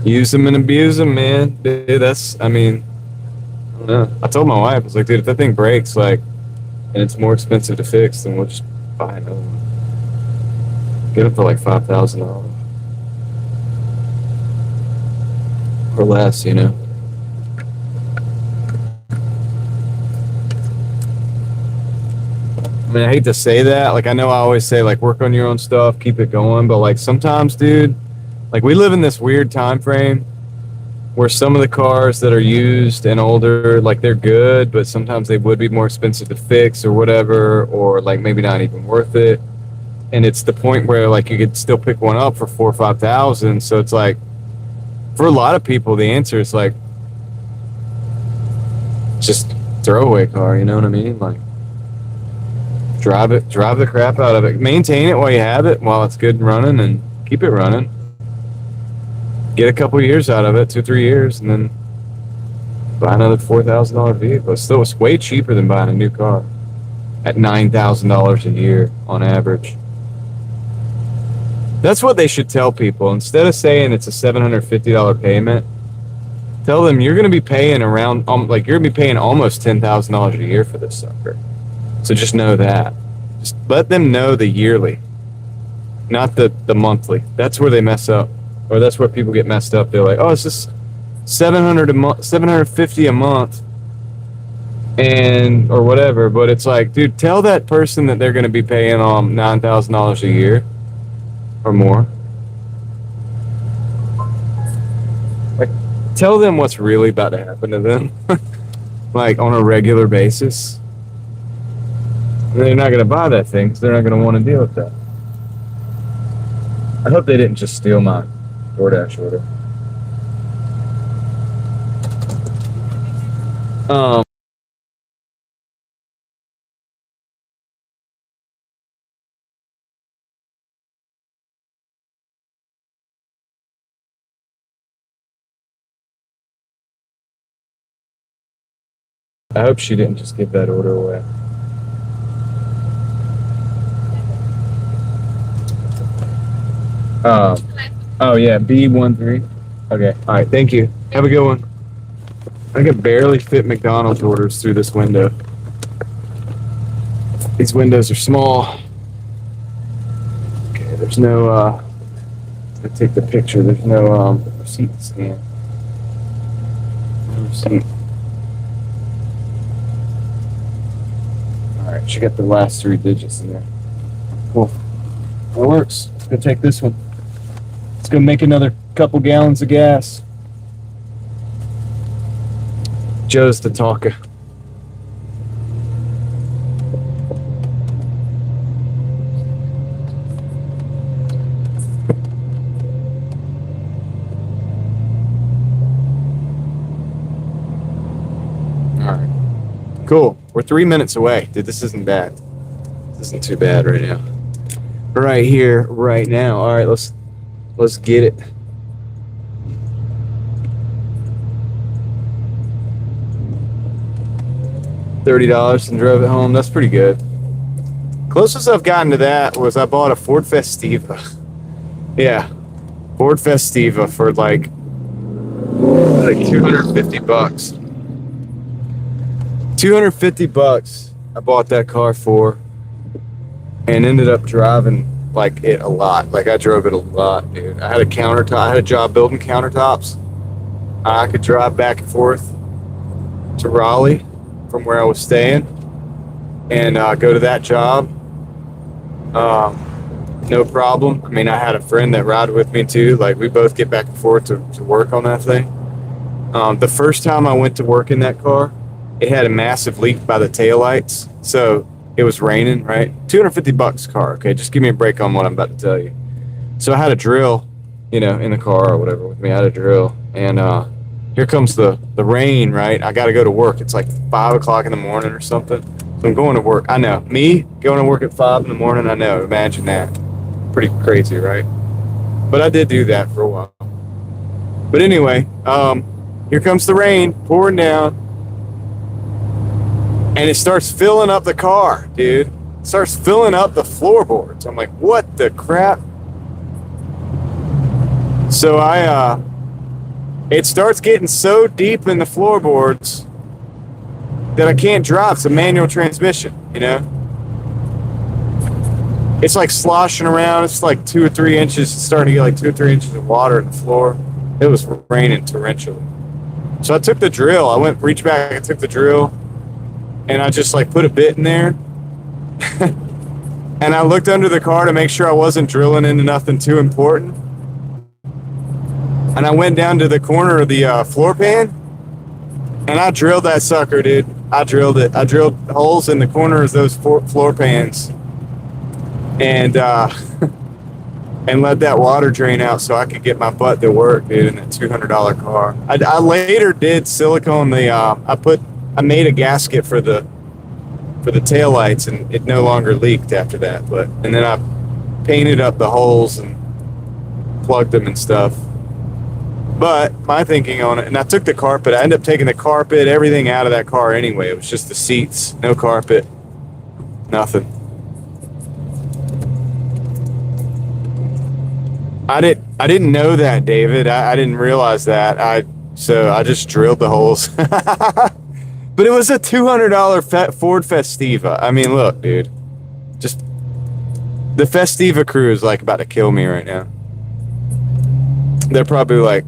Use them and abuse them, man. Dude, I don't know. I told my wife, I was like, dude, if that thing breaks, like, and it's more expensive to fix, then we'll just buy another one. Get them for like $5,000 or less, I mean, I hate to say that. Like, I know I always say, like, work on your own stuff, keep it going, but like sometimes, dude, like we live in this weird time frame where some of the cars that are used and older, like they're good, but sometimes they would be more expensive to fix or whatever, or like maybe not even worth it. And it's the point where like you could still pick one up for $4,000 or $5,000. So it's like, for a lot of people, the answer is like, just throwaway car. You know what I mean? Like, drive the crap out of it, maintain it while you have it, while it's good and running, and keep it running. Get a couple years out of it, 2-3 years, and then buy another $4,000 vehicle. It's way cheaper than buying a new car at $9,000 a year on average. That's what they should tell people. Instead of saying it's a $750 payment, tell them you're going to be paying around, you're going to be paying almost $10,000 a year for this sucker. So just know that. Just let them know the yearly, not the monthly. That's where they mess up. Or that's where people get messed up. They're like, oh, it's just $750 a month, and or whatever. But it's like, dude, tell that person that they're going to be paying $9,000 a year or more. Like, tell them what's really about to happen to them, like on a regular basis. And they're not going to buy that thing because they're not going to want to deal with that. I hope they didn't just steal my DoorDash order. Um, I hope she didn't just give that order away. Oh yeah, B13. Okay, all right. Thank you. Have a good one. I can barely fit McDonald's orders through this window. These windows are small. Okay, there's no. I take the picture. There's no receipt to scan. No receipt. All right, she got the last 3 digits in there. Cool. That works. Let's go take this one. Let's go make another couple gallons of gas. Joe's Tatanka. All right. Cool. We're 3 minutes away. Dude, this isn't bad. This isn't too bad right now. Right here, right now. All right, let's get it. $30 and drove it home. That's pretty good. Closest I've gotten to that was I bought a Ford Festiva. Yeah, Ford Festiva for like 250 bucks. 250 bucks I bought that car for, and ended up driving like it a lot. Like I drove it a lot, dude. I had a countertop. I had a job building countertops. I could drive back and forth to Raleigh from where I was staying and go to that job. No problem. I mean, I had a friend that ride with me too. Like we both get back and forth to work on that thing. The first time I went to work in that car, it had a massive leak by the taillights. So it was raining, right? 250 bucks car. Okay, just give me a break on what I'm about to tell you. So I had a drill, in the car or whatever with me. I had a drill, and here comes the rain, right? I got to go to work. It's like 5 o'clock in the morning or something. So I'm going to work. I know, me going to work at 5 in the morning. I know. Imagine that. Pretty crazy, right? But I did do that for a while. But anyway, here comes the rain pouring down. And it starts filling up the car, dude. It starts filling up the floorboards. I'm like, what the crap? So it starts getting so deep in the floorboards that I can't drive. It's a manual transmission, It's like sloshing around. It's like 2 or 3 inches. It's starting to get like 2 or 3 inches of water in the floor. It was raining torrentially. So I took the drill. Reached back and took the drill. And I just like put a bit in there. And I looked under the car to make sure I wasn't drilling into nothing too important. And I went down to the corner of the floor pan. And I drilled that sucker, dude. I drilled it. I drilled holes in the corner of those floor pans. And and let that water drain out so I could get my butt to work, dude, in that $200 car. I later did silicone I made a gasket for the taillights, and it no longer leaked after that. And then I painted up the holes and plugged them and stuff. But my thinking on it, and I took the carpet. I ended up taking the carpet, everything out of that car anyway. It was just the seats, no carpet, nothing. I didn't know that, David. I didn't realize that. So I just drilled the holes. But it was a $200 Ford Festiva. I mean, look, dude. Just the Festiva crew is like about to kill me right now. They're probably like,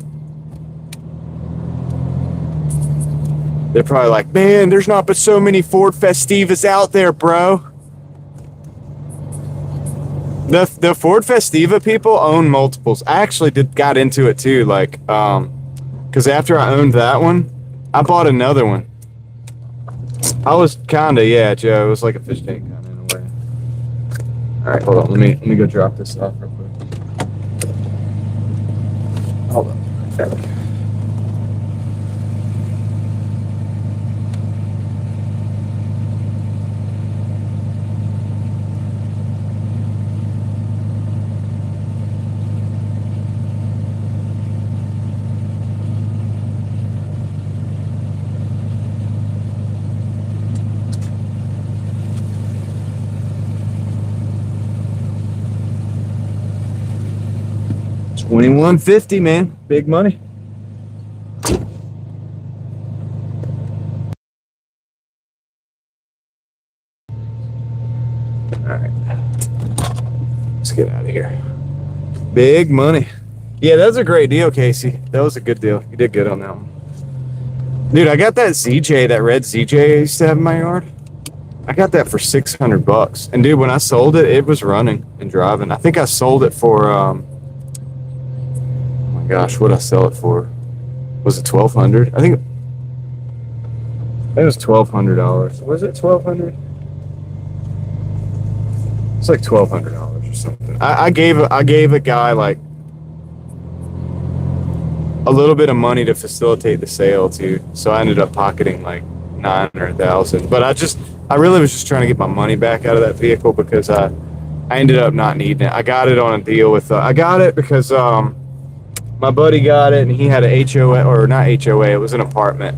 man, there's not but so many Ford Festivas out there, bro. The Ford Festiva people own multiples. I actually got into it too, like, because after I owned that one, I bought another one. I was kinda, yeah, Joe. It was like a fish tank kind of in a way. All right, hold on. Let me go drop this off real quick. Hold on. Okay. $21.50, man. Big money. All right. Let's get out of here. Big money. Yeah, that was a great deal, Casey. That was a good deal. You did good on that one. Dude, I got that ZJ, that red ZJ I used to have in my yard. I got that for $600. And dude, when I sold it, it was running and driving. I think I sold it for, oh my gosh, what'd I sell it for? Was it $1,200? I think it was $1,200. Was it $1,200? It's like $1,200 or something. I gave a guy like a little bit of money to facilitate the sale too, so I ended up pocketing like $900 or $1,000. But I really was just trying to get my money back out of that vehicle because I ended up not needing it. I got it on a deal with I got it because my buddy got it and he had a HOA, or not HOA, it was an apartment,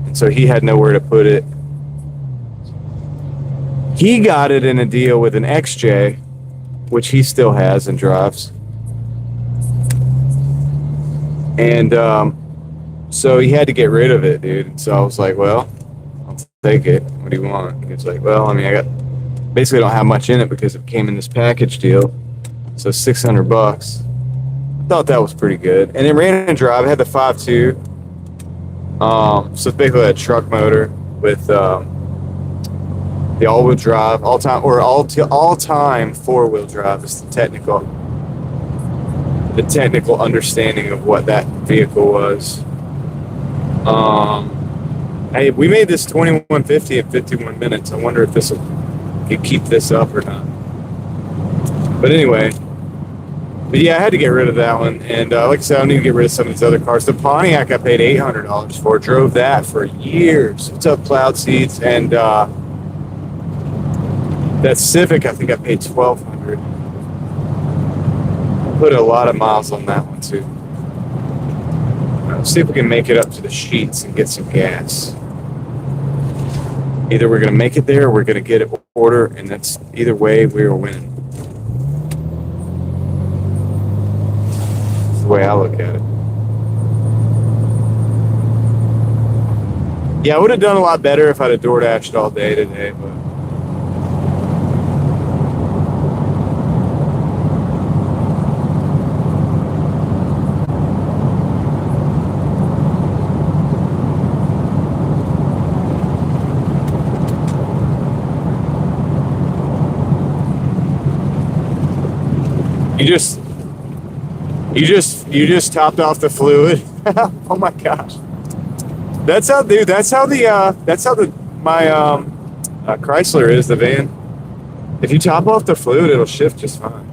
and so he had nowhere to put it. He got it in a deal with an XJ, which he still has and drives. And so he had to get rid of it, dude. So I was like, well, I'll take it. What do you want? He was like, well, I mean, I basically don't have much in it because it came in this package deal. So $600. I thought that was pretty good. And it ran and drive. It had the 5.2. So it's basically a truck motor with the all-wheel drive, all-time four-wheel drive is the technical understanding of what that vehicle was. Hey, we made this 2150 in 51 minutes. I wonder if this will keep this up or not. But anyway, yeah, I had to get rid of that one. And like I said, I need to get rid of some of these other cars. The Pontiac I paid $800 for. Drove that for years. It's up cloud seats. And that Civic, I think I paid $1,200. Put a lot of miles on that one too. Let's see if we can make it up to the Sheets and get some gas. Either we're going to make it there or we're going to get it order, and that's either way we are winning. That's the way I look at it. Yeah, I would have done a lot better if I'd have Doordashed all day today, but You just topped off the fluid. Oh my gosh. That's how my Chrysler is, the van. If you top off the fluid, it'll shift just fine.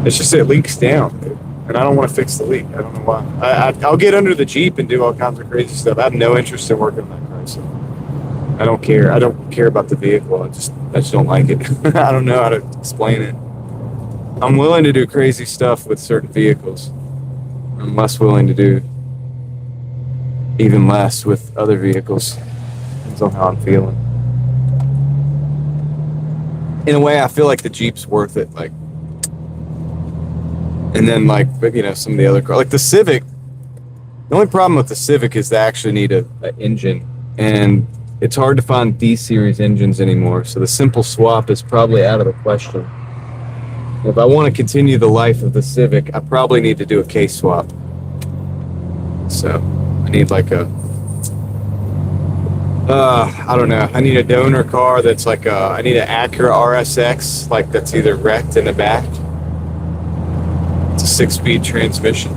It's just it leaks down, dude. And I don't want to fix the leak. I don't know why. I'll get under the Jeep and do all kinds of crazy stuff. I have no interest in working on that Chrysler. I don't care. I don't care about the vehicle. I just don't like it. I don't know how to explain it. I'm willing to do crazy stuff with certain vehicles. I'm less willing to do even less with other vehicles. Depends on how I'm feeling. In a way, I feel like the Jeep's worth it. Like, and then like, you know, some of the other cars, like the Civic. The only problem with the Civic is they actually need an engine, and it's hard to find D-series engines anymore. So the simple swap is probably out of the question. If I want to continue the life of the Civic, I probably need to do a case swap. So I need like a, I don't know. I need a donor car that's like I need an Acura RSX, like that's either wrecked in the back. It's a 6-speed transmission.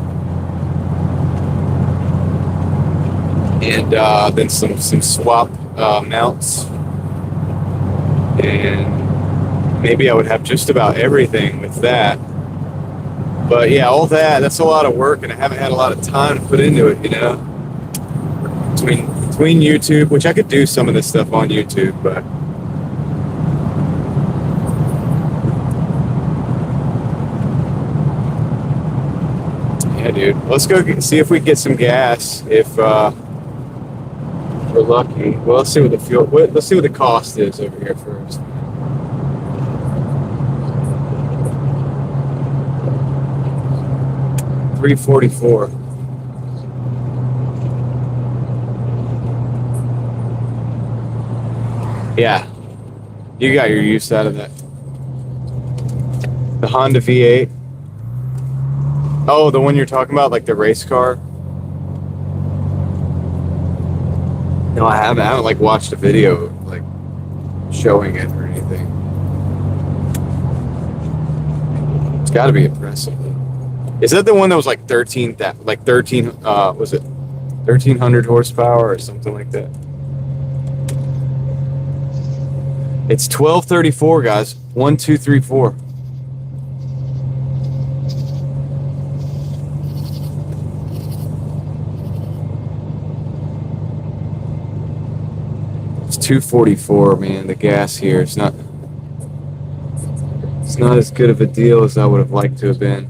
And then some swap mounts. And maybe I would have just about everything with that. But yeah, all that's a lot of work, and I haven't had a lot of time to put into it, you know. Between YouTube, which I could do some of this stuff on YouTube, but yeah, dude. Let's go see if we can get some gas if we're lucky. Well, let's see what the cost is over here first. 344. Yeah, you got your use out of that. The Honda V8. Oh, the one you're talking about, like the race car? No, I haven't. I haven't like watched a video like showing it or anything. It's got to be impressive. Is that the one that was like 13? That like 13? Was it 1,300 horsepower or something like that? It's 1234, guys. 1, 2, 3, 4. It's 244, man. The gas here is not. It's not as good of a deal as I would have liked to have been.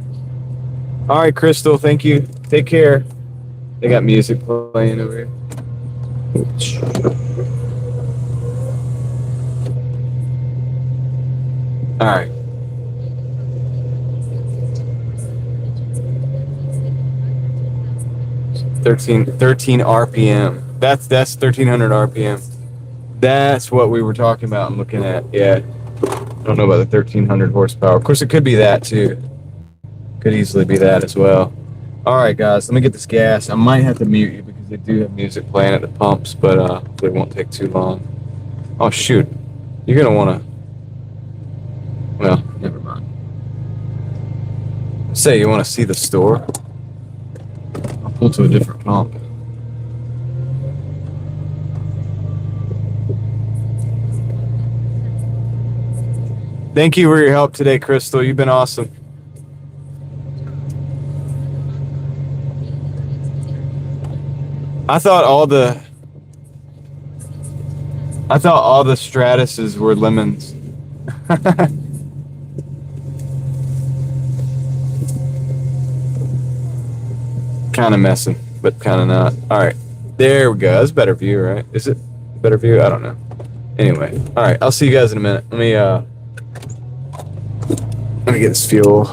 All right, Crystal. Thank you. Take care. They got music playing over here. All right. 13 RPM. That's 1,300 RPM. That's what we were talking about and looking at. Yeah. I don't know about the 1,300 horsepower. Of course, it could be that too. Could easily be that as well. All right, guys. Let me get this gas. I might have to mute you because they do have music playing at the pumps, but it won't take too long. Oh shoot! You're gonna want to. Well, never mind. Say you want to see the store. I'll pull to a different pump. Thank you for your help today, Crystal. You've been awesome. I thought all the Stratuses were lemons. Kind of messing, but kind of not. All right, there we go. That's a better view, right? Is it a better view? I don't know. Anyway, all right. I'll see you guys in a minute. Let me get this fuel.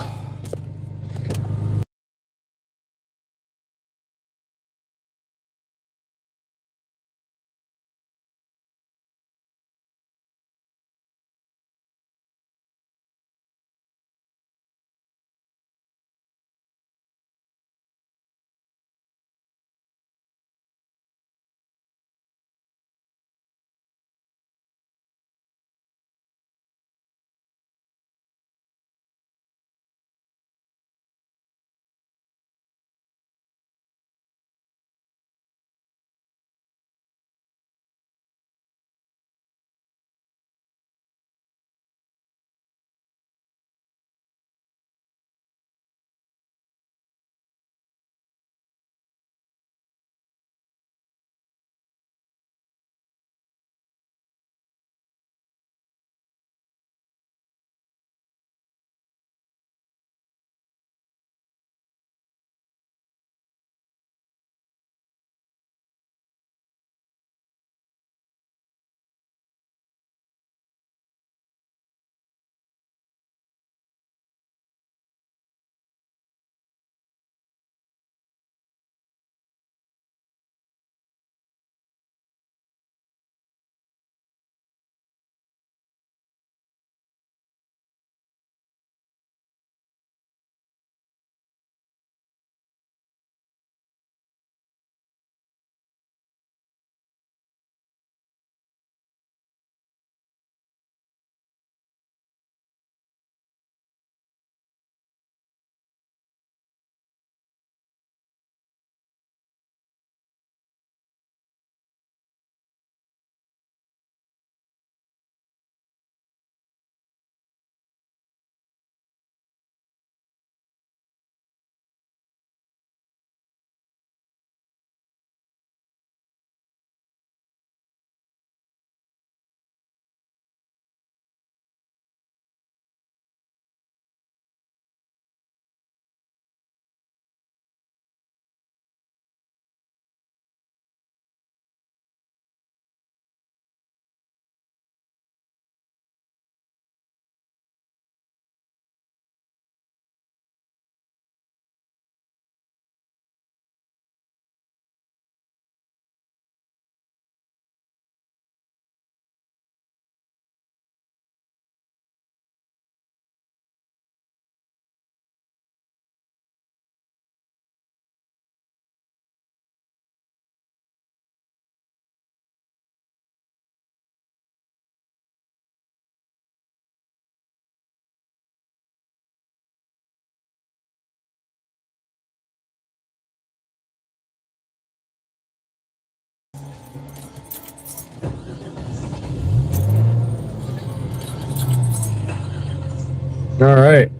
All right.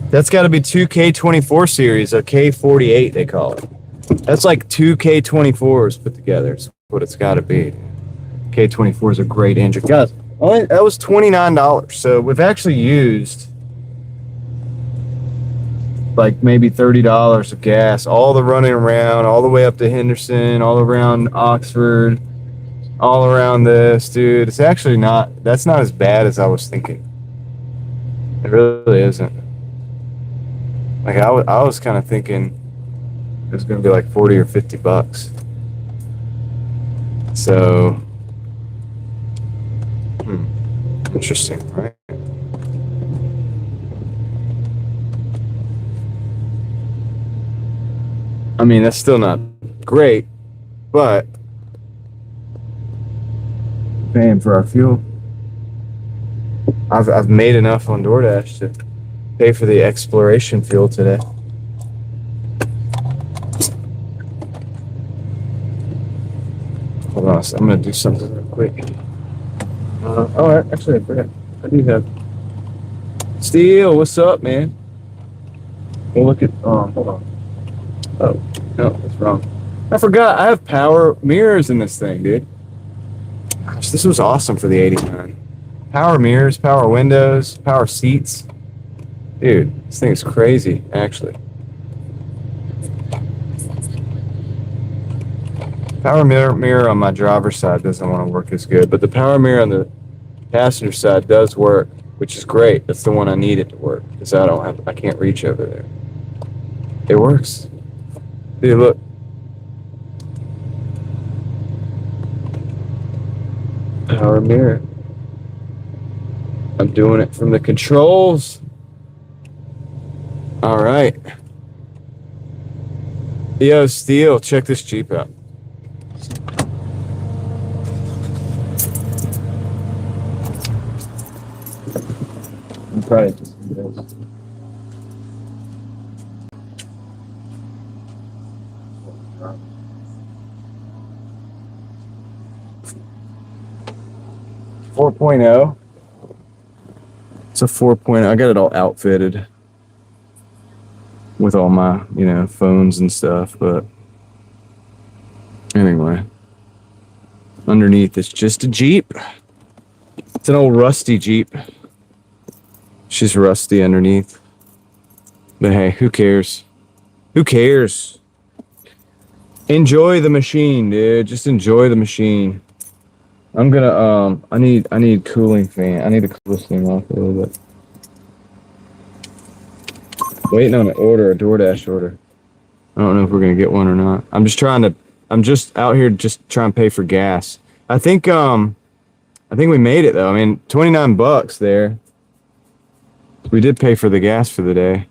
That's got to be 2K24 series, a K48 they call it. That's like 2K24s put together. That's what it's got to be. K24 is a great engine. Guys, that was $29. So we've actually used like maybe $30 of gas, all the running around, all the way up to Henderson, all around Oxford, all around this, dude. It's actually not, that's not as bad as I was thinking. It really isn't. Like I was kind of thinking it was going to be like 40 or 50 bucks. So, interesting, right? I mean, that's still not great, but paying for our fuel. I've made enough on DoorDash to pay for the exploration fuel today. Hold on, so I'm gonna do something real quick. Actually, I forgot. I do have Steel. What's up, man? We'll look at. Hold on. Oh no, that's wrong. I forgot. I have power mirrors in this thing, dude. Gosh, this was awesome for the '89. Power mirrors, power windows, power seats. Dude, this thing is crazy, actually. Power mirror on my driver's side doesn't want to work as good, but the power mirror on the passenger side does work, which is great. That's the one I need it to work because I can't reach over there. It works. Dude, look. Power mirror. I'm doing it from the controls. All right. Yo, Steel, check this Jeep out. I'm probably just this. Four point oh. It's a 4.0. I got it all outfitted with all my, phones and stuff, but anyway. Underneath, it's just a Jeep. It's an old rusty Jeep. She's rusty underneath. But hey, who cares? Who cares? Enjoy the machine, dude. Just enjoy the machine. I'm gonna I need cooling fan. I need to cool this thing off a little bit. Waiting on an order, a DoorDash order. I don't know if we're gonna get one or not. I'm just out here just trying to pay for gas. I think we made it though. I mean, 29 bucks there. We did pay for the gas for the day,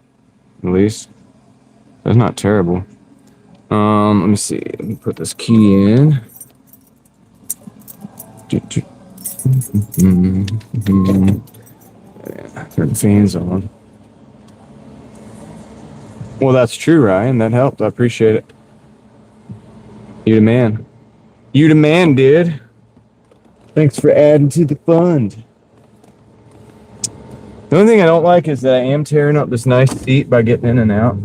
at least. That's not terrible. Let me see. Let me put this key in. Turn the fans on. Well, that's true, Ryan. That helped. I appreciate it. You the man. You the man, dude. Thanks for adding to the fund. The only thing I don't like is that I am tearing up this nice seat by getting in and out.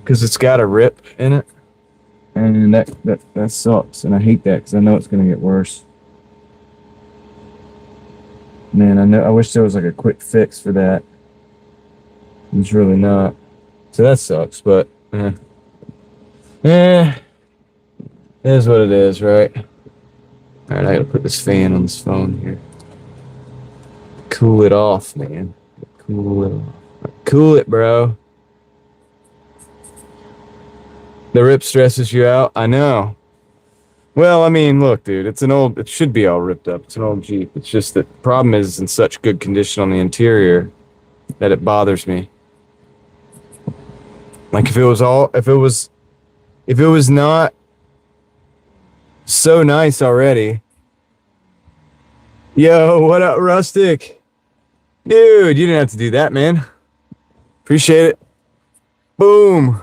Because it's got a rip in it. And that sucks. And I hate that because I know it's going to get worse. Man, I wish there was like a quick fix for that. There's really not. So that sucks, but it is what it is, right? All right, I gotta put this fan on this phone here. Cool it off, man. Cool it off. Cool it, bro. The rip stresses you out? I know. Well, I mean, look, dude, it should be all ripped up. It's an old Jeep. It's just that the problem is it's in such good condition on the interior that it bothers me. Like if it was not so nice already. Yo, what up, Rustic? Dude, you didn't have to do that, man. Appreciate it. Boom.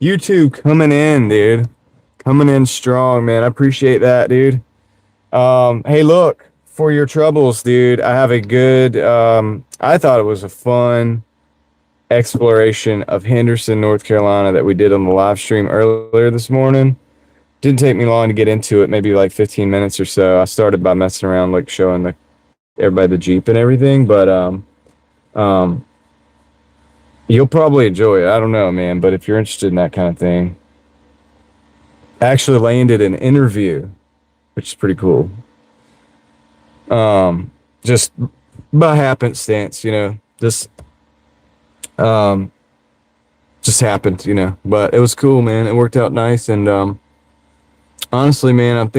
YouTube coming in, dude. Coming in strong, man. I appreciate that, dude. Hey, look, for your troubles, dude, I have a good, I thought it was a fun exploration of Henderson, North Carolina that we did on the live stream earlier this morning. Didn't take me long to get into it, maybe like 15 minutes or so. I started by messing around, like showing everybody the Jeep and everything, but um, you'll probably enjoy it. I don't know, man, but if you're interested in that kind of thing, I actually landed an interview, which is pretty cool. Just by happenstance, um, just happened, but it was cool, man. It worked out nice. And, honestly, man, it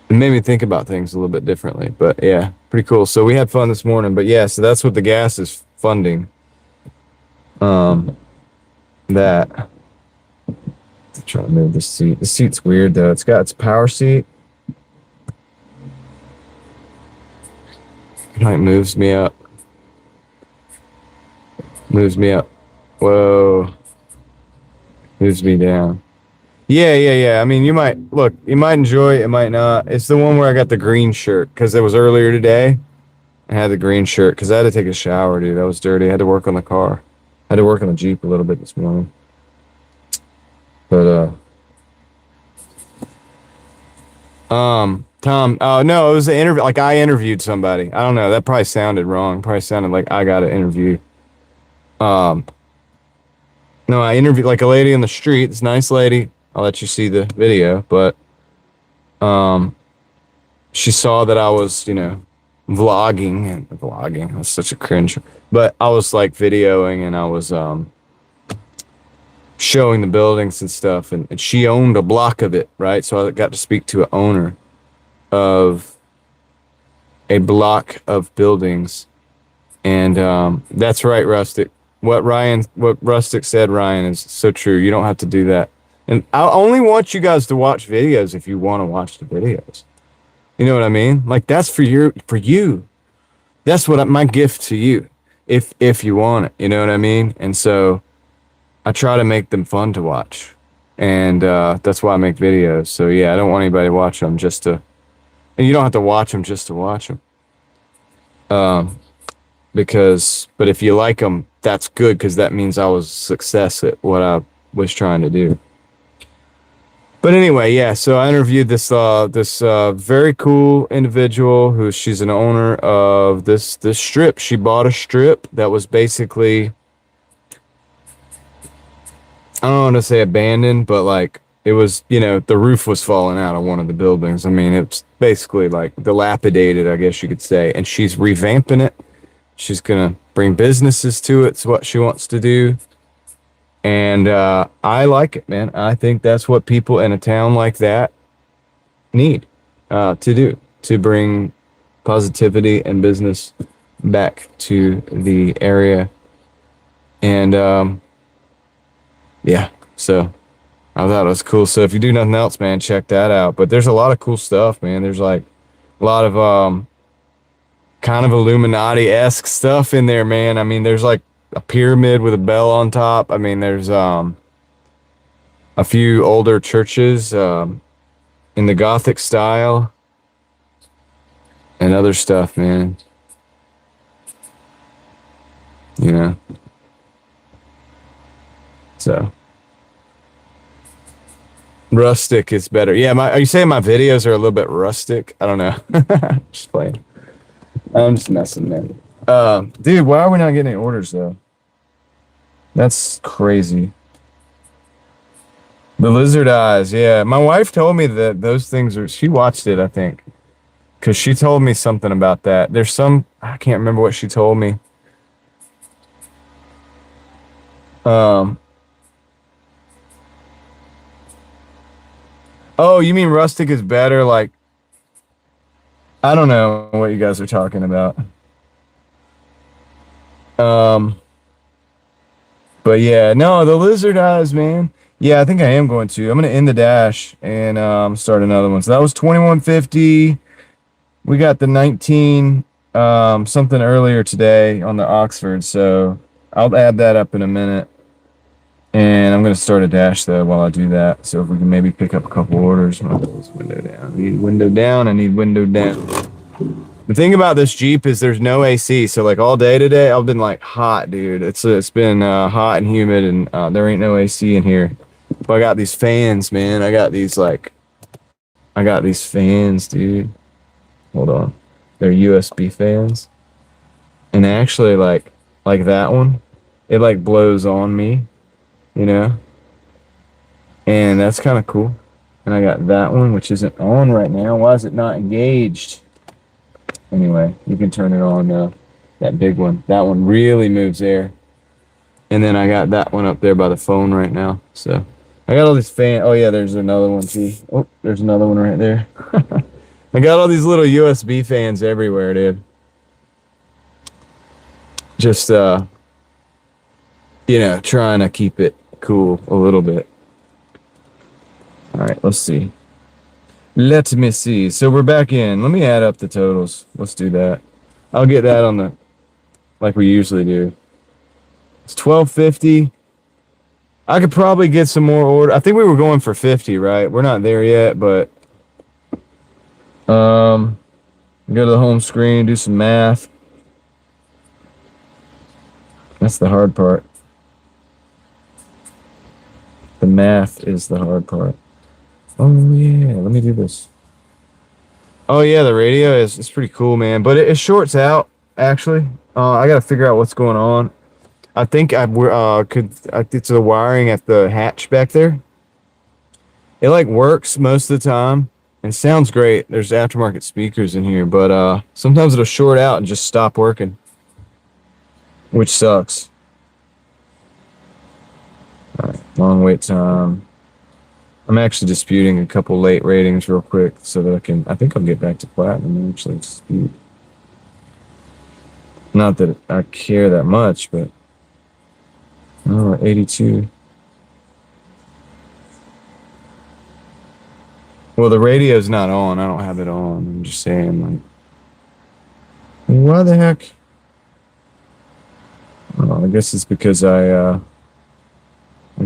made me think about things a little bit differently, but yeah, pretty cool. So we had fun this morning, but yeah, so that's what the gas is funding. That I'm trying to move the seat. The seat's weird though. It's got its power seat. It like moves me up. Moves me up. Whoa. Moves me down. Yeah. I mean, you might enjoy it, it might not. It's the one where I got the green shirt because it was earlier today. I had the green shirt because I had to take a shower, dude. That was dirty. I had to work on the car. I had to work on the Jeep a little bit this morning. But Tom, oh no, it was an interview. Like I interviewed somebody. I don't know. That probably sounded wrong. Probably sounded like I got an interview. No, I interviewed like a lady on the street. This nice lady. I'll let you see the video, but she saw that I was, vlogging. That's such a cringe. But I was like videoing and I was showing the buildings and stuff, and she owned a block of it, right? So I got to speak to an owner of a block of buildings, and that's right, Rustic. What Rustic said, Ryan, is so true. You don't have to do that, and I only want you guys to watch videos if you want to watch the videos. You know what I mean? Like that's for you. That's what my gift to you, if you want it. You know what I mean? And so I try to make them fun to watch, and that's why I make videos. So yeah, I don't want anybody to watch them just to, and you don't have to watch them just to watch them. But if you like them, that's good because that means I was a success at what I was trying to do. But anyway, yeah. So I interviewed this very cool individual she's an owner of this strip. She bought a strip that was basically, I don't want to say abandoned, but like it was, the roof was falling out of one of the buildings. I mean, it's basically like dilapidated, I guess you could say. And she's revamping it. She's going to bring businesses to it. It's what she wants to do. And I like it, man. I think that's what people in a town like that need to do, to bring positivity and business back to the area. And yeah, so I thought it was cool. So if you do nothing else, man, check that out. But there's a lot of cool stuff, man. There's like a lot of kind of Illuminati-esque stuff in there, man. I mean, there's like a pyramid with a bell on top. I mean, there's a few older churches in the Gothic style and other stuff, man. So rustic is better. Yeah, are you saying my videos are a little bit rustic? I don't know. Just playing. I'm just messing, man. Dude, why are we not getting any orders though? That's crazy. The lizard eyes, yeah. My wife told me that those things she watched it, I think. Because she told me something about that. I can't remember what she told me. Oh, you mean rustic is better? Like, I don't know what you guys are talking about. But yeah, no, the lizard eyes, man. Yeah, I think I am going to. I'm going to end the dash and start another one. So that was 2150. We got the 19 something earlier today on the Oxford. So I'll add that up in a minute. And I'm gonna start a dash though while I do that. So if we can maybe pick up a couple orders. I'm gonna put this window down. I need window down. I need window down. The thing about this Jeep is there's no AC. So like all day today, I've been like hot, dude. It's been hot and humid, and there ain't no AC in here. But I got these fans, man. I got these fans, dude. Hold on. They're USB fans. And actually like that one, it like blows on me, you know? And that's kind of cool. And I got that one, which isn't on right now. Why is it not engaged? Anyway, you can turn it on now. That big one. That one really moves air. And then I got that one up there by the phone right now. So I got all these fans. Oh yeah, there's another one too. Oh, there's another one right there. I got all these little USB fans everywhere, dude. Just trying to keep it cool a little bit. All right, let's see. Let me see. So we're back in. Let me add up the totals. Let's do that. I'll get that on the like we usually do. It's 1250. I could probably get some more order. I think we were going for 50, right? We're not there yet, but go to the home screen, do some math. That's the hard part. The math is the hard part. Oh yeah, let me do this. Oh yeah, the radio is pretty cool, man. But it shorts out actually. I gotta figure out what's going on. I think it's the wiring at the hatch back there. It like works most of the time and sounds great. There's aftermarket speakers in here, but sometimes it'll short out and just stop working, which sucks. All right, long wait time. I'm actually disputing a couple late ratings real quick so that I think I'll get back to platinum and actually dispute. Not that I care that much, but 82. Well, the radio's not on. I don't have it on. I'm just saying, like, why the heck? I guess it's because I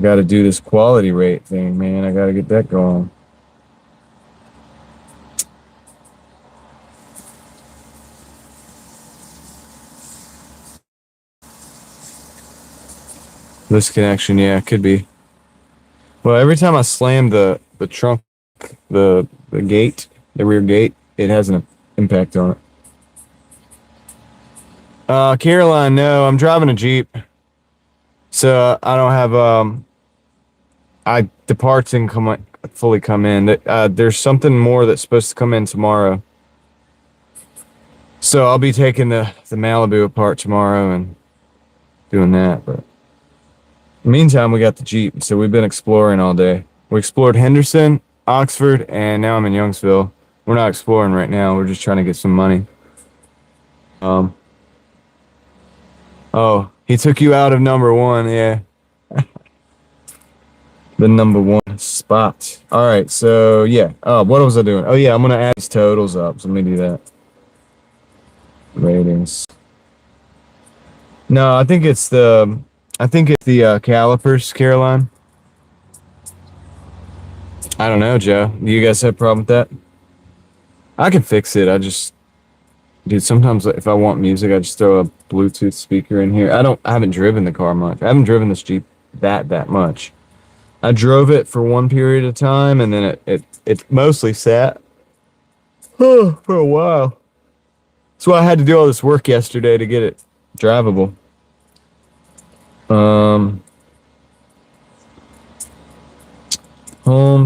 got to do this quality rate thing, man. I got to get that going. This connection, yeah, it could be. Well, every time I slam the trunk, the gate, the rear gate, it has an impact on it. Caroline, no, I'm driving a Jeep. So I don't have the parts didn't fully come in. There's something more that's supposed to come in tomorrow. So I'll be taking the Malibu apart tomorrow and doing that. But in the meantime, we got the Jeep. So we've been exploring all day. We explored Henderson, Oxford, and now I'm in Youngsville. We're not exploring right now. We're just trying to get some money. Oh, he took you out of number one, yeah. The number one spot. All right, so yeah. Oh, what was I doing? Oh yeah, I'm gonna add these totals up. So let me do that. Ratings. No, I think it's the calipers, Caroline. I don't know, Joe. Do you guys have a problem with that? I can fix it. Dude, sometimes if I want music, I just throw a Bluetooth speaker in here. I haven't driven the car much. I haven't driven this Jeep that much. I drove it for one period of time, and then it mostly sat for a while. That's why I had to do all this work yesterday to get it drivable. Home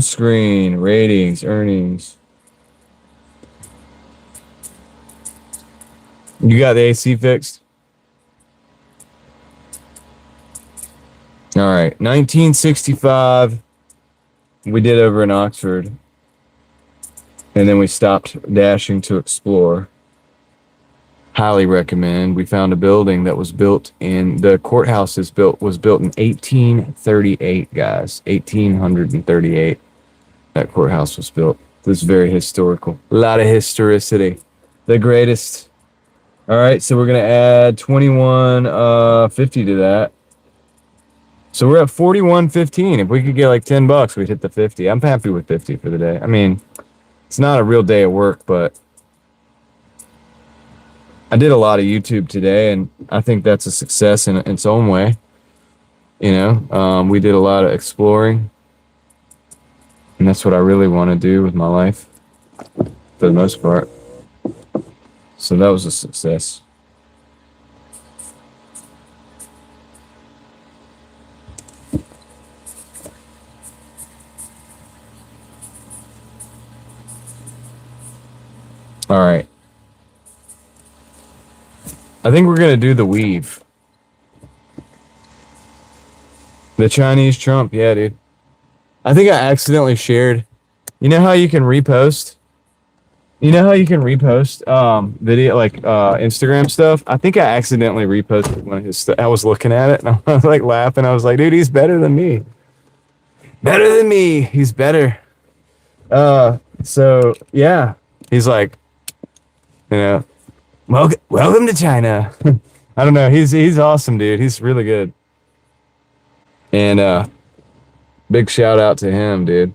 screen, ratings, earnings. You got the AC fixed? All right, 1965. We did over in Oxford. And then we stopped dashing to explore. Highly recommend. We found a building that was built the courthouse was built in 1838, guys. 1838. That courthouse was built. This is very historical. A lot of historicity. The greatest. All right, so we're gonna add 2150 to that. So we're at 41.15. If we could get like $10, we'd hit the 50. I'm happy with 50 for the day. I mean, it's not a real day at work, but I did a lot of YouTube today, and I think that's a success in its own way. You know, we did a lot of exploring, and that's what I really want to do with my life for the most part. So that was a success. All right. I think we're going to do the weave. The Chinese Trump. Yeah, dude. I think I accidentally shared. You know how you can repost? You know how you can repost video, like Instagram stuff? I think I accidentally reposted one of his stuff. I was looking at it and I was like laughing. I was like, dude, he's better than me. Better than me. He's better. So yeah, he's like, you know, welcome to China. I don't know. He's awesome, dude. He's really good. And big shout out to him, dude.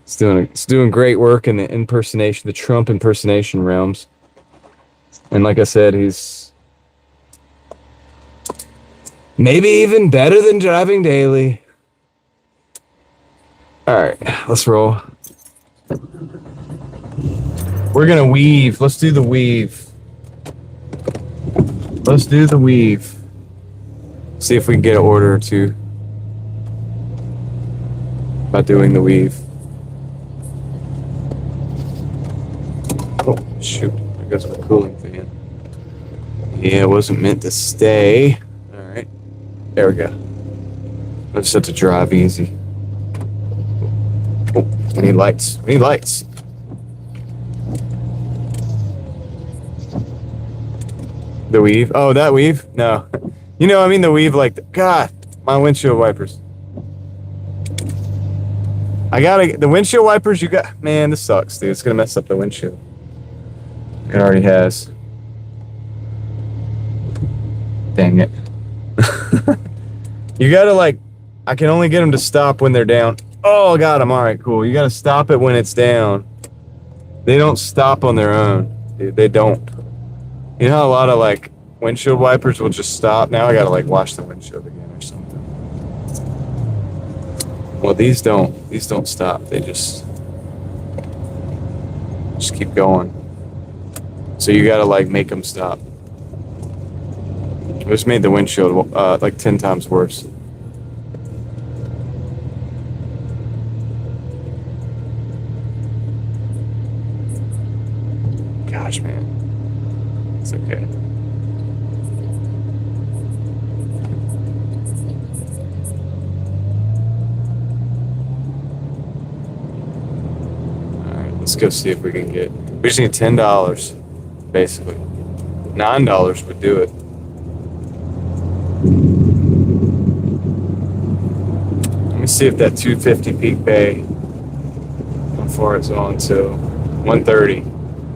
It's doing great work in the Trump impersonation realms. And like I said, he's maybe even better than Driving Daily. All right, let's roll. We're gonna weave. Let's do the weave. Let's do the weave. See if we can get an order or two by doing the weave. Oh, shoot. There goes my cooling fan. Yeah, it wasn't meant to stay. All right. There we go. I just have to drive easy. Oh, we need lights. We need lights. The weave? Oh, that weave? No. You know, I mean the weave like... God, my windshield wipers. I gotta... The windshield wipers you got... Man, this sucks, dude. It's gonna mess up the windshield. It already has. Dang it. You gotta like... I can only get them to stop when they're down. Oh, I got them. All right, cool. You gotta stop it when it's down. They don't stop on their own. Dude, they don't. You know how a lot of like windshield wipers will just stop? Now I gotta like wash the windshield again or something. Well, these don't. These don't stop. They just keep going. So you gotta like make them stop. It just made the windshield like 10 times worse. Gosh, man. It's okay. Alright, let's go see if we can get... We just need $10, basically. $9 would do it. Let me see if that 250 peak bay, how far it's on to 130.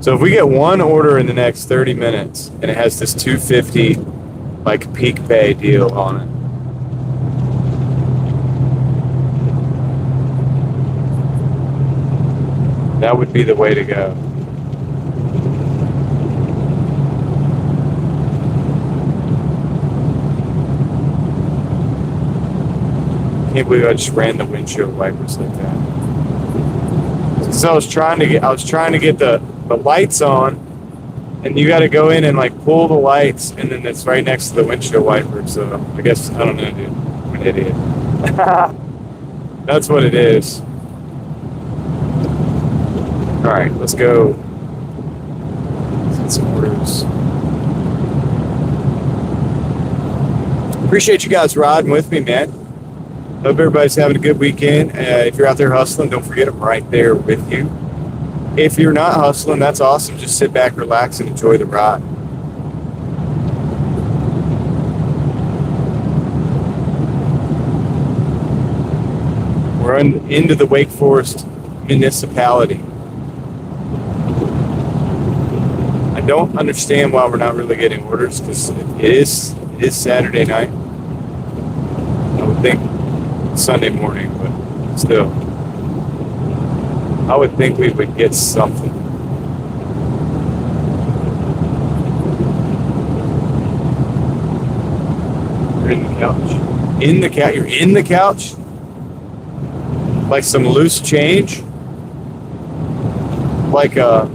So if we get one order in the next 30 minutes and it has this 250 like peak bay deal on it, that would be the way to go. I can't believe I just ran the windshield wipers like that. Because I was trying to get the lights on, and you got to go in and like pull the lights, and then it's right next to the windshield wiper. So I guess I don't know, dude. I'm an idiot. That's what it is. All right, let's go. Let's get some orders. Appreciate you guys riding with me, man. Hope everybody's having a good weekend. If you're out there hustling, don't forget I'm right there with you. If you're not hustling, that's awesome. Just sit back, relax, and enjoy the ride. We're into the Wake Forest municipality. I don't understand why we're not really getting orders, because it is Saturday night. I would think Sunday morning, but still, I would think we would get something. You're in the couch. In the couch. You're in the couch. Like some loose change. Like a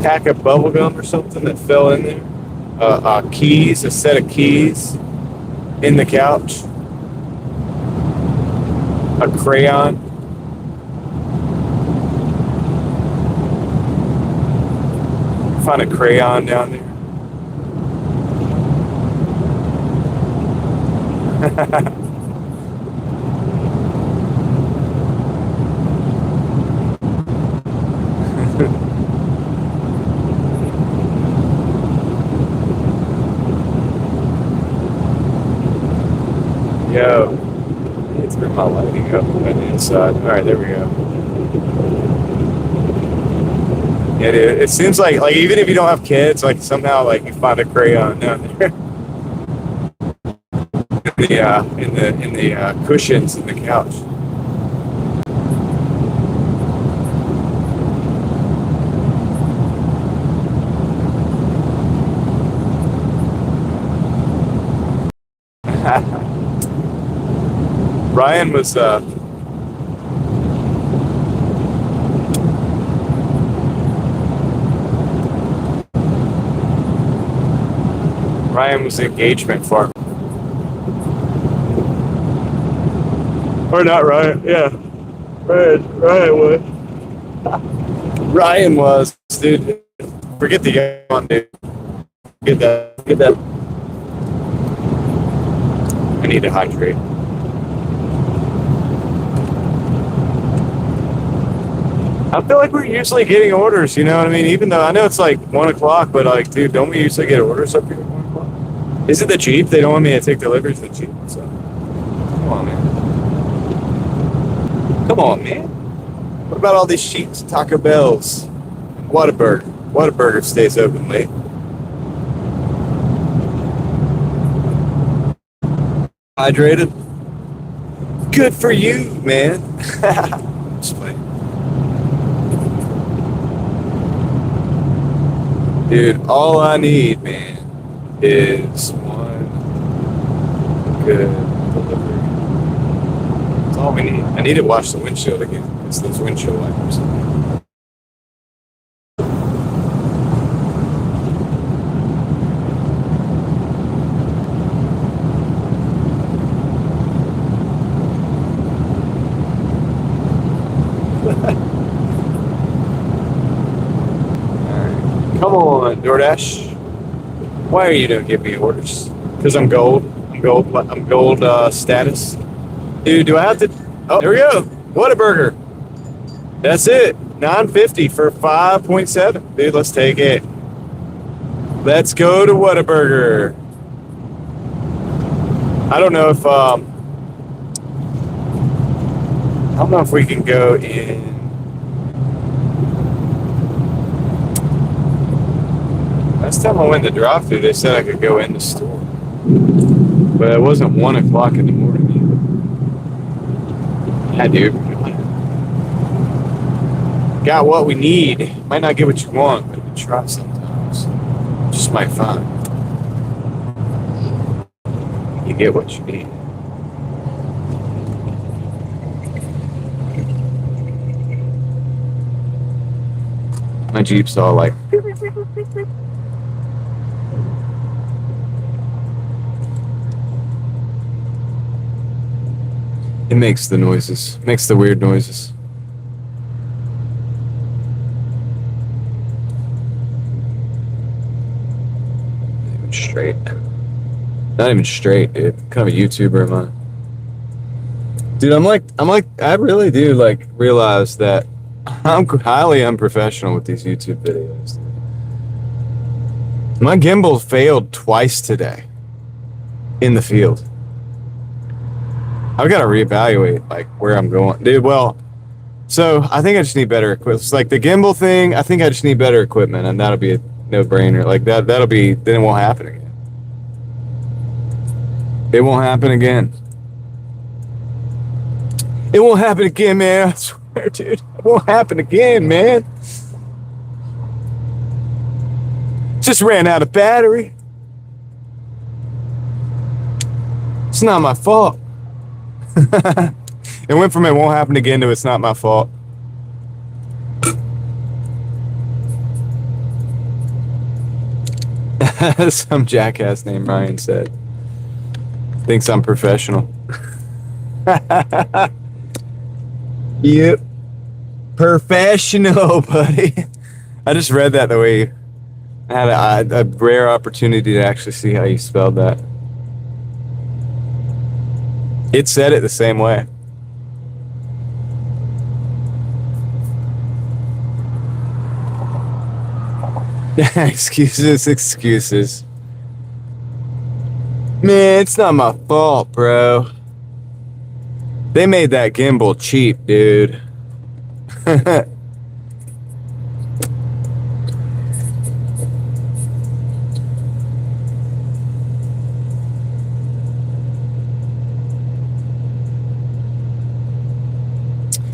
pack of bubble gum or something that fell in there. Keys, a set of keys in the couch. A crayon. Find a crayon down there. Yo, let's turn my lighting up on the inside. All right, there we go. Yeah, dude, it seems like even if you don't have kids, like somehow like you find a crayon down there. in the cushions in the couch. Ryan was engagement farm. Or not Ryan, yeah. Ryan was. Ryan was, dude. Forget the young one, dude. Get that. I need to hydrate. I feel like we're usually getting orders, you know what I mean? Even though I know it's like 1 o'clock, but like, dude, don't we usually get orders up here at 1 o'clock? Is it the Jeep? They don't want me to take deliveries of the Jeep. So, come on, man. Come on, man. What about all these Sheets, Taco Bells, Whataburger? Whataburger stays open late. Hydrated? Good for you, man. Just playing. Dude, all I need, man, is one good delivery. That's all we need. I need to wash the windshield again. It's those windshield wipers. Come on, DoorDash. Why are you don't give me orders? Because I'm gold. I'm gold status. Dude, do I have to? Oh, there we go. Whataburger. That's it. $9.50 for 5.7. Dude, let's take it. Let's go to Whataburger. I don't know if we can go in. Last time I went to drive-thru, they said I could go in the store, but it wasn't 1 o'clock in the morning either. Yeah, dude. Got what we need. Might not get what you want, but we try sometimes. Just might find. You get what you need. My Jeep's all like. It makes the noises, makes the weird noises. Not even straight. Not even straight, dude. Kind of a YouTuber am I? Dude, I'm like, I really do like realize that I'm highly unprofessional with these YouTube videos. My gimbal failed twice today in the field. I've got to reevaluate like where I'm going, dude. Well, so I think I just need better equipment. It's like the gimbal thing. I think I just need better equipment, and that'll be a no-brainer. Like that'll be then it won't happen again. It won't happen again. It won't happen again, man. I swear, dude. It won't happen again, man. Just ran out of battery. It's not my fault. It went from it won't happen again to it's not my fault. Some jackass named Ryan said. Thinks I'm professional. Yep. Professional, buddy. I just read that the way I had a rare opportunity to actually see how you spelled that. It said it the same way. Excuses. Man, it's not my fault, bro. They made that gimbal cheap, dude.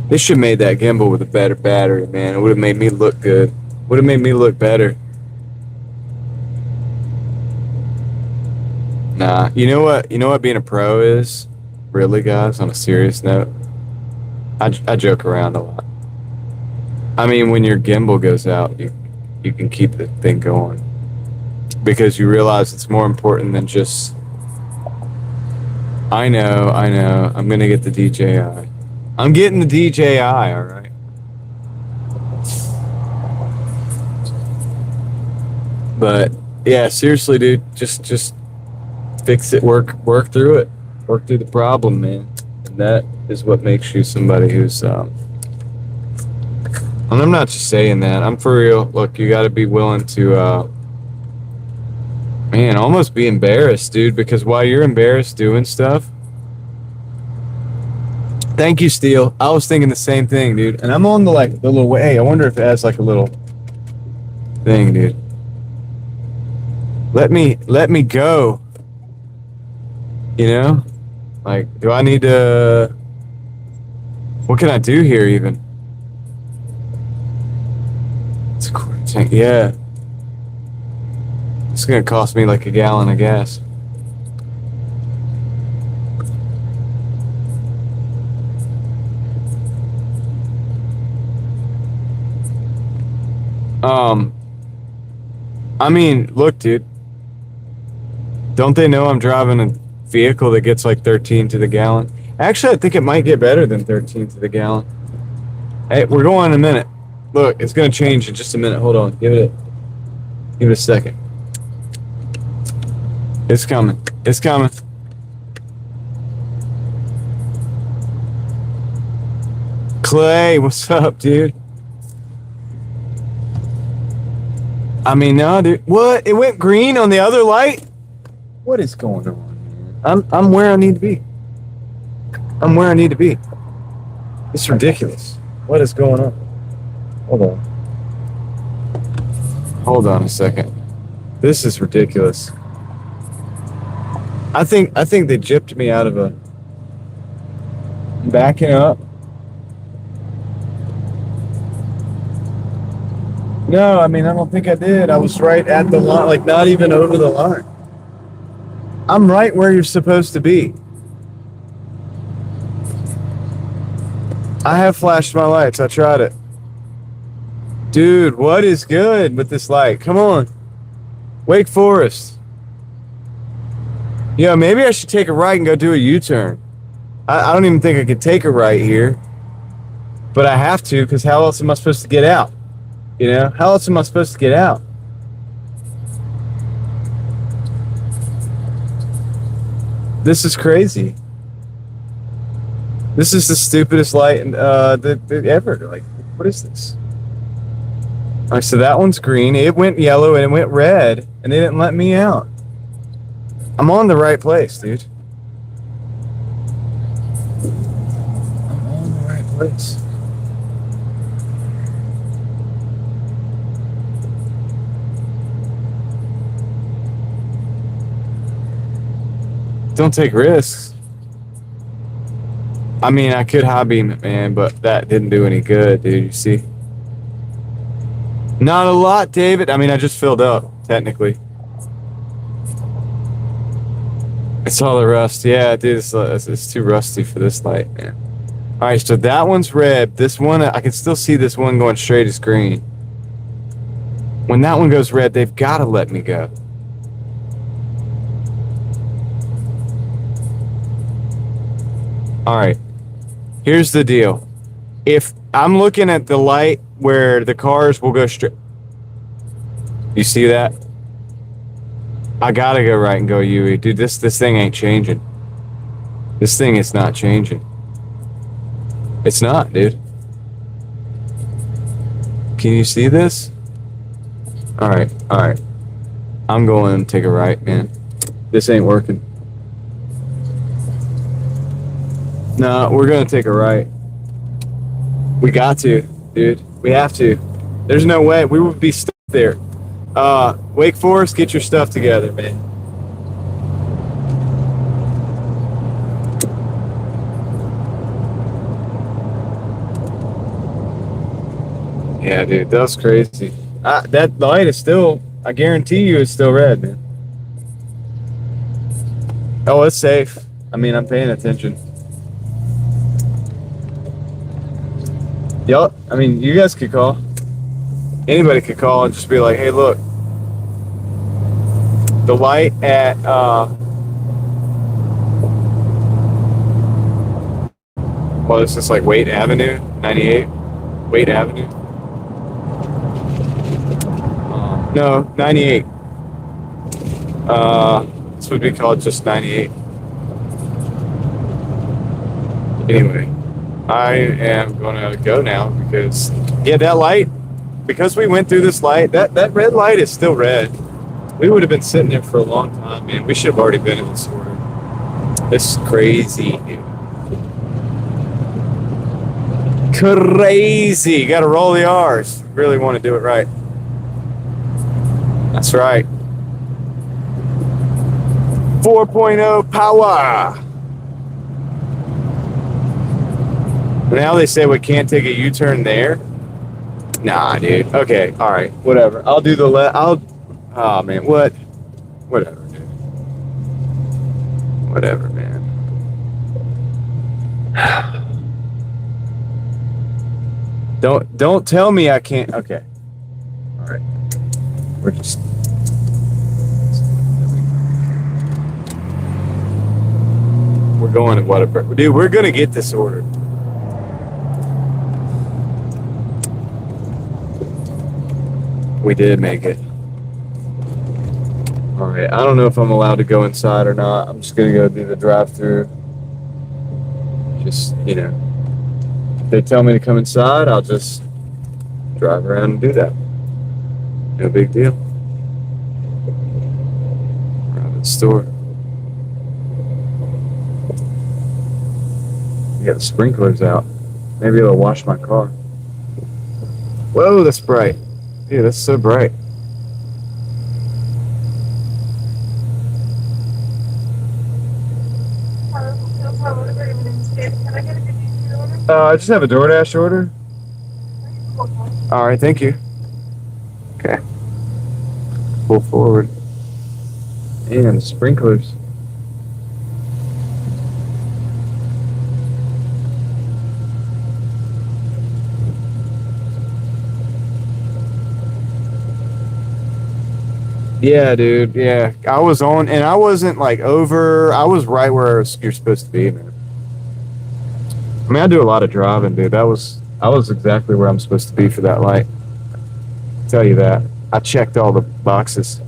They should have made that gimbal with a better battery, man. It would have made me look good. Would have made me look better. Nah, you know what? You know what being a pro is? Really, guys, on a serious note, I joke around a lot. I mean, when your gimbal goes out, you can keep the thing going because you realize it's more important than just. I know. I'm gonna get the DJI. I'm getting the DJI. All right. But yeah, seriously, dude, just fix it. Work through it. Work through the problem, man. And that is what makes you somebody who's. And I'm not just saying that. I'm for real. Look, you got to be willing to. Man, almost be embarrassed, dude. Because while you're embarrassed doing stuff. Thank you, Steele. I was thinking the same thing, dude. And I'm on the little way. Hey, I wonder if it has like a little thing, dude. Let me go. You know? Like, do I need to... What can I do here, even? It's a quarter tank. Yeah. It's gonna cost me like a gallon of gas. I mean, look, dude. Don't they know I'm driving a vehicle that gets like 13 to the gallon? Actually, I think it might get better than 13 to the gallon. Hey, we're going in a minute. Look, it's gonna change in just a minute. Hold on. Give it a second. It's coming. It's coming. Clay, what's up, dude? I mean, no, dude. What? It went green on the other light? What is going on, man? I'm where I need to be. I'm where I need to be. It's ridiculous. What is going on? Hold on. Hold on a second. This is ridiculous. I think they gypped me out of a... I'm backing up. No, I mean, I don't think I did. I was right at the line, like not even over the line. I'm right where you're supposed to be. I have flashed my lights. I tried it. Dude, what is good with this light? Come on. Wake Forest. Yeah, maybe I should take a right and go do a U-turn. I don't even think I could take a right here. But I have to, because how else am I supposed to get out? You know, how else am I supposed to get out? This is crazy. This is the stupidest light ever. Like, what is this? All right, so that one's green. It went yellow and it went red, and they didn't let me out. I'm on the right place, dude. I'm on the right place. Don't take risks. I mean, I could high beam it, man, but that didn't do any good, dude. You see? Not a lot, David. I mean, I just filled up, technically. It's all the rust. Yeah, dude, it's too rusty for this light, man. All right, so that one's red. This one, I can still see this one going straight as green. When that one goes red, they've got to let me go. All right, here's the deal. If I'm looking at the light where the cars will go straight, you see that? I gotta go right and go UE. Dude, this thing ain't changing. This thing is not changing. It's not, dude. Can you see this? All right. I'm going to take a right, man. This ain't working. No, we're going to take a right. We got to, dude. We have to. There's no way. We would be stuck there. Wake Forest, get your stuff together, man. Yeah, dude, that was crazy. That light is still, I guarantee you, it's still red, man. Oh, it's safe. I mean, I'm paying attention. Yup. I mean, you guys could call. Anybody could call and just be like, hey, look. The light at, well, it's just like Wade Avenue, 98. Wade Avenue. No, 98. This would be called just 98. Anyway, I am gonna go now because, yeah, that light, because we went through this light, that red light is still red. We would have been sitting there for a long time, man. We should have already been in this order. This is crazy, dude. Crazy. You gotta roll the R's. Really want to do it right. That's right. 4.0 power. Now they say we can't take a U-turn there. Nah, dude. Okay, all right, whatever. I'll do the oh man, what? Whatever, dude. Whatever, man. Don't tell me I can't. Okay. All right. We're just. We're going to whatever. Dude, we're gonna get this ordered. We did make it. All right. I don't know if I'm allowed to go inside or not. I'm just gonna go do the drive-through. Just, you know, if they tell me to come inside, I'll just drive around and do that. No big deal. Private store. You got the sprinklers out. Maybe it'll wash my car. Whoa, that's bright. Dude, that's so bright. I just have a DoorDash order. All right, thank you. Okay. Pull forward. And sprinklers. Yeah, dude. Yeah, I was on, and I wasn't like over. I was right where you're supposed to be, man. I mean, I do a lot of driving, dude. I was exactly where I'm supposed to be for that light. I'll tell you that. I checked all the boxes.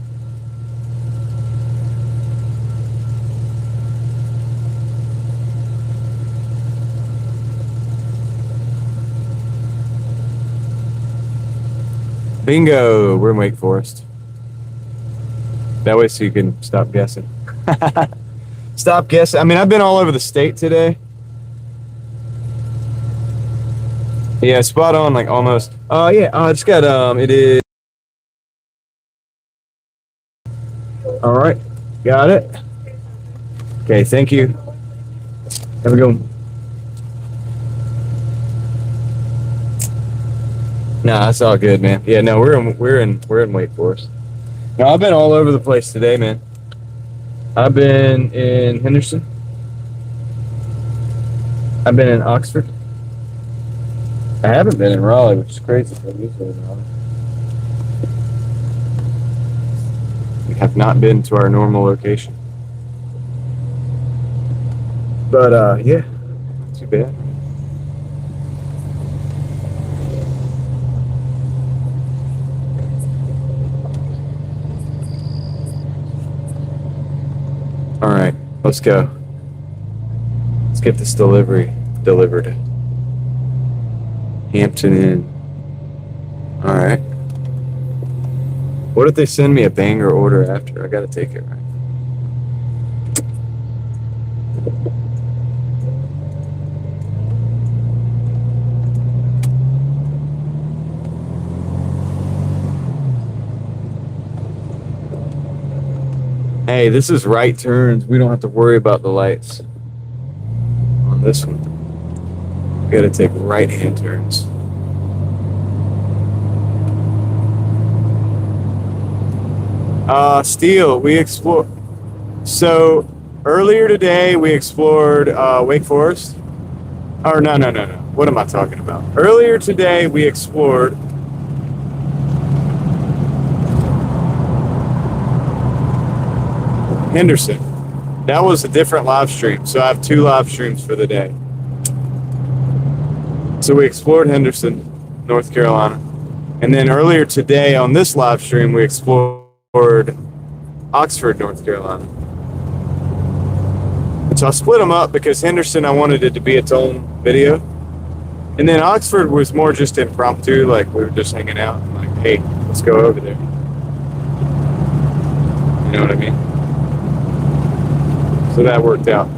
Bingo! We're in Wake Forest. That way so you can stop guessing. Stop guessing. I mean, I've been all over the state today. Yeah, spot on, like almost. Yeah, I just got, it is. All right, got it. Okay, thank you. Have a good one. Nah, that's all good, man. Yeah, no, we're in Wake Forest. No, I've been all over the place today, man. I've been in Henderson. I've been in Oxford. I haven't been in Raleigh, which is crazy. I'm usually in Raleigh. We have not been to our normal location. But yeah, not too bad. All right, let's go. Let's get this delivery delivered. Hampton Inn. All right. What if they send me a banger order after? I gotta take it, right? Hey, this is right turns. We don't have to worry about the lights on this one. We gotta take right-hand turns. Steel, we explored. So earlier today, we explored Wake Forest. Or no. What am I talking about? Earlier today, we explored Henderson. That was a different live stream. So I have 2 live streams for the day. So we explored Henderson, North Carolina. And then earlier today on this live stream, we explored Oxford, North Carolina. So I split them up because Henderson, I wanted it to be its own video. And then Oxford was more just impromptu, like we were just hanging out. I'm like, hey, let's go over there. You know what I mean? So that worked out. I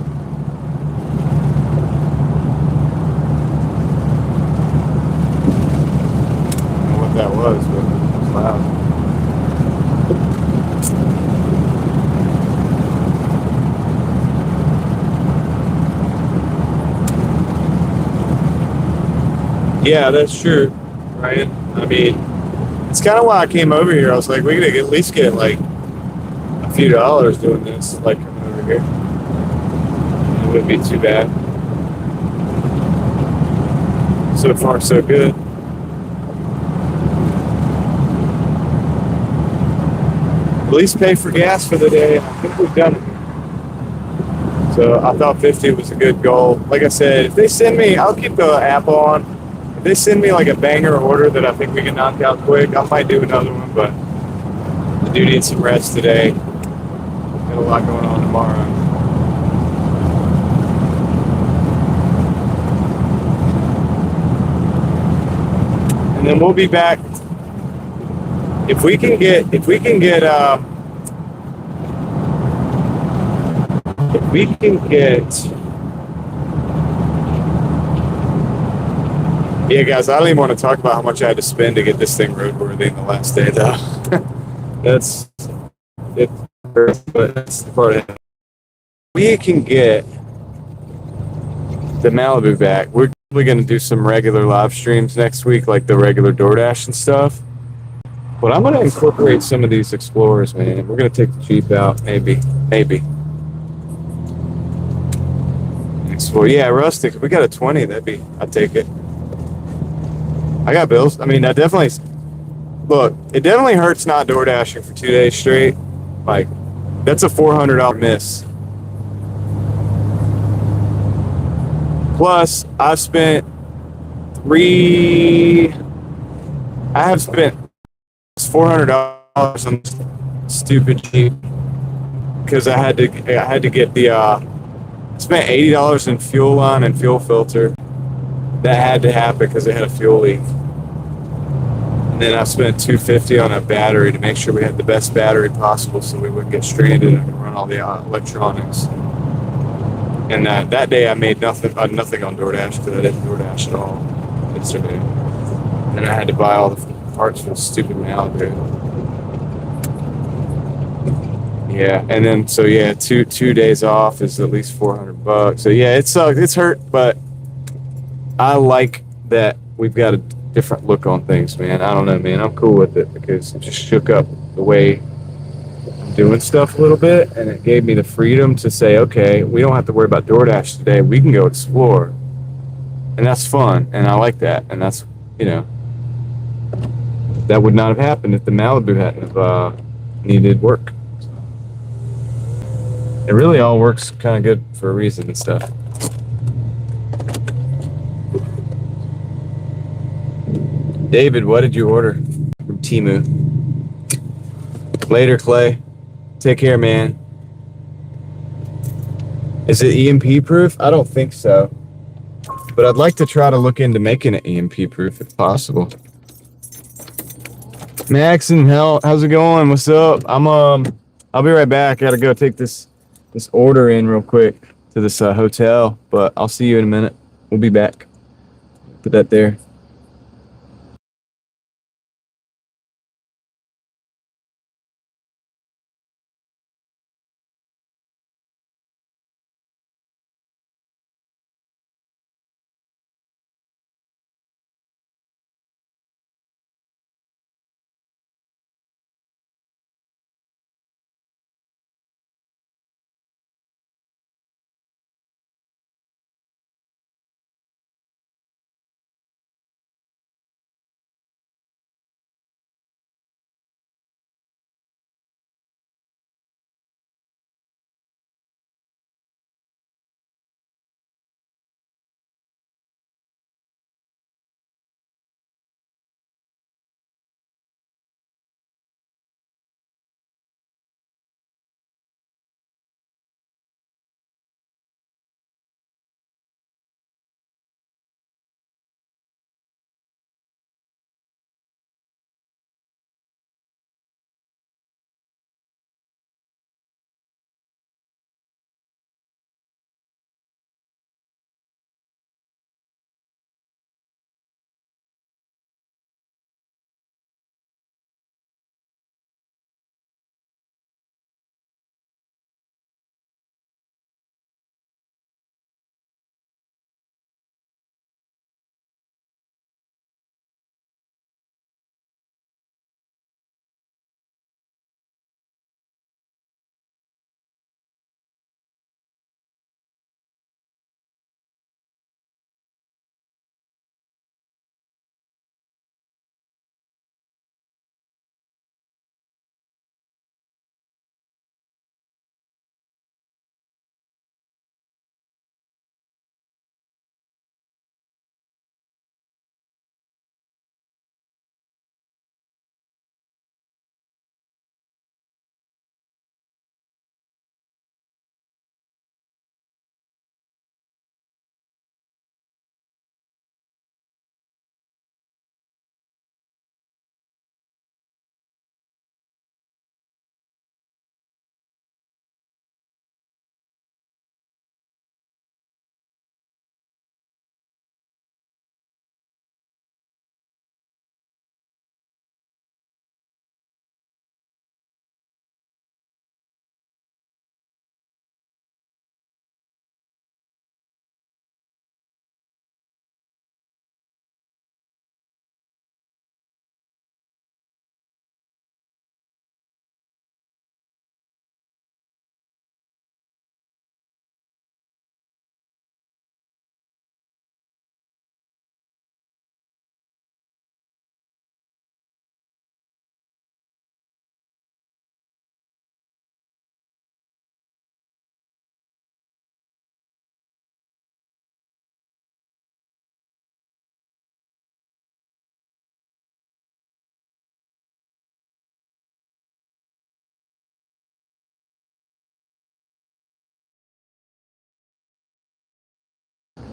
don't know what that was, but it was loud. Yeah, that's true, right? I mean, it's kind of why I came over here. I was like, we could at least get like a few dollars doing this, like coming over here. It wouldn't be too bad. So far, so good. At least pay for gas for the day. I think we've done it. So I thought 50 was a good goal. Like I said, if they send me, I'll keep the app on. If they send me like a banger order that I think we can knock out quick, I might do another one, but I do need some rest today. Got a lot going on tomorrow. And then we'll be back. If we can get yeah, guys, I don't even want to talk about how much I had to spend to get this thing roadworthy in the last day, though. That's it, but that's the part of it. We can get the Malibu back. We're probably going to do some regular live streams next week, like the regular Doordash and stuff. But I'm going to incorporate some of these Explorers, man. We're going to take the Jeep out, maybe. Explore, yeah, rustic. If we got a 20, I'd take it. I got bills. I mean, it definitely hurts not door dashing for 2 days straight. Like, that's a $400 miss. Plus, I have spent $400 on this stupid Jeep because I had to get the spent $80 in fuel line and fuel filter. That had to happen because it had a fuel leak. And then I spent $250 on a battery to make sure we had the best battery possible so we wouldn't get stranded and run all the electronics. And that day I made nothing on DoorDash because I didn't DoorDash at all yesterday. And I had to buy all the parts for the stupid Malibu. Yeah, and then so yeah, two days off is at least $400. So yeah, it sucks. It's hurt, but I like that we've got a different look on things, man. I don't know, man. I'm cool with it because it just shook up the way I'm doing stuff a little bit, and it gave me the freedom to say, okay, we don't have to worry about DoorDash today. We can go explore, and that's fun, and I like that, and that's that would not have happened if the Malibu hadn't have needed work. It really all works kind of good for a reason and stuff. David, what did you order from Temu? Later, Clay. Take care, man. Is it EMP proof? I don't think so. But I'd like to try to look into making it EMP proof if possible. Maxon, how's it going? What's up? I'll be right back. I gotta go take this order in real quick to this hotel, but I'll see you in a minute. We'll be back. Put that there.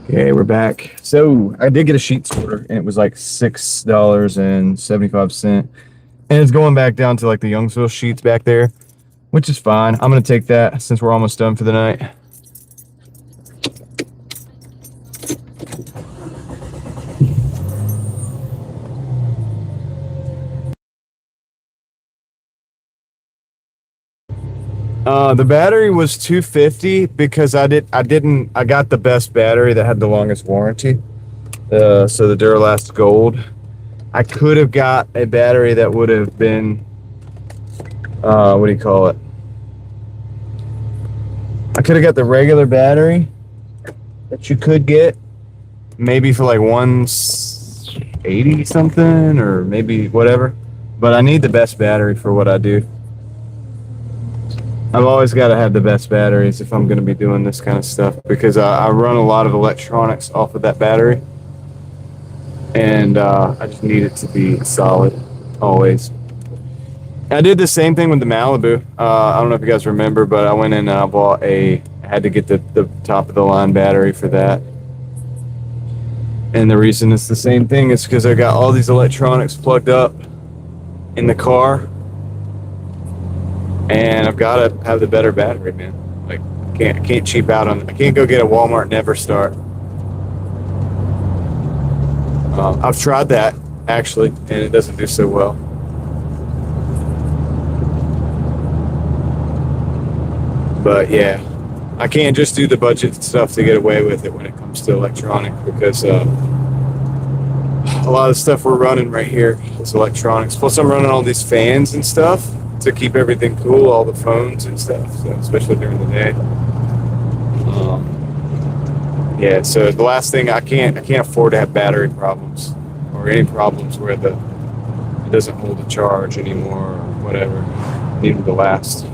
Okay, we're back. So I did get a sheets order, and it was like $6.75, and it's going back down to like the Youngsville sheets back there, which is fine. I'm gonna take that since we're almost done for the night. The battery was 250 because I got the best battery that had the longest warranty. So the Duralast Gold. I could have got a battery that would have been, what do you call it? I could have got the regular battery that you could get, maybe for like 180 something, or maybe whatever. But I need the best battery for what I do. I've always got to have the best batteries if I'm going to be doing this kind of stuff, because I run a lot of electronics off of that battery, and I just need it to be solid always. I did the same thing with the Malibu. I don't know if you guys remember, but I went in and I bought I had to get the top of the line battery for that. And the reason it's the same thing is because I got all these electronics plugged up in the car, and I've got to have the better battery, man. Like, I can't cheap out on it. I can't go get a Walmart Never Start. I've tried that, actually, and it doesn't do so well. But yeah, I can't just do the budget stuff to get away with it when it comes to electronic, because a lot of the stuff we're running right here is electronics. Plus, I'm running all these fans and stuff to keep everything cool, all the phones and stuff, so especially during the day. Yeah, so the last thing, I can't afford to have battery problems or any problems where it doesn't hold a charge anymore or whatever. I need it to last.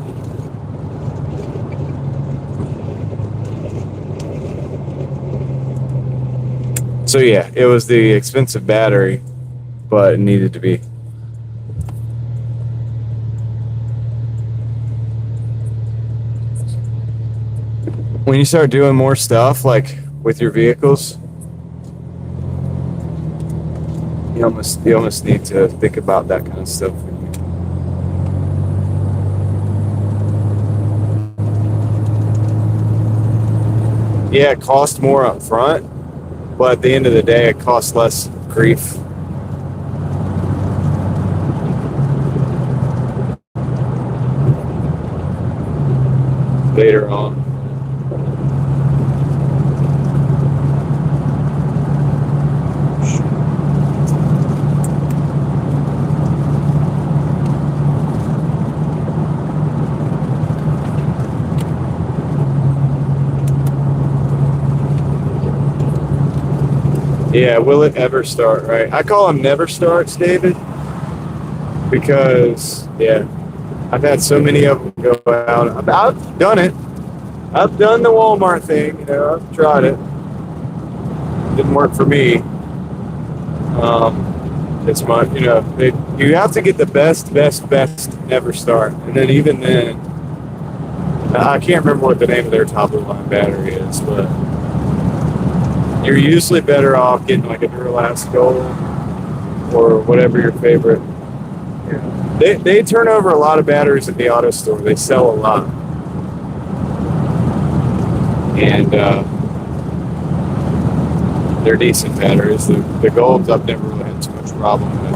So yeah, it was the expensive battery, but it needed to be. When you start doing more stuff like with your vehicles, you almost need to think about that kind of stuff. Yeah, it costs more up front, but at the end of the day, it costs less grief. Later on. Yeah, will it ever start, right? I call them never starts, David, because, yeah, I've had so many of them go out. I've done it. I've done the Walmart thing, I've tried it. Didn't work for me. It's my, you have to get the best never start. And then even then, I can't remember what the name of their top of the line battery is, but you're usually better off getting like a Duralast Gold or whatever your favorite. Yeah. They turn over a lot of batteries at the auto store. They sell a lot. And they're decent batteries. The Golds I've never really had too much problem with.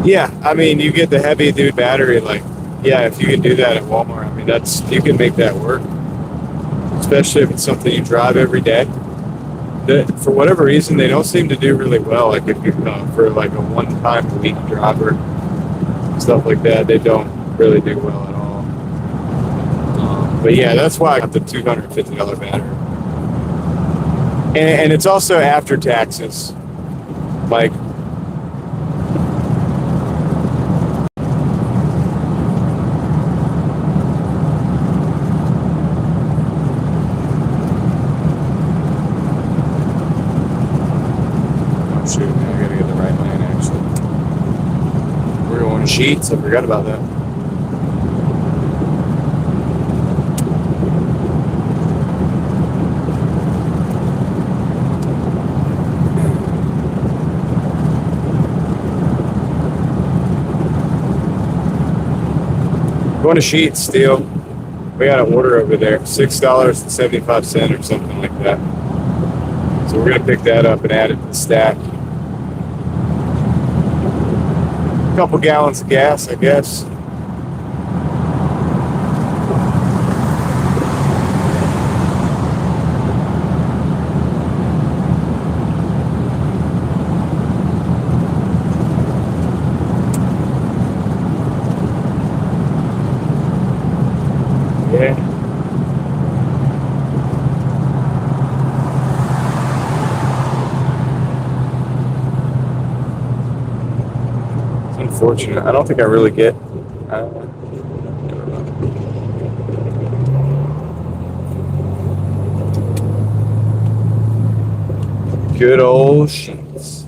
Yeah, I mean, you get the heavy dude battery, like, yeah, if you can do that at Walmart, I mean, you can make that work, especially if it's something you drive every day. For whatever reason, they don't seem to do really well, like if you for like a one-time a week driver, stuff like that, they don't really do well at all. But yeah, that's why I got the $250 battery. And it's also after taxes, like, Sheets, I forgot about that. Going to Sheets still. We got an order over there, $6.75 or something like that. So we're gonna pick that up and add it to the stack. A couple gallons of gas, I guess. Yeah. It's unfortunate. I don't think I really get. Good old Sheets.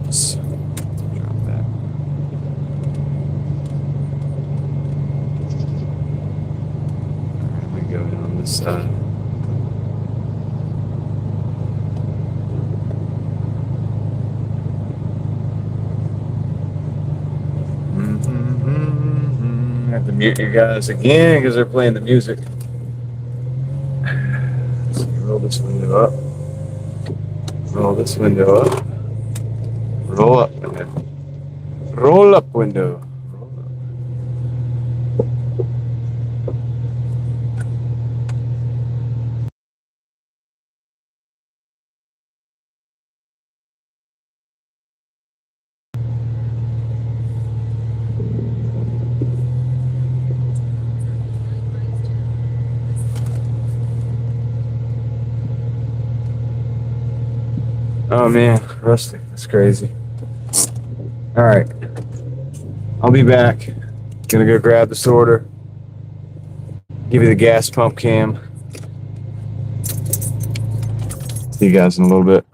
Oops. Drop that. Alright, we go down this side. I have to mute you guys again because they're playing the music. Let's see, roll this window up. Roll this window up. Roll up window. Roll up window. Roll up. Oh man, rustic. That's crazy. All right. I'll be back. Gonna go grab the sorter. Give you the gas pump cam. See you guys in a little bit.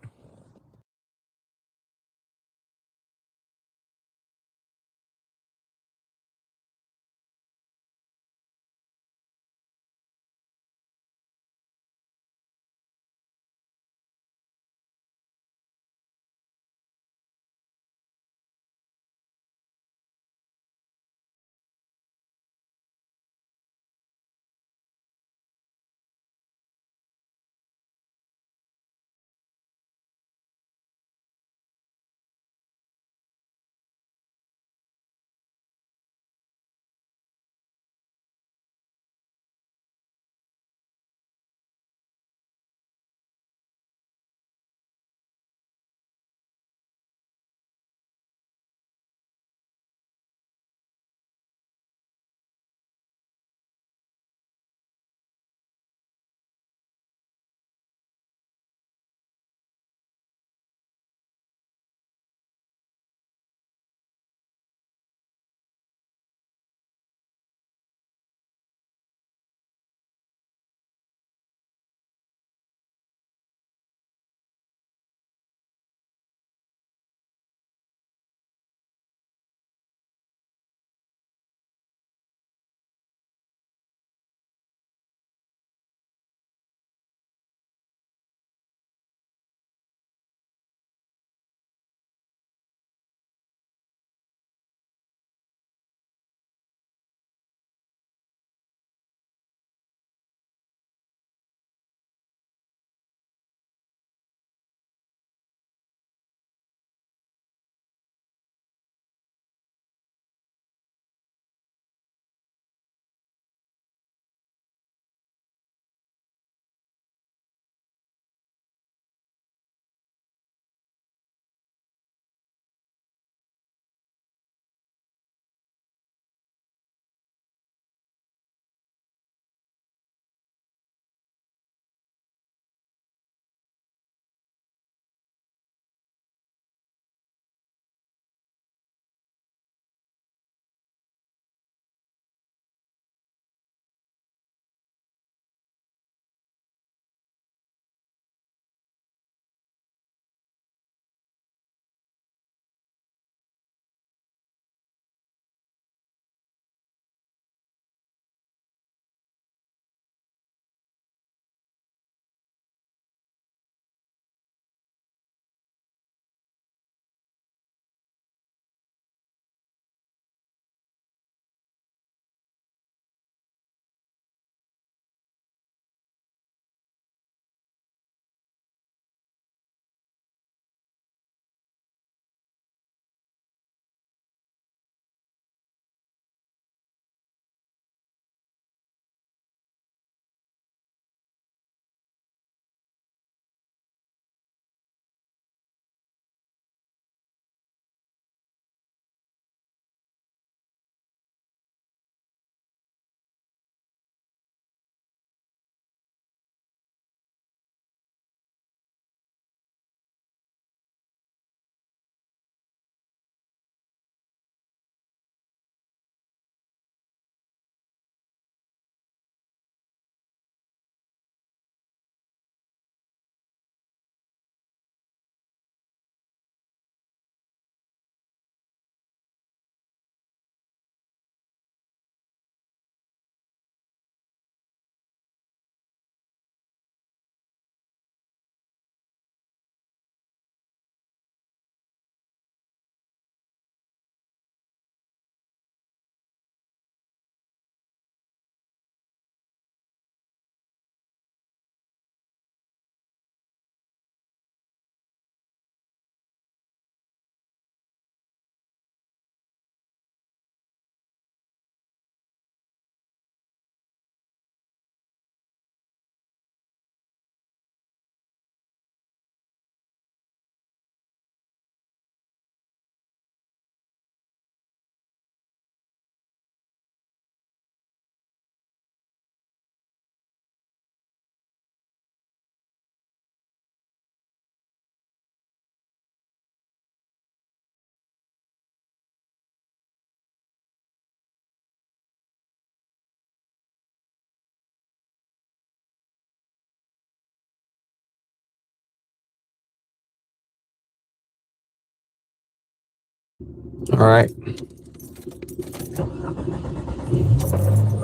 All right.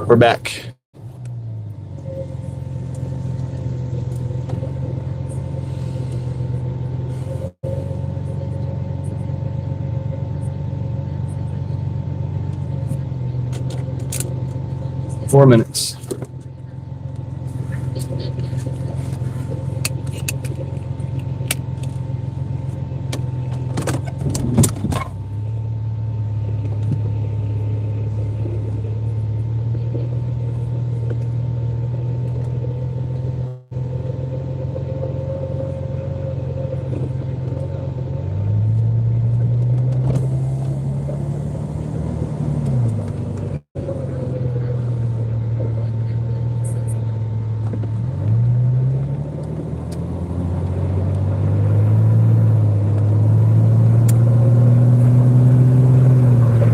We're back. Four minutes.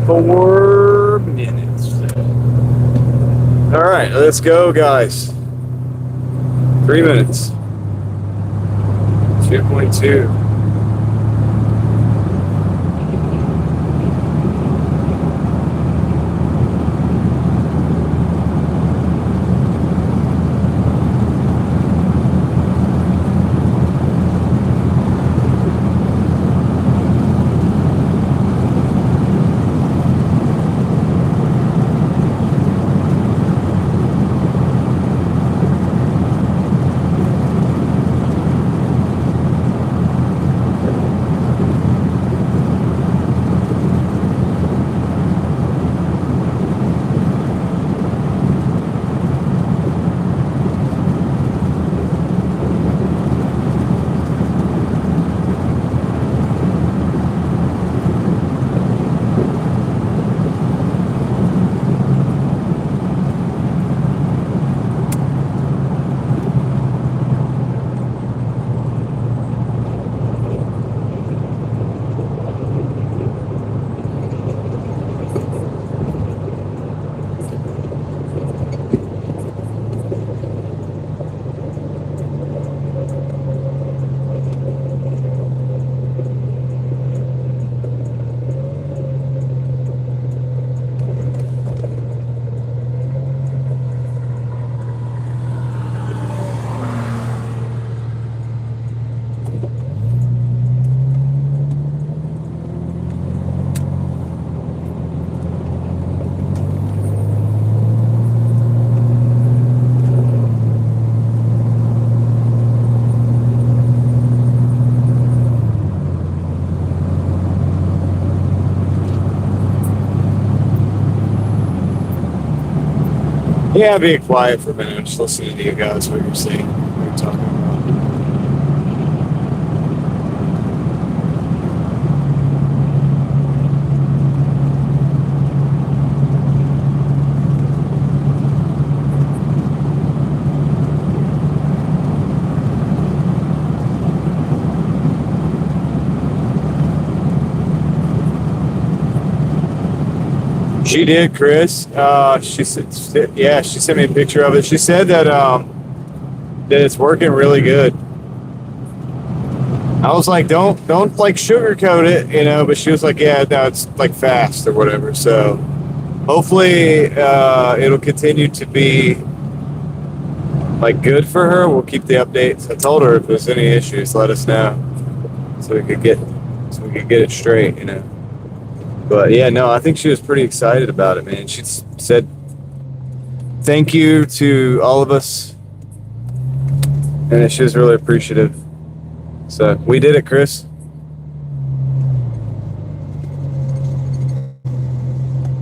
Four minutes. All right, let's go, guys. 3 minutes. 2.2. Yeah, being quiet for a minute. I'm just listening to you guys, what you're saying, what you're talking about. She did, Chris. She said, yeah, she sent me a picture of it. She said that that it's working really good. I was like, don't like sugarcoat it, you know. But she was like, yeah, no, it's like fast or whatever. So hopefully it'll continue to be like good for her. We'll keep the updates. I told her if there's any issues, let us know so we could get it straight, you know. But yeah, no, I think she was pretty excited about it, man. She said thank you to all of us, and she was really appreciative. So we did it, Chris.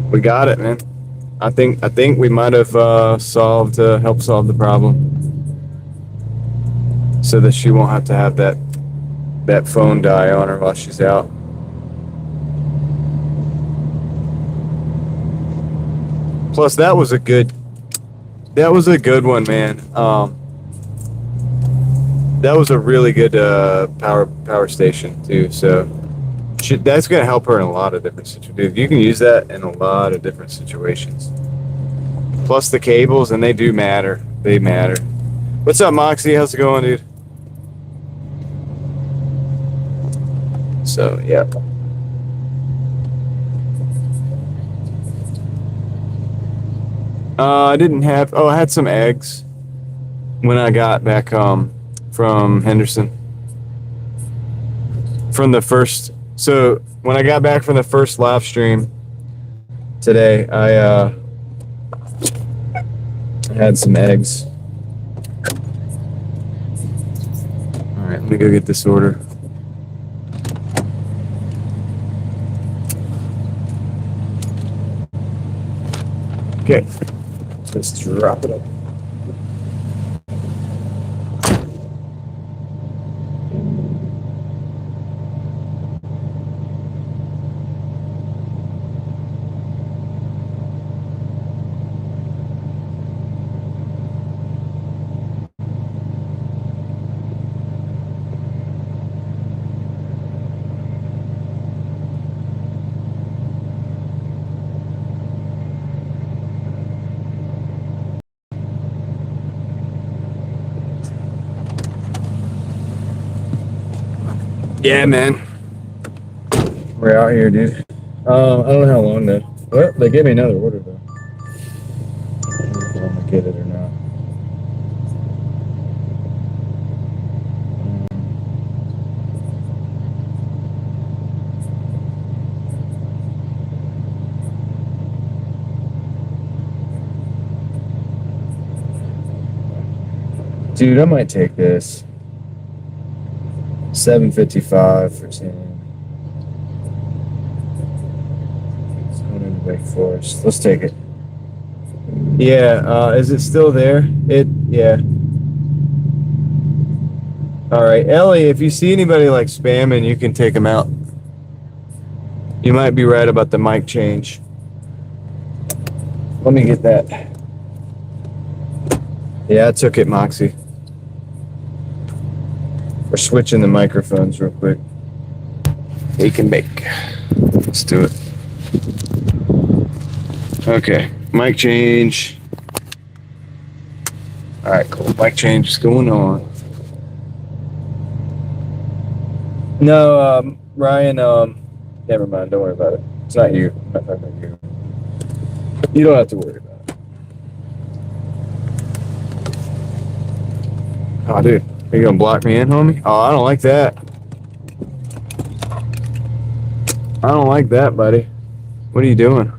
We got it, man. I think we might have helped solve the problem, so that she won't have to have that phone die on her while she's out. Plus, that was a good one, man. That was a really good power station too. So that's gonna help her in a lot of different situations. You can use that in a lot of different situations. Plus the cables, and they do matter. They matter. What's up, Moxie? How's it going, dude? So yeah. I didn't have. Oh, I had some eggs when I got back from Henderson from the first. So when I got back from the first live stream today, I had some eggs. All right, let me go get this order. Okay, let's drop it up. Yeah, man. We're out here, dude. I don't know how long though. Well, they gave me another order though. I don't know if I'm gonna get it or not. Dude, I might take this. $7.55 for 10. It's going into Wake Forest. Let's take it. Yeah, is it still there? Yeah. All right, Ellie, if you see anybody like spamming, you can take them out. You might be right about the mic change. Let me get that. Yeah, I took it, Moxie. We're switching the microphones real quick. Bake and bake. Let's do it. Okay, mic change. All right, cool. Mic change is going on. No, Ryan, never mind. Don't worry about it. It's not you. I'm not talking about you. You don't have to worry about it. Oh, dude. Are you gonna block me in, homie? Oh, I don't like that. I don't like that, buddy. What are you doing?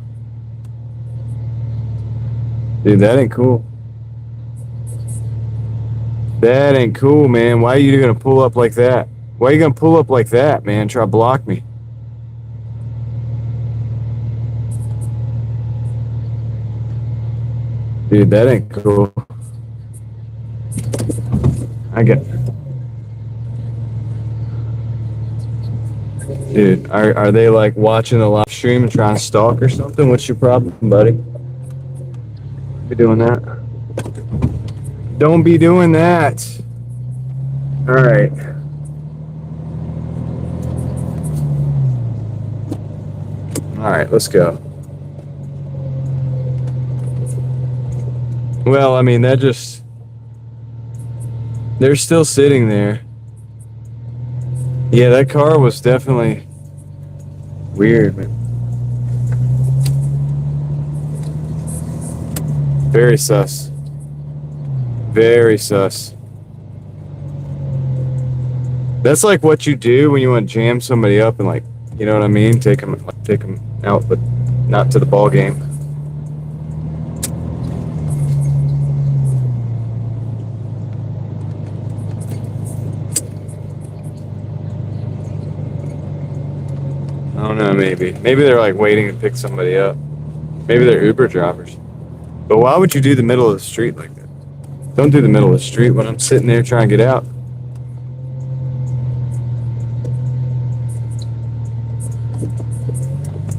Dude, that ain't cool. That ain't cool, man. Why are you gonna pull up like that? Why are you gonna pull up like that, man? Try to block me. Dude, that ain't cool. Dude, are they like watching the live stream and trying to stalk or something? What's your problem, buddy? Be doing that. Don't be doing that. All right. All right, let's go. Well, I mean, they're still sitting there. Yeah, that car was definitely weird, man. Very sus. Very sus. That's like what you do when you want to jam somebody up and, like, you know what I mean? Take them out, but not to the ball game. I don't know, maybe they're like waiting to pick somebody up. Maybe they're Uber drivers. But why would you do the middle of the street like that? Don't do the middle of the street when I'm sitting there trying to get out.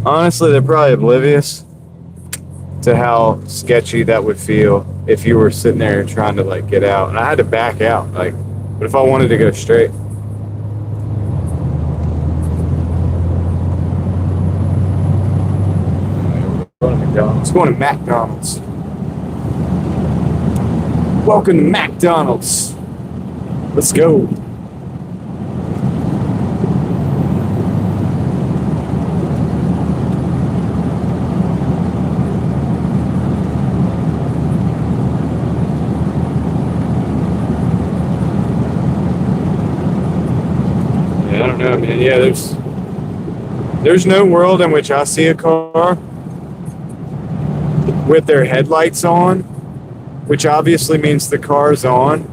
Honestly, they're probably oblivious to how sketchy that would feel if you were sitting there trying to like get out. And I had to back out. Like, but if I wanted to go straight. Let's go to McDonald's. Welcome to McDonald's. Let's go. man. Yeah, there's no world in which I see a car with their headlights on, which obviously means the car's on,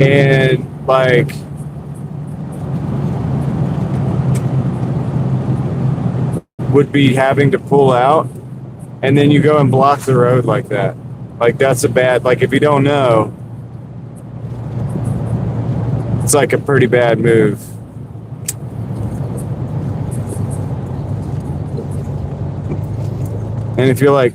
and like would be having to pull out, and then you go and block the road like that. Like that's a bad, like if you don't know, it's like a pretty bad move. And if you're like,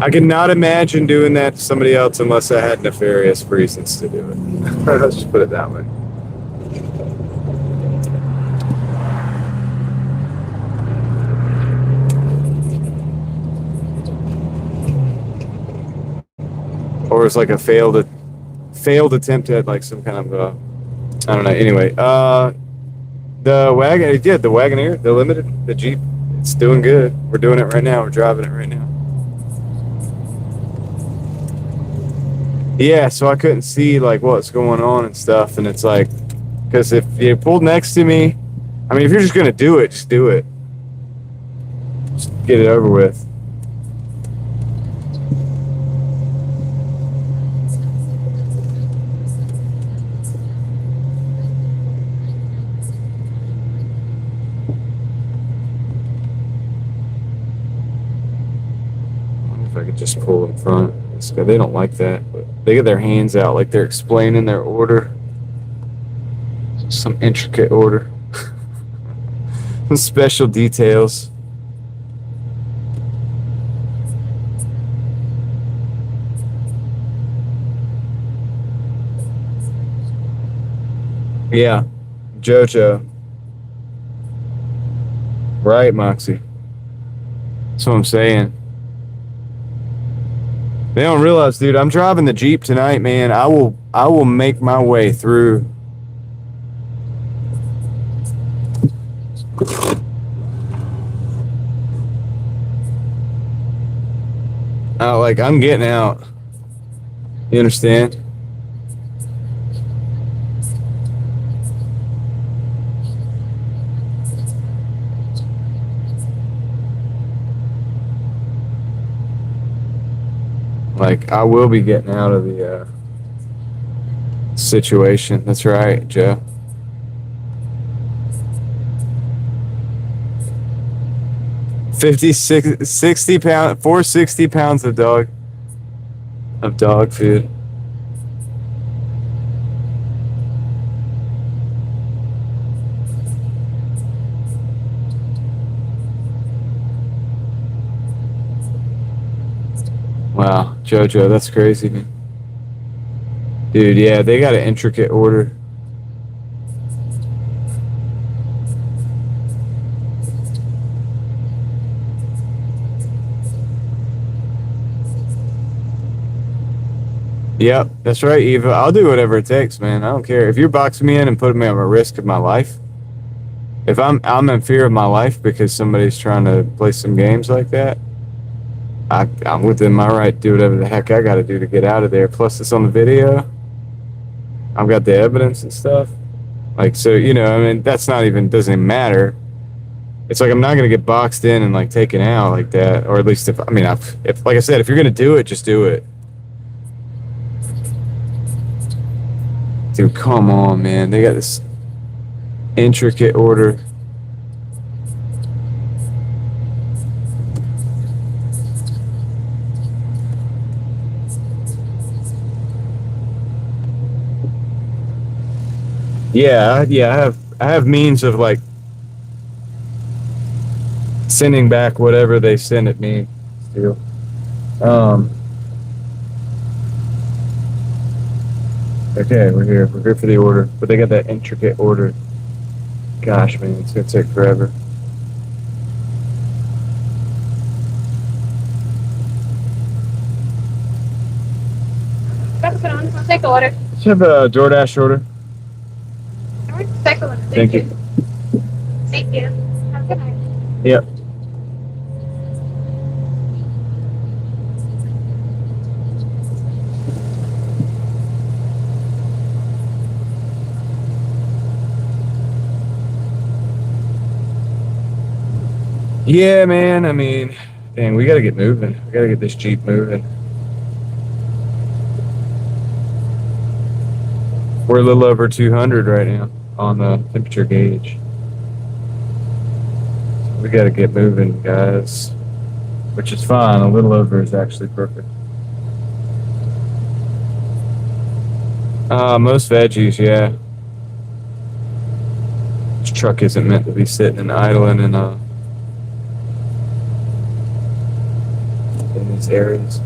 I cannot imagine doing that to somebody else unless I had nefarious reasons to do it. Let's just put it that way. Or it's like a failed attempt at like some kind of I don't know. Anyway, the Wagoneer, the Limited, the Jeep, it's doing good. We're doing it right now. We're driving it right now. Yeah, so I couldn't see like what's going on and stuff, and it's like, because if you pulled next to me, I mean, if you're just gonna do it, just do it. Just get it over with. If I could just pull in front. They don't like that, but they get their hands out like they're explaining their order. Some intricate order. Some special details. Yeah, JoJo. Right, Moxie. That's what I'm saying. They don't realize, dude, I'm driving the Jeep tonight, man. I will make my way through. Like I'm getting out. You understand? Like, I will be getting out of the situation. That's right, Joe. 60 pounds, 460 pounds of dog food. Wow, JoJo, that's crazy, man. Dude, yeah, they got an intricate order. Yep, that's right, Eva. I'll do whatever it takes, man. I don't care. If you're boxing me in and putting me at risk of my life, if I'm in fear of my life because somebody's trying to play some games like that, I'm within my right to do whatever the heck I got to do to get out of there. Plus, it's on the video. I've got the evidence and stuff. Like, so, you know, I mean, that's not even, doesn't even matter. It's like I'm not going to get boxed in and, like, taken out like that. Or at least if, I mean, if like I said, if you're going to do it, just do it. Dude, come on, man. They got this intricate order. Yeah, I have means of like sending back whatever they send at me. Still. Okay, we're here. We're here for the order, but they got that intricate order. Gosh, man, it's gonna take forever. I'll take the order. Let's have a DoorDash order. Take a look. Thank you. Thank you. Have a good night. Yep. Yeah, man. I mean, dang, we gotta get moving. We gotta get this Jeep moving. We're a little over 200 right now on the temperature gauge. We gotta get moving, guys. Which is fine. A little over is actually perfect. Most veggies, yeah. This truck isn't meant to be sitting and idling in these areas.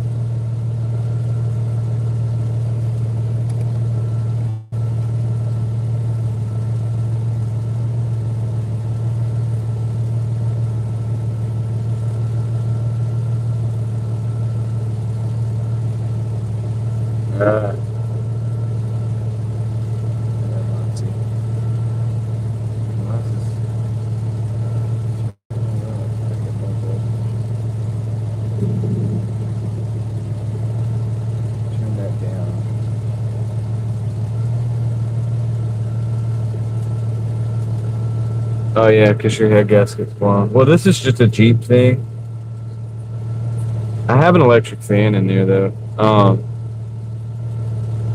Turn that down. Oh yeah, because your head gasket's blown. Well, this is just a Jeep thing. I have an electric fan in there though.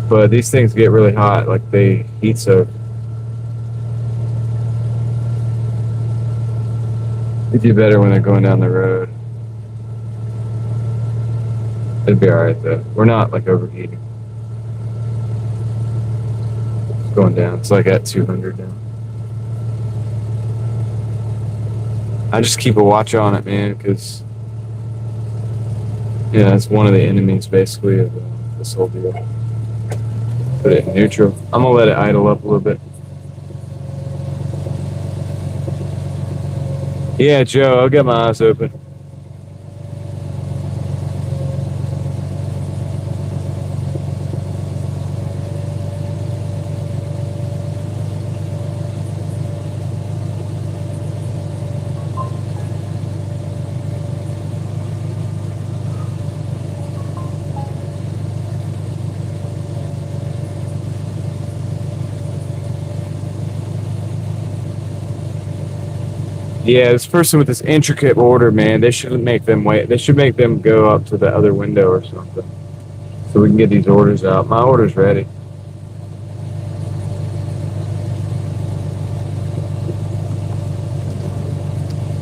But these things get really hot, like they heat soak. They do better when they're going down the road. It'd be alright though. We're not like overheating. It's going down. It's like at 200 now. I just keep a watch on it, man, because yeah, it's one of the enemies basically of this whole deal. Put it in neutral. I'm gonna let it idle up a little bit. Yeah, Joe, I'll get my eyes open. Yeah, this person with this intricate order, man, they shouldn't make them wait. They should make them go up to the other window or something so we can get these orders out. My order's ready.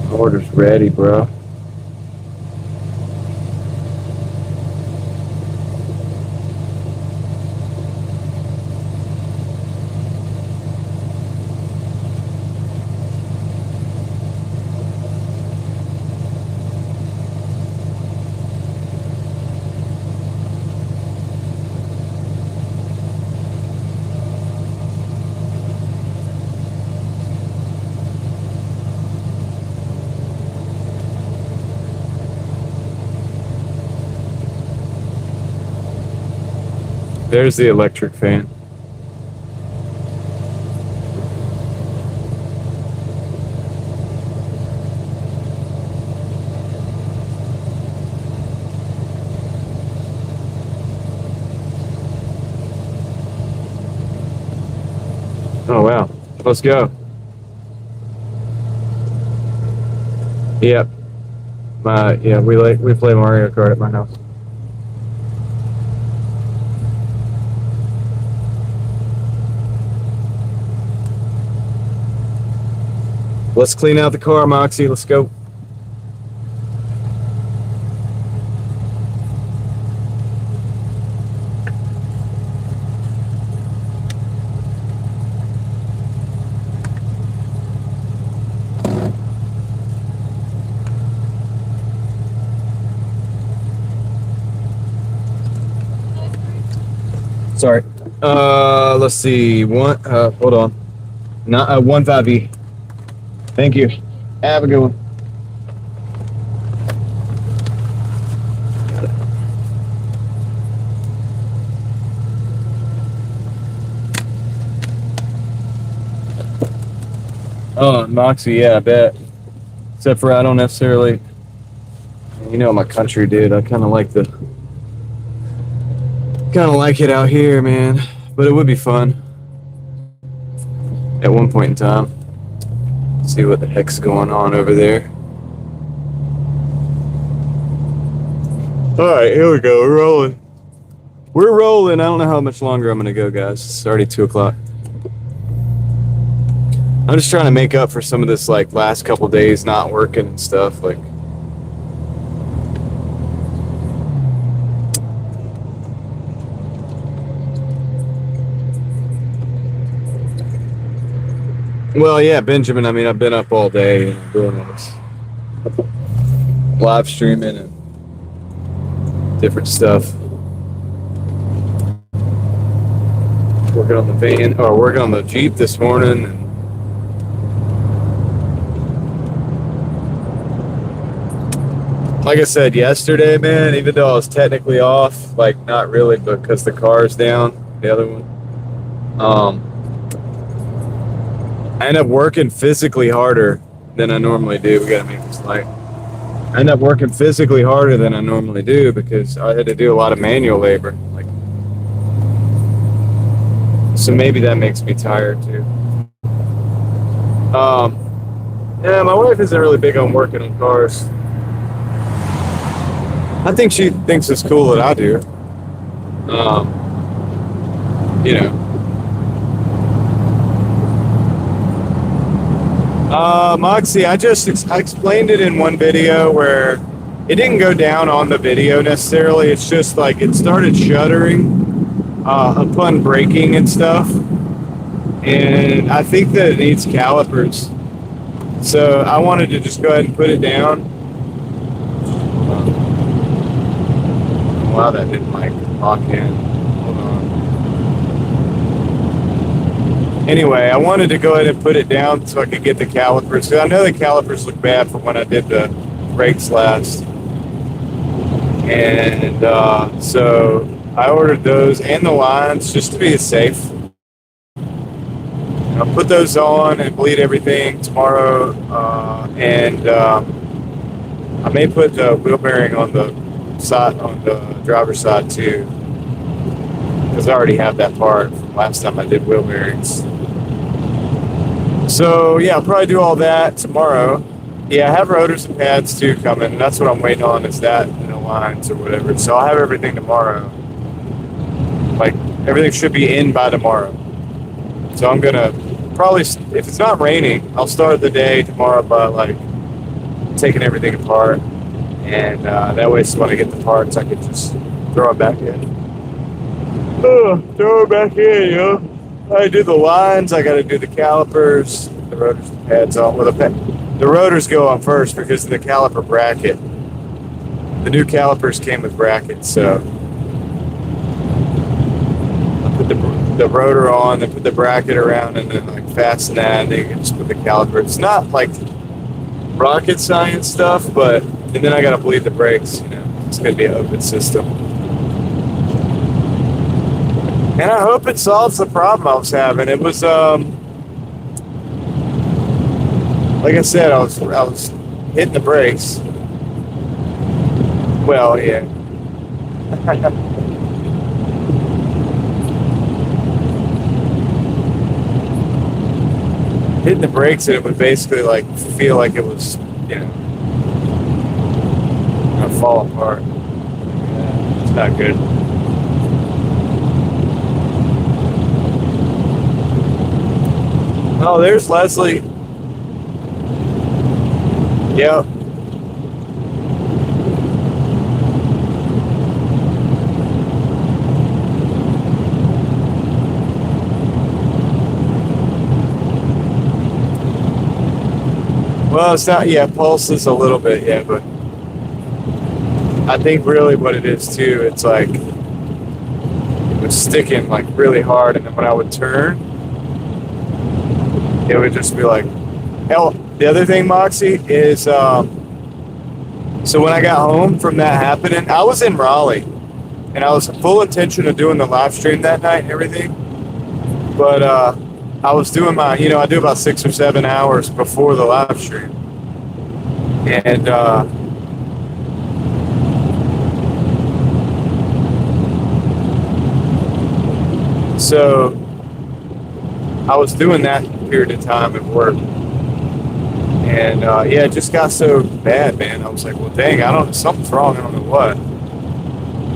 My order's ready, bro. There's the electric fan. Oh wow. Let's go. Yep. Yeah, we play Mario Kart at my house. Let's clean out the car, Moxie. Let's go. Sorry. Let's see. Hold on. Not 15E. Thank you. Have a good one. Oh, Moxie, yeah, I bet. Except for I don't necessarily, my country, dude. I kind of like it out here, man. But it would be fun at one point in time. See what the heck's going on over there. All right, here we go. We're rolling. We're rolling. I don't know how much longer I'm gonna go, guys. It's already 2:00. I'm just trying to make up for some of this like last couple days not working and stuff. Like, well, yeah, Benjamin. I mean, I've been up all day and doing all this live streaming and different stuff. Working on the van, or working on the Jeep this morning. And like I said yesterday, man, even though I was technically off, like not really, because the car's down, the other one, I end up working physically harder than I normally do. We gotta make this light. I end up working physically harder than I normally do because I had to do a lot of manual labor. Like, so maybe that makes me tired too. Yeah, my wife isn't really big on working on cars. I think she thinks it's cool that I do. Moxie, I explained it in one video where it didn't go down on the video necessarily. It's just like it started shuddering upon braking and stuff. And I think that it needs calipers. So I wanted to just go ahead and put it down. Wow, that didn't like lock in. Hold on. Anyway, I wanted to go ahead and put it down so I could get the calipers. I know the calipers look bad from when I did the brakes last. And so I ordered those and the lines just to be safe. I'll put those on and bleed everything tomorrow. And I may put the wheel bearing on the side, on the driver's side too, because I already have that part from last time I did wheel bearings. So yeah, I'll probably do all that tomorrow. Yeah, I have rotors and pads too coming. That's what I'm waiting on, is that, lines or whatever. So I'll have everything tomorrow. Like, everything should be in by tomorrow. So I'm gonna probably, if it's not raining, I'll start the day tomorrow by like taking everything apart. And that way, so when I get the parts, I can just throw it back in. Throw it back in, I do the lines, I got to do the calipers, the rotors, the pads on. Well, the rotors go on first because of the caliper bracket. The new calipers came with brackets, so I put the rotor on, then put the bracket around, and then like fasten that, and then you can just put the caliper. It's not like rocket science stuff, but. And then I gotta bleed the brakes, It's gonna be an open system. And I hope it solves the problem I was having. It was, like I said, I was hitting the brakes. Well, yeah. Hitting the brakes, and it would basically like feel like it was, fall apart. It's not good. Oh, there's Leslie. Yep. Well, it's not, pulses a little bit, but I think really what it is too, it's like it was sticking like really hard, and then when I would turn, it would just be like hell. The other thing, Moxie, is so when I got home from that happening, I was in Raleigh, and I was full intention of doing the live stream that night and everything, but I was doing my, I do about 6 or 7 hours before the live stream. And so I was doing that period of time at work. And yeah, it just got so bad, man. I was like, well, dang, something's wrong. I don't know what.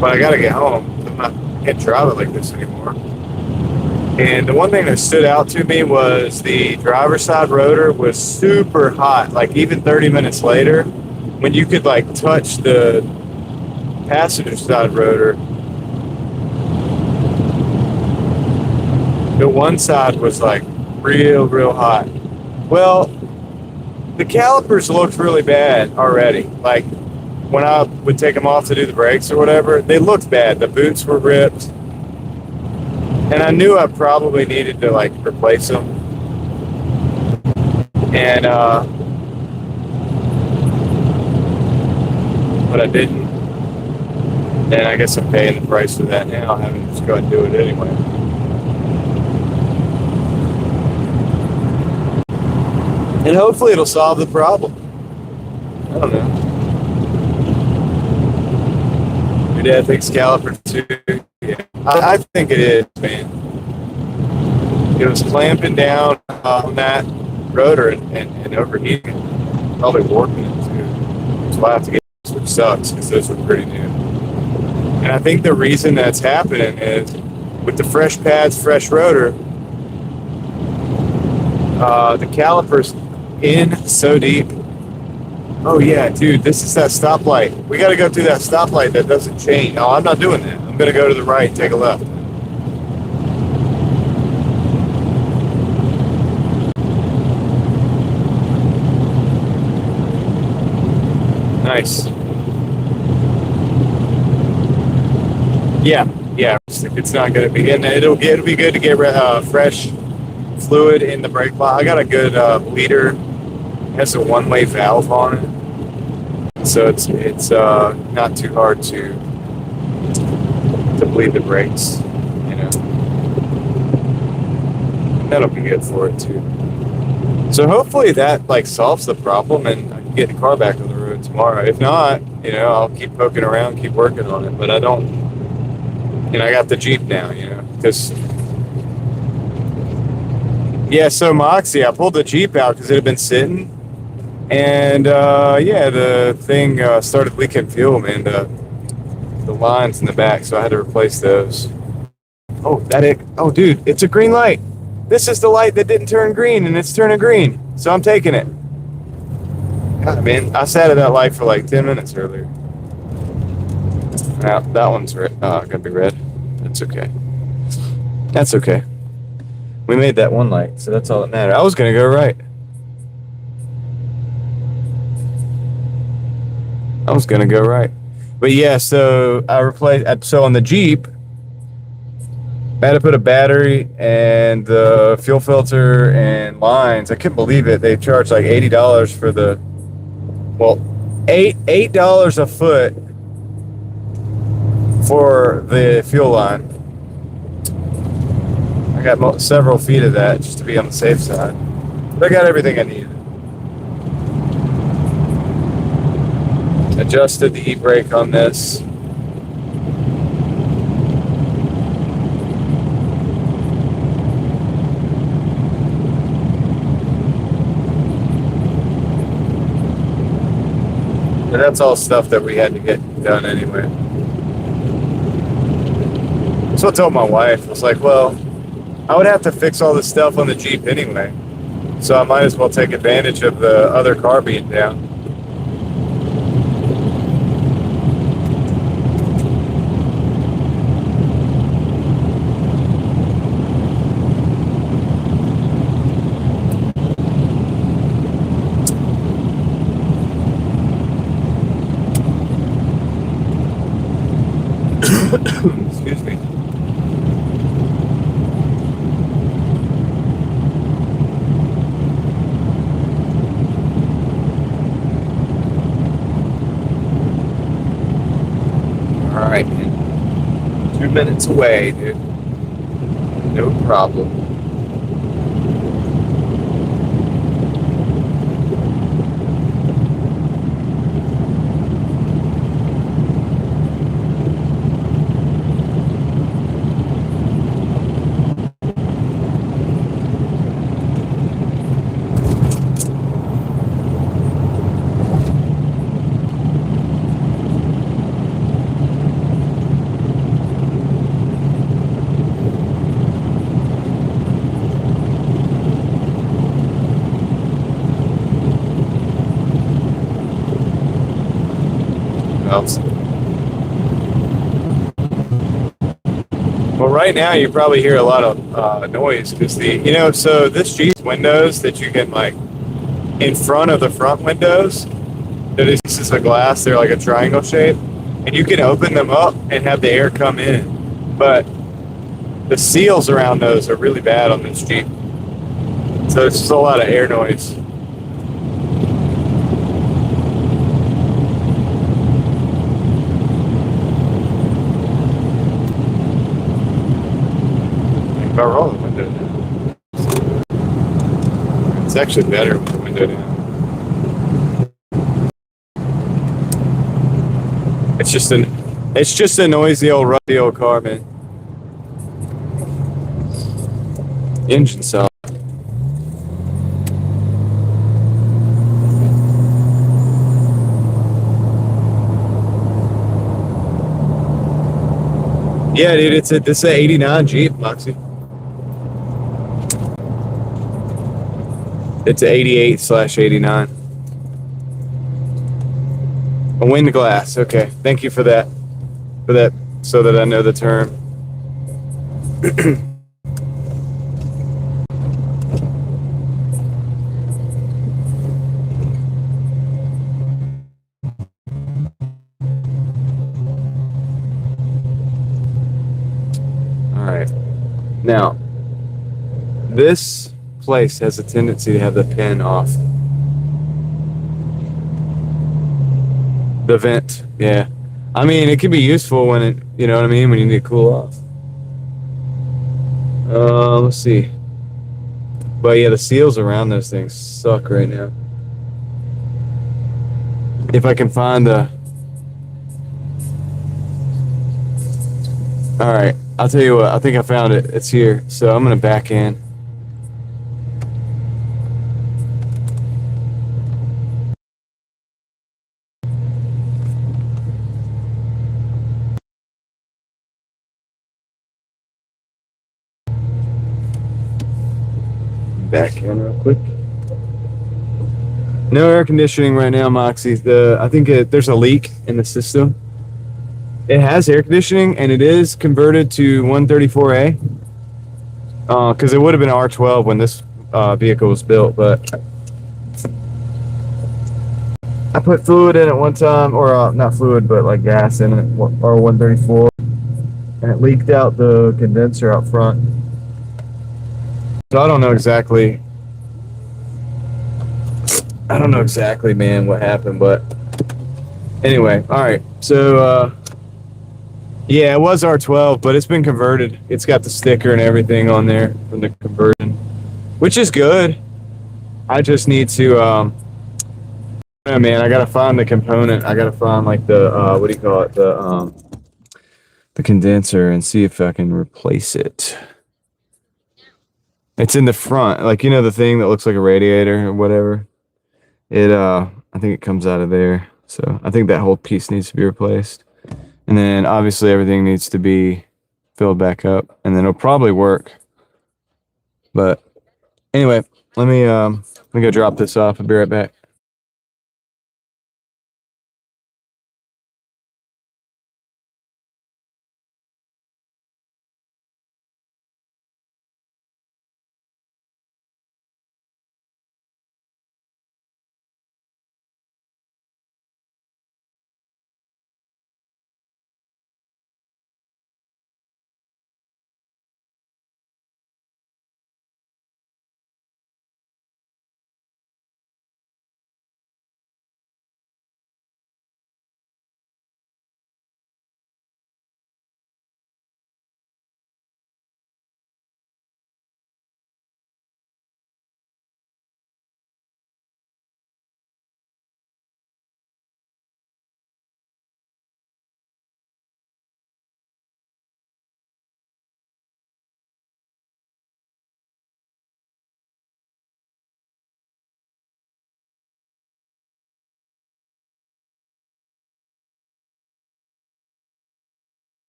But I got to get home. I can't drive it like this anymore. And the one thing that stood out to me was the driver's side rotor was super hot. Like even 30 minutes later, when you could like touch the passenger side rotor, the one side was like real hot. Well, the calipers looked really bad already. Like when I would take them off to do the brakes or whatever, they looked bad. The boots were ripped. And I knew I probably needed to like replace them. And but I didn't. And I guess I'm paying the price for that now, having to just go and do it anyway. And hopefully it'll solve the problem. I don't know. Your dad thinks caliper too. Yeah, I think it is, man. It was clamping down on that rotor and overheating it. Probably warping it too. So I have to get this, which sucks because those were pretty new. And I think the reason that's happening is with the fresh pads, fresh rotor, the calipers in so deep. Oh yeah, dude, this is that stoplight. We got to go through that stoplight that doesn't change. No, I'm not doing that. I'm going to go to the right and take a left. Nice. Yeah. It's not going to be in. It'll be good to get fresh fluid in the brake line. I got a good bleeder. It has a one-way valve on it, so it's not too hard to bleed the brakes. That'll be good for it too. So hopefully that like solves the problem, and I can get the car back on the road tomorrow. If not, I'll keep poking around, keep working on it. But I don't. I got the Jeep now, because. Yeah, so Moxie, I pulled the Jeep out because it had been sitting. And, the thing started leaking fuel, man. The lines in the back, so I had to replace those. Oh, dude, it's a green light. This is the light that didn't turn green, and it's turning green. So I'm taking it. God, man, I sat at that light for like 10 minutes earlier. Now, that one's gonna be red. That's okay. That's okay. We made that one light, so that's all that mattered. I was going to go right. But yeah, so I replaced... So on the Jeep, I had to put a battery and the fuel filter and lines. I couldn't believe it. They charged like $80 for the... Well, $8 a foot for the fuel line. I got several feet of that just to be on the safe side. But I got everything I needed. Adjusted the e-brake on this. But that's all stuff that we had to get done anyway. So I told my wife, I was like, well, I would have to fix all this stuff on the Jeep anyway. So I might as well take advantage of the other car being down. Excuse me. All right, man. 2 minutes away, dude. No problem. else. Well, right now you probably hear a lot of noise because so this Jeep's windows that you can like in front of the front windows, they're these pieces of glass. They're like a triangle shape, and you can open them up and have the air come in. But the seals around those are really bad on this Jeep, so it's just a lot of air noise. If I roll the window down, it's actually better with the window down. It's just a noisy old rusty old car, man. Engine sound. Yeah, dude, it's a '89 Jeep, Moxie. It's a '88/'89. A wind glass. Okay, thank you for that. So that I know the term. All right. Now, this place has a tendency to have the pin off. The vent, yeah. I mean, it can be useful when you know what I mean, when you need to cool off. Let's see. But yeah, the seals around those things suck right now. If I can find the. All right, I'll tell you what. I think I found it. It's here. So I'm gonna back in. Back in real quick. No air conditioning right now, Moxie. I think there's a leak in the system. It has air conditioning and it is converted to 134A. Because it would have been R12 when this vehicle was built, but I put fluid in it one time, or not fluid, but like gas in it, R134, and it leaked out the condenser out front. So I don't know exactly, man, what happened, but anyway, all right. So yeah, it was R12, but it's been converted. It's got the sticker and everything on there from the conversion, which is good. I just need to, oh man, I gotta find the component. I gotta find like the what do you call it? The condenser and see if I can replace it. It's in the front, like the thing that looks like a radiator or whatever. I think it comes out of there. So I think that whole piece needs to be replaced. And then obviously everything needs to be filled back up, and then it'll probably work. But anyway, let me go drop this off. I'll be right back.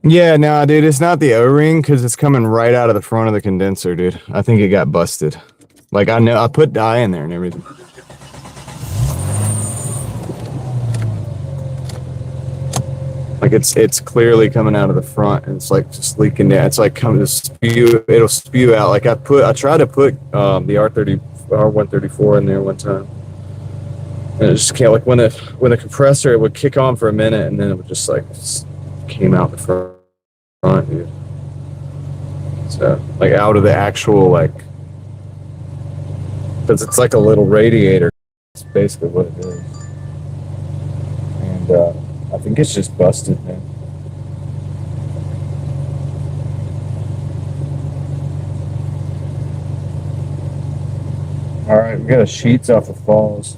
Yeah, no, dude, it's not the O-ring because it's coming right out of the front of the condenser, dude. I think it got busted. Like I know I put dye in there and everything. Like it's clearly coming out of the front and it's like just leaking down. It's like coming to spew. It'll spew out. Like I tried to put the R134 in there one time, and it just can't. Like when the compressor, it would kick on for a minute and then it would just like just came out the front, dude. So like out of the actual like, because it's like a little radiator. It's basically what it is, and I think it's just busted, man. All right, we got a sheets off of Falls.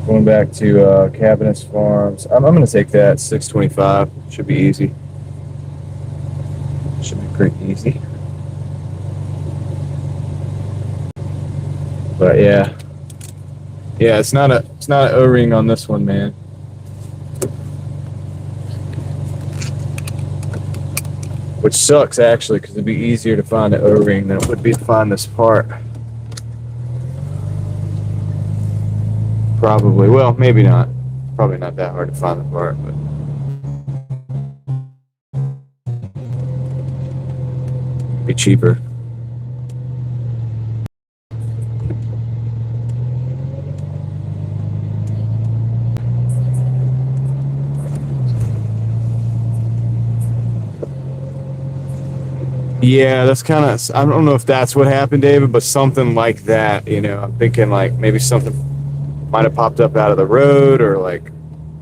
Going back to Cabinets Farms. I'm going to take that 625. Should be easy. Should be pretty easy. But yeah, it's not an O-ring on this one, man. Which sucks actually, because it'd be easier to find an O-ring than it would be to find this part. Probably. Well, maybe not. Probably not that hard to find the part, but be cheaper. Yeah, that's kind of, I don't know if that's what happened, David, but something like that, you know. I'm thinking like maybe something might have popped up out of the road or like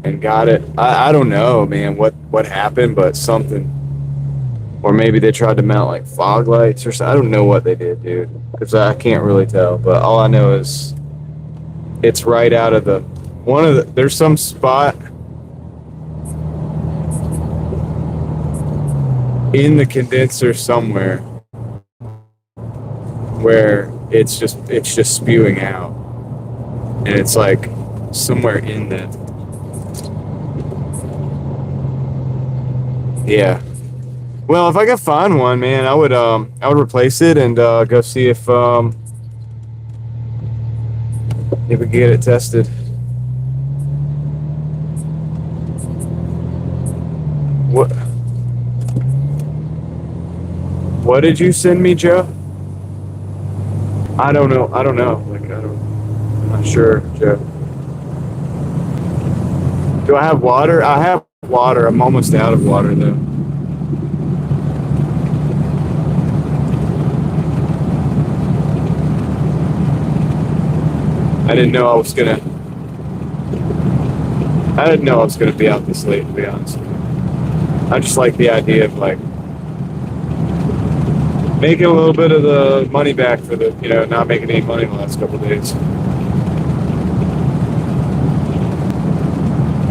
and got it. I don't know, man, what happened, but something. Or maybe they tried to mount like fog lights or something. I don't know what they did, dude, because I can't really tell. But all I know is it's right out of the there's some spot in the condenser somewhere where it's just spewing out, and it's like somewhere in that. Yeah. Well, if I could find one, man, I would replace it and go see if we could get it tested. What did you send me, Joe? I don't know. Like I'm not sure, Joe. Do I have water? I have water. I'm almost out of water though. I didn't know I was gonna be out this late, to be honest. I just like the idea of like making a little bit of the money back for the, not making any money the last couple of days.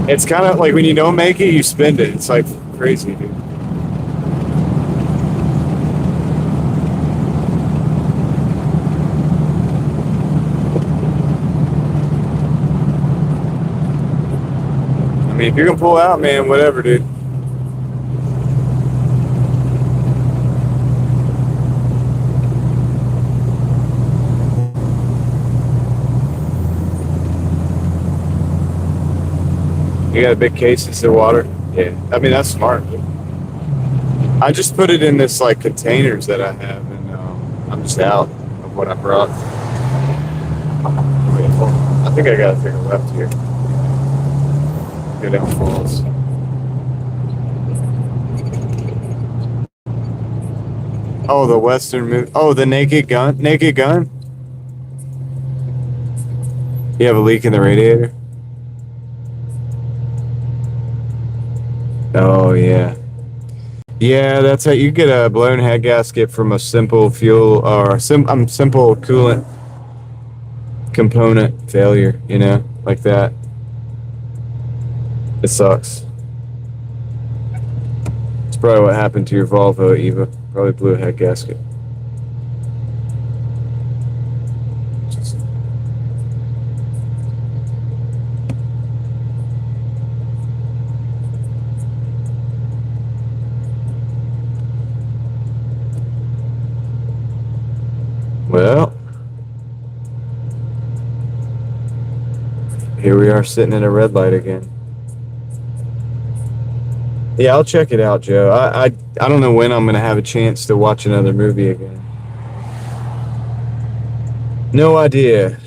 It's kind of like when you don't make it, you spend it. It's like crazy, dude. I mean, if you're gonna pull out, man, whatever, dude. You got a big case of water? Yeah. I mean, that's smart. I just put it in this like containers that I have, and I'm just out of what I brought. I think I gotta take a left here. Go down Falls. Oh, the Western move. Oh, the Naked Gun. Naked Gun. You have a leak in the radiator? Oh yeah, yeah. That's how you get a blown head gasket from a simple fuel or simple coolant component failure. Like that. It sucks. It's probably what happened to your Volvo, Eva. Probably blew a head gasket. Well, here we are sitting in a red light again. Yeah, I'll check it out, Joe. I don't know when I'm gonna have a chance to watch another movie again. No idea.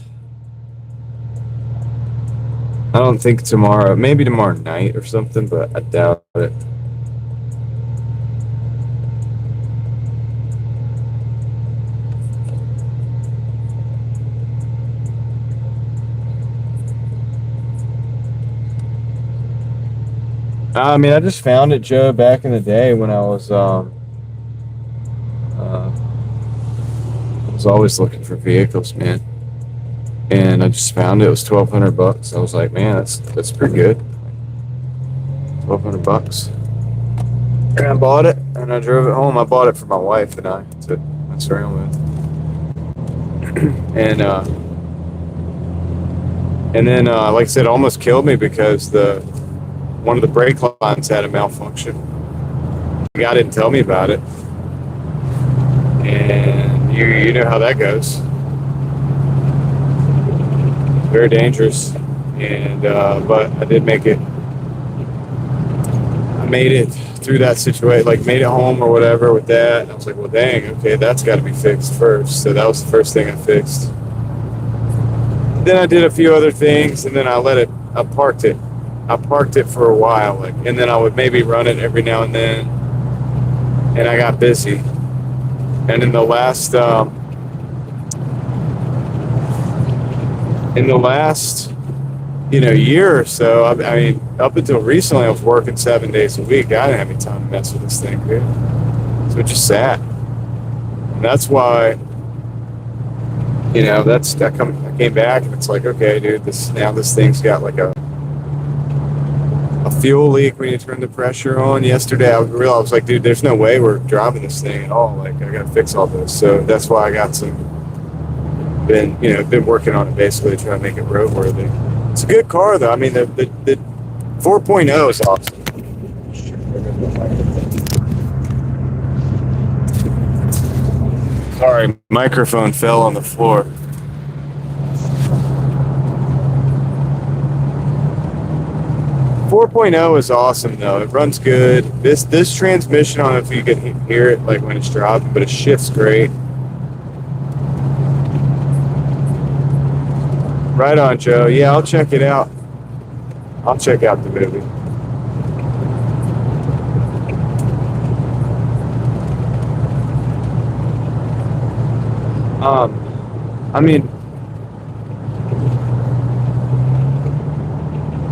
I don't think tomorrow. Maybe tomorrow night or something, but I doubt it. I mean, I just found it, Joe, back in the day when I was always looking for vehicles, man. And I just found it was $1,200. I was like, man, that's pretty good. $1,200. And I bought it, and I drove it home. I bought it for my wife and I to mess around with. And then, like I said, it almost killed me because one of the brake lines had a malfunction. The guy didn't tell me about it, and you know how that goes. Very dangerous, and but I did make it. I made it through that situation, like made it home or whatever with that. And I was like, well, dang, okay, that's got to be fixed first. So that was the first thing I fixed. Then I did a few other things, and then I parked it. I parked it for a while, and then I would maybe run it every now and then. And I got busy. And in the last year or so, I mean, up until recently, I was working 7 days a week. I didn't have any time to mess with this thing, dude. So it just sat. And that's why, I came back and it's like, okay, dude, this thing's got like a fuel leak when you turn the pressure on. Yesterday, I realized, I was like, dude, there's no way we're driving this thing at all. Like, I got to fix all this. So that's why I got been working on it basically to try to make it roadworthy. It's a good car though. I mean, the 4.0 is awesome. Sorry, microphone fell on the floor. is awesome though. It runs good. This transmission, I don't know if you can hear it like when it's driving, but it shifts great. Right on, Joe. Yeah, I'll check it out. I'll check out the movie.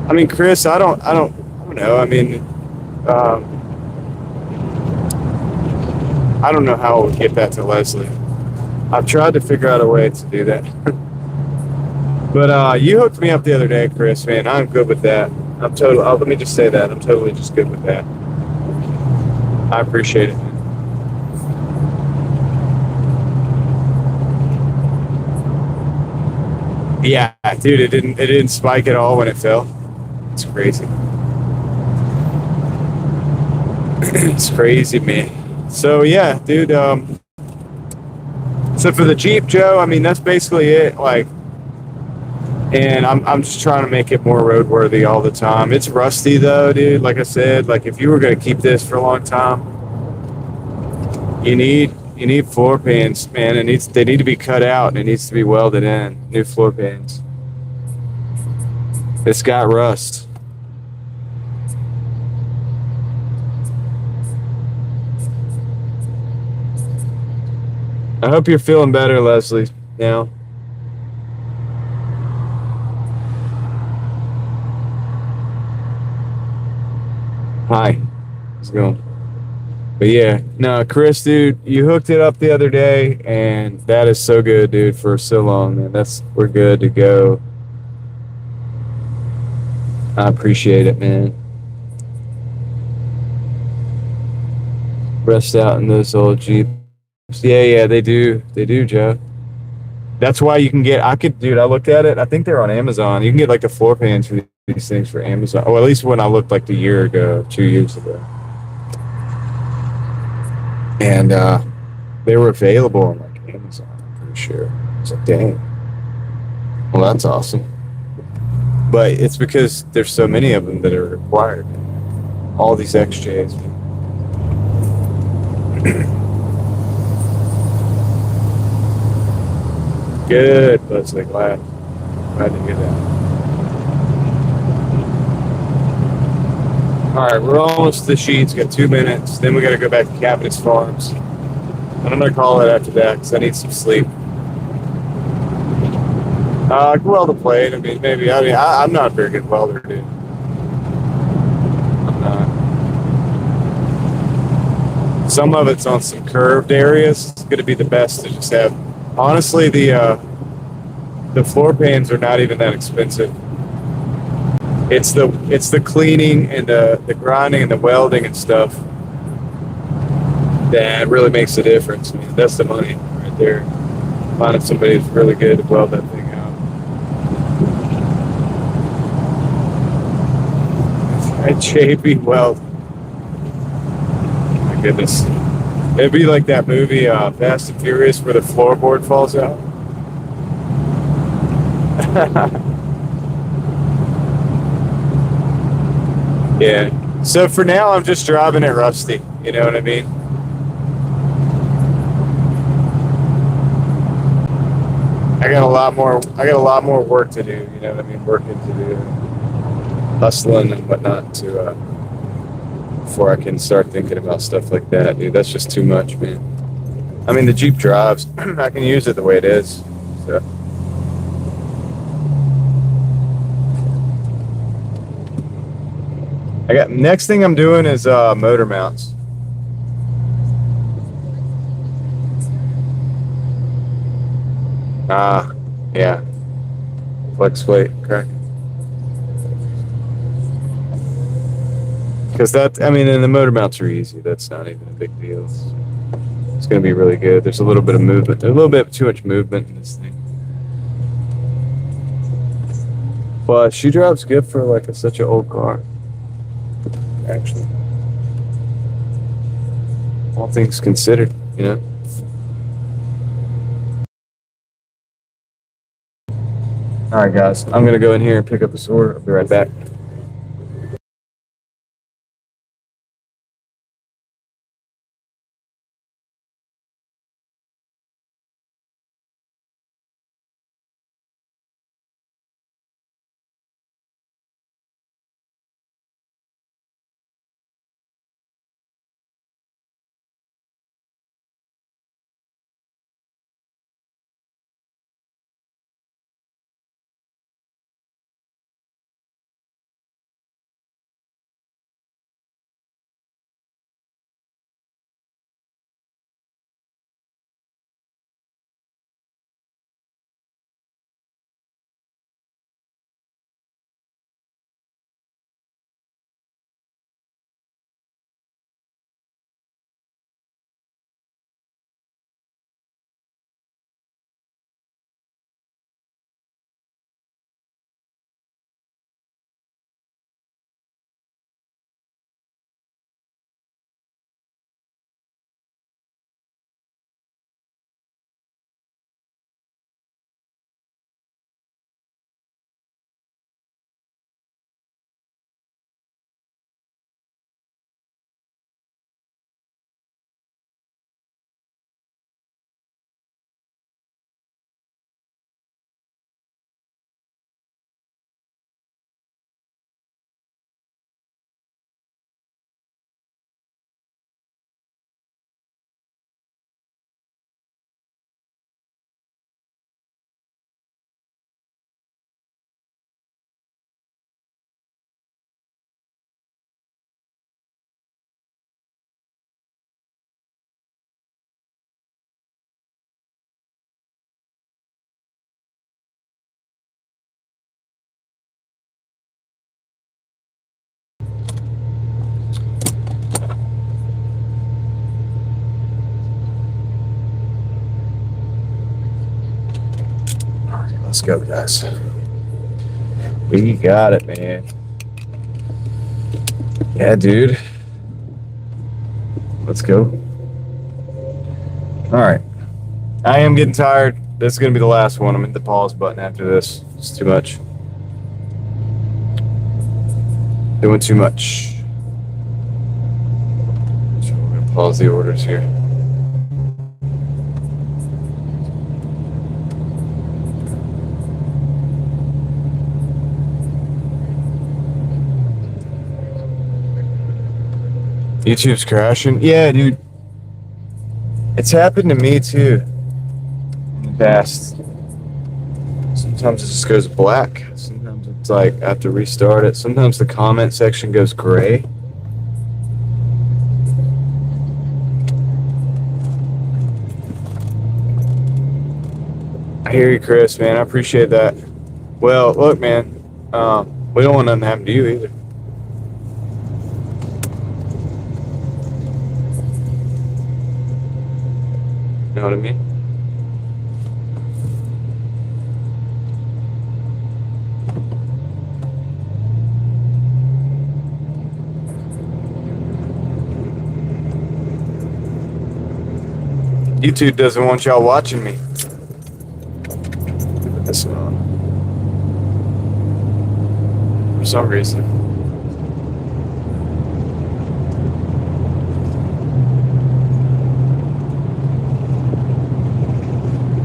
I mean, Chris, I don't know. I mean, I don't know how we'll get that to Leslie. I've tried to figure out a way to do that. But you hooked me up the other day, Chris, man. I'm good with that. Let me just say that. I'm totally just good with that. I appreciate it. Yeah, dude, it didn't spike at all when it fell. It's crazy. It's crazy, man. So yeah, dude, so for the Jeep, Joe, I mean, that's basically it. Like, and I'm just trying to make it more roadworthy all the time. It's rusty though, dude. Like I said, like if you were gonna keep this for a long time, you need floor pans, man. They need to be cut out and it needs to be welded in. New floor pans. It's got rust. I hope you're feeling better, Leslie, now. Hi. How's it going? But yeah, no, Chris, dude, you hooked it up the other day, and that is so good, dude, for so long, man. We're good to go. I appreciate it, man. Rest out in those old Jeeps. Yeah, they do, Joe. That's why you can get. I looked at it. I think they're on Amazon. You can get like the floor pans for these things for Amazon. Oh, at least when I looked like a year ago, 2 years ago. And they were available on like Amazon, I'm pretty share. It's like, dang. Well, that's awesome. But it's because there's so many of them that are required. All these XJs. Good, Leslie. Glad to hear that. All right, we're almost to the sheets. Got 2 minutes. Then we got to go back to Cabinets Farms. And I'm gonna call it after that because I need some sleep. I can weld a plate. I mean, maybe. I'm not a very good welder, dude. I'm not. Some of it's on some curved areas. It's gonna be the best to just have. Honestly, the floor pans are not even that expensive. It's the cleaning and the grinding and the welding and stuff that really makes a difference. I mean, that's the money right there. Finding somebody who's really good to weld that thing out. JP Weld. My goodness. It'd be like that movie Fast and Furious where the floorboard falls out. Yeah. So for now, I'm just driving it rusty. You know what I mean? I got a lot more work to do. You know what I mean? Working to do, hustling and whatnot to before I can start thinking about stuff like that, dude. That's just too much, man. I mean, the Jeep drives. I can use it the way it is. So. Next thing I'm doing is motor mounts. Yeah. Flex plate, correct. Because and the motor mounts are easy. That's not even a big deal. It's going to be really good. There's a little bit of movement, a little bit too much movement in this thing. But she drives good for like such an old car. Actually, all things considered, you know. All right, guys, I'm gonna go in here and pick up this order. I'll be right back. Let's go, guys. We got it, man. Yeah, dude. Let's go. All right. I am getting tired. This is gonna be the last one. I'm in the pause button after this. It's too much. Doing too much. So we're gonna pause the orders here. YouTube's crashing. Yeah, dude. It's happened to me too in the past. Sometimes it just goes black. Sometimes it's like I have to restart it. Sometimes the comment section goes gray. I hear you, Chris, man. I appreciate that. Well, look, man. We don't want nothing to happen to you either. You know what I mean? YouTube doesn't want y'all watching me. Put this on. For some reason.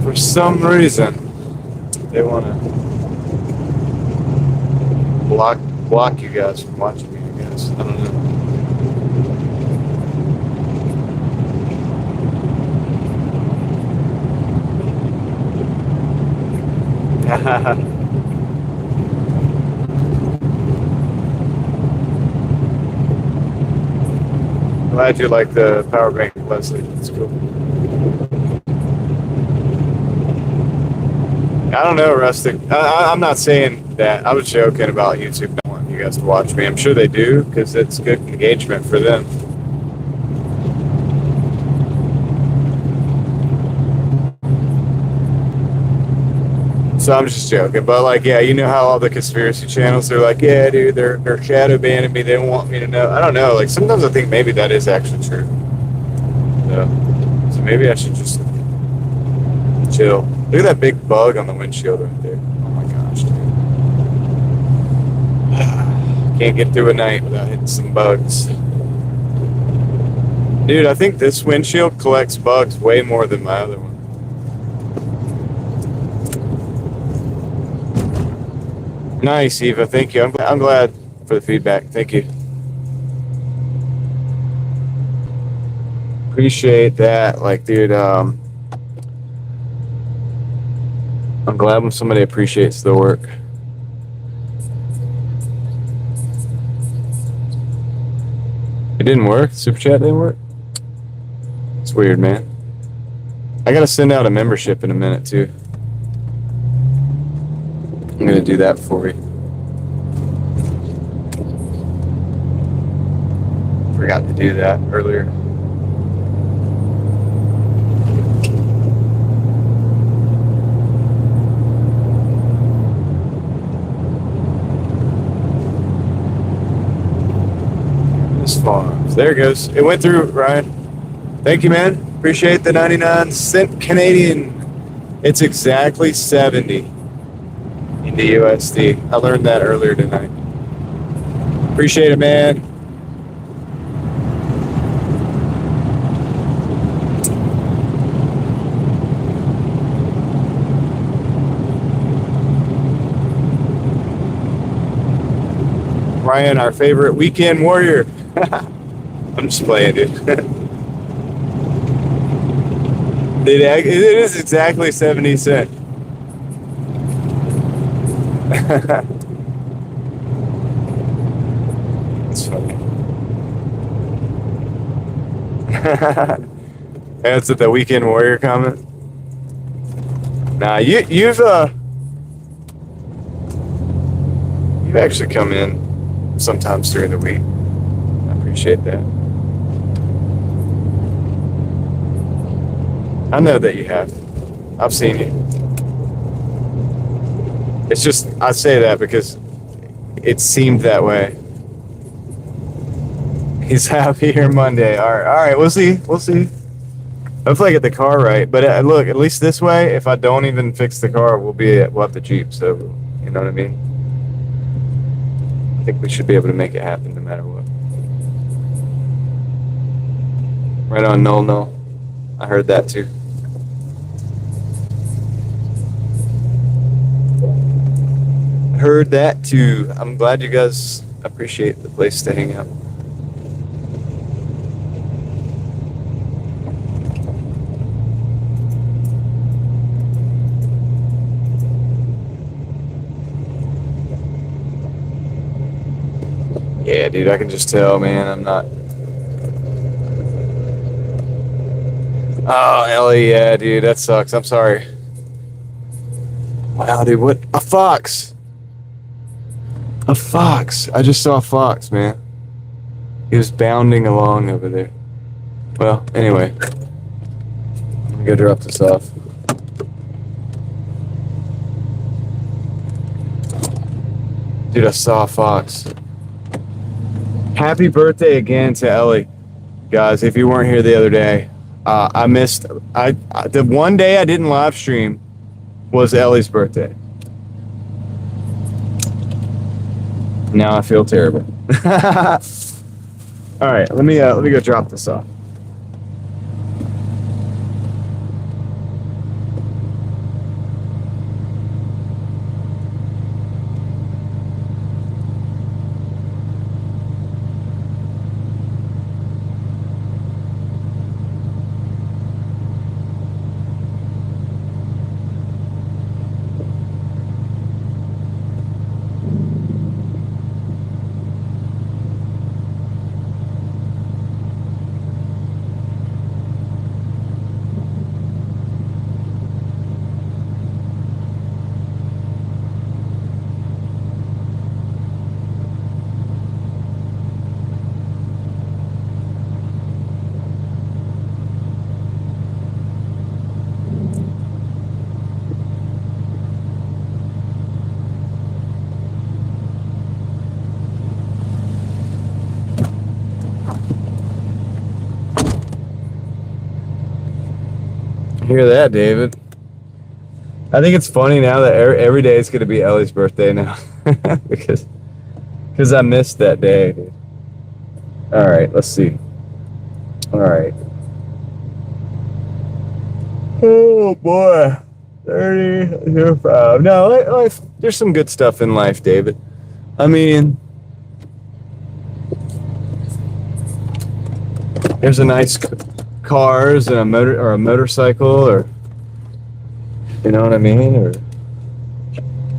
For some reason, they want to block you guys from watching me, I guess. I don't know. Glad you like the power bank, Leslie. It's cool. I don't know, Rustic. I'm not saying that. I was joking about YouTube not wanting you guys to watch me. I'm sure they do because it's good engagement for them. So I'm just joking, but like, yeah, you know how all the conspiracy channels are like, yeah, dude, they're shadow banning me. They don't want me to know. I don't know. Like sometimes I think maybe that is actually true. So maybe I should just chill. Look at that big bug on the windshield right there. Oh my gosh, dude. Can't get through a night without hitting some bugs. Dude, I think this windshield collects bugs way more than my other one. Nice, Eva. Thank you. I'm glad for the feedback. Thank you. Appreciate that. Like, dude, I'm glad when somebody appreciates the work. It didn't work? Super chat didn't work? It's weird, man. I gotta send out a membership in a minute, too. I'm gonna do that for you. Forgot to do that earlier. This farms. There it goes. It went through, Ryan. Thank you, man. Appreciate the 99-cent Canadian. It's exactly 70. In the USD. I learned that earlier tonight. Appreciate it, man. Ryan, our favorite weekend warrior. I'm just playing, dude. It is exactly 70 cents. That's funny. That's the weekend warrior comment. Nah, you've actually come in sometimes during the week. I appreciate that. I know that you have. I've seen you. It's just, I say that because it seemed that way. He's happy here Monday. All right, we'll see. We'll see. Hopefully I get the car right. But look, at least this way, if I don't even fix the car, we'll have the Jeep. So you know what I mean. I think we should be able to make it happen no matter what. Right on, no. I heard that too. Heard that too. I'm glad you guys appreciate the place to hang out. Yeah, dude, I can just tell, man, I'm not. Oh, Ellie, yeah, dude, that sucks. I'm sorry. Wow, dude, what? A fox! A fox! I just saw a fox, man. He was bounding along over there. Well, anyway. I'm gonna go drop this off. Dude, I saw a fox. Happy birthday again to Ellie. Guys, if you weren't here the other day, I missed... the one day I didn't live stream was Ellie's birthday. Now I feel terrible. All right, let me go drop this off. Hear that, David? I think it's funny now that every day is going to be Ellie's birthday now because I missed that day. Dude. All right, let's see. All right. Oh boy, 30:05. No, life. There's some good stuff in life, David. I mean, there's a nice cars and a motorcycle, or you know what I mean, or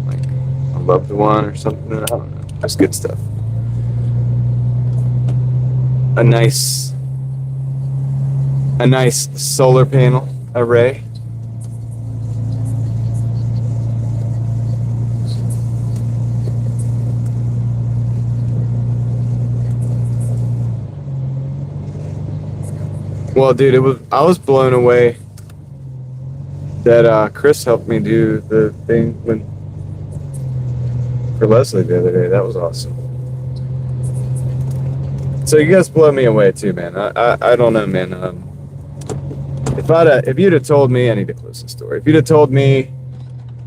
like a loved one or something. I don't know. That's good stuff. A nice solar panel array. Well, dude, I was blown away that Chris helped me do the thing for Leslie the other day. That was awesome. So you guys blow me away too, man. I don't know, man. If you'd have told me, I need to close the story. If you'd have told me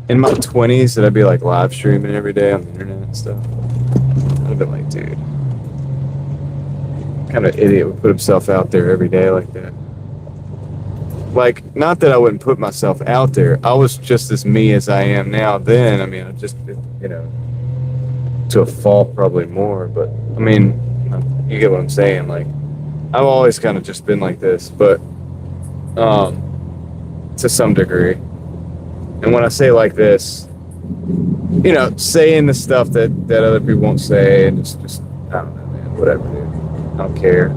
in my 20s that I'd be like live streaming every day on the internet and stuff, I'd have been like, dude, what kind of idiot would put himself out there every day like that? Like, not that I wouldn't put myself out there. I was just as me as I am now then. I mean, I just, you know, to a fault probably more. But, I mean, you get what I'm saying. Like, I've always kind of just been like this. But, to some degree. And when I say like this, you know, saying the stuff that other people won't say, and just I don't know, man, whatever, dude. I don't care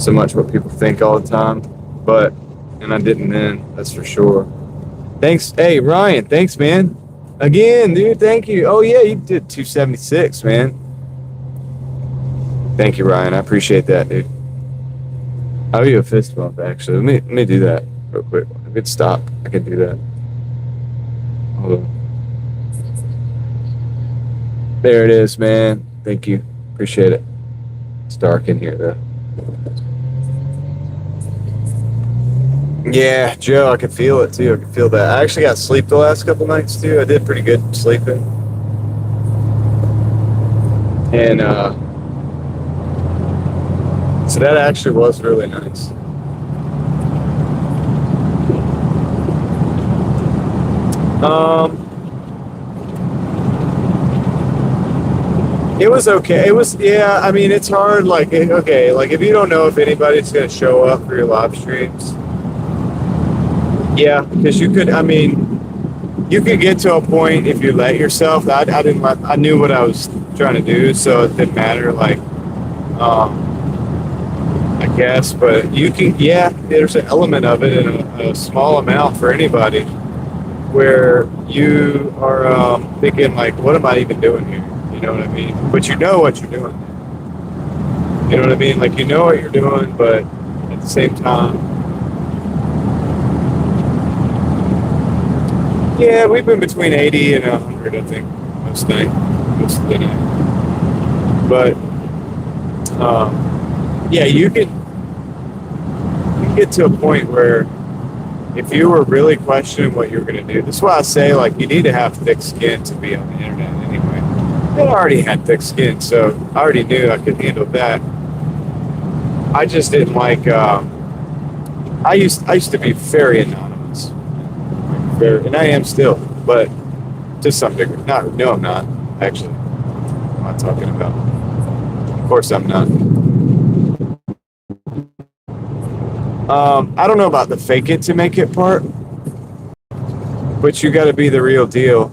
so much what people think all the time, and I didn't then, that's for sure. Thanks. Hey, Ryan, thanks, man. Again, dude, thank you. Oh, yeah, you did 276, man. Thank you, Ryan. I appreciate that, dude. I owe you a fist bump, actually. Let me do that real quick. If it's stop, I can do that. Hold on. There it is, man. Thank you. Appreciate it. It's dark in here, though. Yeah, Joe, I could feel it too. I could feel that. I actually got sleep the last couple nights too. I did pretty good sleeping. And so that actually was really nice. It was okay. It was, yeah, I mean, it's hard. Like, okay, like if you don't know if anybody's going to show up for your live streams, yeah, because you could, I mean, you could get to a point if you let yourself. I didn't let, I knew what I was trying to do, so it didn't matter. Like, I guess, but you can, yeah, there's an element of it in a small amount for anybody where you are thinking, like, what am I even doing here? You know what I mean? But you know what you're doing. You know what I mean? Like, you know what you're doing, but at the same time, yeah, we've been between 80 and 100, I think, most of the night. But, yeah, you can get to a point where if you were really questioning what you're going to do, that's why I say, like, you need to have thick skin to be on the internet anyway. I already had thick skin, so I already knew I could handle that. I just didn't like, I used to be very anonymous. Very, and I am still, but to some degree. No, I'm not, actually. What am I talking about? Of course I'm not. I don't know about the fake it to make it part, but you got to be the real deal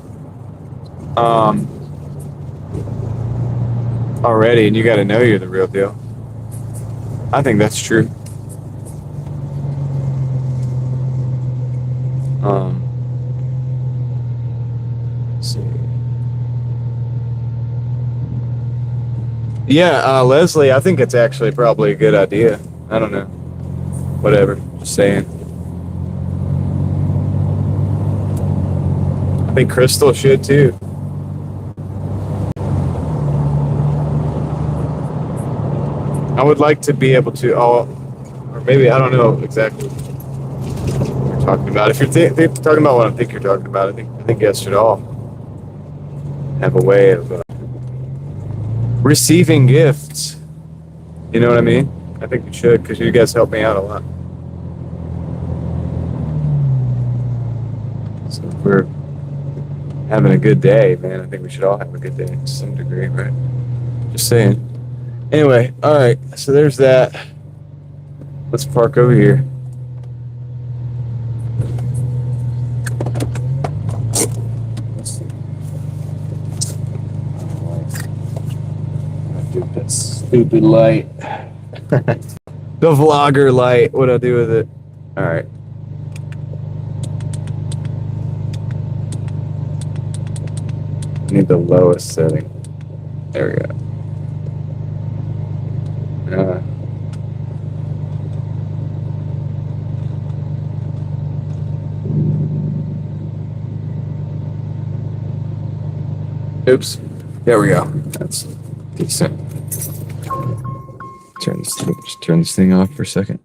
already, and you got to know you're the real deal. I think that's true. Let's see. Yeah, Leslie, I think it's actually probably a good idea. I don't know. Whatever. Just saying. I think Crystal should too. I would like to be able to, or maybe I don't know exactly what you're talking about. If you're talking about what I think you're talking about, I think you guys should all have a way of receiving gifts. You know what I mean? I think you should, because you guys help me out a lot. So if we're having a good day, man, I think we should all have a good day to some degree, right? Just saying. Anyway, all right, so there's that. Let's park over here. That stupid light. The vlogger light. What'd I do with it? All right. I need the lowest setting. There we go. Oops. There we go. That's decent. Just turn this thing off for a second.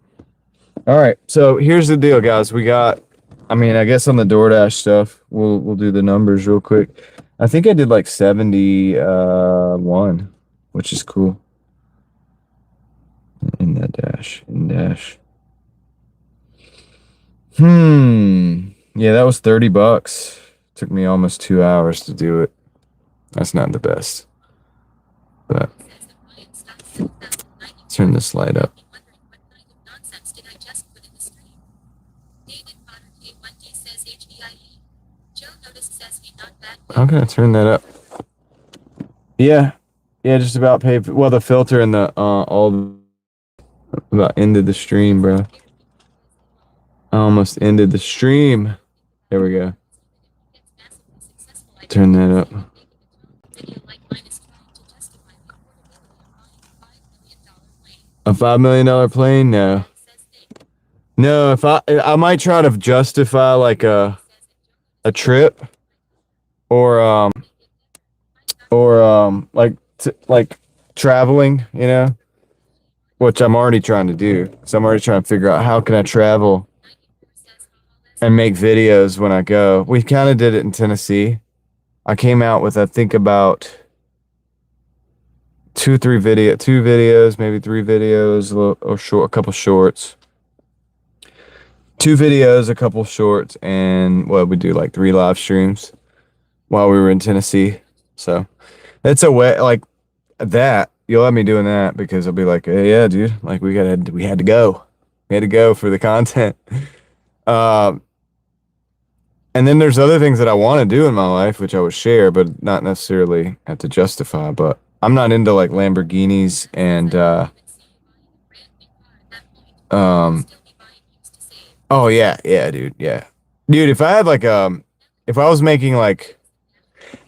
All right. So here's the deal, guys. We got, I mean, I guess on the DoorDash stuff, we'll do the numbers real quick. I think I did like 71, which is cool. In dash. Yeah, that was $30. Took me almost 2 hours to do it. That's not the best. But turn this light up. I'm gonna turn that up. Yeah, just about paid. Well, the filter and the all about ended the stream, bro. I almost ended the stream. There we go. Turn that up. A $5 million plane? No. No, if I might try to justify like a trip or like traveling, you know, which I'm already trying to do. So I'm already trying to figure out how can I travel and make videos when I go. We kind of did it in Tennessee. I came out with, I think, about two videos, maybe 3 videos, a couple shorts. 2 videos, a couple shorts, and what we do, like 3 live streams while we were in Tennessee. So it's a way like that. You'll have me doing that because I'll be like, hey, yeah, dude, like we had to go. We had to go for the content. And then there's other things that I want to do in my life, which I would share, but not necessarily have to justify. But I'm not into like Lamborghinis and oh yeah, dude, yeah. Dude, if I had like if I was making like,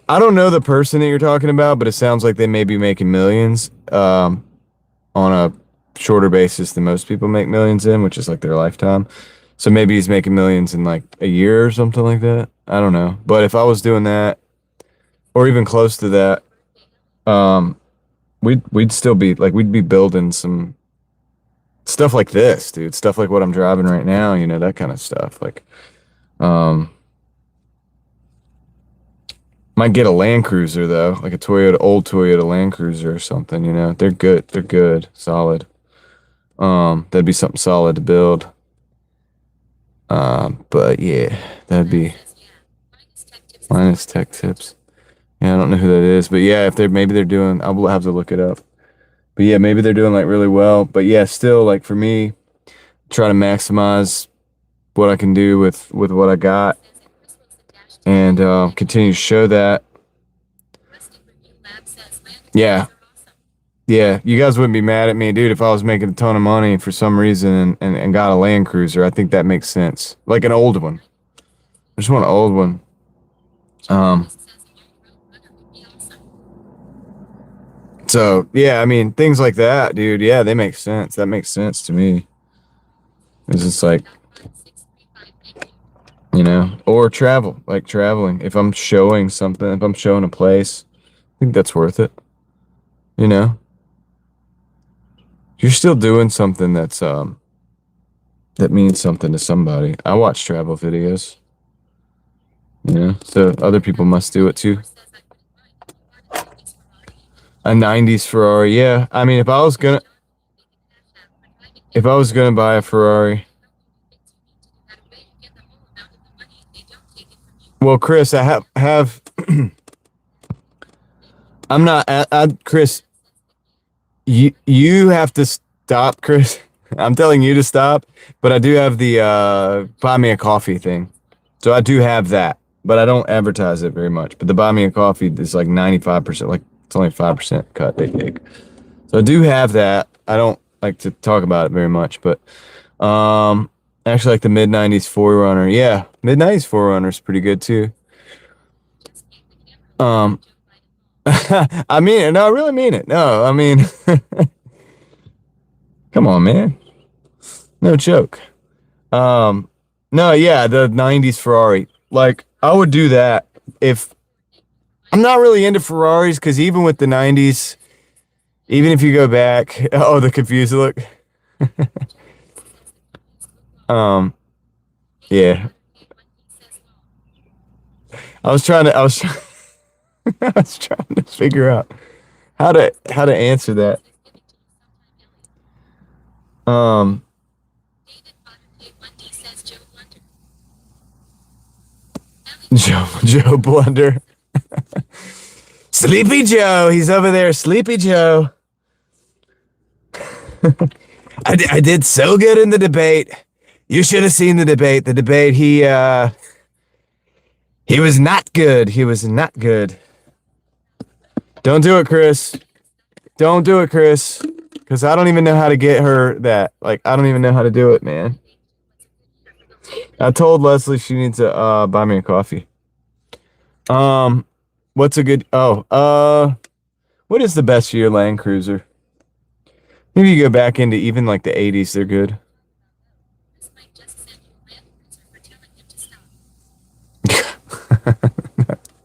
I don't know the person that you're talking about, but it sounds like they may be making millions on a shorter basis than most people make millions in, which is like their lifetime. So maybe he's making millions in like a year or something like that. I don't know. But if I was doing that or even close to that, we'd still be like, we'd be building some stuff like this, dude. Stuff like what I'm driving right now, you know, that kind of stuff. Like, might get a Land Cruiser though, like a old Toyota Land Cruiser or something, you know. They're good, solid. That'd be something solid to build. But yeah, that'd be minus tech tips. Yeah, I don't know who that is, but yeah, if maybe they're doing, I will have to look it up. But yeah, maybe they're doing like really well. But yeah, still like for me, try to maximize what I can do with what I got, and continue to show that. Yeah. Yeah, you guys wouldn't be mad at me, dude, if I was making a ton of money for some reason and got a Land Cruiser. I think that makes sense. Like an old one. I just want an old one. So yeah, I mean things like that, dude. Yeah, they make sense. That makes sense to me. It's just like, you know, or traveling. If I'm showing something, if I'm showing a place, I think that's worth it. You know, you're still doing something that's that means something to somebody. I watch travel videos. You know, so other people must do it too. A 90s Ferrari, yeah. I mean, if I was gonna buy a Ferrari, well, Chris, I have I'm not, Chris. You have to stop, Chris. I'm telling you to stop, but I do have the buy me a coffee thing, so I do have that, but I don't advertise it very much. But the buy me a coffee is like 95%, like it's only 5% cut they take. So I do have that. I don't like to talk about it very much, but actually like the mid 90s 4Runner. Yeah, mid 90s 4Runner is pretty good too. I mean it. No, I really mean it. No, I mean, come on, man. No joke. No, yeah, the 90s Ferrari. Like, I would do that if I'm not really into Ferraris, because even with the 90s, even if you go back, oh, the confused look. Yeah. I was trying I was trying to figure out how to answer that. Joe Blunder. Sleepy Joe, he's over there, Sleepy Joe. I did so good in the debate. You should have seen the debate. The debate, he was not good. He was not good. Don't do it, Chris. Don't do it, Chris. Because I don't even know how to get her that. Like, I don't even know how to do it, man. I told Leslie she needs to buy me a coffee. What's a good what is the best for your Land Cruiser? Maybe you go back into even like the 80s, they're good.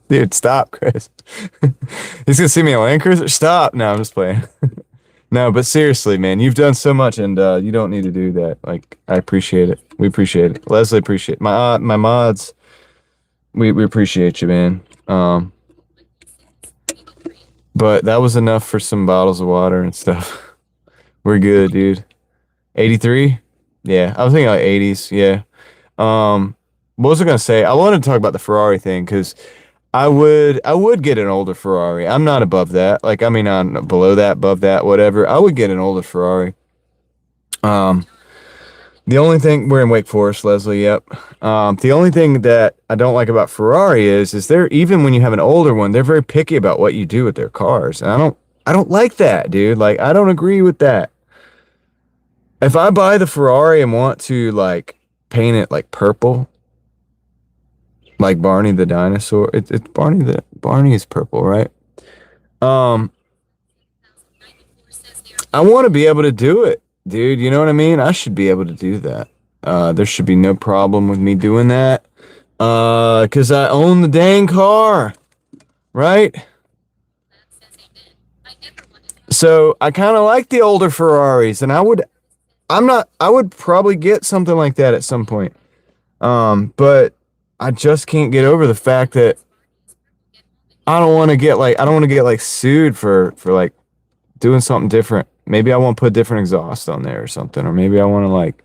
Dude, stop, Chris. He's gonna see me a Land Cruiser? Stop. No, I'm just playing. No, but seriously, man, you've done so much, and you don't need to do that. Like, I appreciate it. We appreciate it. Leslie appreciate my mods. We appreciate you, man. But that was enough for some bottles of water and stuff. We're good, dude. 83? Yeah, I was thinking like 80s. Yeah. What was I gonna say? I wanted to talk about the Ferrari thing because I would get an older Ferrari. I'm not above that. Like, I mean, I'm below that, above that, whatever. I would get an older Ferrari. Um, the only thing we're in Wake Forest, Leslie. Yep. The only thing that I don't like about Ferrari is they're even when you have an older one, they're very picky about what you do with their cars. And I don't like that, dude. Like, I don't agree with that. If I buy the Ferrari and want to like paint it like purple, like Barney the dinosaur, it's Barney is purple, right? Um, I want to be able to do it, dude. You know what I mean? I should be able to do that. There should be no problem with me doing that. Cause I own the dang car, right? So I kind of like the older Ferraris, and I would probably get something like that at some point. But I just can't get over the fact that I don't want to get like sued for like doing something different. Maybe I want to put different exhaust on there or something, or maybe I want to like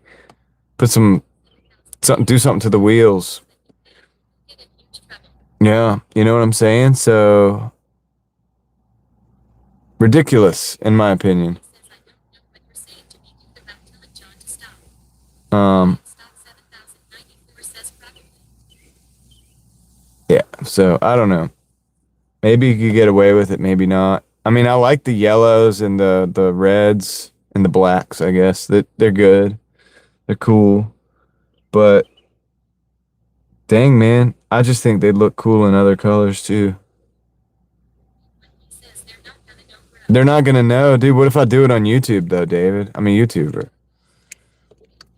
put do something to the wheels. Yeah, you know what I'm saying? So ridiculous, in my opinion. Um, yeah, so I don't know. Maybe you could get away with it, maybe not. I mean, I like the yellows and the reds and the blacks, I guess. They're good. They're cool. But dang, man, I just think they'd look cool in other colors too. They're not gonna know, dude. What if I do it on YouTube though, David? I'm a YouTuber.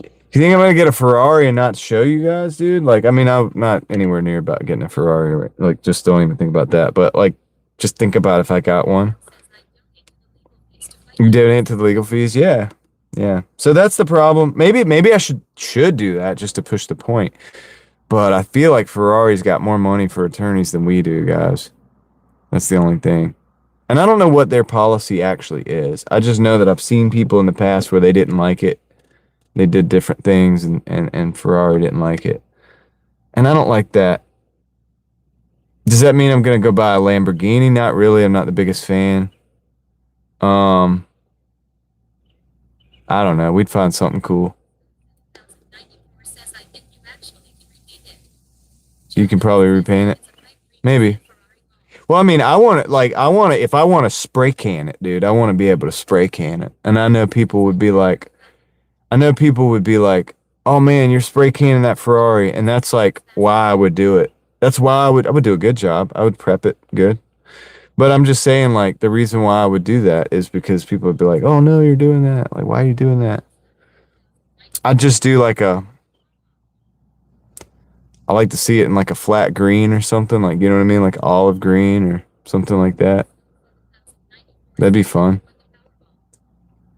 You think I'm gonna get a Ferrari and not show you guys, dude? Like, I mean, I'm not anywhere near about getting a Ferrari. Right? Like, just don't even think about that. But like, just think about if I got one. You donate to the legal fees, yeah, yeah. So that's the problem. Maybe I should do that just to push the point. But I feel like Ferrari's got more money for attorneys than we do, guys. That's the only thing. And I don't know what their policy actually is. I just know that I've seen people in the past where they didn't like it. They did different things and Ferrari didn't like it. And I don't like that. Does that mean I'm going to go buy a Lamborghini? Not really. I'm not the biggest fan. I don't know. We'd find something cool. You can probably repaint it. Maybe. Well, I mean, if I want to spray can it, dude, I want to be able to spray can it. And I know people would be like, oh man, you're spray canning that Ferrari. And that's like why I would do it. That's why I would do a good job. I would prep it good. But I'm just saying, like, the reason why I would do that is because people would be like, oh no, you're doing that. Like, why are you doing that? I'd just do I like to see it in like a flat green or something, like, you know what I mean? Like olive green or something like that. That'd be fun.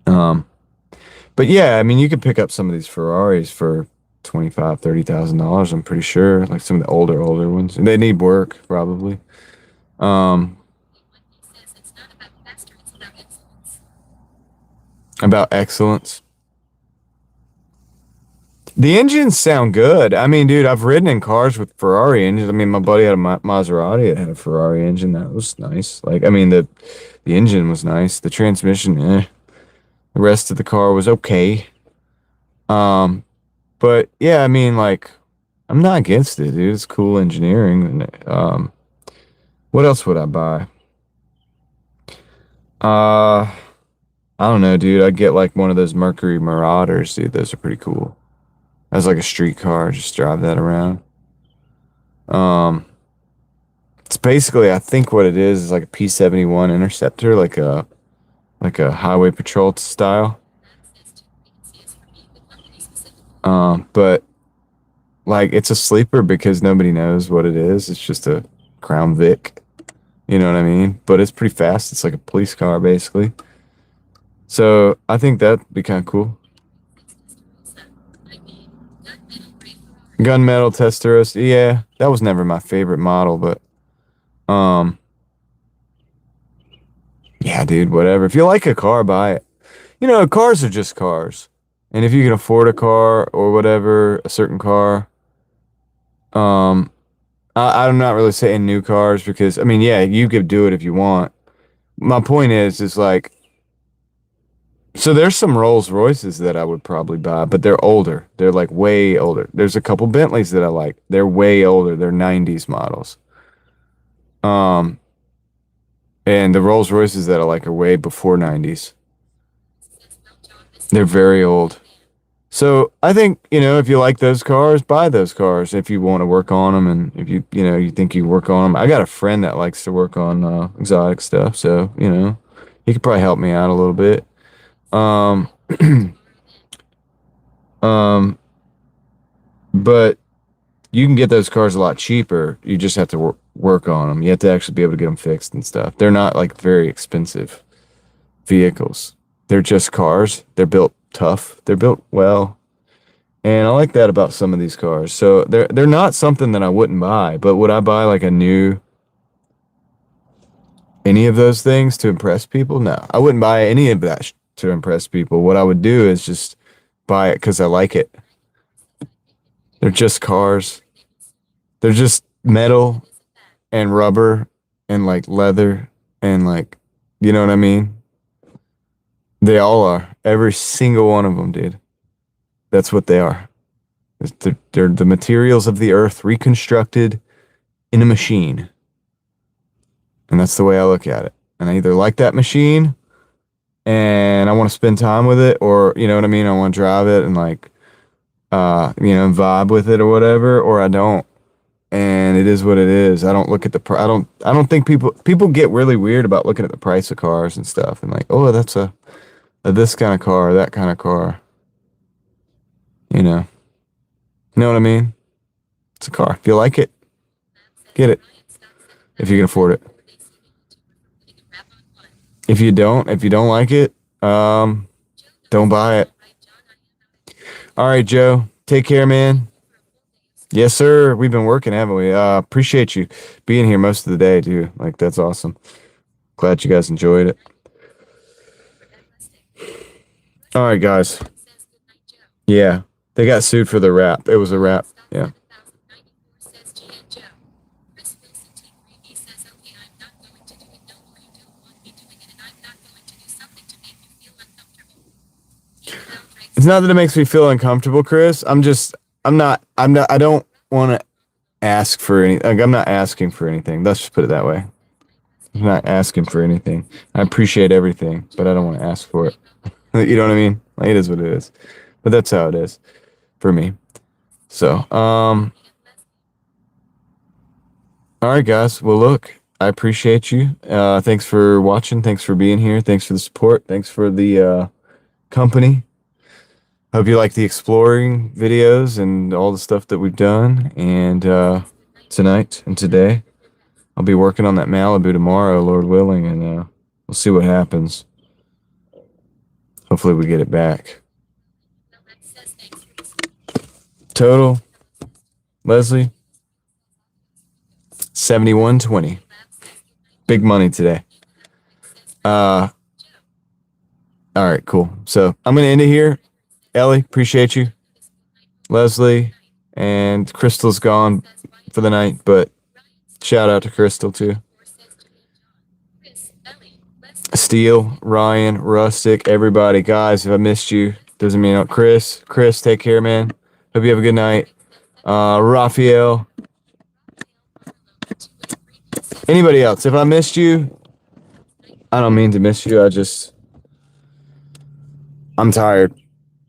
Um, but yeah, I mean, you could pick up some of these Ferraris for $25,000, $30,000. I'm pretty sure, like some of the older ones. And they need work probably. Um, about excellence. The engines sound good. I mean, dude, I've ridden in cars with Ferrari engines. I mean, my buddy had a Maserati that had a Ferrari engine. That was nice. Like, I mean, the engine was nice. The transmission, eh. The rest of the car was okay. Um, but yeah, I mean, like, I'm not against it, dude. It's cool engineering. And, what else would I buy? Uh, I don't know, dude. I'd get like one of those Mercury Marauders, dude. Those are pretty cool. As like a street car, just drive that around. Um, it's basically, I think what it is like a P-71 Interceptor, like a highway patrol style. But like it's a sleeper because nobody knows what it is. It's just a Crown Vic. You know what I mean? But it's pretty fast. It's like a police car basically. So I think that'd be kind of cool. Gunmetal Testarossa. Yeah, that was never my favorite model, but yeah, dude, whatever. If you like a car, buy it. You know, cars are just cars. And if you can afford a car or whatever, a certain car, um, I'm not really saying new cars because I mean, yeah, you could do it if you want. My point is like, so there's some Rolls Royces that I would probably buy, but they're older. They're like way older. There's a couple Bentleys that I like. They're way older. They're 90s models. Um, and the Rolls Royces that I like are way before 90s. They're very old. So I think, you know, if you like those cars, buy those cars if you want to work on them and if you think you work on them. I got a friend that likes to work on exotic stuff, so, he could probably help me out a little bit. Um um but you can get those cars a lot cheaper. You just have to work on them. You have to actually be able to get them fixed and stuff. They're not like very expensive vehicles. They're just cars. They're built tough. They're built well. And I like that about some of these cars. So they're not something that I wouldn't buy, but would I buy like any of those things to impress people? No, I wouldn't buy any of that to impress people. What I would do is just buy it because I like it. They're just cars. They're just metal and rubber and like leather and like, you know what I mean? They all are. Every single one of them, dude. That's what they are. They're the materials of the earth reconstructed in a machine. And that's the way I look at it. And I either like that machine and I want to spend time with it, or, you know what I mean? I want to drive it and like, vibe with it or whatever, or I don't. And it is what it is. I don't look at the I don't think people get really weird about looking at the price of cars and stuff and like, oh, that's a this kind of car, that kind of car. You know what I mean? It's a car. If you like it, get it. If you can afford it. If you don't like it, don't buy it. All right, Joe. Take care, man. Yes, sir. We've been working, haven't we? Appreciate you being here most of the day, too. Like, that's awesome. Glad you guys enjoyed it. All right, guys. Yeah. They got sued for the rap. It was a rap. Yeah. It's not that it makes me feel uncomfortable, Chris. I don't want to ask for any, like, I'm not asking for anything. Let's just put it that way. I'm not asking for anything. I appreciate everything, but I don't want to ask for it. You know what I mean? Like, it is what it is. But that's how it is for me. So, all right, guys. Well, look, I appreciate you. Thanks for watching. Thanks for being here. Thanks for the support. Thanks for the company. Hope you like the exploring videos and all the stuff that we've done. And tonight and today, I'll be working on that Malibu tomorrow, Lord willing, and we'll see what happens. Hopefully we get it back. Total, Leslie, 7120. Big money today. All right, cool. So I'm gonna end it here. Ellie, appreciate you. Leslie and Crystal's gone for the night, but shout out to Crystal too. Steel, Ryan, Rustic, everybody. Guys, if I missed you, doesn't mean Chris, take care, man. Hope you have a good night. Raphael. Anybody else? If I missed you, I don't mean to miss you. I'm tired.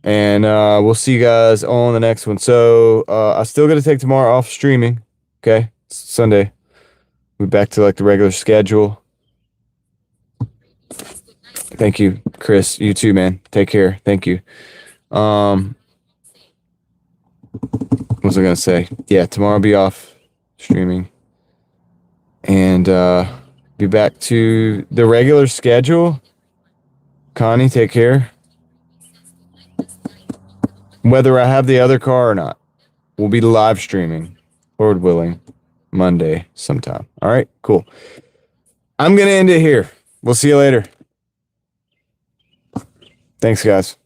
And we'll see you guys on the next one. So I still got to take tomorrow off streaming. Okay, it's Sunday. We're back to like the regular schedule. Thank you, Chris. You too, man. Take care. Thank you. What was I gonna say? Yeah, tomorrow I'll be off streaming, and be back to the regular schedule. Connie, take care. Whether I have the other car or not, we'll be live streaming, Lord willing, Monday sometime. All right, cool. I'm going to end it here. We'll see you later. Thanks, guys.